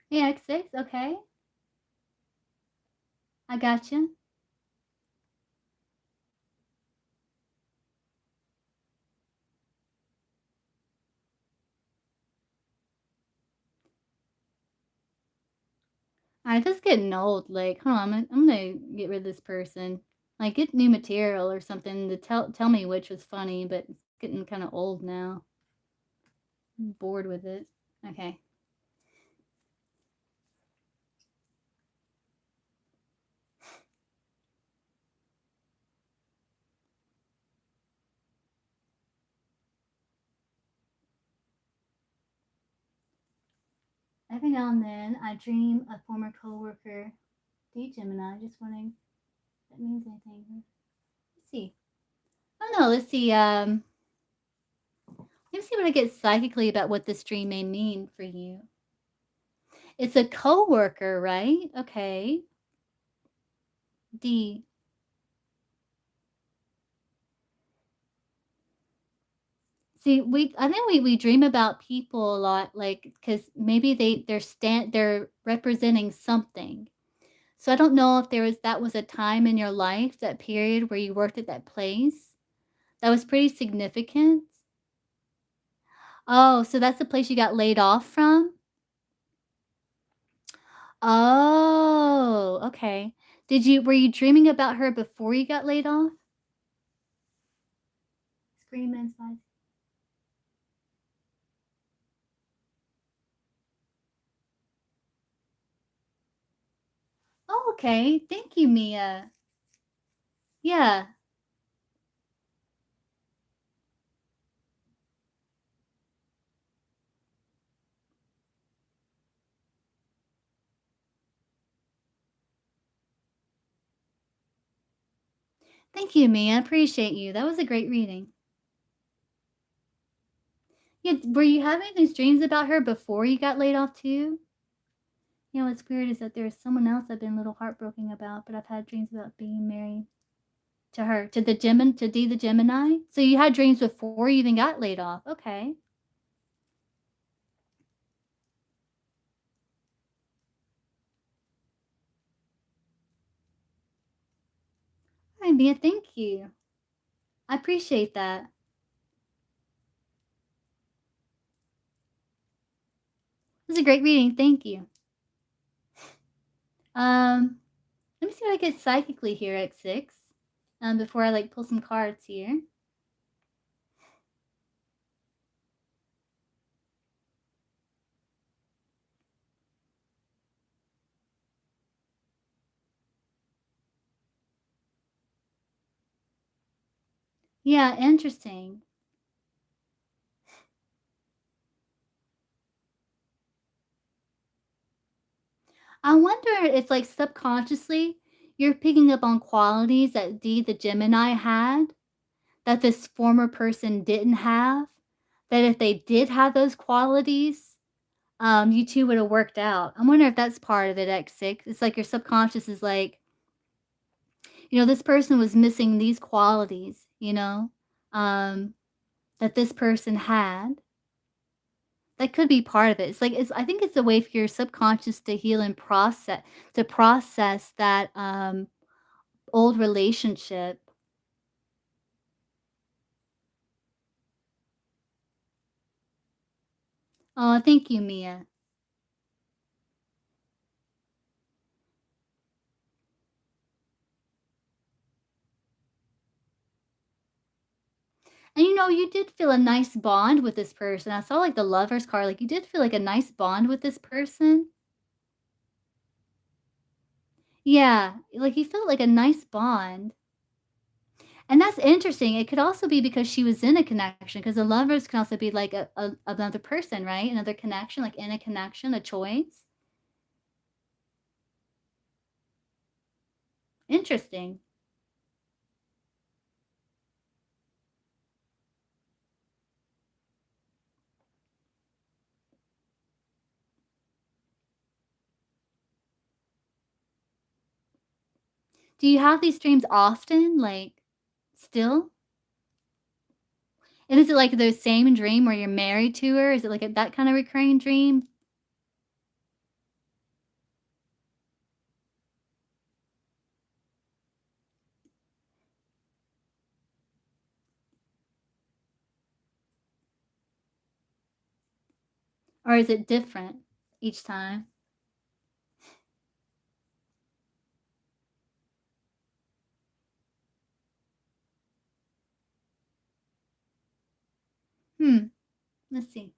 Yeah, X6, okay. I gotcha. Alright, this is getting old, like, hold on, I'm gonna get rid of this person. Like, get new material or something to tell me which was funny, but it's getting kinda old now. I'm bored with it. Okay. Every now and then, I dream a former coworker. D Gemini, just wondering if that means anything. Let's see. Oh no, let's see. Let me see what I get psychically about what this dream may mean for you. It's a coworker, right? Okay. D. See, I think we dream about people a lot, like because maybe they're representing something. So I don't know if that was a time in your life, that period where you worked at that place that was pretty significant. Oh, so that's the place you got laid off from? Oh, okay. Were you dreaming about her before you got laid off? Screaming spicy. Oh, okay. Thank you, Mia. Yeah. Thank you, Mia. I appreciate you. That was a great reading. Yeah, were you having these dreams about her before you got laid off too? You know, what's weird is that there's someone else I've been a little heartbroken about, but I've had dreams about being married to her, to D the Gemini. So you had dreams before you even got laid off. Okay. All right, Mia, thank you. I appreciate that. It was a great reading. Thank you. Um, Let me see what I get psychically here at 6. Before I like pull some cards here. Yeah, interesting. I wonder if, like, subconsciously, you're picking up on qualities that D, the Gemini, had that this former person didn't have. That if they did have those qualities, you 2 would have worked out. I wonder if that's part of it, X6. It's like your subconscious is like, this person was missing these qualities, um, that this person had. That could be part of it. I think it's a way for your subconscious to heal and process that, old relationship. Oh, thank you, Mia. And, you did feel a nice bond with this person. I saw, like, the Lovers card, like, you did feel like a nice bond with this person. Yeah, like, you felt like a nice bond. And that's interesting. It could also be because she was in a connection, because the Lovers can also be like a another person, right? Another connection, like, in a connection, a choice. Interesting. Do you have these dreams often, like, still? And is it, like, the same dream where you're married to her? Is it, like, that kinda recurring dream? Or is it different each time? Hmm, let's see.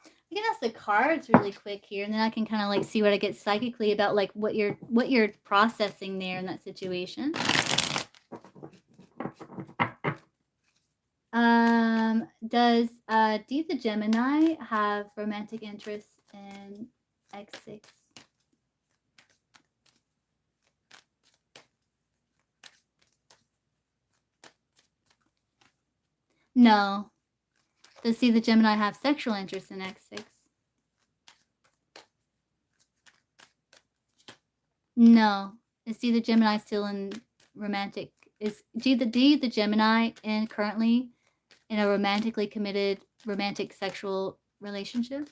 I can ask the cards really quick here, and then I can kind of like see what I get psychically about like what you're processing there in that situation. Does D the Gemini have romantic interest in X6? No. Does D the Gemini have sexual interest in X6? No. Is D the Gemini still in romantic? Is D the Gemini in currently in a romantically committed romantic sexual relationship?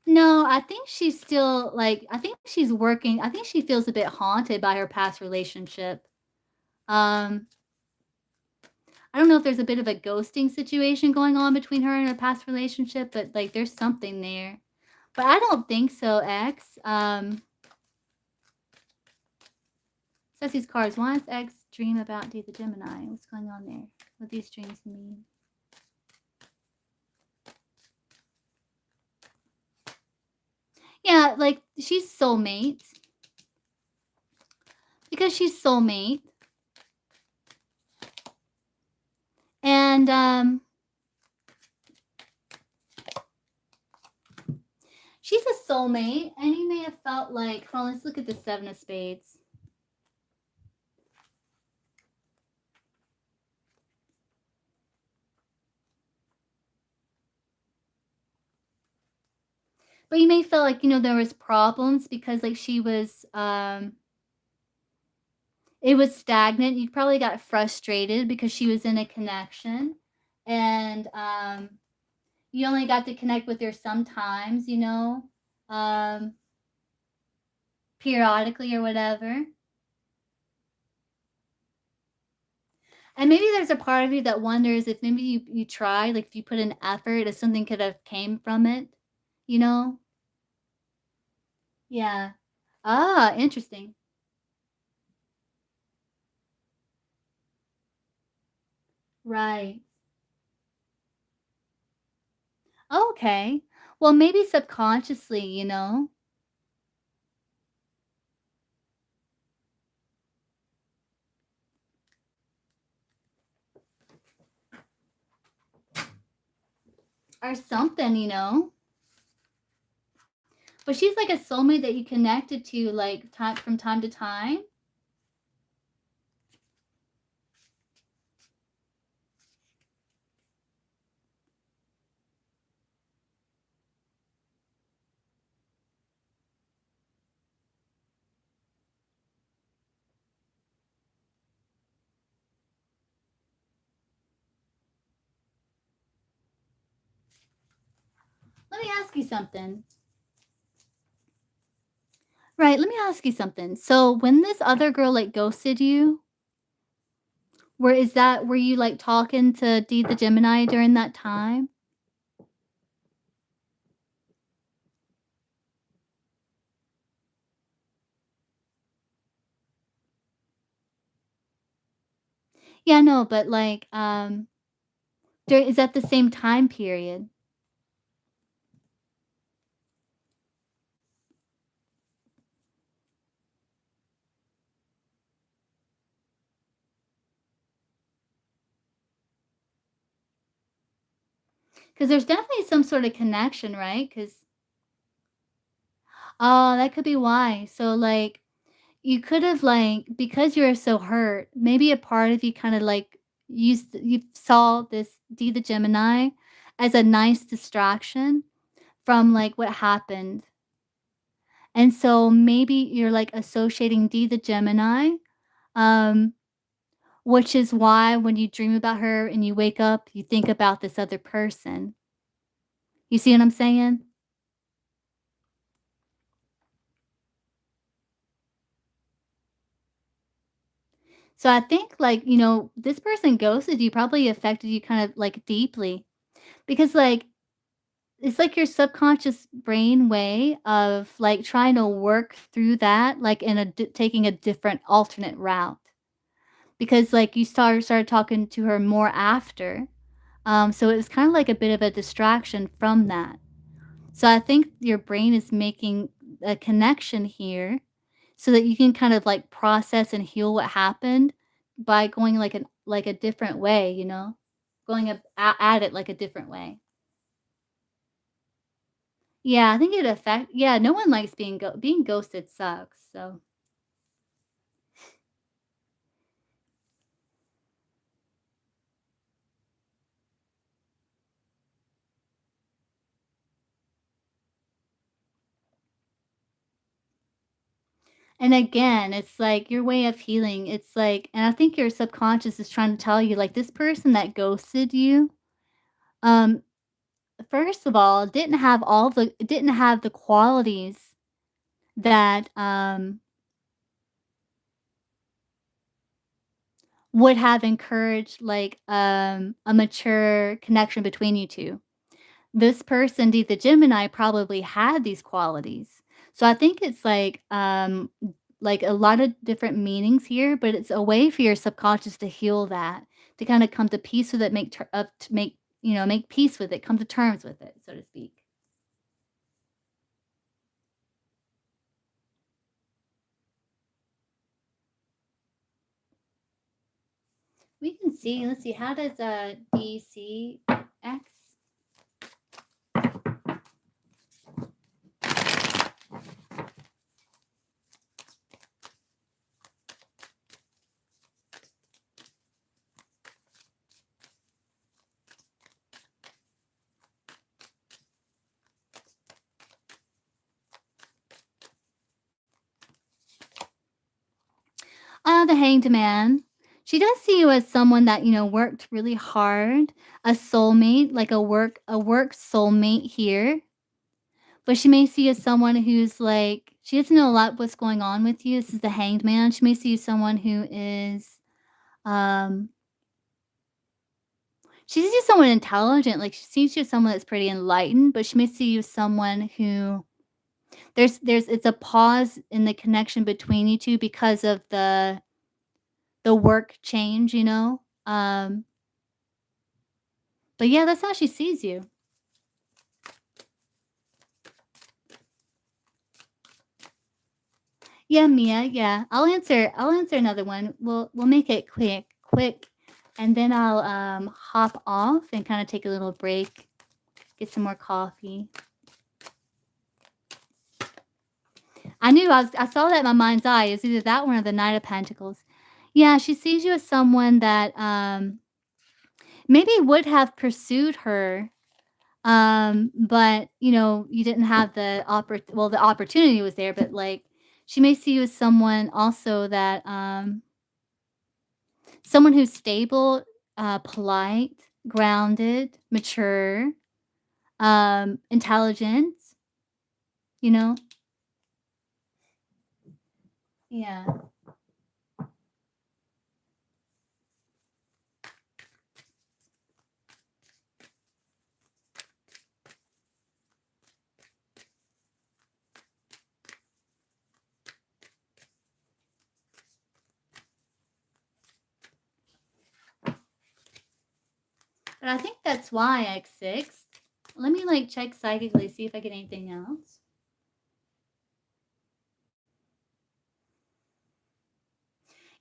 No, I think she's still like I think she's working. I think she feels a bit haunted by her past relationship. Um, I don't know if there's a bit of a ghosting situation going on between her and her past relationship, but like there's something there. But I don't think so, X. Says these cards. Why does X dream about D the Gemini? What's going on there? What these dreams mean? Yeah, like she's soulmate. Because she's soulmate. And she's a soulmate, and you may have felt like, well, let's look at the Seven of Spades. But you may feel like, there was problems because like she was it was stagnant. You probably got frustrated because she was in a connection and you only got to connect with her sometimes, um periodically or whatever. And maybe there's a part of you that wonders if maybe you tried, like if you put in effort, if something could have came from it, you know? Yeah. Ah, interesting. Right. Okay. Well, maybe subconsciously, or something, But she's like a soulmate that you connected to like time from time to time. Let me ask you something. Right, let me ask you something. So when this other girl like ghosted you, were you like talking to D the Gemini during that time? Yeah, no, but like is that the same time period? Because there's definitely some sort of connection, right? Because oh, that could be why. So like you could have like because you were so hurt, maybe a part of you kind of like you saw this D the Gemini as a nice distraction from like what happened. And so maybe you're like associating D the Gemini, um, which is why when you dream about her and you wake up, you think about this other person. You see what I'm saying? So I think, like, this person ghosted you probably affected you kind of, like, deeply because, like, it's like your subconscious brain way of, like, trying to work through that, like, in taking a different alternate route because, like, you started talking to her more after, so it was kinda like a bit of a distraction from that. So I think your brain is making a connection here so that you can kind of, like, process and heal what happened by going, like a different way, Going at it, like, a different way. Yeah, I think it affect yeah, no one likes being ghosted sucks, so and again, it's like your way of healing, it's like and I think your subconscious is trying to tell you, like, this person that ghosted you, um, first of all, didn't have the qualities that, would have encouraged, like, a mature connection between you 2. This person, the Gemini, probably had these qualities. So I think it's like a lot of different meanings here, but it's a way for your subconscious to heal that, to kinda come to peace with it, to make peace with it, come to terms with it, so to speak. We can see, let's see, how does, DCX. The Hanged Man. She does see you as someone that, worked really hard, a soulmate, like a work soulmate here. But she may see you as someone who's like she doesn't know a lot what's going on with you. This is the Hanged Man. She may see you as someone who is um she sees you as someone intelligent, like she sees you as someone that's pretty enlightened, but she may see you as someone who there's it's a pause in the connection between you two because of the work change, you know? But yeah, that's how she sees you. Yeah, Mia, yeah. I'll answer another one. We'll make it quick, and then I'll hop off and kind of take a little break, get some more coffee. I saw that in my mind's eye. It's either that one or the Knight of Pentacles. Yeah, she sees you as someone that maybe would have pursued her. But, you didn't have the opportunity was there, but, like, she may see you as someone also that, someone who's stable, polite, grounded, mature, intelligent, you know? Yeah. But I think that's why X6. Let me, like, check psychically, see if I get anything else.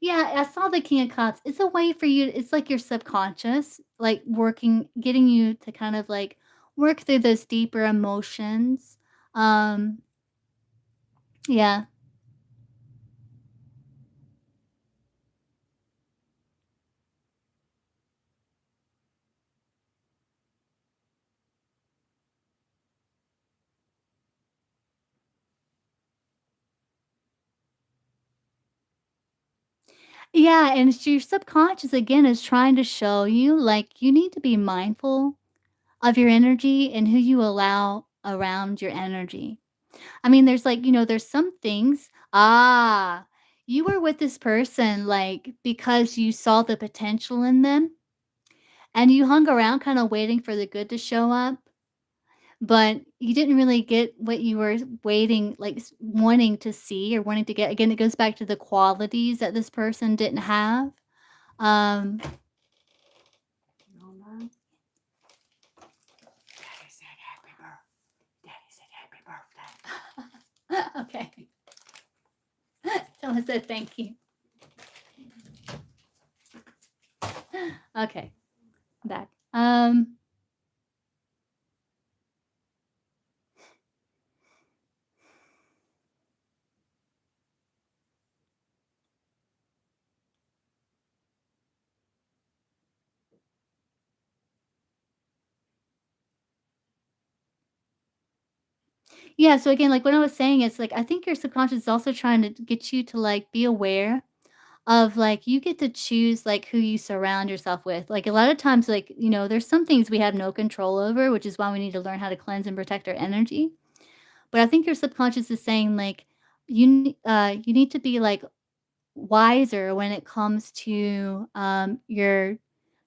Yeah, I saw the King of Cups. It's a way for you it's like your subconscious, like, getting you to kind of, like, work through those deeper emotions. Um, yeah. Yeah, and it's your subconscious, again, is trying to show you, like, you need to be mindful of your energy and who you allow around your energy. I mean, there's, like, there's some things you were with this person, like, because you saw the potential in them, and you hung around kinda waiting for the good to show up, but you didn't really get what you were waiting like, wanting to see or wanting to get. Again, it goes back to the qualities that this person didn't have. Um Mama, Daddy said happy birthday. Daddy said happy birthday. Okay. Someone said thank you. Okay, back. Yeah, so again, like what I was saying is like I think your subconscious is also trying to get you to like be aware of like you get to choose like who you surround yourself with. Like a lot of times, like, there's some things we have no control over, which is why we need to learn how to cleanse and protect our energy. But I think your subconscious is saying like you need to be like wiser when it comes to your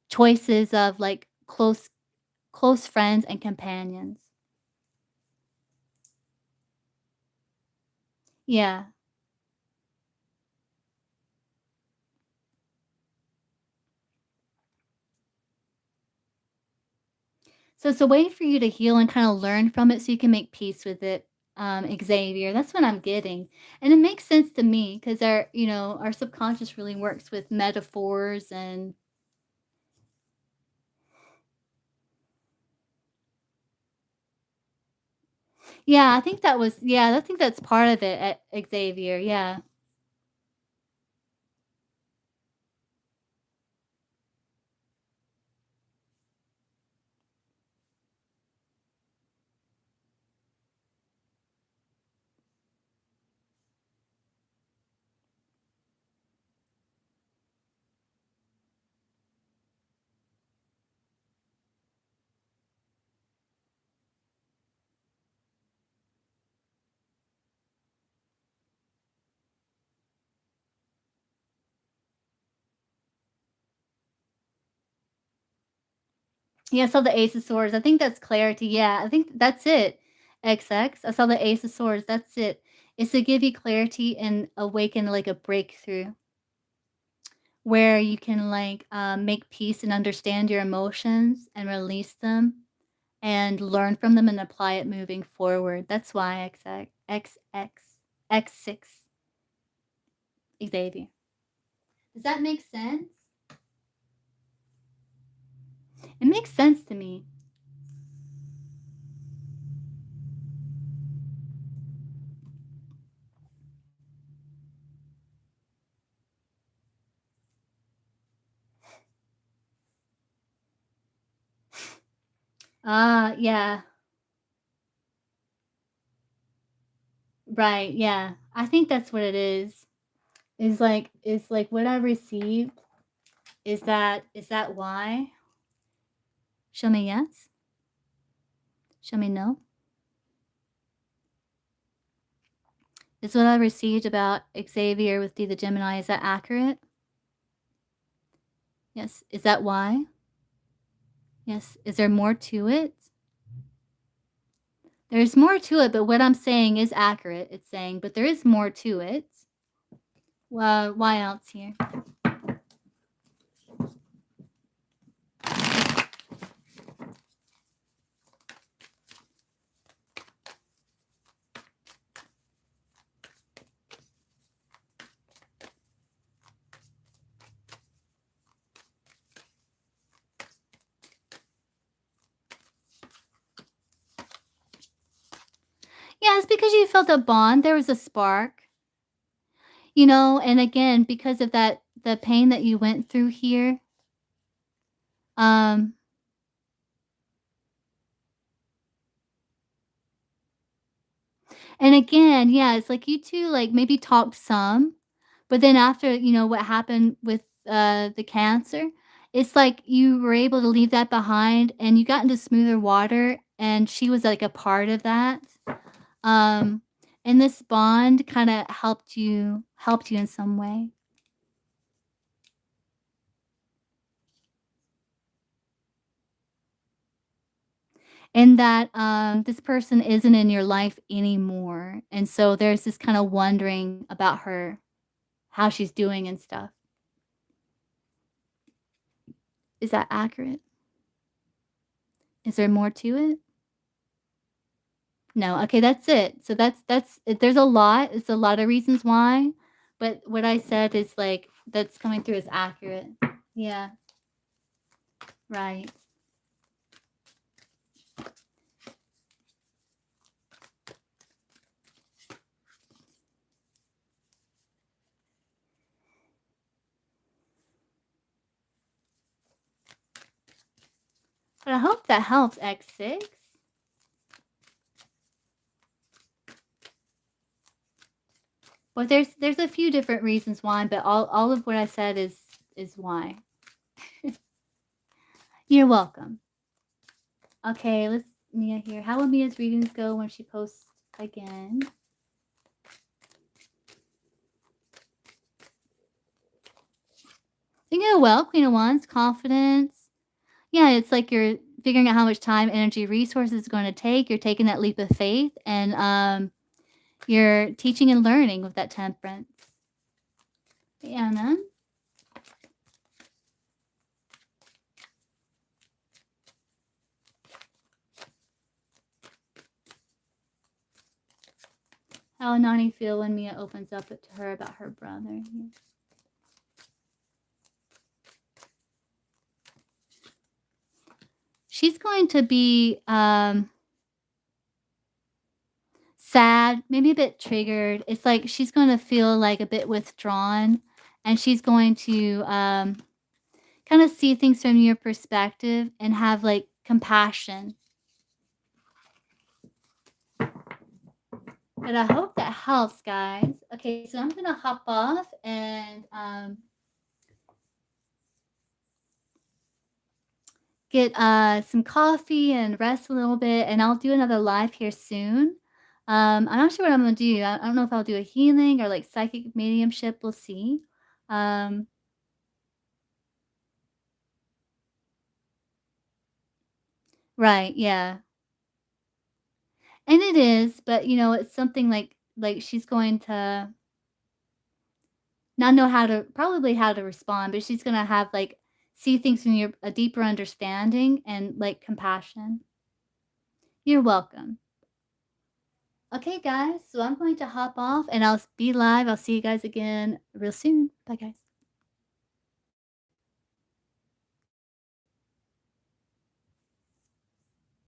choices of like close friends and companions. Yeah. So it's a way for you to heal and kind of learn from it so you can make peace with it, Xavier. That's what I'm getting. And it makes sense to me because our subconscious really works with metaphors and yeah, I think that's part of it, Xavier. Yeah. Yeah, I saw the Ace of Swords. I think that's clarity. Yeah, I think that's it. XX. I saw the Ace of Swords. That's it. It's to give you clarity and awaken like a breakthrough where you can like make peace and understand your emotions and release them and learn from them and apply it moving forward. That's why X6 Xavier. Does that make sense? It makes sense to me. Yeah. Right, yeah. I think that's what it is. Is like what I received is that why? Show me yes. Show me no. Is what I received about Xavier with D the Gemini, is that accurate? Yes. Is that why? Yes. Is there more to it? There's more to it, but what I'm saying is accurate. It's saying, but there is more to it. Well, why else here? Yeah, it's because you felt a bond. There was a spark, and again, because of the pain that you went through here, um, and again, yeah, it's like you 2, like, maybe talked some, but then after, what happened with, the cancer, it's like you were able to leave that behind and you got into smoother water, and she was, like, a part of that. Um, and this bond kinda helped you in some way. And that, this person isn't in your life anymore, and so there's this kinda wondering about her, how she's doing and stuff. Is that accurate? Is there more to it? No, okay, that's it. So there's a lot, it's a lot of reasons why, but what I said is, like, that's coming through as accurate. Yeah, right. But I hope that helps, X6. But there's a few different reasons why, but all of what I said is why. You're welcome. Okay, let's Mia here. How will Mia's readings go when she posts again? Think it well, Queen of Wands, confidence. Yeah, it's like you're figuring out how much time, energy, resources it's going to take. You're taking that leap of faith, and you're teaching and learning with that temperance. Anna. How will Nani feel when Mia opens up to her about her brother? Yeah. She's going to be sad, maybe a bit triggered. It's like she's going to feel like a bit withdrawn, and she's going to kind of see things from your perspective and have like compassion. But I hope that helps, guys. Okay, so I'm going to hop off and get some coffee and rest a little bit, and I'll do another live here soon. I'm not sure what I'm gonna do. I don't know if I'll do a healing or like psychic mediumship. We'll see. Um, right, yeah, and it is, but it's something like she's going to not know how to probably how to respond, but she's gonna have like see things from your a deeper understanding and like compassion. You're welcome. Okay, guys, so I'm going to hop off and I'll be live. I'll see you guys again real soon. Bye, guys.